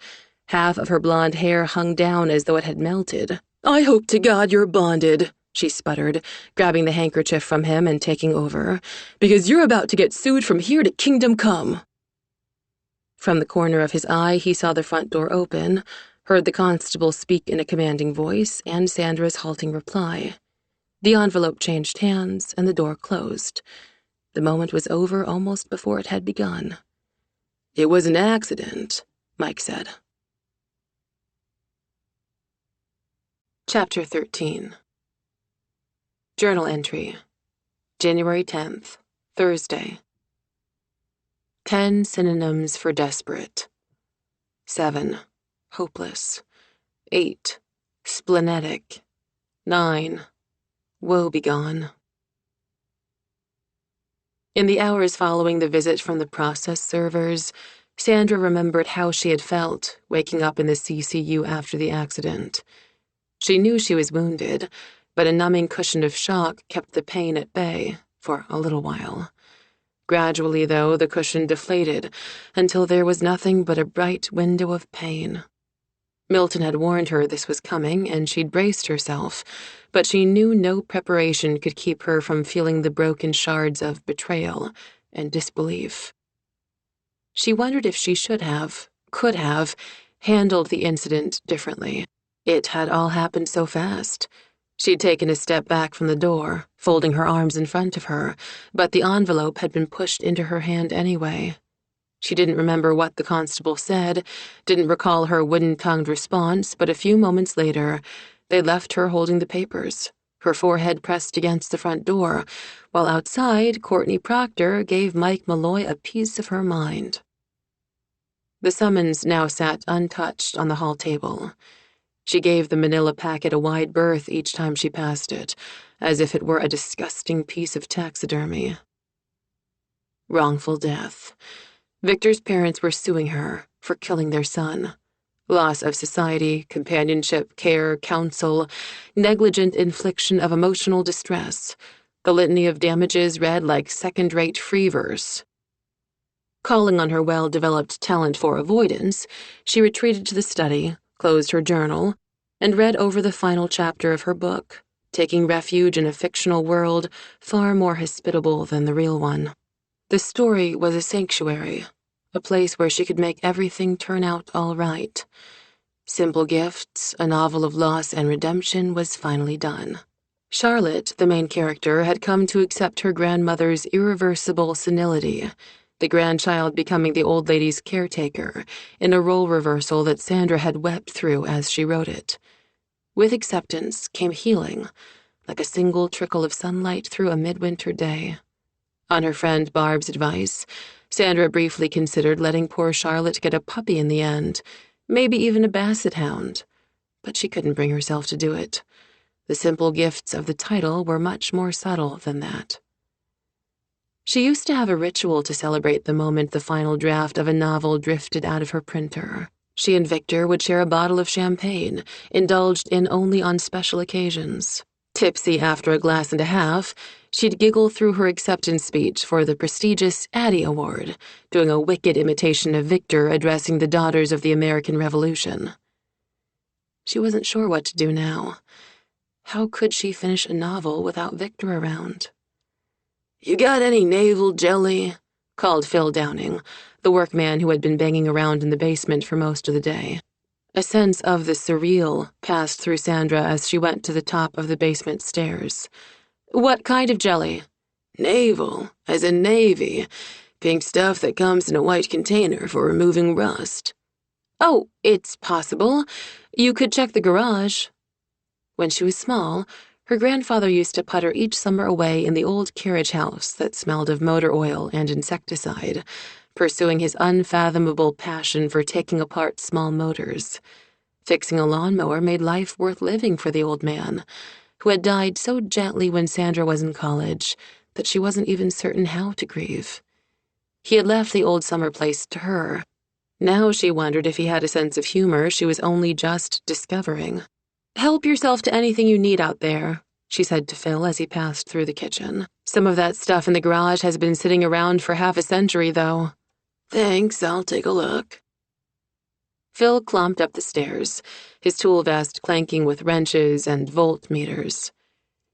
Half of her blonde hair hung down as though it had melted. "I hope to God you're bonded," she sputtered, grabbing the handkerchief from him and taking over, "because you're about to get sued from here to kingdom come." From the corner of his eye, he saw the front door open, heard the constable speak in a commanding voice, and Sandra's halting reply. The envelope changed hands, and the door closed. The moment was over almost before it had begun. "It was an accident," Mike said. Chapter 13. Journal entry. January 10th, Thursday. 10 synonyms for desperate. 7. Hopeless. 8. Splenetic. 9. Woebegone. In the hours following the visit from the process servers, Sandra remembered how she had felt waking up in the CCU after the accident. She knew she was wounded, but a numbing cushion of shock kept the pain at bay for a little while. Gradually, though, the cushion deflated until there was nothing but a bright window of pain. Milton had warned her this was coming, and she'd braced herself, but she knew no preparation could keep her from feeling the broken shards of betrayal and disbelief. She wondered if she could have, handled the incident differently. It had all happened so fast. She'd taken a step back from the door, folding her arms in front of her, but the envelope had been pushed into her hand anyway. She didn't remember what the constable said, didn't recall her wooden-tongued response, but a few moments later, they left her holding the papers, her forehead pressed against the front door, while outside, Courtney Proctor gave Mike Malloy a piece of her mind. The summons now sat untouched on the hall table. She gave the manila packet a wide berth each time she passed it, as if it were a disgusting piece of taxidermy. Wrongful death. Victor's parents were suing her for killing their son. Loss of society, companionship, care, counsel, negligent infliction of emotional distress. The litany of damages read like second-rate free verse. Calling on her well-developed talent for avoidance, she retreated to the study, closed her journal, and read over the final chapter of her book, taking refuge in a fictional world far more hospitable than the real one. The story was a sanctuary, a place where she could make everything turn out all right. Simple Gifts, a novel of loss and redemption, was finally done. Charlotte, the main character, had come to accept her grandmother's irreversible senility, the grandchild becoming the old lady's caretaker, in a role reversal that Sandra had wept through as she wrote it. With acceptance came healing, like a single trickle of sunlight through a midwinter day. On her friend Barb's advice, Sandra briefly considered letting poor Charlotte get a puppy in the end, maybe even a basset hound, but she couldn't bring herself to do it. The simple gifts of the title were much more subtle than that. She used to have a ritual to celebrate the moment the final draft of a novel drifted out of her printer. She and Victor would share a bottle of champagne, indulged in only on special occasions. Tipsy after a glass and a half, she'd giggle through her acceptance speech for the prestigious Addie Award, doing a wicked imitation of Victor addressing the Daughters of the American Revolution. She wasn't sure what to do now. How could she finish a novel without Victor around? "You got any navel jelly?" called Phil Downing, the workman who had been banging around in the basement for most of the day. A sense of the surreal passed through Sandra as she went to the top of the basement stairs. "What kind of jelly?" "Navel, as in navy. Pink stuff that comes in a white container for removing rust." "Oh, it's possible. You could check the garage." When she was small, her grandfather used to put her each summer away in the old carriage house that smelled of motor oil and insecticide, pursuing his unfathomable passion for taking apart small motors. Fixing a lawnmower made life worth living for the old man, who had died so gently when Sandra was in college that she wasn't even certain how to grieve. He had left the old summer place to her. Now she wondered if he had a sense of humor she was only just discovering. "Help yourself to anything you need out there," she said to Phil as he passed through the kitchen. "Some of that stuff in the garage has been sitting around for half a century, though." "Thanks, I'll take a look." Phil clomped up the stairs, his tool vest clanking with wrenches and voltmeters.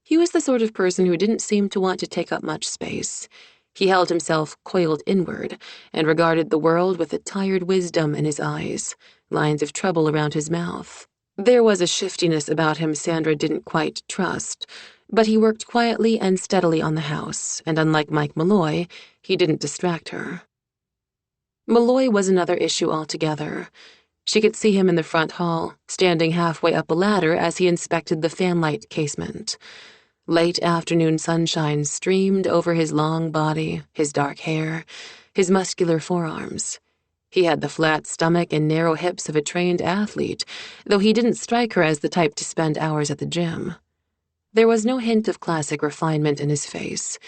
He was the sort of person who didn't seem to want to take up much space. He held himself coiled inward and regarded the world with a tired wisdom in his eyes, lines of trouble around his mouth. There was a shiftiness about him Sandra didn't quite trust, but he worked quietly and steadily on the house, and unlike Mike Malloy, he didn't distract her. Malloy was another issue altogether. She could see him in the front hall, standing halfway up a ladder as he inspected the fanlight casement. Late afternoon sunshine streamed over his long body, his dark hair, his muscular forearms. He had the flat stomach and narrow hips of a trained athlete, though he didn't strike her as the type to spend hours at the gym. There was no hint of classic refinement in his face.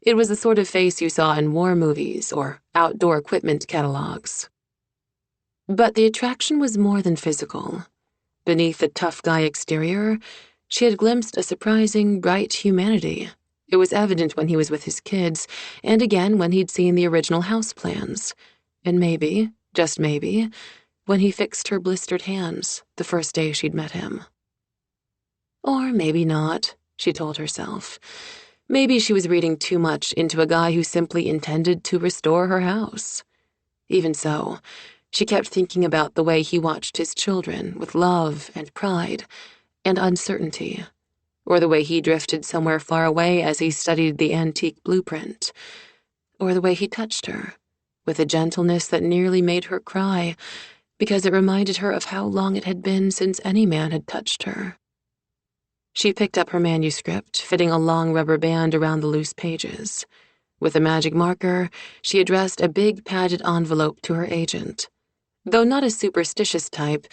It was the sort of face you saw in war movies or outdoor equipment catalogs. But the attraction was more than physical. Beneath the tough guy exterior, she had glimpsed a surprising, bright humanity. It was evident when he was with his kids, and again when he'd seen the original house plans. And maybe, just maybe, when he fixed her blistered hands the first day she'd met him. Or maybe not, she told herself. Maybe she was reading too much into a guy who simply intended to restore her house. Even so, she kept thinking about the way he watched his children with love and pride and uncertainty, or the way he drifted somewhere far away as he studied the antique blueprint, or the way he touched her with a gentleness that nearly made her cry because it reminded her of how long it had been since any man had touched her. She picked up her manuscript, fitting a long rubber band around the loose pages. With a magic marker, she addressed a big padded envelope to her agent. Though not a superstitious type,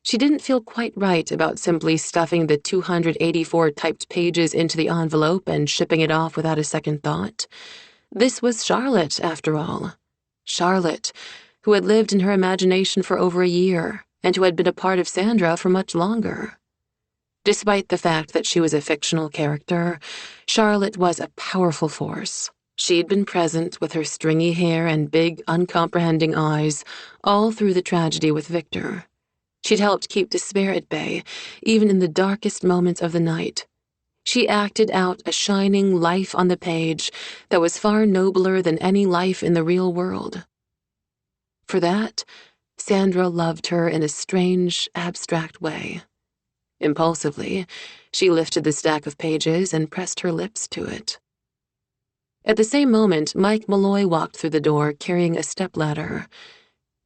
she didn't feel quite right about simply stuffing the 284 typed pages into the envelope and shipping it off without a second thought. This was Charlotte, after all. Charlotte, who had lived in her imagination for over a year and who had been a part of Sandra for much longer. Despite the fact that she was a fictional character, Charlotte was a powerful force. She'd been present with her stringy hair and big, uncomprehending eyes all through the tragedy with Victor. She'd helped keep despair at bay, even in the darkest moments of the night. She acted out a shining life on the page that was far nobler than any life in the real world. For that, Sandra loved her in a strange, abstract way. Impulsively, she lifted the stack of pages and pressed her lips to it. At the same moment, Mike Malloy walked through the door carrying a stepladder.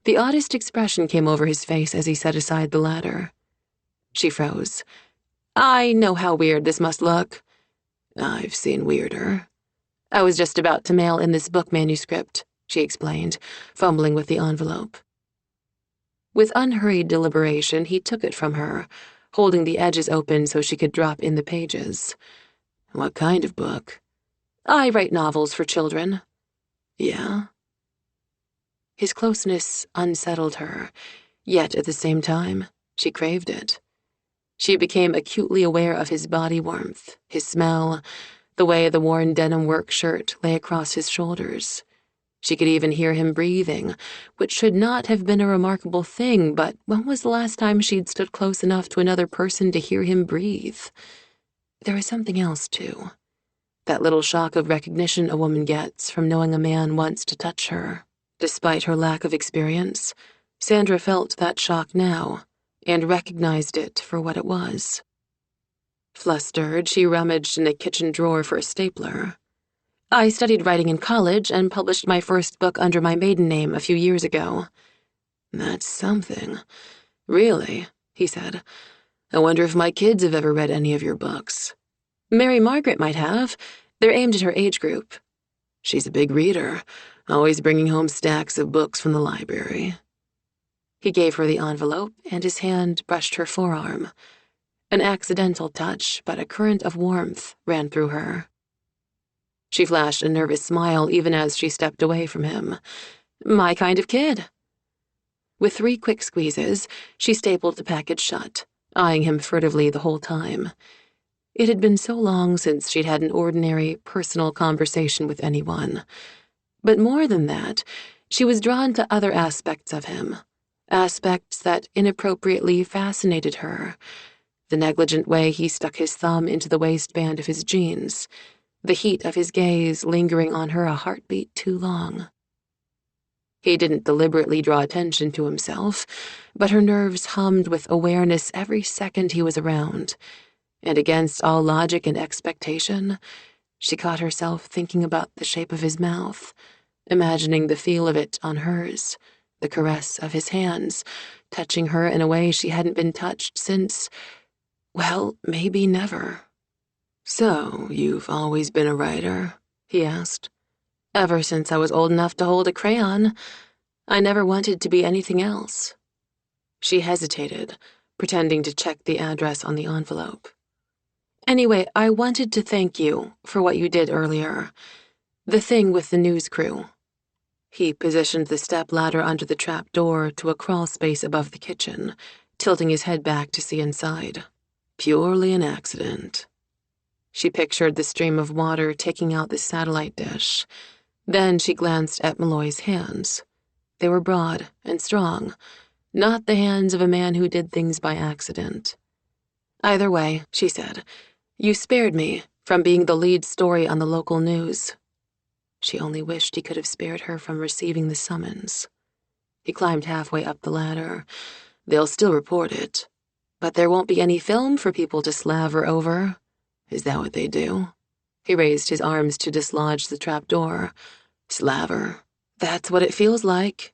The oddest expression came over his face as he set aside the ladder. She froze. "I know how weird this must look." "I've seen weirder." "I was just about to mail in this book manuscript," she explained, fumbling with the envelope. With unhurried deliberation, he took it from her, holding the edges open so she could drop in the pages. "What kind of book?" "I write novels for children." "Yeah?" His closeness unsettled her, yet at the same time, she craved it. She became acutely aware of his body warmth, his smell, the way the worn denim work shirt lay across his shoulders. She could even hear him breathing, which should not have been a remarkable thing, but when was the last time she'd stood close enough to another person to hear him breathe? There was something else, too. That little shock of recognition a woman gets from knowing a man wants to touch her. Despite her lack of experience, Sandra felt that shock now, and recognized it for what it was. Flustered, she rummaged in a kitchen drawer for a stapler. "I studied writing in college and published my first book under my maiden name a few years ago." "That's something. Really," he said. "I wonder if my kids have ever read any of your books." "Mary Margaret might have. They're aimed at her age group." "She's a big reader, always bringing home stacks of books from the library." He gave her the envelope, and his hand brushed her forearm. An accidental touch, but a current of warmth ran through her. She flashed a nervous smile even as she stepped away from him. "My kind of kid." With 3 quick squeezes, she stapled the package shut, eyeing him furtively the whole time. It had been so long since she'd had an ordinary, personal conversation with anyone. But more than that, she was drawn to other aspects of him, aspects that inappropriately fascinated her. The negligent way he stuck his thumb into the waistband of his jeans, the heat of his gaze lingering on her a heartbeat too long. He didn't deliberately draw attention to himself, but her nerves hummed with awareness every second he was around, and against all logic and expectation, she caught herself thinking about the shape of his mouth, imagining the feel of it on hers, the caress of his hands, touching her in a way she hadn't been touched since, well, maybe never. "So, you've always been a writer?" he asked. "Ever since I was old enough to hold a crayon. I never wanted to be anything else." She hesitated, pretending to check the address on the envelope. "Anyway, I wanted to thank you for what you did earlier. The thing with the news crew." He positioned the stepladder under the trap door to a crawl space above the kitchen, tilting his head back to see inside. "Purely an accident." She pictured the stream of water taking out the satellite dish. Then she glanced at Malloy's hands. They were broad and strong, not the hands of a man who did things by accident. Either way, she said, you spared me from being the lead story on the local news. She only wished he could have spared her from receiving the summons. He climbed halfway up the ladder. They'll still report it, but there won't be any film for people to slaver over. Is that what they do? He raised his arms to dislodge the trapdoor. Slaver. That's what it feels like.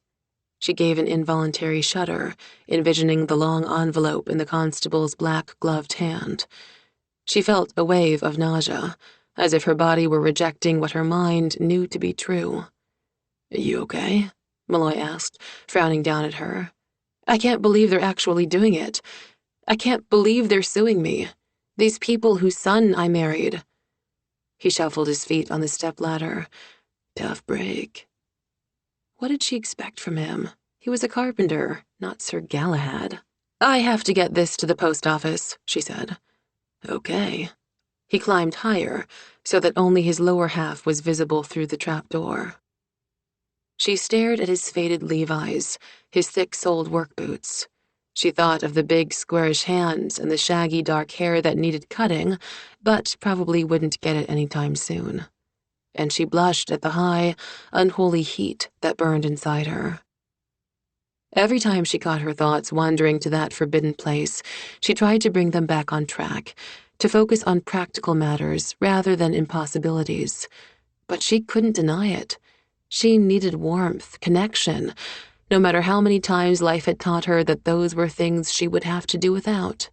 She gave an involuntary shudder, envisioning the long envelope in the constable's black-gloved hand. She felt a wave of nausea, as if her body were rejecting what her mind knew to be true. You okay? Malloy asked, frowning down at her. I can't believe they're actually doing it. I can't believe they're suing me. These people whose son I married. He shuffled his feet on the stepladder. Tough break. What did she expect from him? He was a carpenter, not Sir Galahad. I have to get this to the post office, she said. Okay. He climbed higher, so that only his lower half was visible through the trapdoor. She stared at his faded Levi's, his thick-soled work boots. She thought of the big, squarish hands and the shaggy, dark hair that needed cutting, but probably wouldn't get it anytime soon. And she blushed at the high, unholy heat that burned inside her. Every time she caught her thoughts wandering to that forbidden place, she tried to bring them back on track, to focus on practical matters rather than impossibilities. But she couldn't deny it. She needed warmth, connection, no matter how many times life had taught her that those were things she would have to do without.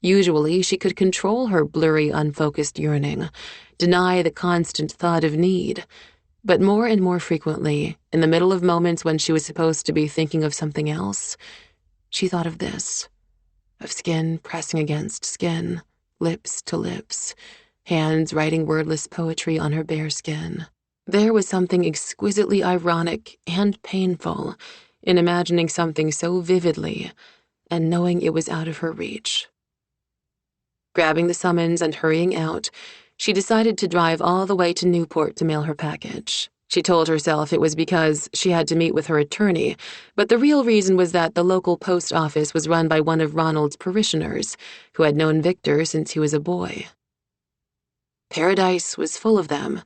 Usually, she could control her blurry, unfocused yearning, deny the constant thought of need. But more and more frequently, in the middle of moments when she was supposed to be thinking of something else, she thought of this, of skin pressing against skin, lips to lips, hands writing wordless poetry on her bare skin. There was something exquisitely ironic and painful in imagining something so vividly and knowing it was out of her reach. Grabbing the summons and hurrying out, she decided to drive all the way to Newport to mail her package. She told herself it was because she had to meet with her attorney, but the real reason was that the local post office was run by one of Ronald's parishioners, who had known Victor since he was a boy. Paradise was full of them,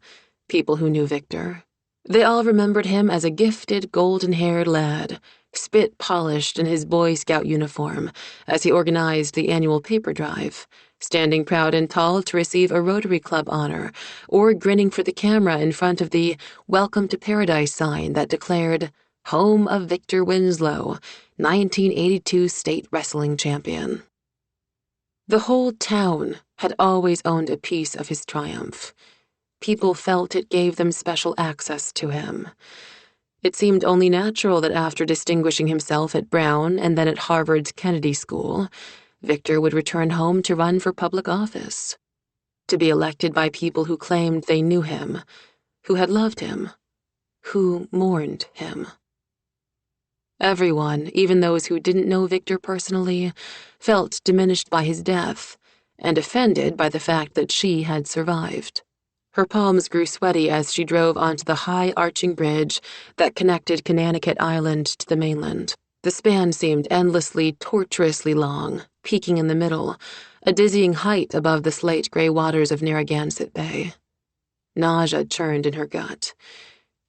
people who knew Victor. They all remembered him as a gifted, golden-haired lad, spit-polished in his Boy Scout uniform as he organized the annual paper drive, standing proud and tall to receive a Rotary Club honor, or grinning for the camera in front of the Welcome to Paradise sign that declared, Home of Victor Winslow, 1982 state wrestling champion. The whole town had always owned a piece of his triumph. People felt it gave them special access to him. It seemed only natural that after distinguishing himself at Brown and then at Harvard's Kennedy School, Victor would return home to run for public office, to be elected by people who claimed they knew him, who had loved him, who mourned him. Everyone, even those who didn't know Victor personally, felt diminished by his death and offended by the fact that she had survived. Her palms grew sweaty as she drove onto the high arching bridge that connected Connecticut Island to the mainland. The span seemed endlessly, tortuously long, peaking in the middle, a dizzying height above the slate-gray waters of Narragansett Bay. Nausea churned in her gut.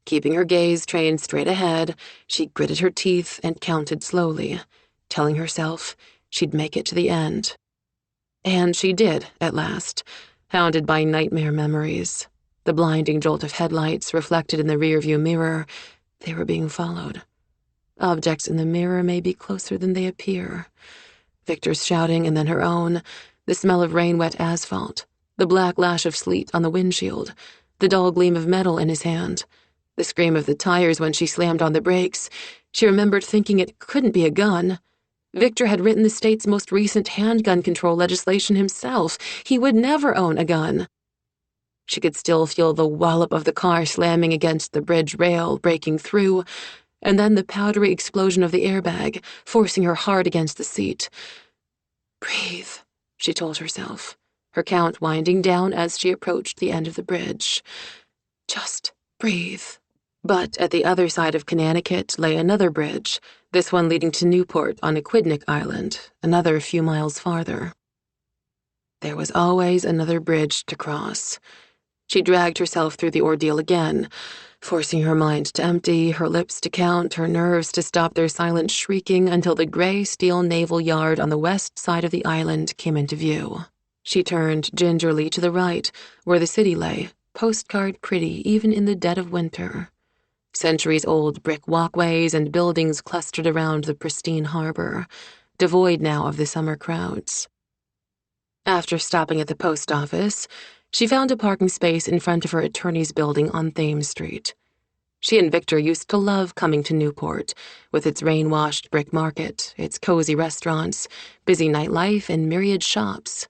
Keeping her gaze trained straight ahead, she gritted her teeth and counted slowly, telling herself she'd make it to the end. And she did, at last, hounded by nightmare memories. The blinding jolt of headlights reflected in the rearview mirror. They were being followed. Objects in the mirror may be closer than they appear. Victor's shouting and then her own, the smell of rain-wet asphalt, the black lash of sleet on the windshield, the dull gleam of metal in his hand, the scream of the tires when she slammed on the brakes. She remembered thinking it couldn't be a gun. Victor had written the state's most recent handgun control legislation himself. He would never own a gun. She could still feel the wallop of the car slamming against the bridge rail, breaking through, and then the powdery explosion of the airbag, forcing her hard against the seat. Breathe, she told herself, her count winding down as she approached the end of the bridge. Just breathe. But at the other side of Connecticut lay another bridge, this one leading to Newport on Aquidneck Island, another few miles farther. There was always another bridge to cross. She dragged herself through the ordeal again, forcing her mind to empty, her lips to count, her nerves to stop their silent shrieking until the gray steel naval yard on the west side of the island came into view. She turned gingerly to the right, where the city lay, postcard pretty even in the dead of winter. Centuries-old brick walkways and buildings clustered around the pristine harbor, devoid now of the summer crowds. After stopping at the post office, she found a parking space in front of her attorney's building on Thames Street. She and Victor used to love coming to Newport, with its rain-washed brick market, its cozy restaurants, busy nightlife, and myriad shops.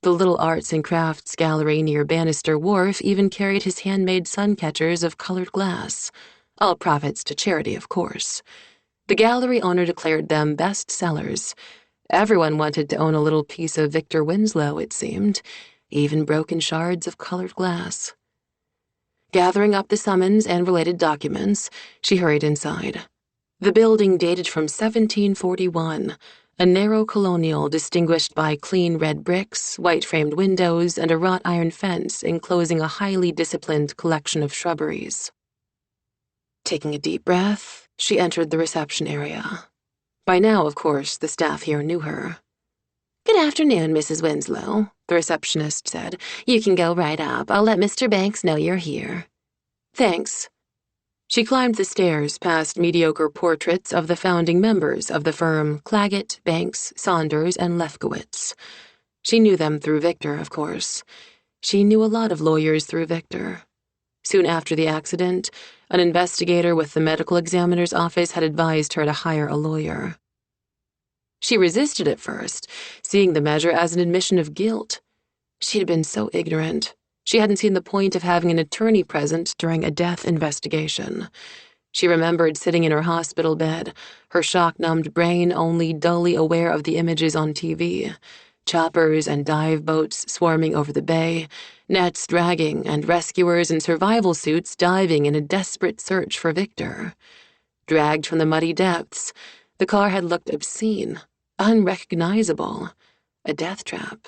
The little arts and crafts gallery near Bannister Wharf even carried his handmade sun catchers of colored glass. All profits to charity, of course. The gallery owner declared them best sellers. Everyone wanted to own a little piece of Victor Winslow, it seemed, even broken shards of colored glass. Gathering up the summons and related documents, she hurried inside. The building dated from 1741, a narrow colonial distinguished by clean red bricks, white-framed windows, and a wrought iron fence enclosing a highly disciplined collection of shrubberies. Taking a deep breath, she entered the reception area. By now, of course, the staff here knew her. "Good afternoon, Mrs. Winslow," the receptionist said. "You can go right up. I'll let Mr. Banks know you're here." "Thanks." She climbed the stairs past mediocre portraits of the founding members of the firm Claggett, Banks, Saunders, and Lefkowitz. She knew them through Victor, of course. She knew a lot of lawyers through Victor. Soon after the accident, an investigator with the medical examiner's office had advised her to hire a lawyer. She resisted at first, seeing the measure as an admission of guilt. She had been so ignorant. She hadn't seen the point of having an attorney present during a death investigation. She remembered sitting in her hospital bed, her shock-numbed brain only dully aware of the images on TV. Choppers and dive boats swarming over the bay, nets dragging, and rescuers in survival suits diving in a desperate search for Victor. Dragged from the muddy depths, the car had looked obscene, unrecognizable, a death trap.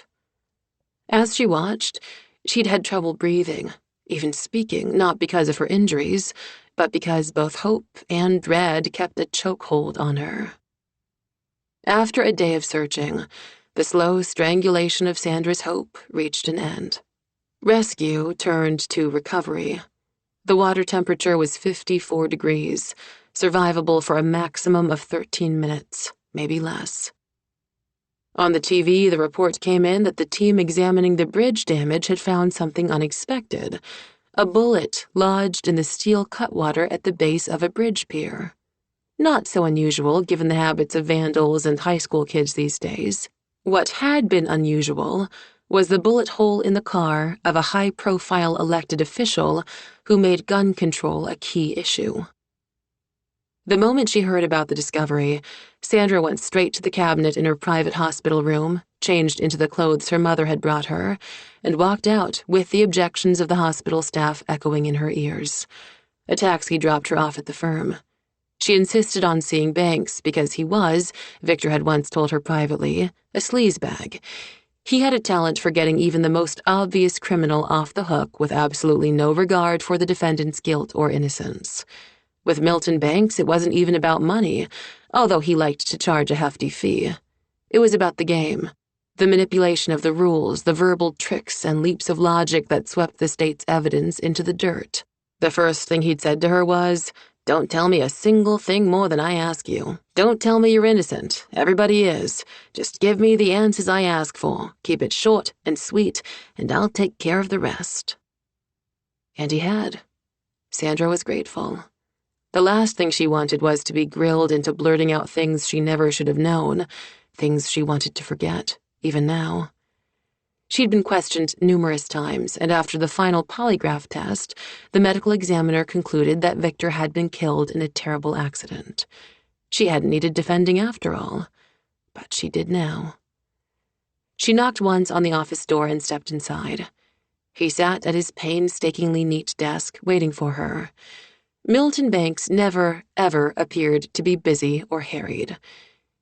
As she watched, she'd had trouble breathing, even speaking, not because of her injuries, but because both hope and dread kept a chokehold on her. After a day of searching, the slow strangulation of Sandra's hope reached an end. Rescue turned to recovery. The water temperature was 54 degrees, survivable for a maximum of 13 minutes, maybe less. On the TV, the report came in that the team examining the bridge damage had found something unexpected: a bullet lodged in the steel cutwater at the base of a bridge pier. Not so unusual given the habits of vandals and high school kids these days. What had been unusual was the bullet hole in the car of a high-profile elected official who made gun control a key issue. The moment she heard about the discovery, Sandra went straight to the cabinet in her private hospital room, changed into the clothes her mother had brought her, and walked out with the objections of the hospital staff echoing in her ears. A taxi dropped her off at the firm. She insisted on seeing Banks because he was, Victor had once told her privately, a sleazebag. He had a talent for getting even the most obvious criminal off the hook with absolutely no regard for the defendant's guilt or innocence. With Milton Banks, it wasn't even about money, although he liked to charge a hefty fee. It was about the game, the manipulation of the rules, the verbal tricks and leaps of logic that swept the state's evidence into the dirt. The first thing he'd said to her was, "Don't tell me a single thing more than I ask you. Don't tell me you're innocent. Everybody is. Just give me the answers I ask for. Keep it short and sweet, and I'll take care of the rest." And he had. Sandra was grateful. The last thing she wanted was to be grilled into blurting out things she never should have known, things she wanted to forget, even now. She'd been questioned numerous times, and after the final polygraph test, the medical examiner concluded that Victor had been killed in a terrible accident. She hadn't needed defending after all, but she did now. She knocked once on the office door and stepped inside. He sat at his painstakingly neat desk, waiting for her. Milton Banks never, ever appeared to be busy or harried.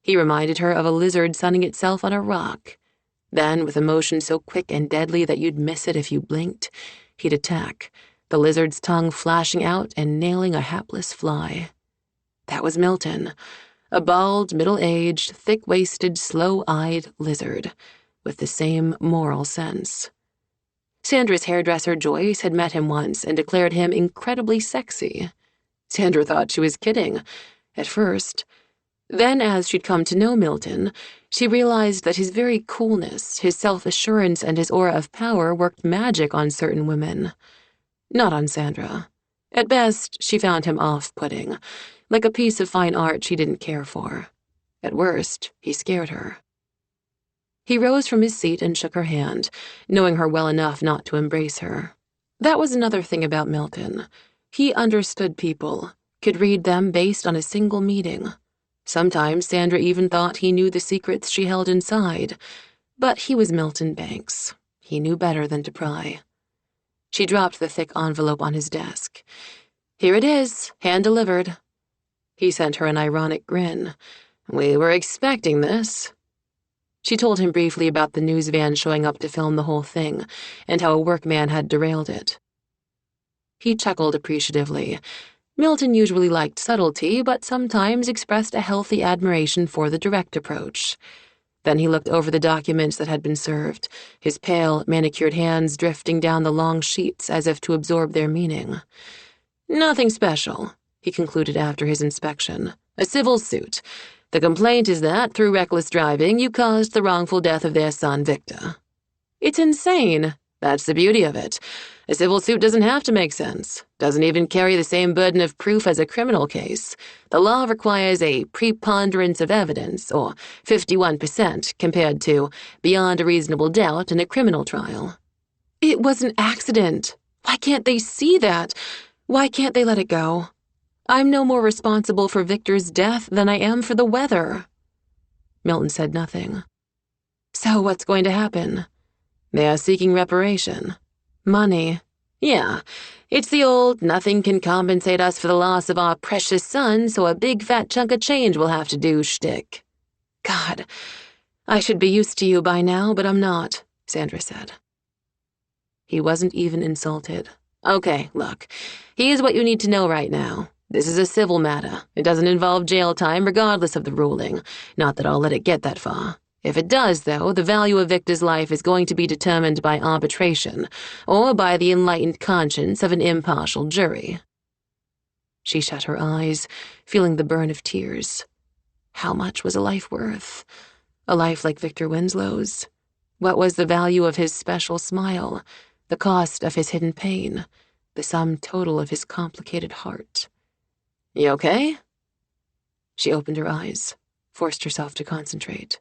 He reminded her of a lizard sunning itself on a rock. Then, with a motion so quick and deadly that you'd miss it if you blinked, he'd attack, the lizard's tongue flashing out and nailing a hapless fly. That was Milton, a bald, middle-aged, thick-waisted, slow-eyed lizard, with the same moral sense. Sandra's hairdresser Joyce had met him once and declared him incredibly sexy. Sandra thought she was kidding, at first. Then, as she'd come to know Milton, she realized that his very coolness, his self-assurance, and his aura of power worked magic on certain women. Not on Sandra. At best, she found him off-putting, like a piece of fine art she didn't care for. At worst, he scared her. He rose from his seat and shook her hand, knowing her well enough not to embrace her. That was another thing about Milton. He understood people, could read them based on a single meeting. Sometimes Sandra even thought he knew the secrets she held inside, but he was Milton Banks. He knew better than to pry. She dropped the thick envelope on his desk. "Here it is, hand-delivered." He sent her an ironic grin. "We were expecting this." She told him briefly about the news van showing up to film the whole thing, and how a workman had derailed it. He chuckled appreciatively. Milton usually liked subtlety, but sometimes expressed a healthy admiration for the direct approach. Then he looked over the documents that had been served, his pale, manicured hands drifting down the long sheets as if to absorb their meaning. "Nothing special," he concluded after his inspection. "A civil suit. The complaint is that, through reckless driving, you caused the wrongful death of their son, Victor." "It's insane." "That's the beauty of it. A civil suit doesn't have to make sense. Doesn't even carry the same burden of proof as a criminal case. The law requires a preponderance of evidence, or 51%, compared to beyond a reasonable doubt in a criminal trial." "It was an accident. Why can't they see that? Why can't they let it go? I'm no more responsible for Victor's death than I am for the weather." Milton said nothing. "So what's going to happen?" "They are seeking reparation." "Money." "Yeah, it's the old, nothing can compensate us for the loss of our precious son, so a big fat chunk of change will have to do shtick." "God, I should be used to you by now, but I'm not," Sandra said. He wasn't even insulted. "Okay, look, here's what you need to know right now. This is a civil matter. It doesn't involve jail time regardless of the ruling. Not that I'll let it get that far. If it does, though, the value of Victor's life is going to be determined by arbitration, or by the enlightened conscience of an impartial jury." She shut her eyes, feeling the burn of tears. How much was a life worth? A life like Victor Winslow's? What was the value of his special smile, the cost of his hidden pain, the sum total of his complicated heart? "You okay?" She opened her eyes, forced herself to concentrate.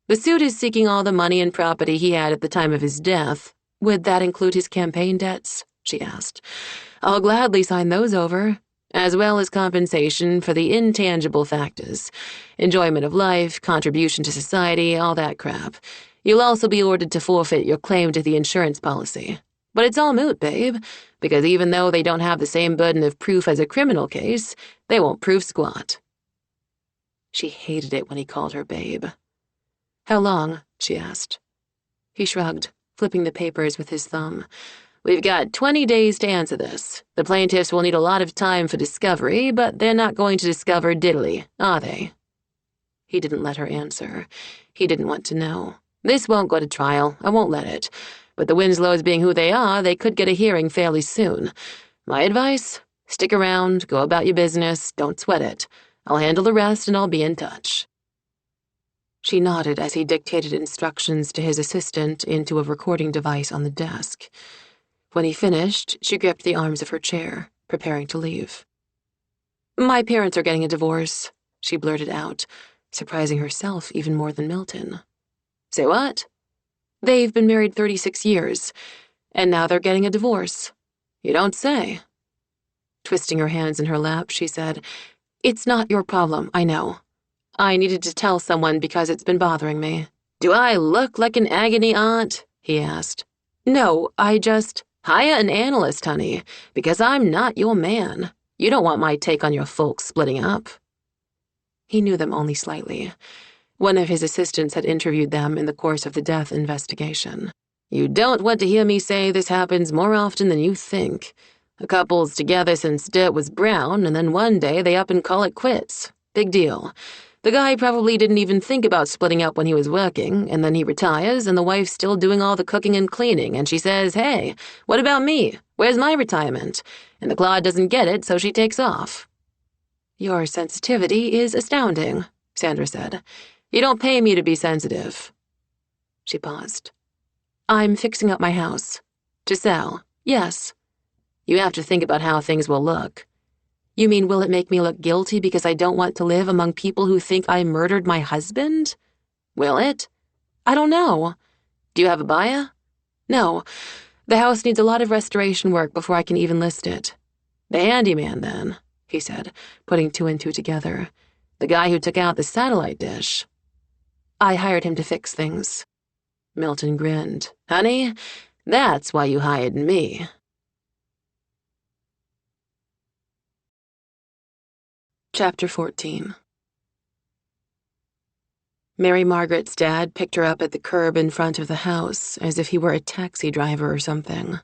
"The suit is seeking all the money and property he had at the time of his death. Would that include his campaign debts?" she asked. "I'll gladly sign those over, as well as compensation for the intangible factors. Enjoyment of life, contribution to society, all that crap. You'll also be ordered to forfeit your claim to the insurance policy. But it's all moot, babe, because even though they don't have the same burden of proof as a criminal case, they won't prove squat." She hated it when he called her babe. "How long?" she asked. He shrugged, flipping the papers with his thumb. "We've got 20 days to answer this. The plaintiffs will need a lot of time for discovery, but they're not going to discover diddly, are they?" He didn't let her answer. He didn't want to know. "This won't go to trial. I won't let it. But the Winslows being who they are, they could get a hearing fairly soon. My advice? Stick around, go about your business, don't sweat it. I'll handle the rest and I'll be in touch." She nodded as he dictated instructions to his assistant into a recording device on the desk. When he finished, she gripped the arms of her chair, preparing to leave. "My parents are getting a divorce," she blurted out, surprising herself even more than Milton. "Say what?" "They've been married 36 years, and now they're getting a divorce." "You don't say." Twisting her hands in her lap, she said, "It's not your problem, I know. I needed to tell someone because it's been bothering me." "Do I look like an agony aunt?" he asked. "No, I just—" "Hire an analyst, honey, because I'm not your man. You don't want my take on your folks splitting up." He knew them only slightly. One of his assistants had interviewed them in the course of the death investigation. "You don't want to hear me say this happens more often than you think. A couple's together since dirt was brown, and then one day they up and call it quits. Big deal. The guy probably didn't even think about splitting up when he was working, and then he retires, and the wife's still doing all the cooking and cleaning, and she says, 'Hey, what about me? Where's my retirement?' And the clod doesn't get it, so she takes off." "Your sensitivity is astounding," Sandra said. "You don't pay me to be sensitive." She paused. "I'm fixing up my house. To sell, yes." "You have to think about how things will look." "You mean will it make me look guilty because I don't want to live among people who think I murdered my husband?" "Will it?" "I don't know." "Do you have a buyer?" "No. The house needs a lot of restoration work before I can even list it." "The handyman, then," he said, putting two and two together. "The guy who took out the satellite dish." "I hired him to fix things." Milton grinned. "Honey, that's why you hired me." Chapter 14. Mary Margaret's dad picked her up at the curb in front of the house, as if he were a taxi driver or something.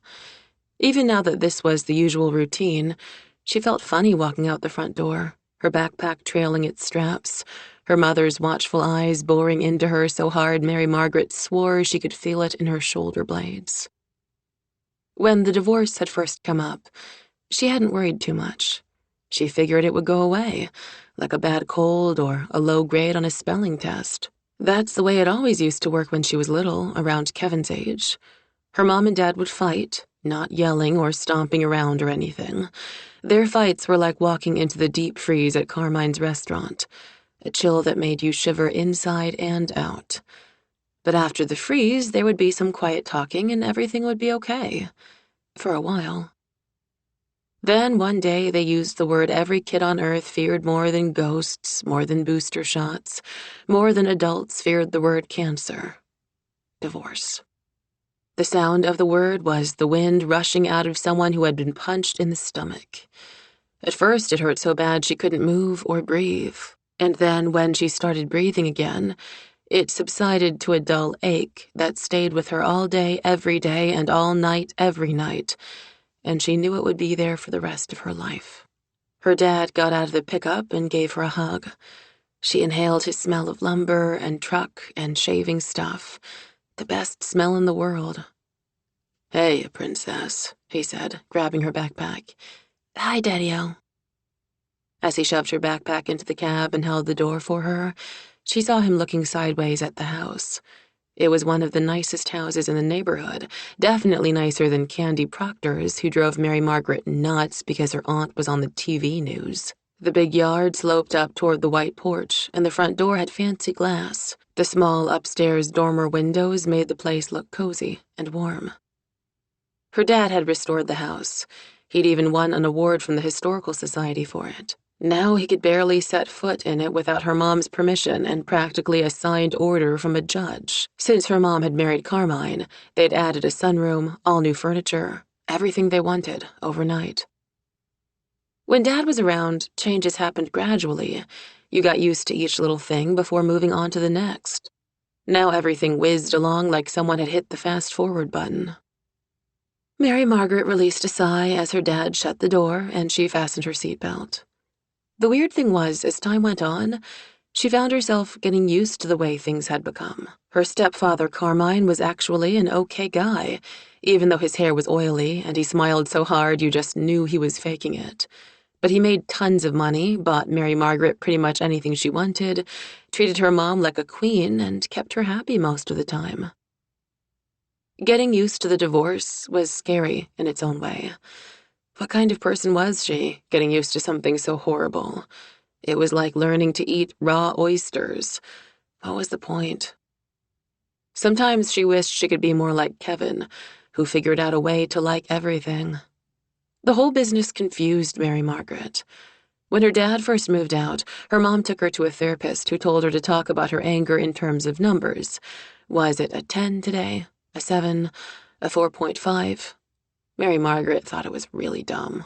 Even now that this was the usual routine, she felt funny walking out the front door, her backpack trailing its straps, her mother's watchful eyes boring into her so hard Mary Margaret swore she could feel it in her shoulder blades. When the divorce had first come up, she hadn't worried too much. She figured it would go away, like a bad cold or a low grade on a spelling test. That's the way it always used to work when she was little, around Kevin's age. Her mom and dad would fight, not yelling or stomping around or anything. Their fights were like walking into the deep freeze at Carmine's restaurant, a chill that made you shiver inside and out. But after the freeze, there would be some quiet talking and everything would be okay. For a while. Then one day they used the word every kid on Earth feared more than ghosts, more than booster shots, more than adults feared the word cancer. Divorce. The sound of the word was the wind rushing out of someone who had been punched in the stomach. At first it hurt so bad she couldn't move or breathe, and then when she started breathing again, it subsided to a dull ache that stayed with her all day and all night every night, and she knew it would be there for the rest of her life. Her dad got out of the pickup and gave her a hug. She inhaled his smell of lumber and truck and shaving stuff, the best smell in the world. "Hey, princess," he said, grabbing her backpack. "Hi, Daddy-o." As he shoved her backpack into the cab and held the door for her, she saw him looking sideways at the house. It was one of the nicest houses in the neighborhood, definitely nicer than Candy Proctor's, who drove Mary Margaret nuts because her aunt was on the TV news. The big yard sloped up toward the white porch, and the front door had fancy glass. The small upstairs dormer windows made the place look cozy and warm. Her dad had restored the house. He'd even won an award from the Historical Society for it. Now he could barely set foot in it without her mom's permission and practically a signed order from a judge. Since her mom had married Carmine, they'd added a sunroom, all new furniture, everything they wanted, overnight. When Dad was around, changes happened gradually. You got used to each little thing before moving on to the next. Now everything whizzed along like someone had hit the fast-forward button. Mary Margaret released a sigh as her dad shut the door and she fastened her seatbelt. The weird thing was, as time went on, she found herself getting used to the way things had become. Her stepfather, Carmine, was actually an okay guy, even though his hair was oily and he smiled so hard you just knew he was faking it. But he made tons of money, bought Mary Margaret pretty much anything she wanted, treated her mom like a queen, and kept her happy most of the time. Getting used to the divorce was scary in its own way. What kind of person was she, getting used to something so horrible? It was like learning to eat raw oysters. What was the point? Sometimes she wished she could be more like Kevin, who figured out a way to like everything. The whole business confused Mary Margaret. When her dad first moved out, her mom took her to a therapist who told her to talk about her anger in terms of numbers. Was it a 10 today? A 7? A 4.5? Mary Margaret thought it was really dumb.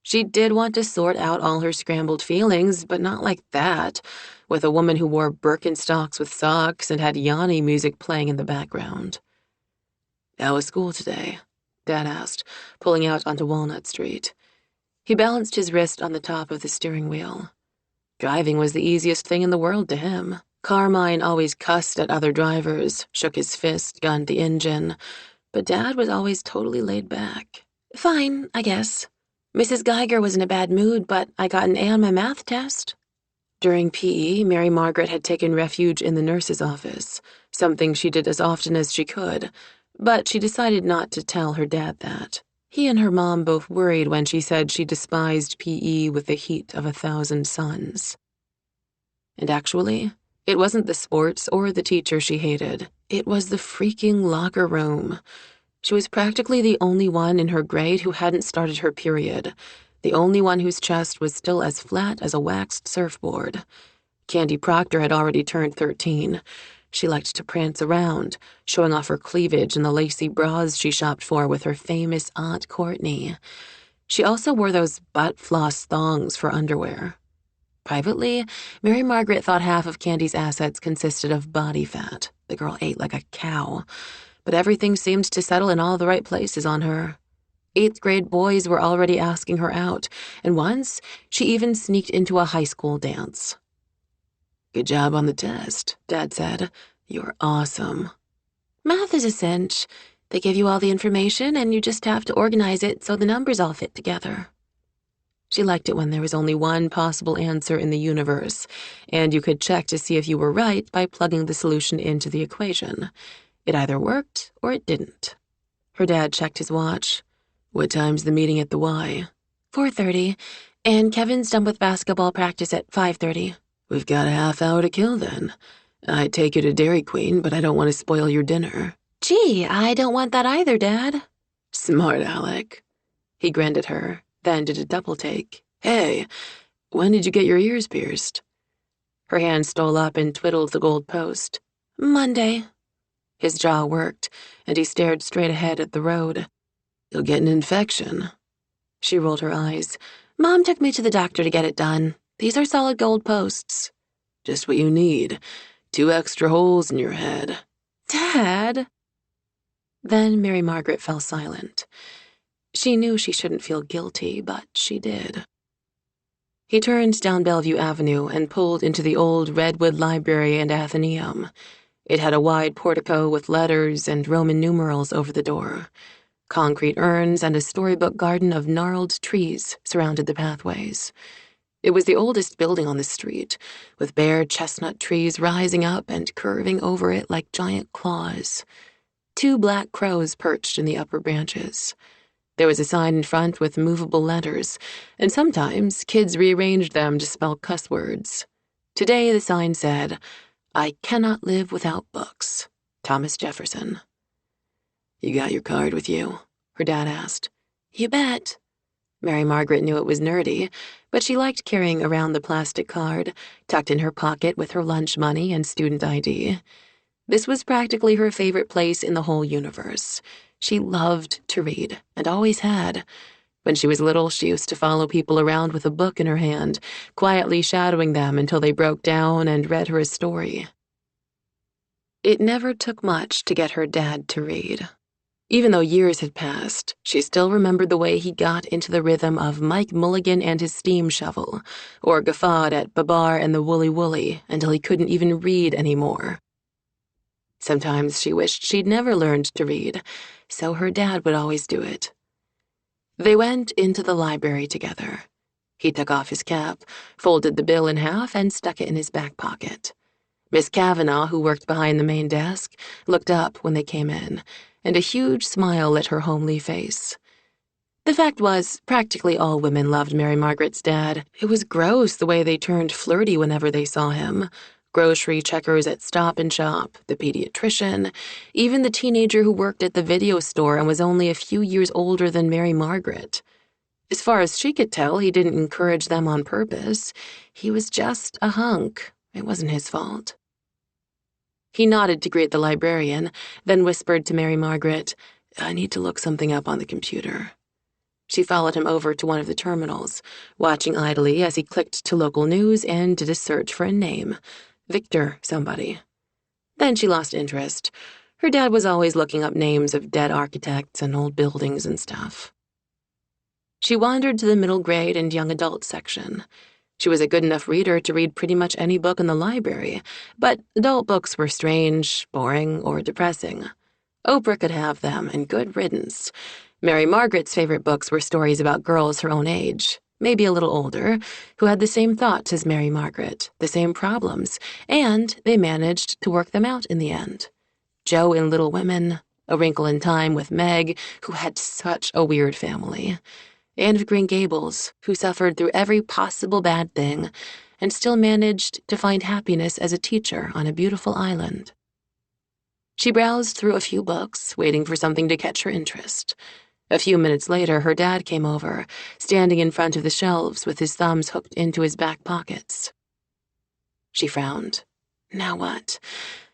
She did want to sort out all her scrambled feelings, but not like that, with a woman who wore Birkenstocks with socks and had Yanni music playing in the background. "How was school today?" Dad asked, pulling out onto Walnut Street. He balanced his wrist on the top of the steering wheel. Driving was the easiest thing in the world to him. Carmine always cussed at other drivers, shook his fist, gunned the engine, but Dad was always totally laid back. "Fine, I guess. Mrs. Geiger was in a bad mood, but I got an A on my math test." During PE, Mary Margaret had taken refuge in the nurse's office, something she did as often as she could, but she decided not to tell her dad that. He and her mom both worried when she said she despised PE with the heat of 1,000 suns. And actually, it wasn't the sports or the teacher she hated. It was the freaking locker room. She was practically the only one in her grade who hadn't started her period, the only one whose chest was still as flat as a waxed surfboard. Candy Proctor had already turned 13. She liked to prance around, showing off her cleavage in the lacy bras she shopped for with her famous Aunt Courtney. She also wore those butt floss thongs for underwear. Privately, Mary Margaret thought half of Candy's assets consisted of body fat. The girl ate like a cow, but everything seemed to settle in all the right places on her. 8th grade boys were already asking her out, and once she even sneaked into a high school dance. "Good job on the test," Dad said. "You're awesome." "Math is a cinch. They give you all the information, and you just have to organize it so the numbers all fit together." She liked it when there was only one possible answer in the universe, and you could check to see if you were right by plugging the solution into the equation. It either worked or it didn't. Her dad checked his watch. "What time's the meeting at the Y?" 4:30, and Kevin's done with basketball practice at 5:30. "We've got a half hour to kill then. I'd take you to Dairy Queen, but I don't want to spoil your dinner." "Gee, I don't want that either, Dad." "Smart Alec." He grinned at her, then did a double take. "Hey, when did you get your ears pierced?" Her hand stole up and twiddled the gold post. "Monday." His jaw worked, and he stared straight ahead at the road. "You'll get an infection." She rolled her eyes. "Mom took me to the doctor to get it done. These are solid gold posts." "Just what you need. 2 extra holes in your head." "Dad!" Then Mary Margaret fell silent. She knew she shouldn't feel guilty, but she did. He turned down Bellevue Avenue and pulled into the old Redwood Library and Athenaeum. It had a wide portico with letters and Roman numerals over the door. Concrete urns and a storybook garden of gnarled trees surrounded the pathways. It was the oldest building on the street, with bare chestnut trees rising up and curving over it like giant claws. 2 black crows perched in the upper branches. There was a sign in front with movable letters, and sometimes kids rearranged them to spell cuss words. Today the sign said, "I cannot live without books. Thomas Jefferson." "You got your card with you?" her dad asked. "You bet." Mary Margaret knew it was nerdy, but she liked carrying around the plastic card, tucked in her pocket with her lunch money and student ID. This was practically her favorite place in the whole universe. She loved to read, and always had. When she was little, she used to follow people around with a book in her hand, quietly shadowing them until they broke down and read her a story. It never took much to get her dad to read. Even though years had passed, she still remembered the way he got into the rhythm of Mike Mulligan and his steam shovel, or guffawed at Babar and the Woolly Woolly until he couldn't even read anymore. Sometimes she wished she'd never learned to read, so her dad would always do it. They went into the library together. He took off his cap, folded the bill in half, and stuck it in his back pocket. Miss Kavanaugh, who worked behind the main desk, looked up when they came in, and a huge smile lit her homely face. The fact was, practically all women loved Mary Margaret's dad. It was gross the way they turned flirty whenever they saw him. Grocery checkers at Stop and Shop, the pediatrician, even the teenager who worked at the video store and was only a few years older than Mary Margaret. As far as she could tell, he didn't encourage them on purpose. He was just a hunk. It wasn't his fault. He nodded to greet the librarian, then whispered to Mary Margaret, "I need to look something up on the computer." She followed him over to one of the terminals, watching idly as he clicked to local news and did a search for a name. Victor somebody. Then she lost interest. Her dad was always looking up names of dead architects and old buildings and stuff. She wandered to the middle grade and young adult section. She was a good enough reader to read pretty much any book in the library, but adult books were strange, boring, or depressing. Oprah could have them, and good riddance. Mary Margaret's favorite books were stories about girls her own age, maybe a little older, who had the same thoughts as Mary Margaret, the same problems, and they managed to work them out in the end. Jo in Little Women, A Wrinkle in Time with Meg, who had such a weird family, Anne of Green Gables, who suffered through every possible bad thing and still managed to find happiness as a teacher on a beautiful island. She browsed through a few books, waiting for something to catch her interest. A few minutes later, her dad came over, standing in front of the shelves with his thumbs hooked into his back pockets. She frowned. Now what?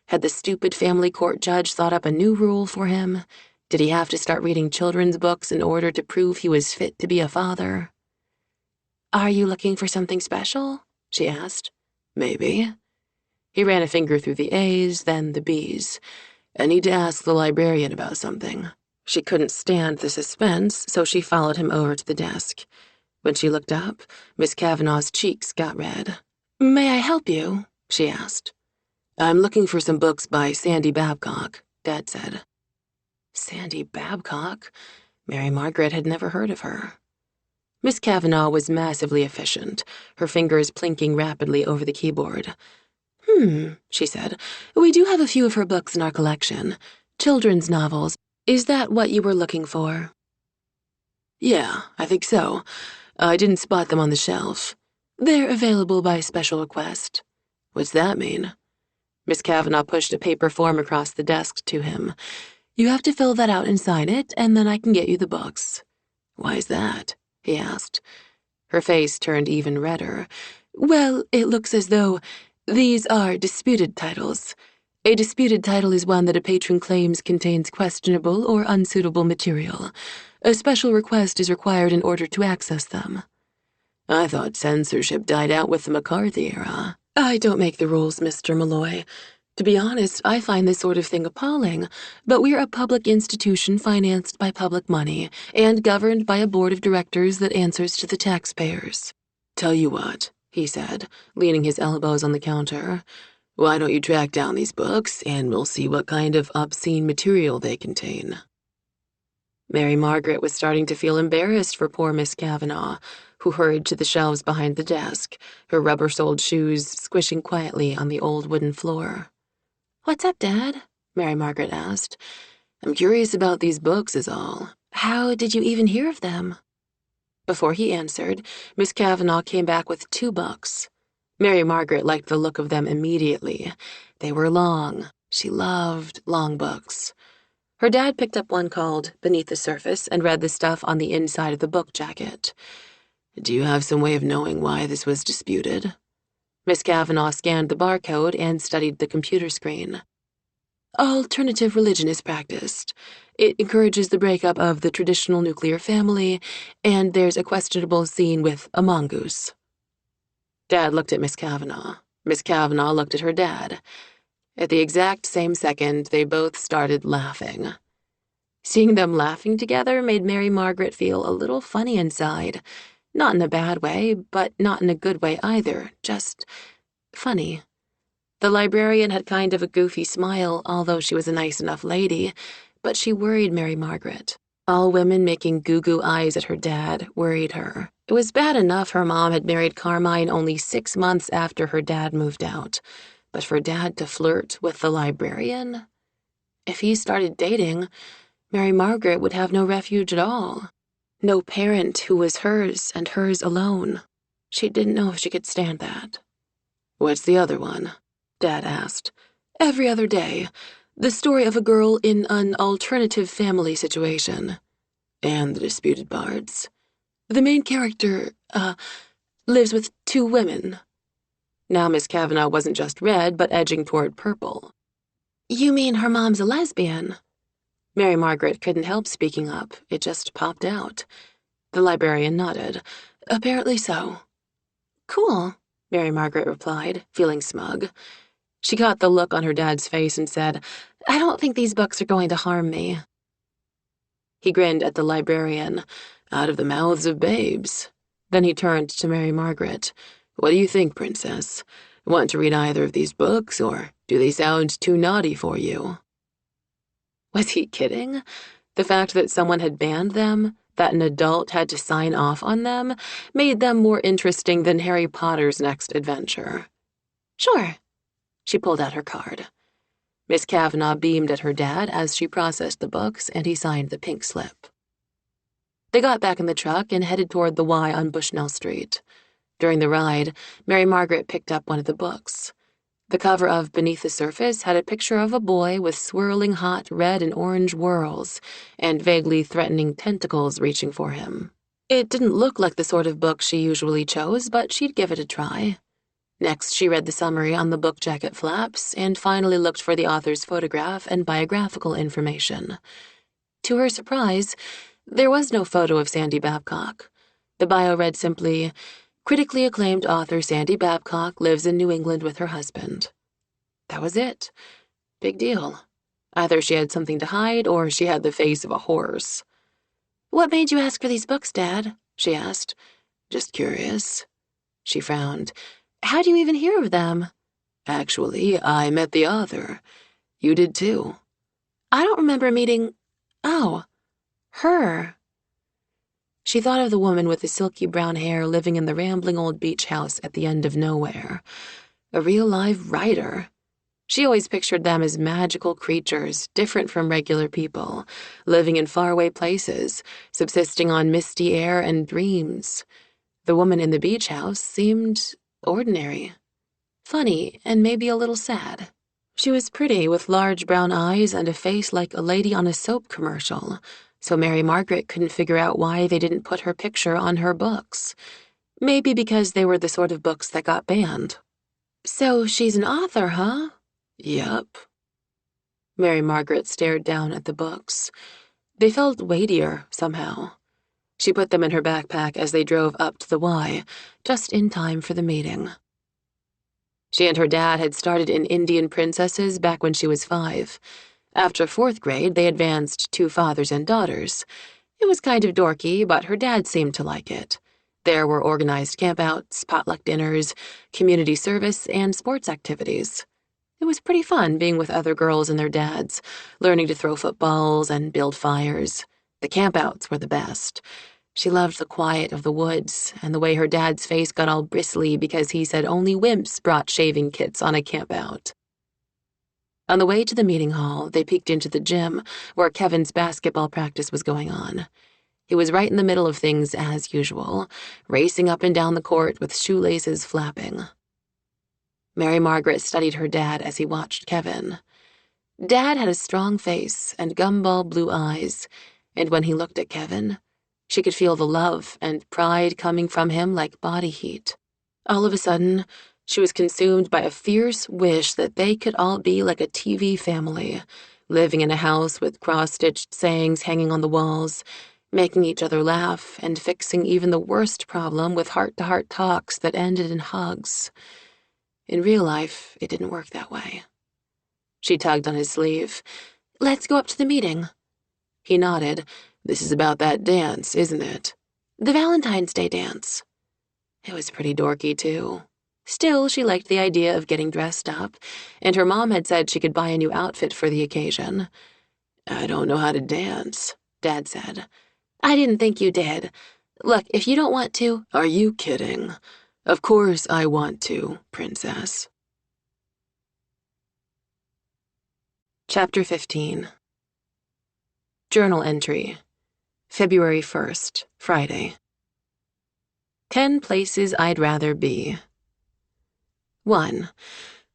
Had the stupid family court judge thought up a new rule for him? Did he have to start reading children's books in order to prove he was fit to be a father? "Are you looking for something special?" she asked. "Maybe." He ran a finger through the A's, then the B's. "I need to ask the librarian about something." She couldn't stand the suspense, so she followed him over to the desk. When she looked up, Miss Kavanaugh's cheeks got red. "May I help you?" she asked. "I'm looking for some books by Sandy Babcock," Dad said. Sandy Babcock? Mary Margaret had never heard of her. Miss Kavanaugh was massively efficient, her fingers plinking rapidly over the keyboard. She said. "We do have a few of her books in our collection. Children's novels. Is that what you were looking for?" "Yeah, I think so. I didn't spot them on the shelf." "They're available by special request." "What's that mean?" Miss Kavanaugh pushed a paper form across the desk to him. "You have to fill that out and sign it, and then I can get you the books." "Why is that?" he asked. Her face turned even redder. "Well, it looks as though these are disputed titles. A disputed title is one that a patron claims contains questionable or unsuitable material. A special request is required in order to access them." "I thought censorship died out with the McCarthy era." "I don't make the rules, Mr. Malloy. To be honest, I find this sort of thing appalling, but we're a public institution financed by public money and governed by a board of directors that answers to the taxpayers." "Tell you what," he said, leaning his elbows on the counter. "Why don't you track down these books, and we'll see what kind of obscene material they contain." Mary Margaret was starting to feel embarrassed for poor Miss Kavanaugh, who hurried to the shelves behind the desk, her rubber-soled shoes squishing quietly on the old wooden floor. "What's up, Dad?" Mary Margaret asked. "I'm curious about these books is all." "How did you even hear of them?" Before he answered, Miss Kavanaugh came back with 2 books. Mary Margaret liked the look of them immediately. They were long. She loved long books. Her dad picked up one called Beneath the Surface and read the stuff on the inside of the book jacket. "Do you have some way of knowing why this was disputed?" Miss Kavanaugh scanned the barcode and studied the computer screen. "Alternative religion is practiced. It encourages the breakup of the traditional nuclear family, and there's a questionable scene with a mongoose." Dad looked at Miss Kavanaugh. Miss Kavanaugh looked at her dad. At the exact same second, they both started laughing. Seeing them laughing together made Mary Margaret feel a little funny inside. Not in a bad way, but not in a good way either, just funny. The librarian had kind of a goofy smile, although she was a nice enough lady, but she worried Mary Margaret. All women making goo-goo eyes at her dad worried her. It was bad enough her mom had married Carmine only 6 months after her dad moved out, but for Dad to flirt with the librarian? If he started dating, Mary Margaret would have no refuge at all. No parent who was hers and hers alone. She didn't know if she could stand that. "What's the other one?" Dad asked. "Every Other Day. The story of a girl in an alternative family situation." "And the disputed parts?" "The main character, lives with 2 women." Now Miss Kavanaugh wasn't just red, but edging toward purple. "You mean her mom's a lesbian?" Mary Margaret couldn't help speaking up. It just popped out. The librarian nodded. Apparently so. Cool, Mary Margaret replied, feeling smug. She caught the look on her dad's face and said, I don't think these books are going to harm me. He grinned at the librarian. Out of the mouths of babes. Then he turned to Mary Margaret. What do you think, Princess? Want to read either of these books, or do they sound too naughty for you? Was he kidding? The fact that someone had banned them, that an adult had to sign off on them, made them more interesting than Harry Potter's next adventure. Sure. She pulled out her card. Miss Kavanagh beamed at her dad as she processed the books, and he signed the pink slip. They got back in the truck and headed toward the Y on Bushnell Street. During the ride, Mary Margaret picked up one of the books. The cover of Beneath the Surface had a picture of a boy with swirling hot red and orange whirls and vaguely threatening tentacles reaching for him. It didn't look like the sort of book she usually chose, but she'd give it a try. Next, she read the summary on the book jacket flaps and finally looked for the author's photograph and biographical information. To her surprise, there was no photo of Sandy Babcock. The bio read simply, critically acclaimed author Sandy Babcock lives in New England with her husband. That was it. Big deal. Either she had something to hide or she had the face of a horse. What made you ask for these books, Dad? She asked. Just curious. She frowned. How do you even hear of them? Actually, I met the author. You did too. I don't remember meeting... Oh, her. She thought of the woman with the silky brown hair living in the rambling old beach house at the end of nowhere. A real live writer. She always pictured them as magical creatures, different from regular people, living in faraway places, subsisting on misty air and dreams. The woman in the beach house seemed ordinary, funny, and maybe a little sad. She was pretty, with large brown eyes and a face like a lady on a soap commercial, so Mary Margaret couldn't figure out why they didn't put her picture on her books. Maybe because they were the sort of books that got banned. So she's an author, huh? Yep. Mary Margaret stared down at the books. They felt weightier, somehow. She put them in her backpack as they drove up to the Y, just in time for the meeting. She and her dad had started in Indian Princesses back when she was 5. After 4th grade, they advanced to fathers and daughters. It was kind of dorky, but her dad seemed to like it. There were organized campouts, potluck dinners, community service, and sports activities. It was pretty fun being with other girls and their dads, learning to throw footballs and build fires. The campouts were the best. She loved the quiet of the woods and the way her dad's face got all bristly because he said only wimps brought shaving kits on a campout. On the way to the meeting hall, they peeked into the gym where Kevin's basketball practice was going on. He was right in the middle of things as usual, racing up and down the court with shoelaces flapping. Mary Margaret studied her dad as he watched Kevin. Dad had a strong face and gumball blue eyes, and when he looked at Kevin, she could feel the love and pride coming from him like body heat. All of a sudden, she was consumed by a fierce wish that they could all be like a TV family, living in a house with cross-stitched sayings hanging on the walls, making each other laugh and fixing even the worst problem with heart-to-heart talks that ended in hugs. In real life, it didn't work that way. She tugged on his sleeve. Let's go up to the meeting. He nodded. This is about that dance, isn't it? The Valentine's Day dance. It was pretty dorky, too. Still, she liked the idea of getting dressed up, and her mom had said she could buy a new outfit for the occasion. I don't know how to dance, Dad said. I didn't think you did. Look, if you don't want to... Are you kidding? Of course I want to, Princess. Chapter 15. Journal entry. February 1st, Friday. 10 places I'd rather be. 1.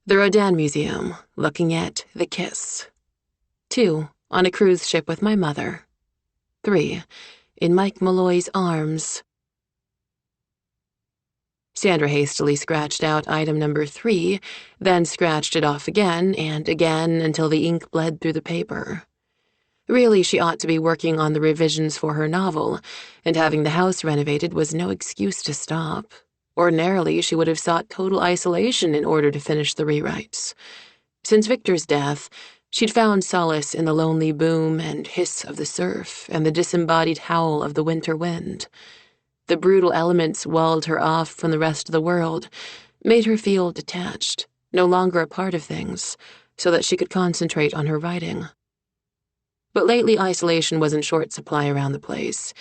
The Rodin Museum, looking at The Kiss. 2. On a cruise ship with my mother. 3. In Mike Malloy's arms. Sandra hastily scratched out item number 3, then scratched it off again and again until the ink bled through the paper. Really, she ought to be working on the revisions for her novel, and having the house renovated was no excuse to stop. Ordinarily, she would have sought total isolation in order to finish the rewrites. Since Victor's death, she'd found solace in the lonely boom and hiss of the surf and the disembodied howl of the winter wind. The brutal elements walled her off from the rest of the world, made her feel detached, no longer a part of things, so that she could concentrate on her writing. But lately isolation was in short supply around the place.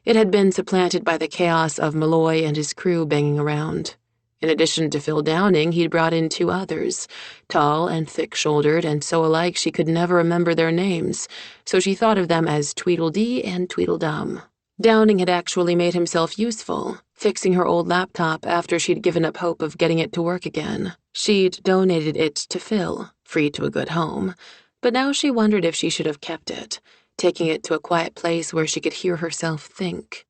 It had been supplanted by the chaos of Malloy and his crew banging around. In addition to Phil Downing, he'd brought in 2 others, tall and thick-shouldered and so alike she could never remember their names, so she thought of them as Tweedledee and Tweedledum. Downing had actually made himself useful, fixing her old laptop after she'd given up hope of getting it to work again. She'd donated it to Phil, free to a good home, but now she wondered if she should have kept it, taking it to a quiet place where she could hear herself think.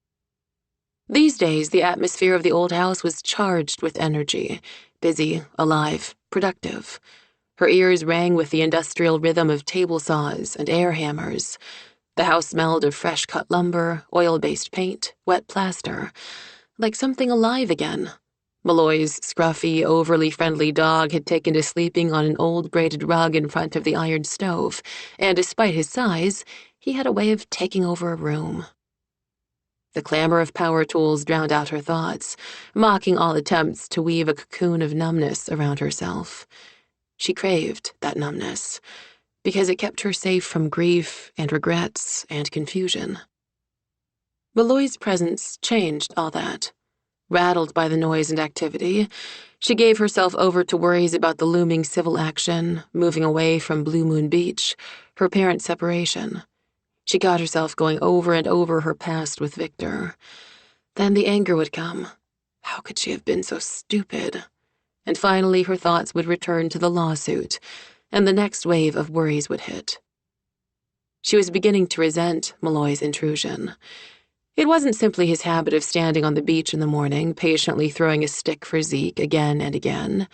These days, the atmosphere of the old house was charged with energy, busy, alive, productive. Her ears rang with the industrial rhythm of table saws and air hammers. The house smelled of fresh-cut lumber, oil-based paint, wet plaster, like something alive again. Malloy's scruffy, overly friendly dog had taken to sleeping on an old braided rug in front of the iron stove, and despite his size, he had a way of taking over a room. The clamor of power tools drowned out her thoughts, mocking all attempts to weave a cocoon of numbness around herself. She craved that numbness, because it kept her safe from grief and regrets and confusion. Malloy's presence changed all that. Rattled by the noise and activity, she gave herself over to worries about the looming civil action, moving away from Blue Moon Beach, her parents' separation. She got herself going over and over her past with Victor. Then the anger would come. How could she have been so stupid? And finally her thoughts would return to the lawsuit, and the next wave of worries would hit. She was beginning to resent Malloy's intrusion. It wasn't simply his habit of standing on the beach in the morning, patiently throwing a stick for Zeke again and again.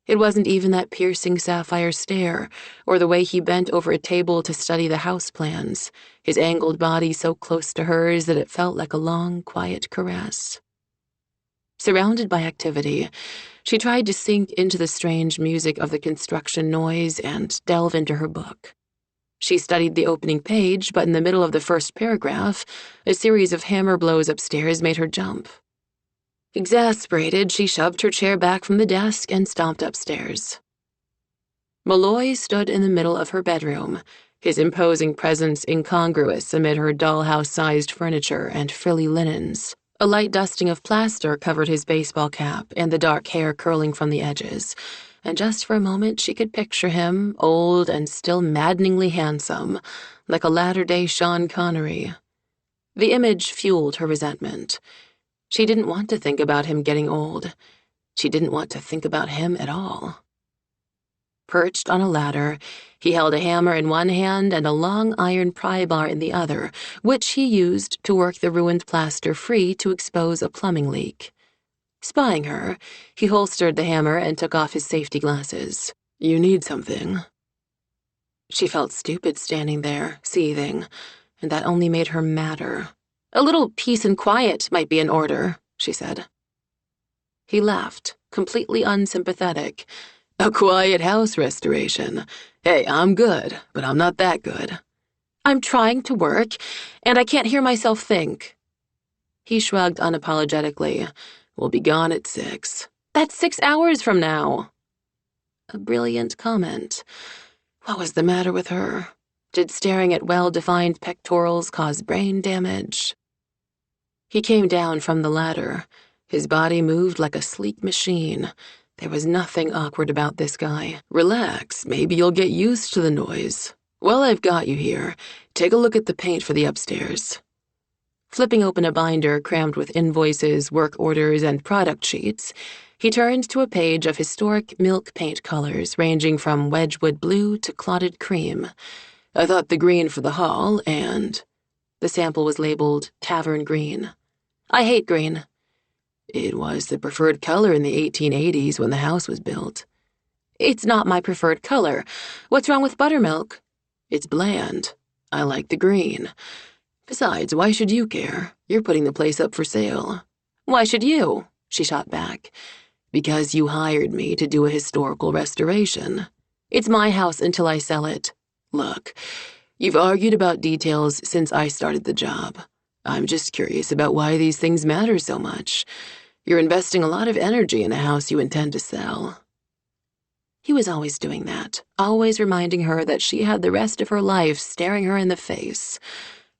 It wasn't even that piercing sapphire stare, or the way he bent over a table to study the house plans, his angled body so close to hers that it felt like a long, quiet caress. Surrounded by activity, she tried to sink into the strange music of the construction noise and delve into her book. She studied the opening page, but in the middle of the first paragraph, a series of hammer blows upstairs made her jump. Exasperated, she shoved her chair back from the desk and stomped upstairs. Malloy stood in the middle of her bedroom, his imposing presence incongruous amid her dollhouse-sized furniture and frilly linens. A light dusting of plaster covered his baseball cap and the dark hair curling from the edges, and just for a moment she could picture him, old and still maddeningly handsome, like a latter-day Sean Connery. The image fueled her resentment. She didn't want to think about him getting old. She didn't want to think about him at all. Perched on a ladder, he held a hammer in one hand and a long iron pry bar in the other, which he used to work the ruined plaster free to expose a plumbing leak. Spying her, he holstered the hammer and took off his safety glasses. "You need something." She felt stupid standing there, seething, and that only made her madder. "A little peace and quiet might be in order," she said. He laughed, completely unsympathetic. "A quiet house restoration. Hey, I'm good, but I'm not that good." "I'm trying to work, and I can't hear myself think." He shrugged unapologetically. "We'll be gone at 6. "That's 6 hours from now." A brilliant comment. What was the matter with her? Did staring at well-defined pectorals cause brain damage? He came down from the ladder. His body moved like a sleek machine. There was nothing awkward about this guy. "Relax, maybe you'll get used to the noise. Well, I've got you here. Take a look at the paint for the upstairs." Flipping open a binder crammed with invoices, work orders, and product sheets, he turned to a page of historic milk paint colors ranging from Wedgwood blue to clotted cream. "I thought the green for the hall and—" The sample was labeled Tavern Green. "I hate green." "It was the preferred color in the 1880s when the house was built." "It's not my preferred color. What's wrong with buttermilk?" "It's bland." I like the green. Besides, why should you care? You're putting the place up for sale. Why should you? She shot back. Because you hired me to do a historical restoration. It's my house until I sell it. Look, you've argued about details since I started the job. I'm just curious about why these things matter so much. You're investing a lot of energy in a house you intend to sell. He was always doing that, always reminding her that she had the rest of her life staring her in the face.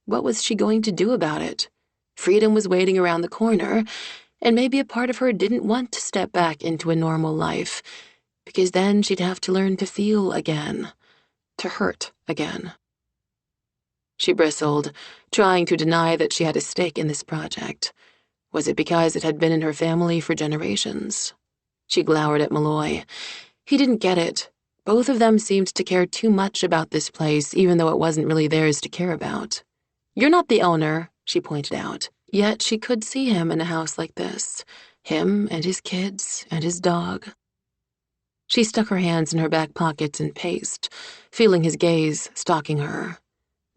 What was she going to do about it? Freedom was waiting around the corner, and maybe a part of her didn't want to step back into a normal life, because then she'd have to learn to feel again, to hurt again. She bristled, trying to deny that she had a stake in this project. Was it because it had been in her family for generations? She glowered at Malloy. He didn't get it. Both of them seemed to care too much about this place, even though it wasn't really theirs to care about. You're not the owner, she pointed out. Yet she could see him in a house like this. Him and his kids and his dog. She stuck her hands in her back pockets and paced, feeling his gaze stalking her.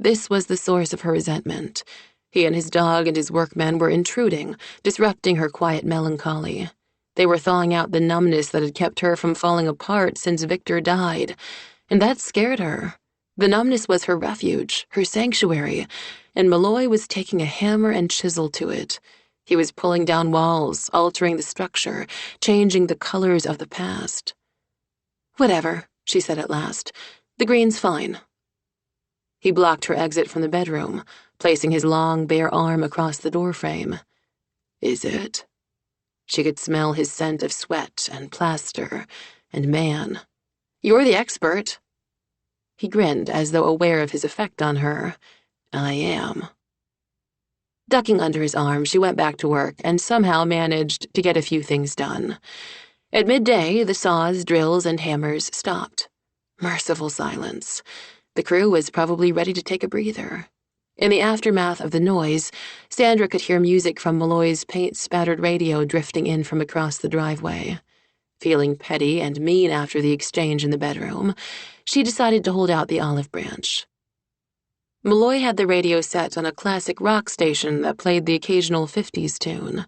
This was the source of her resentment. He and his dog and his workmen were intruding, disrupting her quiet melancholy. They were thawing out the numbness that had kept her from falling apart since Victor died, and that scared her. The numbness was her refuge, her sanctuary, and Malloy was taking a hammer and chisel to it. He was pulling down walls, altering the structure, changing the colors of the past. Whatever, she said at last. The green's fine. He blocked her exit from the bedroom, placing his long, bare arm across the doorframe. Is it? She could smell his scent of sweat and plaster and man. You're the expert. He grinned as though aware of his effect on her. I am. Ducking under his arm, she went back to work and somehow managed to get a few things done. At midday, the saws, drills, and hammers stopped. Merciful silence. The crew was probably ready to take a breather. In the aftermath of the noise, Sandra could hear music from Malloy's paint-spattered radio drifting in from across the driveway. Feeling petty and mean after the exchange in the bedroom, she decided to hold out the olive branch. Malloy had the radio set on a classic rock station that played the occasional 50s tune.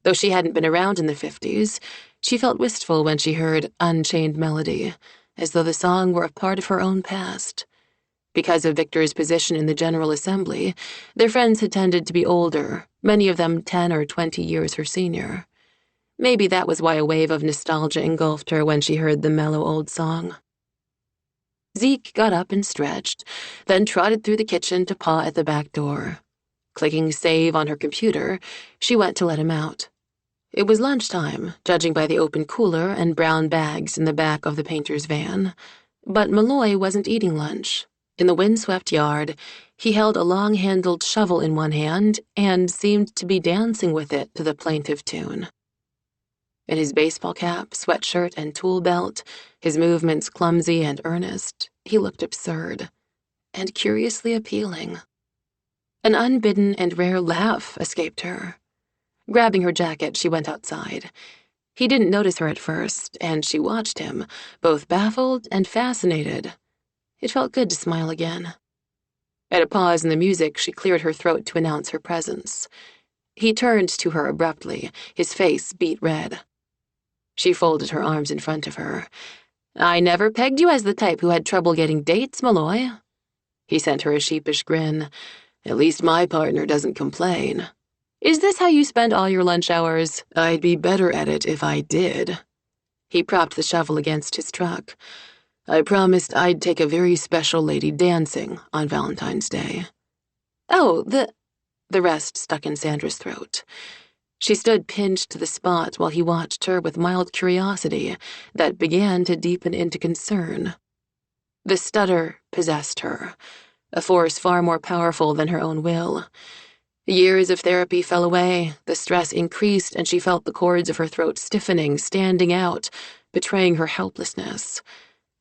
Though she hadn't been around in the 50s, she felt wistful when she heard Unchained Melody, as though the song were a part of her own past. Because of Victor's position in the General Assembly, their friends had tended to be older, many of them 10 or 20 years her senior. Maybe that was why a wave of nostalgia engulfed her when she heard the mellow old song. Zeke got up and stretched, then trotted through the kitchen to paw at the back door. Clicking save on her computer, she went to let him out. It was lunchtime, judging by the open cooler and brown bags in the back of the painter's van. But Malloy wasn't eating lunch. In the windswept yard, he held a long-handled shovel in one hand and seemed to be dancing with it to the plaintive tune. In his baseball cap, sweatshirt, and tool belt, his movements clumsy and earnest, he looked absurd and curiously appealing. An unbidden and rare laugh escaped her. Grabbing her jacket, she went outside. He didn't notice her at first, and she watched him, both baffled and fascinated. It felt good to smile again. At a pause in the music, she cleared her throat to announce her presence. He turned to her abruptly, his face beet red. She folded her arms in front of her. I never pegged you as the type who had trouble getting dates, Malloy. He sent her a sheepish grin. At least my partner doesn't complain. Is this how you spend all your lunch hours? I'd be better at it if I did. He propped the shovel against his truck. I promised I'd take a very special lady dancing on Valentine's Day. Oh, The rest stuck in Sandra's throat. She stood pinned to the spot while he watched her with mild curiosity that began to deepen into concern. The stutter possessed her, a force far more powerful than her own will. Years of therapy fell away, the stress increased, and she felt the cords of her throat stiffening, standing out, betraying her helplessness.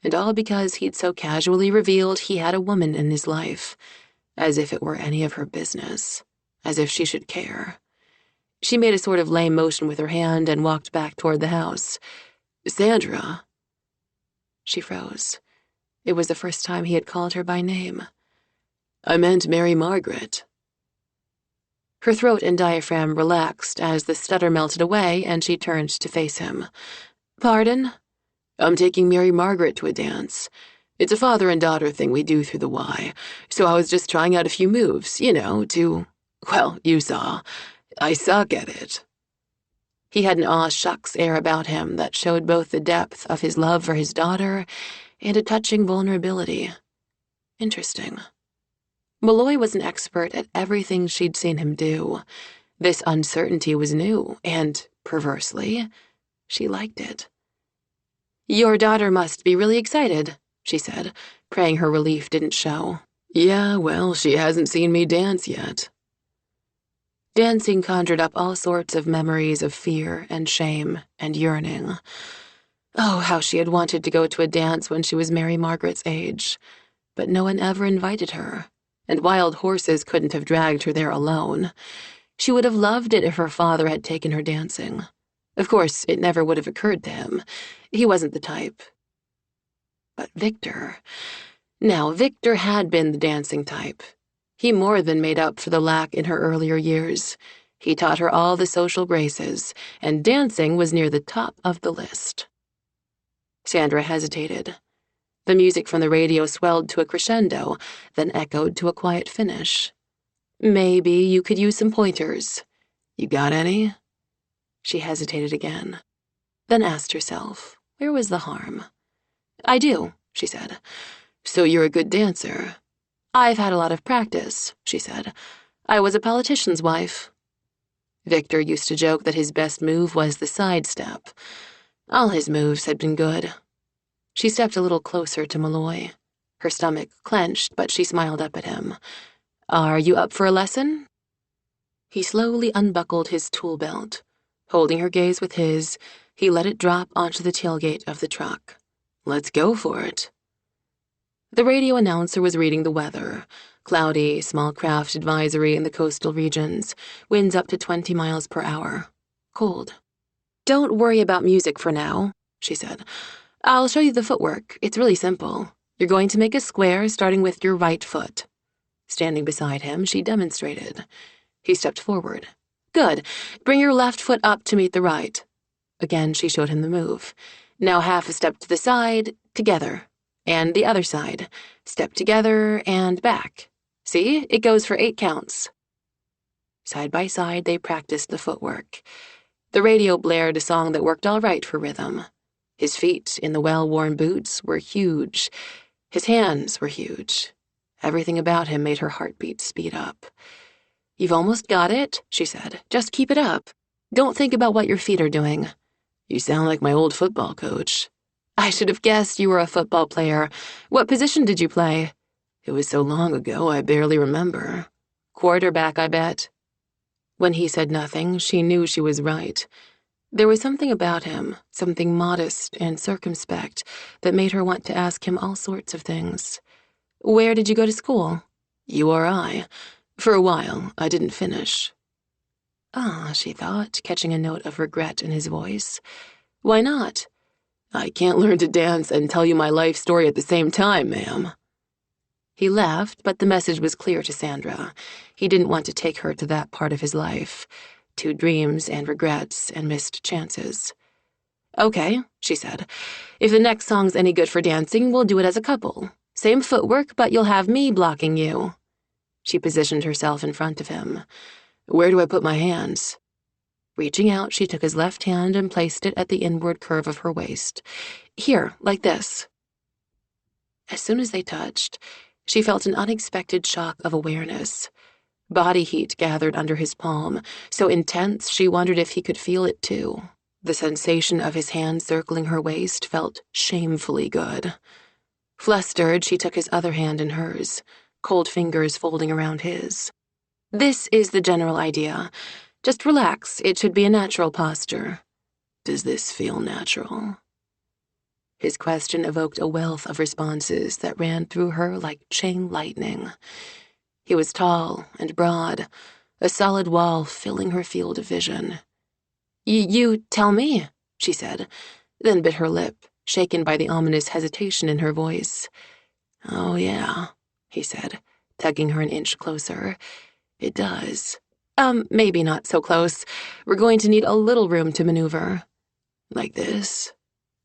And all because he'd so casually revealed he had a woman in his life, as if it were any of her business, as if she should care. She made a sort of lame motion with her hand and walked back toward the house. Sandra. She froze. It was the first time he had called her by name. I meant Mary Margaret. Her throat and diaphragm relaxed as the stutter melted away and she turned to face him. Pardon? I'm taking Mary Margaret to a dance. It's a father and daughter thing we do through the Y, so I was just trying out a few moves, well, you saw. I suck at it. He had an aw-shucks air about him that showed both the depth of his love for his daughter and a touching vulnerability. Interesting. Malloy was an expert at everything she'd seen him do. This uncertainty was new, and, perversely, she liked it. Your daughter must be really excited, she said, praying her relief didn't show. Yeah, well, she hasn't seen me dance yet. Dancing conjured up all sorts of memories of fear and shame and yearning. Oh, how she had wanted to go to a dance when she was Mary Margaret's age. But no one ever invited her, and wild horses couldn't have dragged her there alone. She would have loved it if her father had taken her dancing. Of course, it never would have occurred to him. He wasn't the type. But Victor... Now, Victor had been the dancing type. He more than made up for the lack in her earlier years. He taught her all the social graces, and dancing was near the top of the list. Sandra hesitated. The music from the radio swelled to a crescendo, then echoed to a quiet finish. Maybe you could use some pointers. You got any? She hesitated again, then asked herself, where was the harm? I do, she said. So you're a good dancer. I've had a lot of practice, she said. I was a politician's wife. Victor used to joke that his best move was the sidestep. All his moves had been good. She stepped a little closer to Malloy. Her stomach clenched, but she smiled up at him. Are you up for a lesson? He slowly unbuckled his tool belt. Holding her gaze with his, he let it drop onto the tailgate of the truck. Let's go for it. The radio announcer was reading the weather. Cloudy, small craft advisory in the coastal regions. Winds up to 20 miles per hour. Cold. Don't worry about music for now, she said. I'll show you the footwork. It's really simple. You're going to make a square starting with your right foot. Standing beside him, she demonstrated. He stepped forward. Good. Bring your left foot up to meet the right. Again, she showed him the move. Now half a step to the side, together. And the other side. Step together and back. See? It goes for 8 counts. Side by side, they practiced the footwork. The radio blared a song that worked all right for rhythm. His feet, in the well-worn boots, were huge. His hands were huge. Everything about him made her heartbeat speed up. You've almost got it, she said. Just keep it up. Don't think about what your feet are doing. You sound like my old football coach. I should have guessed you were a football player. What position did you play? It was so long ago, I barely remember. Quarterback, I bet. When he said nothing, she knew she was right. There was something about him, something modest and circumspect, that made her want to ask him all sorts of things. Where did you go to school? URI. For a while, I didn't finish. Ah, she thought, catching a note of regret in his voice. Why not? I can't learn to dance and tell you my life story at the same time, ma'am. He laughed, but the message was clear to Sandra. He didn't want to take her to that part of his life, to dreams and regrets and missed chances. Okay, she said. If the next song's any good for dancing, we'll do it as a couple. Same footwork, but you'll have me blocking you. She positioned herself in front of him. Where do I put my hands? Reaching out, she took his left hand and placed it at the inward curve of her waist. Here, like this. As soon as they touched, she felt an unexpected shock of awareness. Body heat gathered under his palm, so intense she wondered if he could feel it too. The sensation of his hand circling her waist felt shamefully good. Flustered, she took his other hand in hers, cold fingers folding around his. This is the general idea. Just relax. It should be a natural posture. Does this feel natural? His question evoked a wealth of responses that ran through her like chain lightning. He was tall and broad, a solid wall filling her field of vision. You tell me, she said, then bit her lip, shaken by the ominous hesitation in her voice. Oh, yeah, he said. tugging her an inch closer. It does. Maybe not so close. We're going to need a little room to maneuver. Like this?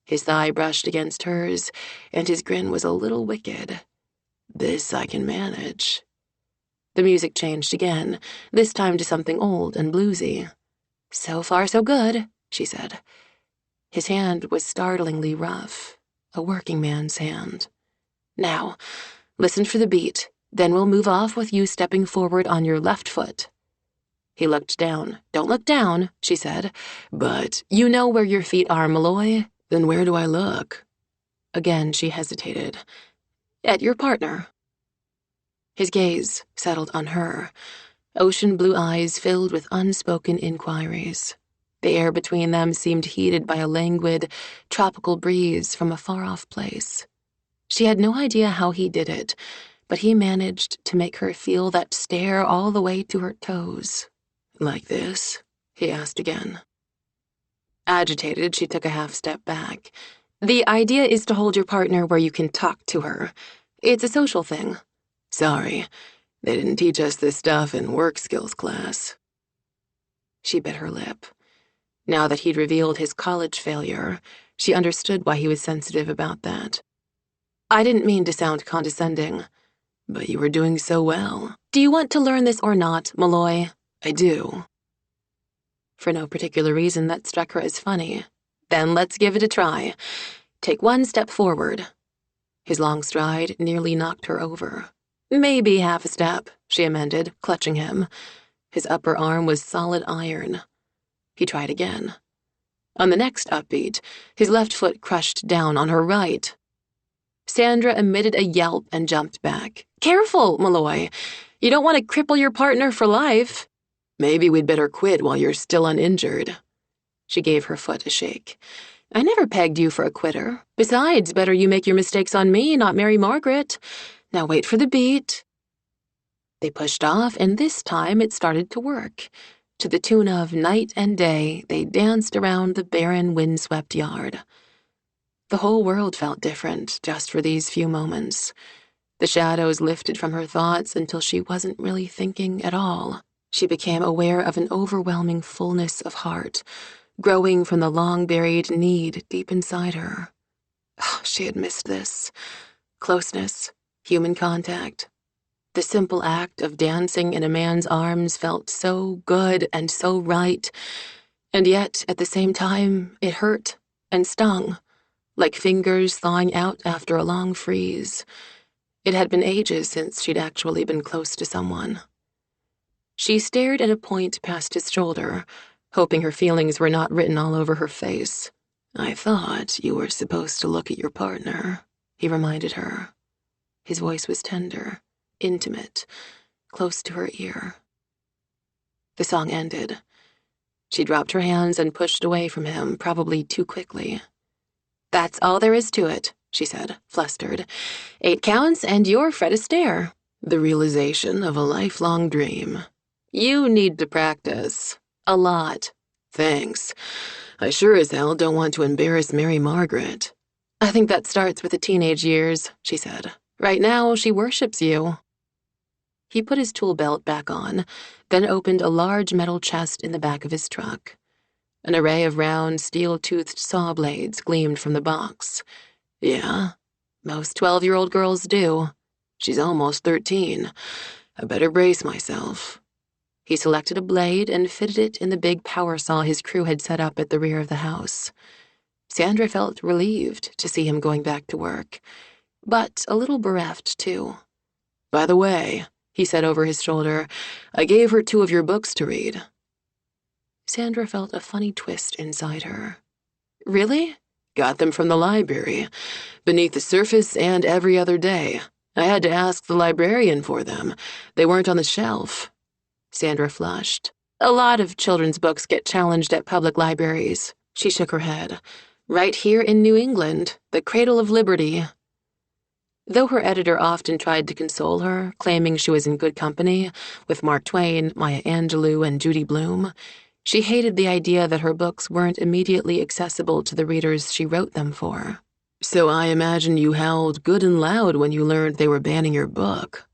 His thigh brushed against hers, and his grin was a little wicked. This I can manage. The music changed again, this time to something old and bluesy. So far, so good, she said. His hand was startlingly rough, a working man's hand. Now, listen for the beat, then we'll move off with you stepping forward on your left foot. He looked down. Don't look down, she said. But you know where your feet are, Malloy. Then where do I look? Again, she hesitated. At your partner. His gaze settled on her, ocean blue eyes filled with unspoken inquiries. The air between them seemed heated by a languid, tropical breeze from a far-off place. She had no idea how he did it, but he managed to make her feel that stare all the way to her toes. Like this? He asked again. Agitated, she took a half step back. The idea is to hold your partner where you can talk to her. It's a social thing. Sorry, they didn't teach us this stuff in work skills class. She bit her lip. Now that he'd revealed his college failure, she understood why he was sensitive about that. I didn't mean to sound condescending, but you were doing so well. Do you want to learn this or not, Malloy? I do. For no particular reason that struck her as funny. Then let's give it a try. Take one step forward. His long stride nearly knocked her over. Maybe half a step, she amended, clutching him. His upper arm was solid iron. He tried again. On the next upbeat, his left foot crushed down on her right. Sandra emitted a yelp and jumped back. Careful, Malloy. You don't want to cripple your partner for life. Maybe we'd better quit while you're still uninjured. She gave her foot a shake. I never pegged you for a quitter. Besides, better you make your mistakes on me, not Mary Margaret. Now wait for the beat. They pushed off, and this time it started to work. To the tune of Night and Day, they danced around the barren, windswept yard. The whole world felt different just for these few moments. The shadows lifted from her thoughts until she wasn't really thinking at all. She became aware of an overwhelming fullness of heart, growing from the long-buried need deep inside her. She had missed this. Closeness, human contact. The simple act of dancing in a man's arms felt so good and so right, and yet, at the same time, it hurt and stung, like fingers thawing out after a long freeze. It had been ages since she'd actually been close to someone. She stared at a point past his shoulder, hoping her feelings were not written all over her face. I thought you were supposed to look at your partner, he reminded her. His voice was tender, intimate, close to her ear. The song ended. She dropped her hands and pushed away from him, probably too quickly. That's all there is to it, she said, flustered. 8 counts and you're Fred Astaire. The realization of a lifelong dream. You need to practice. A lot. Thanks. I sure as hell don't want to embarrass Mary Margaret. I think that starts with the teenage years, she said. Right now, she worships you. He put his tool belt back on, then opened a large metal chest in the back of his truck. An array of round, steel-toothed saw blades gleamed from the box. Yeah, most 12-year-old girls do. She's almost 13. I better brace myself. He selected a blade and fitted it in the big power saw his crew had set up at the rear of the house. Sandra felt relieved to see him going back to work, but a little bereft, too. By the way, he said over his shoulder, I gave her 2 of your books to read. Sandra felt a funny twist inside her. Really? Got them from the library, Beneath the Surface and Every Other Day. I had to ask the librarian for them. They weren't on the shelf. Sandra flushed. A lot of children's books get challenged at public libraries. She shook her head. Right here in New England, the cradle of liberty. Though her editor often tried to console her, claiming she was in good company with Mark Twain, Maya Angelou, and Judy Blume, she hated the idea that her books weren't immediately accessible to the readers she wrote them for. So I imagine you howled good and loud when you learned they were banning your book.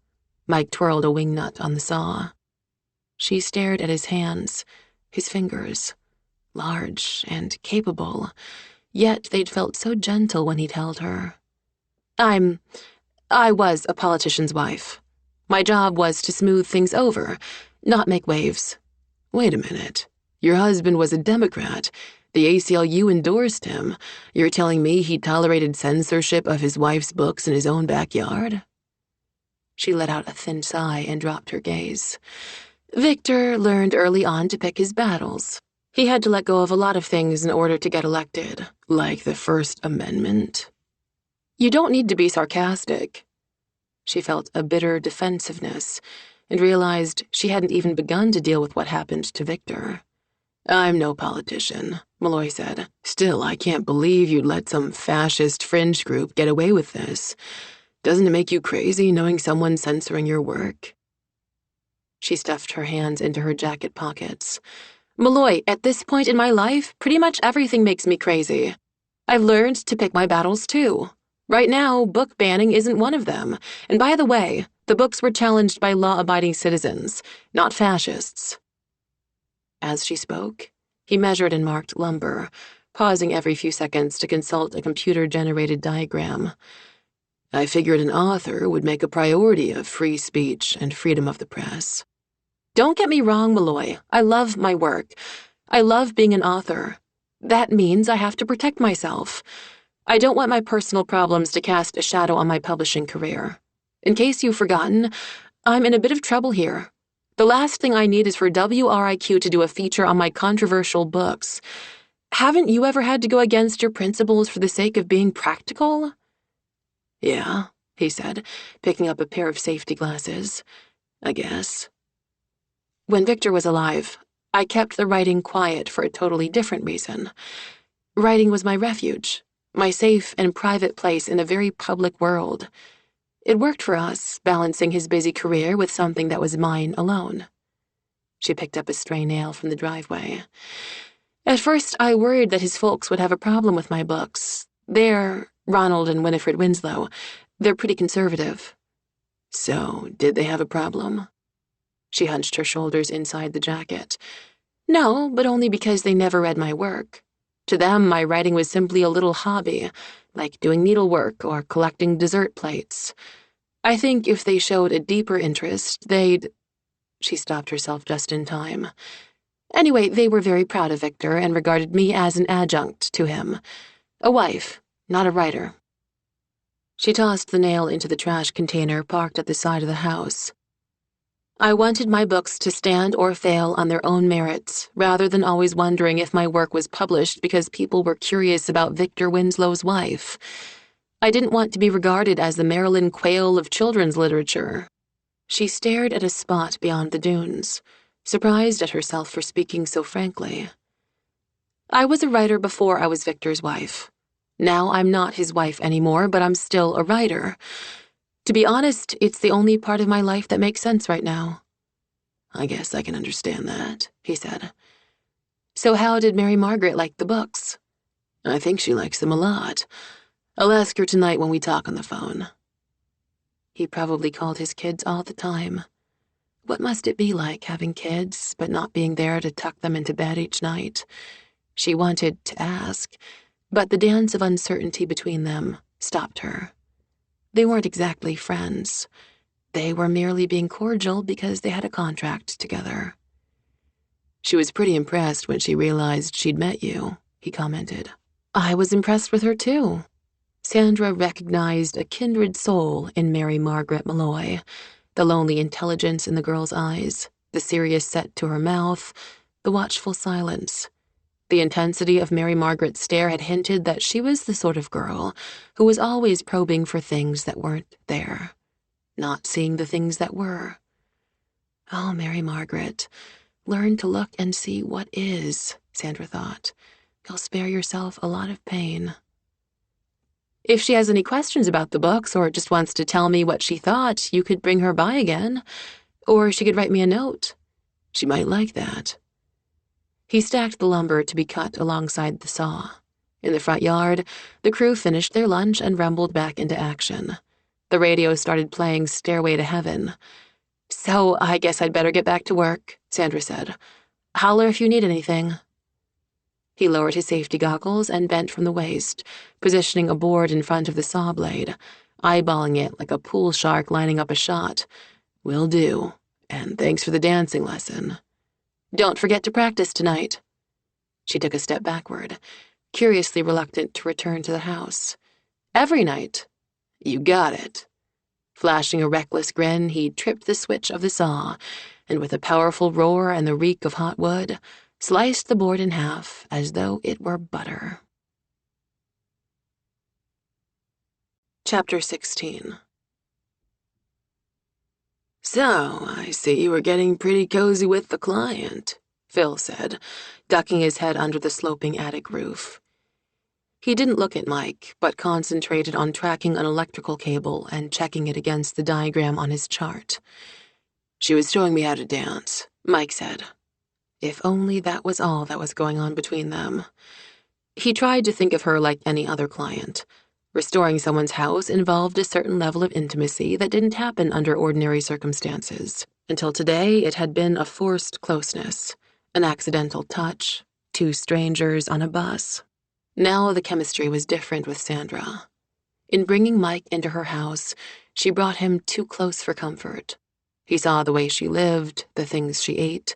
Mike twirled a wingnut on the saw. She stared at his hands, his fingers, large and capable, yet they'd felt so gentle when he'd held her. I was a politician's wife. My job was to smooth things over, not make waves. Wait a minute. Your husband was a Democrat. The ACLU endorsed him. You're telling me he tolerated censorship of his wife's books in his own backyard? She let out a thin sigh and dropped her gaze. Victor learned early on to pick his battles. He had to let go of a lot of things in order to get elected. Like the First Amendment? You don't need to be sarcastic. She felt a bitter defensiveness and realized she hadn't even begun to deal with what happened to Victor. I'm no politician, Malloy said. Still, I can't believe you'd let some fascist fringe group get away with this. Doesn't it make you crazy knowing someone's censoring your work? She stuffed her hands into her jacket pockets. Malloy, at this point in my life, pretty much everything makes me crazy. I've learned to pick my battles, too. Right now, book banning isn't one of them. And by the way, the books were challenged by law-abiding citizens, not fascists. As she spoke, he measured and marked lumber, pausing every few seconds to consult a computer-generated diagram. I figured an author would make a priority of free speech and freedom of the press. Don't get me wrong, Malloy. I love my work. I love being an author. That means I have to protect myself. I don't want my personal problems to cast a shadow on my publishing career. In case you've forgotten, I'm in a bit of trouble here. The last thing I need is for WRIQ to do a feature on my controversial books. Haven't you ever had to go against your principles for the sake of being practical? Yeah, he said, picking up a pair of safety glasses. I guess. When Victor was alive, I kept the writing quiet for a totally different reason. Writing was my refuge, my safe and private place in a very public world. It worked for us, balancing his busy career with something that was mine alone. She picked up a stray nail from the driveway. At first, I worried that his folks would have a problem with my books. They're Ronald and Winifred Winslow. They're pretty conservative. So, did they have a problem? She hunched her shoulders inside the jacket. No, but only because they never read my work. To them, my writing was simply a little hobby, like doing needlework or collecting dessert plates. I think if they showed a deeper interest, they'd... She stopped herself just in time. Anyway, they were very proud of Victor and regarded me as an adjunct to him. A wife, not a writer. She tossed the nail into the trash container parked at the side of the house. I wanted my books to stand or fail on their own merits, rather than always wondering if my work was published because people were curious about Victor Winslow's wife. I didn't want to be regarded as the Marilyn Quayle of children's literature. She stared at a spot beyond the dunes, surprised at herself for speaking so frankly. I was a writer before I was Victor's wife. Now I'm not his wife anymore, but I'm still a writer. To be honest, it's the only part of my life that makes sense right now. I guess I can understand that, he said. So how did Mary Margaret like the books? I think she likes them a lot. I'll ask her tonight when we talk on the phone. He probably called his kids all the time. What must it be like having kids, but not being there to tuck them into bed each night? She wanted to ask, but the dance of uncertainty between them stopped her. They weren't exactly friends. They were merely being cordial because they had a contract together. She was pretty impressed when she realized she'd met you, he commented. I was impressed with her, too. Sandra recognized a kindred soul in Mary Margaret Malloy, the lonely intelligence in the girl's eyes, the serious set to her mouth, the watchful silence. The intensity of Mary Margaret's stare had hinted that she was the sort of girl who was always probing for things that weren't there, not seeing the things that were. Oh, Mary Margaret, learn to look and see what is, Sandra thought. You'll spare yourself a lot of pain. If she has any questions about the books or just wants to tell me what she thought, you could bring her by again. Or she could write me a note. She might like that. He stacked the lumber to be cut alongside the saw. In the front yard, the crew finished their lunch and rumbled back into action. The radio started playing Stairway to Heaven. "So I guess I'd better get back to work," Sandra said. "Holler if you need anything." He lowered his safety goggles and bent from the waist, positioning a board in front of the saw blade, eyeballing it like a pool shark lining up a shot. "Will do, and thanks for the dancing lesson. Don't forget to practice tonight." She took a step backward, curiously reluctant to return to the house. "Every night." "You got it." Flashing a reckless grin, he tripped the switch of the saw, and with a powerful roar and the reek of hot wood, sliced the board in half as though it were butter. Chapter 16. "So, I see you were getting pretty cozy with the client," Phil said, ducking his head under the sloping attic roof. He didn't look at Mike, but concentrated on tracking an electrical cable and checking it against the diagram on his chart. "She was showing me how to dance," Mike said. If only that was all that was going on between them. He tried to think of her like any other client. Restoring someone's house involved a certain level of intimacy that didn't happen under ordinary circumstances. Until today, it had been a forced closeness, an accidental touch, two strangers on a bus. Now the chemistry was different with Sandra. In bringing Mike into her house, she brought him too close for comfort. He saw the way she lived, the things she ate,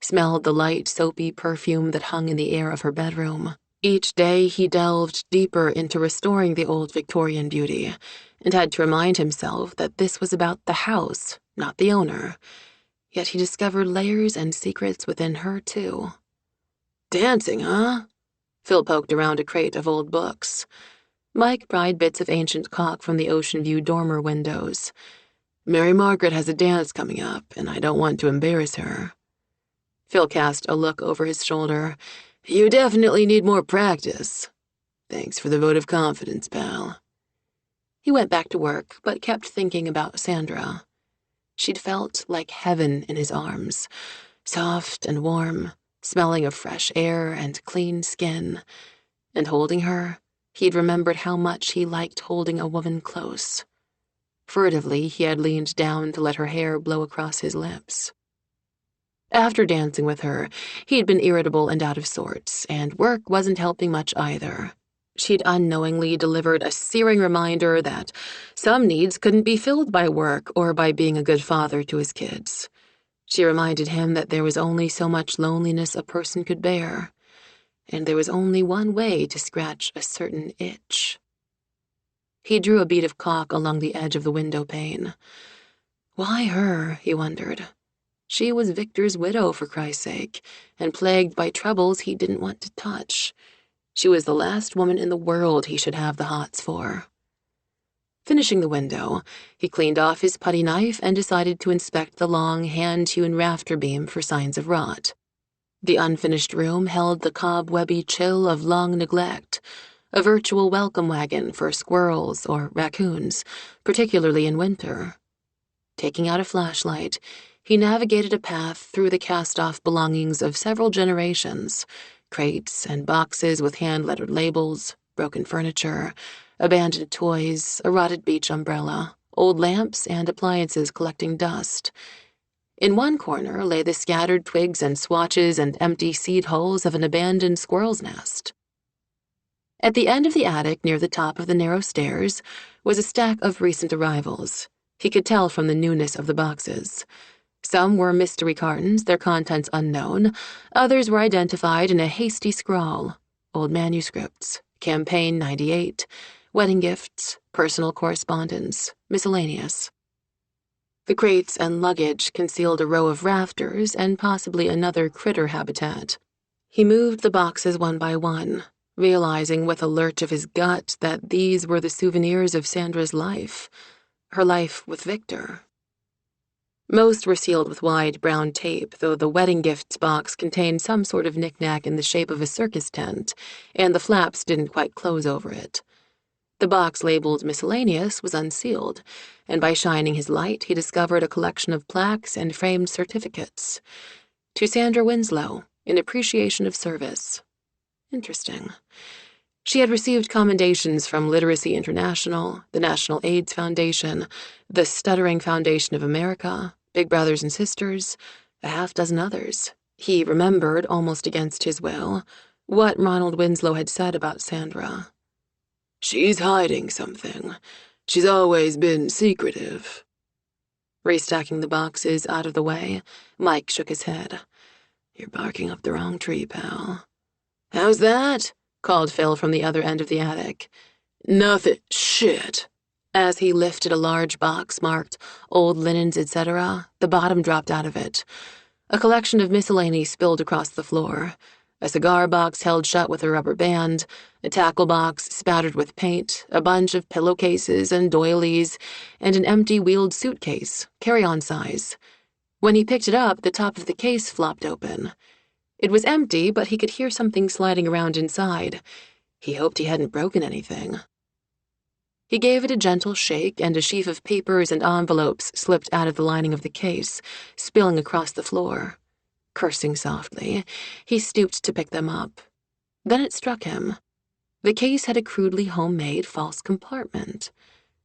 smelled the light, soapy perfume that hung in the air of her bedroom. Each day he delved deeper into restoring the old Victorian beauty, and had to remind himself that this was about the house, not the owner. Yet he discovered layers and secrets within her, too. "Dancing, huh?" Phil poked around a crate of old books. Mike pried bits of ancient caulk from the ocean view dormer windows. "Mary Margaret has a dance coming up, and I don't want to embarrass her." Phil cast a look over his shoulder. "You definitely need more practice." "Thanks for the vote of confidence, pal." He went back to work, but kept thinking about Sandra. She'd felt like heaven in his arms, soft and warm, smelling of fresh air and clean skin. And holding her, he'd remembered how much he liked holding a woman close. Furtively, he had leaned down to let her hair blow across his lips. After dancing with her, he'd been irritable and out of sorts, and work wasn't helping much either. She'd unknowingly delivered a searing reminder that some needs couldn't be filled by work or by being a good father to his kids. She reminded him that there was only so much loneliness a person could bear, and there was only one way to scratch a certain itch. He drew a bead of caulk along the edge of the window pane. Why her, he wondered. She was Victor's widow, for Christ's sake, and plagued by troubles he didn't want to touch. She was the last woman in the world he should have the hots for. Finishing the window, he cleaned off his putty knife and decided to inspect the long, hand-hewn rafter beam for signs of rot. The unfinished room held the cobwebby chill of long neglect, a virtual welcome wagon for squirrels or raccoons, particularly in winter. Taking out a flashlight, he navigated a path through the cast-off belongings of several generations, crates and boxes with hand-lettered labels, broken furniture, abandoned toys, a rotted beach umbrella, old lamps, and appliances collecting dust. In one corner lay the scattered twigs and swatches and empty seed holes of an abandoned squirrel's nest. At the end of the attic, near the top of the narrow stairs, was a stack of recent arrivals. He could tell from the newness of the boxes. Some were mystery cartons, their contents unknown. Others were identified in a hasty scrawl. Old manuscripts, Campaign 98, wedding gifts, personal correspondence, miscellaneous. The crates and luggage concealed a row of rafters and possibly another critter habitat. He moved the boxes one by one, realizing with a lurch of his gut that these were the souvenirs of Sandra's life, her life with Victor. Most were sealed with wide brown tape, though the wedding gifts box contained some sort of knick-knack in the shape of a circus tent, and the flaps didn't quite close over it. The box labeled miscellaneous was unsealed, and by shining his light, he discovered a collection of plaques and framed certificates. To Sandra Winslow, in appreciation of service. Interesting. She had received commendations from Literacy International, the National AIDS Foundation, the Stuttering Foundation of America, Big Brothers and Sisters, a half-dozen others. He remembered, almost against his will, what Ronald Winslow had said about Sandra. "She's hiding something. She's always been secretive." Restacking the boxes out of the way, Mike shook his head. "You're barking up the wrong tree, pal." "How's that?" called Phil from the other end of the attic. "Nothing. Shit." As he lifted a large box marked Old Linens, etc., the bottom dropped out of it. A collection of miscellany spilled across the floor. A cigar box held shut with a rubber band, a tackle box spattered with paint, a bunch of pillowcases and doilies, and an empty wheeled suitcase, carry-on size. When he picked it up, the top of the case flopped open. It was empty, but he could hear something sliding around inside. He hoped he hadn't broken anything. He gave it a gentle shake, and a sheaf of papers and envelopes slipped out of the lining of the case, spilling across the floor. Cursing softly, he stooped to pick them up. Then it struck him. The case had a crudely homemade false compartment.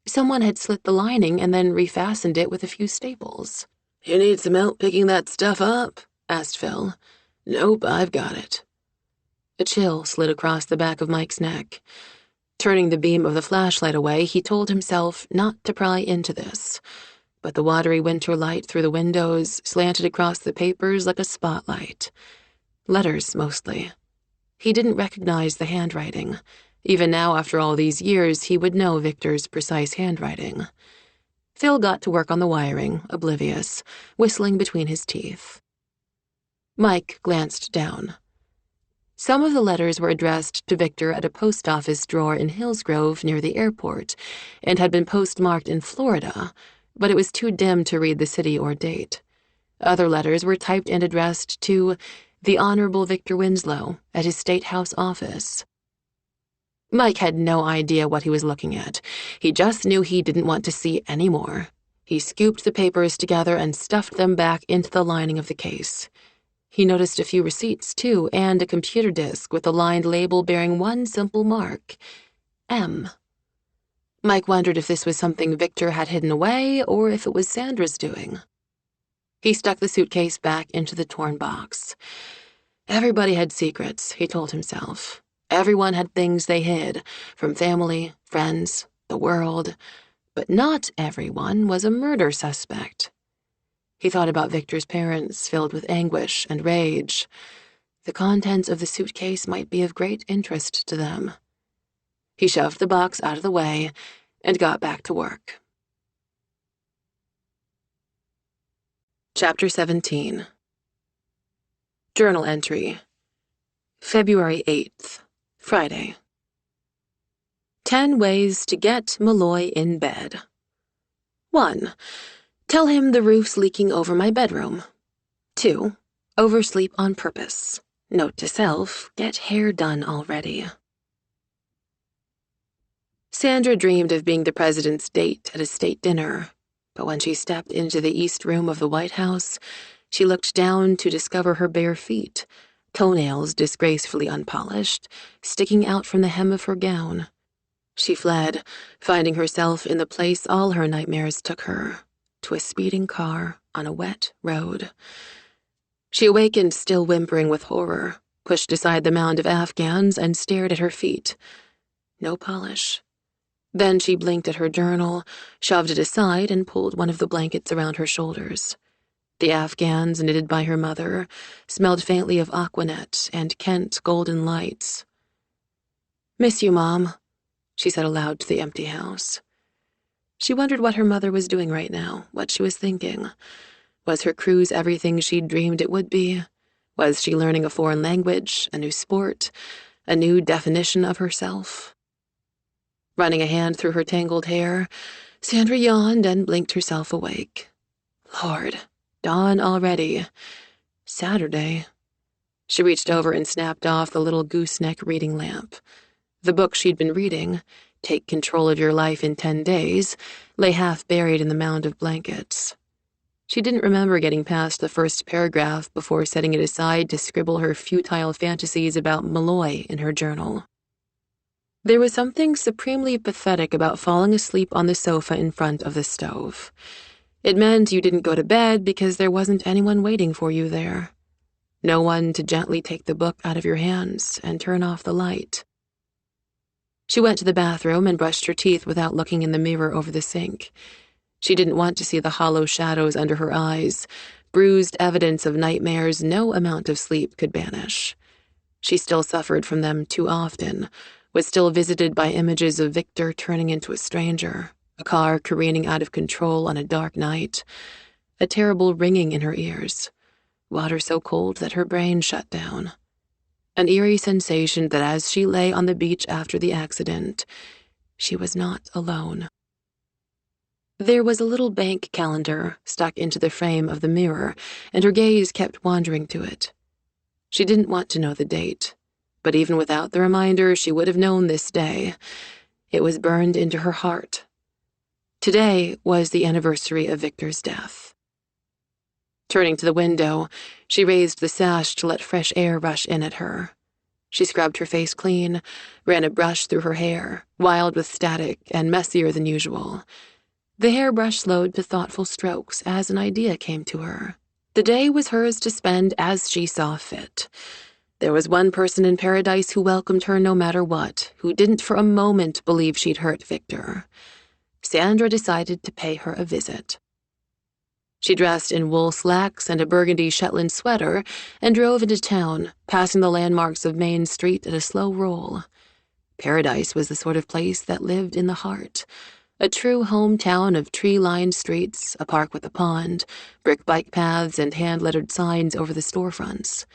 Someone had slit the lining and then refastened it with a few staples. "You need some help picking that stuff up?" asked Phil. "Nope, I've got it." A chill slid across the back of Mike's neck. Turning the beam of the flashlight away, he told himself not to pry into this. But the watery winter light through the windows slanted across the papers like a spotlight. Letters, mostly. He didn't recognize the handwriting. Even now, after all these years, he would know Victor's precise handwriting. Phil got to work on the wiring, oblivious, whistling between his teeth. Mike glanced down. Some of the letters were addressed to Victor at a post office drawer in Hillsgrove near the airport and had been postmarked in Florida, but it was too dim to read the city or date. Other letters were typed and addressed to the Honorable Victor Winslow at his State House office. Mike had no idea what he was looking at. He just knew he didn't want to see any more. He scooped the papers together and stuffed them back into the lining of the case. He noticed a few receipts, too, and a computer disk with a lined label bearing one simple mark, M. Mike wondered if this was something Victor had hidden away or if it was Sandra's doing. He stuck the suitcase back into the torn box. Everybody had secrets, he told himself. Everyone had things they hid, from family, friends, the world, but not everyone was a murder suspect. He thought about Victor's parents, filled with anguish and rage. The contents of the suitcase might be of great interest to them. He shoved the box out of the way and got back to work. Chapter 17. Journal entry. February 8th, Friday. 10 ways to get Malloy in bed. 1. Tell him the roof's leaking over my bedroom. 2. Oversleep on purpose. Note to self, get hair done already. Sandra dreamed of being the president's date at a state dinner, but when she stepped into the east room of the White House, she looked down to discover her bare feet, toenails disgracefully unpolished, sticking out from the hem of her gown. She fled, finding herself in the place all her nightmares took her, to a speeding car on a wet road. She awakened still whimpering with horror, pushed aside the mound of Afghans and stared at her feet. No polish. Then she blinked at her journal, shoved it aside, and pulled one of the blankets around her shoulders. The Afghans, knitted by her mother, smelled faintly of Aquanet and Kent golden lights. "Miss you, Mom," she said aloud to the empty house. She wondered what her mother was doing right now, what she was thinking. Was her cruise everything she'd dreamed it would be? Was she learning a foreign language, a new sport, a new definition of herself? Running a hand through her tangled hair, Sandra yawned and blinked herself awake. Lord, dawn already. Saturday. She reached over and snapped off the little gooseneck reading lamp. The book she'd been reading, Take Control of Your Life in 10 Days, lay half buried in the mound of blankets. She didn't remember getting past the first paragraph before setting it aside to scribble her futile fantasies about Malloy in her journal. There was something supremely pathetic about falling asleep on the sofa in front of the stove. It meant you didn't go to bed because there wasn't anyone waiting for you there. No one to gently take the book out of your hands and turn off the light. She went to the bathroom and brushed her teeth without looking in the mirror over the sink. She didn't want to see the hollow shadows under her eyes, bruised evidence of nightmares no amount of sleep could banish. She still suffered from them too often, was still visited by images of Victor turning into a stranger, a car careening out of control on a dark night, a terrible ringing in her ears, water so cold that her brain shut down, an eerie sensation that as she lay on the beach after the accident, she was not alone. There was a little bank calendar stuck into the frame of the mirror, and her gaze kept wandering to it. She didn't want to know the date, but even without the reminder, she would have known this day. It was burned into her heart. Today was the anniversary of Victor's death. Turning to the window, she raised the sash to let fresh air rush in at her. She scrubbed her face clean, ran a brush through her hair, wild with static and messier than usual. The hairbrush slowed to thoughtful strokes as an idea came to her. The day was hers to spend as she saw fit. There was one person in paradise who welcomed her no matter what, who didn't for a moment believe she'd hurt Victor. Sandra decided to pay her a visit. She dressed in wool slacks and a burgundy Shetland sweater and drove into town, passing the landmarks of Main Street at a slow roll. Paradise was the sort of place that lived in the heart. A true hometown of tree-lined streets, a park with a pond, brick bike paths, and hand-lettered signs over the storefronts.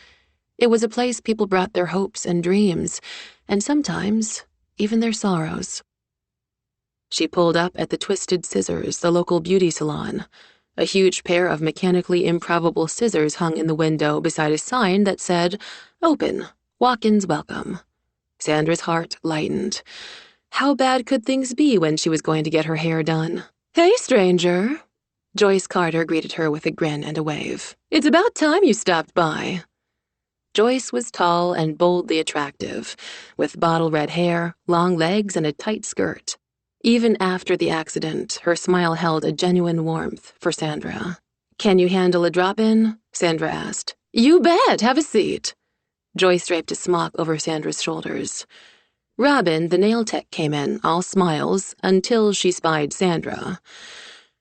It was a place people brought their hopes and dreams, and sometimes even their sorrows. She pulled up at the Twisted Scissors, the local beauty salon. A huge pair of mechanically improbable scissors hung in the window beside a sign that said, "Open, walk-ins welcome." Sandra's heart lightened. How bad could things be when she was going to get her hair done? "Hey, stranger." Joyce Carter greeted her with a grin and a wave. "It's about time you stopped by." Joyce was tall and boldly attractive, with bottle-red hair, long legs, and a tight skirt. Even after the accident, her smile held a genuine warmth for Sandra. "Can you handle a drop-in?" Sandra asked. "You bet! Have a seat." Joyce draped a smock over Sandra's shoulders. Robin, the nail tech, came in, all smiles, until she spied Sandra.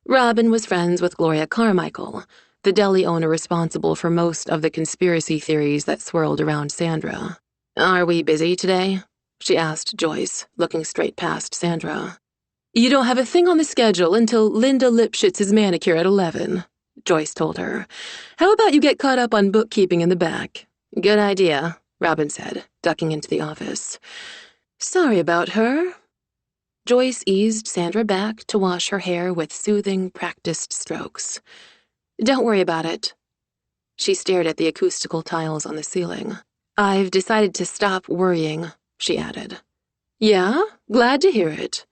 Robin was friends with Gloria Carmichael, the deli owner responsible for most of the conspiracy theories that swirled around Sandra. "Are we busy today?" she asked Joyce, looking straight past Sandra. "You don't have a thing on the schedule until Linda Lipshitz's manicure at 11, Joyce told her. "How about you get caught up on bookkeeping in the back?" "Good idea," Robin said, ducking into the office. "Sorry about her." Joyce eased Sandra back to wash her hair with soothing, practiced strokes. "Don't worry about it." She stared at the acoustical tiles on the ceiling. "I've decided to stop worrying," she added. "Yeah? Glad to hear it."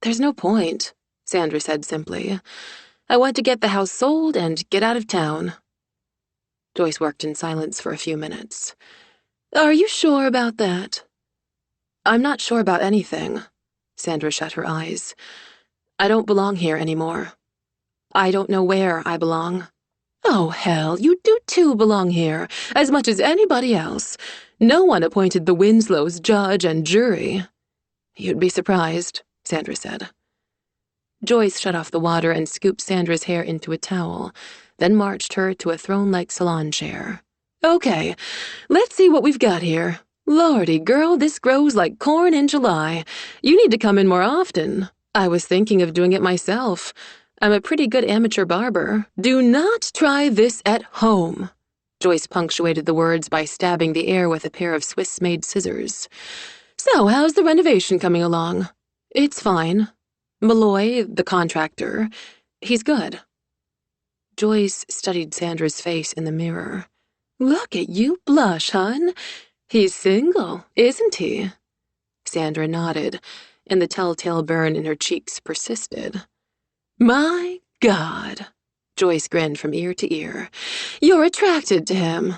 "There's no point," Sandra said simply. "I want to get the house sold and get out of town." Joyce worked in silence for a few minutes. "Are you sure about that?" "I'm not sure about anything." Sandra shut her eyes. "I don't belong here anymore. I don't know where I belong." "Oh, hell, you do too belong here, as much as anybody else. No one appointed the Winslows judge and jury." "You'd be surprised," Sandra said. Joyce shut off the water and scooped Sandra's hair into a towel, then marched her to a throne-like salon chair. "Okay, let's see what we've got here. Lordy, girl, this grows like corn in July. You need to come in more often. I was thinking of doing it myself. I'm a pretty good amateur barber. Do not try this at home." Joyce punctuated the words by stabbing the air with a pair of Swiss-made scissors. "So, how's the renovation coming along?" "It's fine. Malloy, the contractor, he's good." Joyce studied Sandra's face in the mirror. "Look at you blush, hun. He's single, isn't he?" Sandra nodded, and the telltale burn in her cheeks persisted. "My God," Joyce grinned from ear to ear. "You're attracted to him."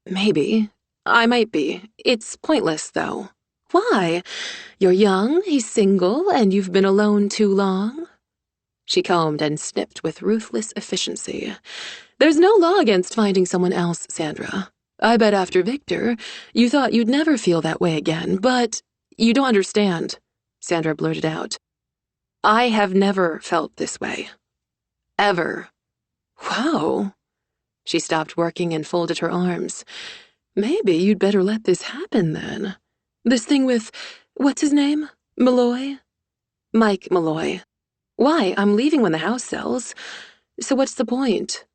"Maybe. I might be. It's pointless, though." Why? You're young, he's single, and you've been alone too long? She combed and snipped with ruthless efficiency. There's no law against finding someone else, Sandra. I bet after Victor, you thought you'd never feel that way again, but you don't understand, Sandra blurted out. I have never felt this way. Ever. Wow. She stopped working and folded her arms. Maybe you'd better let this happen then. This thing with, what's his name? Malloy? Mike Malloy. Why? I'm leaving when the house sells. So what's the point?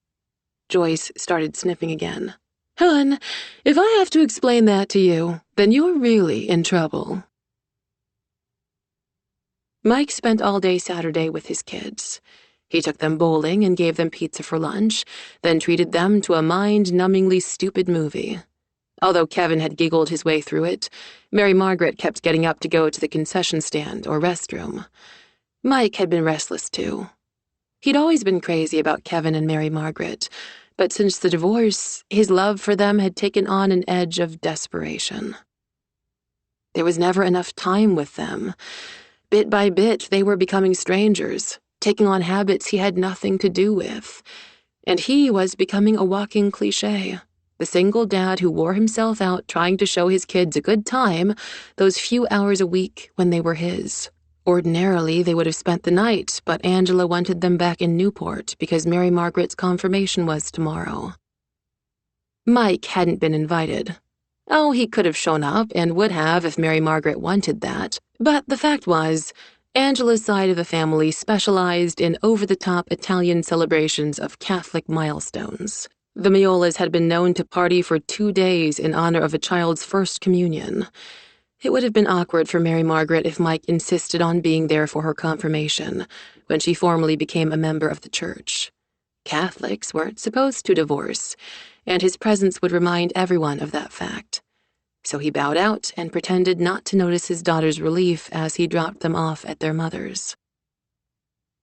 Joyce started sniffing again. Helen, if I have to explain that to you, then you're really in trouble. Mike spent all day Saturday with his kids. He took them bowling and gave them pizza for lunch, then treated them to a mind-numbingly stupid movie. Although Kevin had giggled his way through it, Mary Margaret kept getting up to go to the concession stand or restroom. Mike had been restless too. He'd always been crazy about Kevin and Mary Margaret, but since the divorce, his love for them had taken on an edge of desperation. There was never enough time with them. Bit by bit, they were becoming strangers, taking on habits he had nothing to do with. And he was becoming a walking cliché, the single dad who wore himself out trying to show his kids a good time those few hours a week when they were his. Ordinarily, they would have spent the night, but Angela wanted them back in Newport because Mary Margaret's confirmation was tomorrow. Mike hadn't been invited. Oh, he could have shown up and would have if Mary Margaret wanted that, but the fact was, Angela's side of the family specialized in over-the-top Italian celebrations of Catholic milestones. The Miolas had been known to party for 2 days in honor of a child's first communion. It would have been awkward for Mary Margaret if Mike insisted on being there for her confirmation, when she formally became a member of the church. Catholics weren't supposed to divorce, and his presence would remind everyone of that fact. So he bowed out and pretended not to notice his daughter's relief as he dropped them off at their mother's.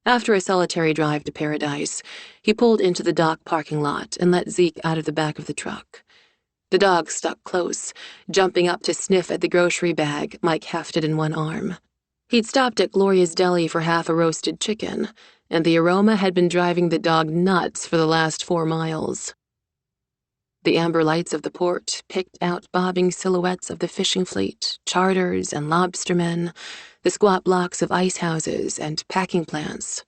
After a solitary drive to Paradise, he pulled into the dock parking lot and let Zeke out of the back of the truck. The dog stuck close, jumping up to sniff at the grocery bag Mike hefted in one arm. He'd stopped at Gloria's Deli for half a roasted chicken, and the aroma had been driving the dog nuts for the last 4 miles. The amber lights of the port picked out bobbing silhouettes of the fishing fleet, charters and lobstermen, the squat blocks of ice houses and packing plants.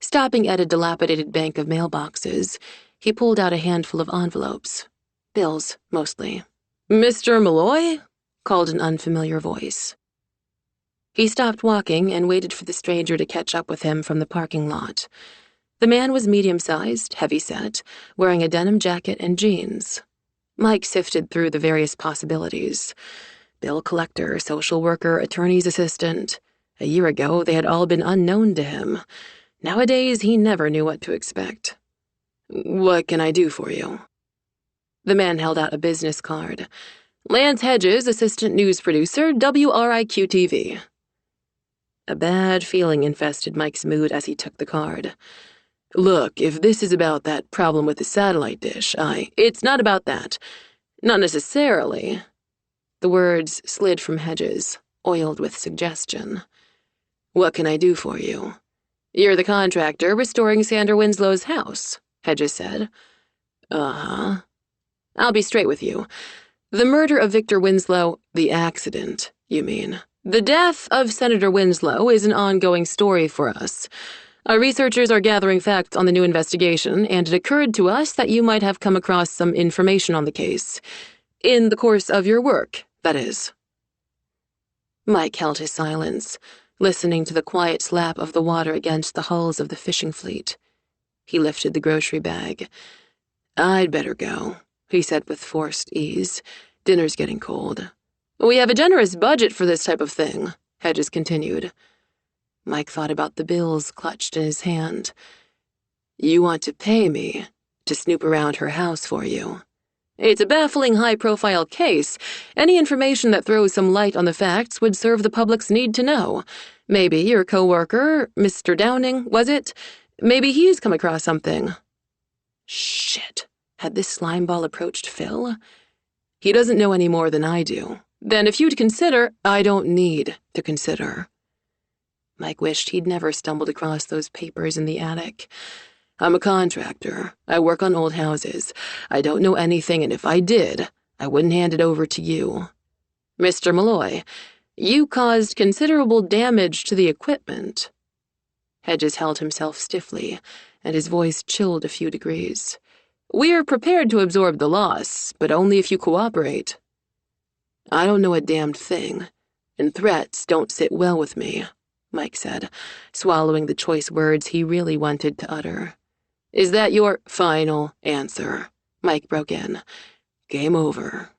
Stopping at a dilapidated bank of mailboxes, he pulled out a handful of envelopes. Bills, mostly. "Mr. Malloy?" called an unfamiliar voice. He stopped walking and waited for the stranger to catch up with him from the parking lot. The man was medium-sized, heavy-set, wearing a denim jacket and jeans. Mike sifted through the various possibilities. Bill collector, social worker, attorney's assistant. A year ago, they had all been unknown to him. Nowadays, he never knew what to expect. "What can I do for you?" The man held out a business card. "Lance Hedges, assistant news producer, WRIQ-TV. A bad feeling infested Mike's mood as he took the card. "Look, if this is about that problem with the satellite dish, It's not about that. Not necessarily." The words slid from Hedges, oiled with suggestion. "What can I do for you?" "You're the contractor restoring Sandra Winslow's house," Hedges said. "Uh-huh. I'll be straight with you. The murder of Victor Winslow, the accident, you mean. The death of Senator Winslow is an ongoing story for us. Our researchers are gathering facts on the new investigation, and it occurred to us that you might have come across some information on the case. In the course of your work, that is." Mike held his silence, listening to the quiet slap of the water against the hulls of the fishing fleet. He lifted the grocery bag. "I'd better go," he said with forced ease. "Dinner's getting cold." "We have a generous budget for this type of thing," Hedges continued. Mike thought about the bills clutched in his hand. "You want to pay me to snoop around her house for you?" "It's a baffling high-profile case. Any information that throws some light on the facts would serve the public's need to know. Maybe your co-worker, Mr. Downing, was it? Maybe he's come across something." Shit. Had this slimeball approached Phil? "He doesn't know any more than I do," Then if you'd consider— I don't need to consider. Mike wished he'd never stumbled across those papers in the attic. I'm a contractor. I work on old houses. I don't know anything, and if I did, I wouldn't hand it over to you. Mr. Malloy, you caused considerable damage to the equipment. Hedges held himself stiffly, and his voice chilled a few degrees. We're prepared to absorb the loss, but only if you cooperate. I don't know a damned thing, and threats don't sit well with me, Mike said, swallowing the choice words he really wanted to utter. Is that your final answer? Mike broke in. Game over.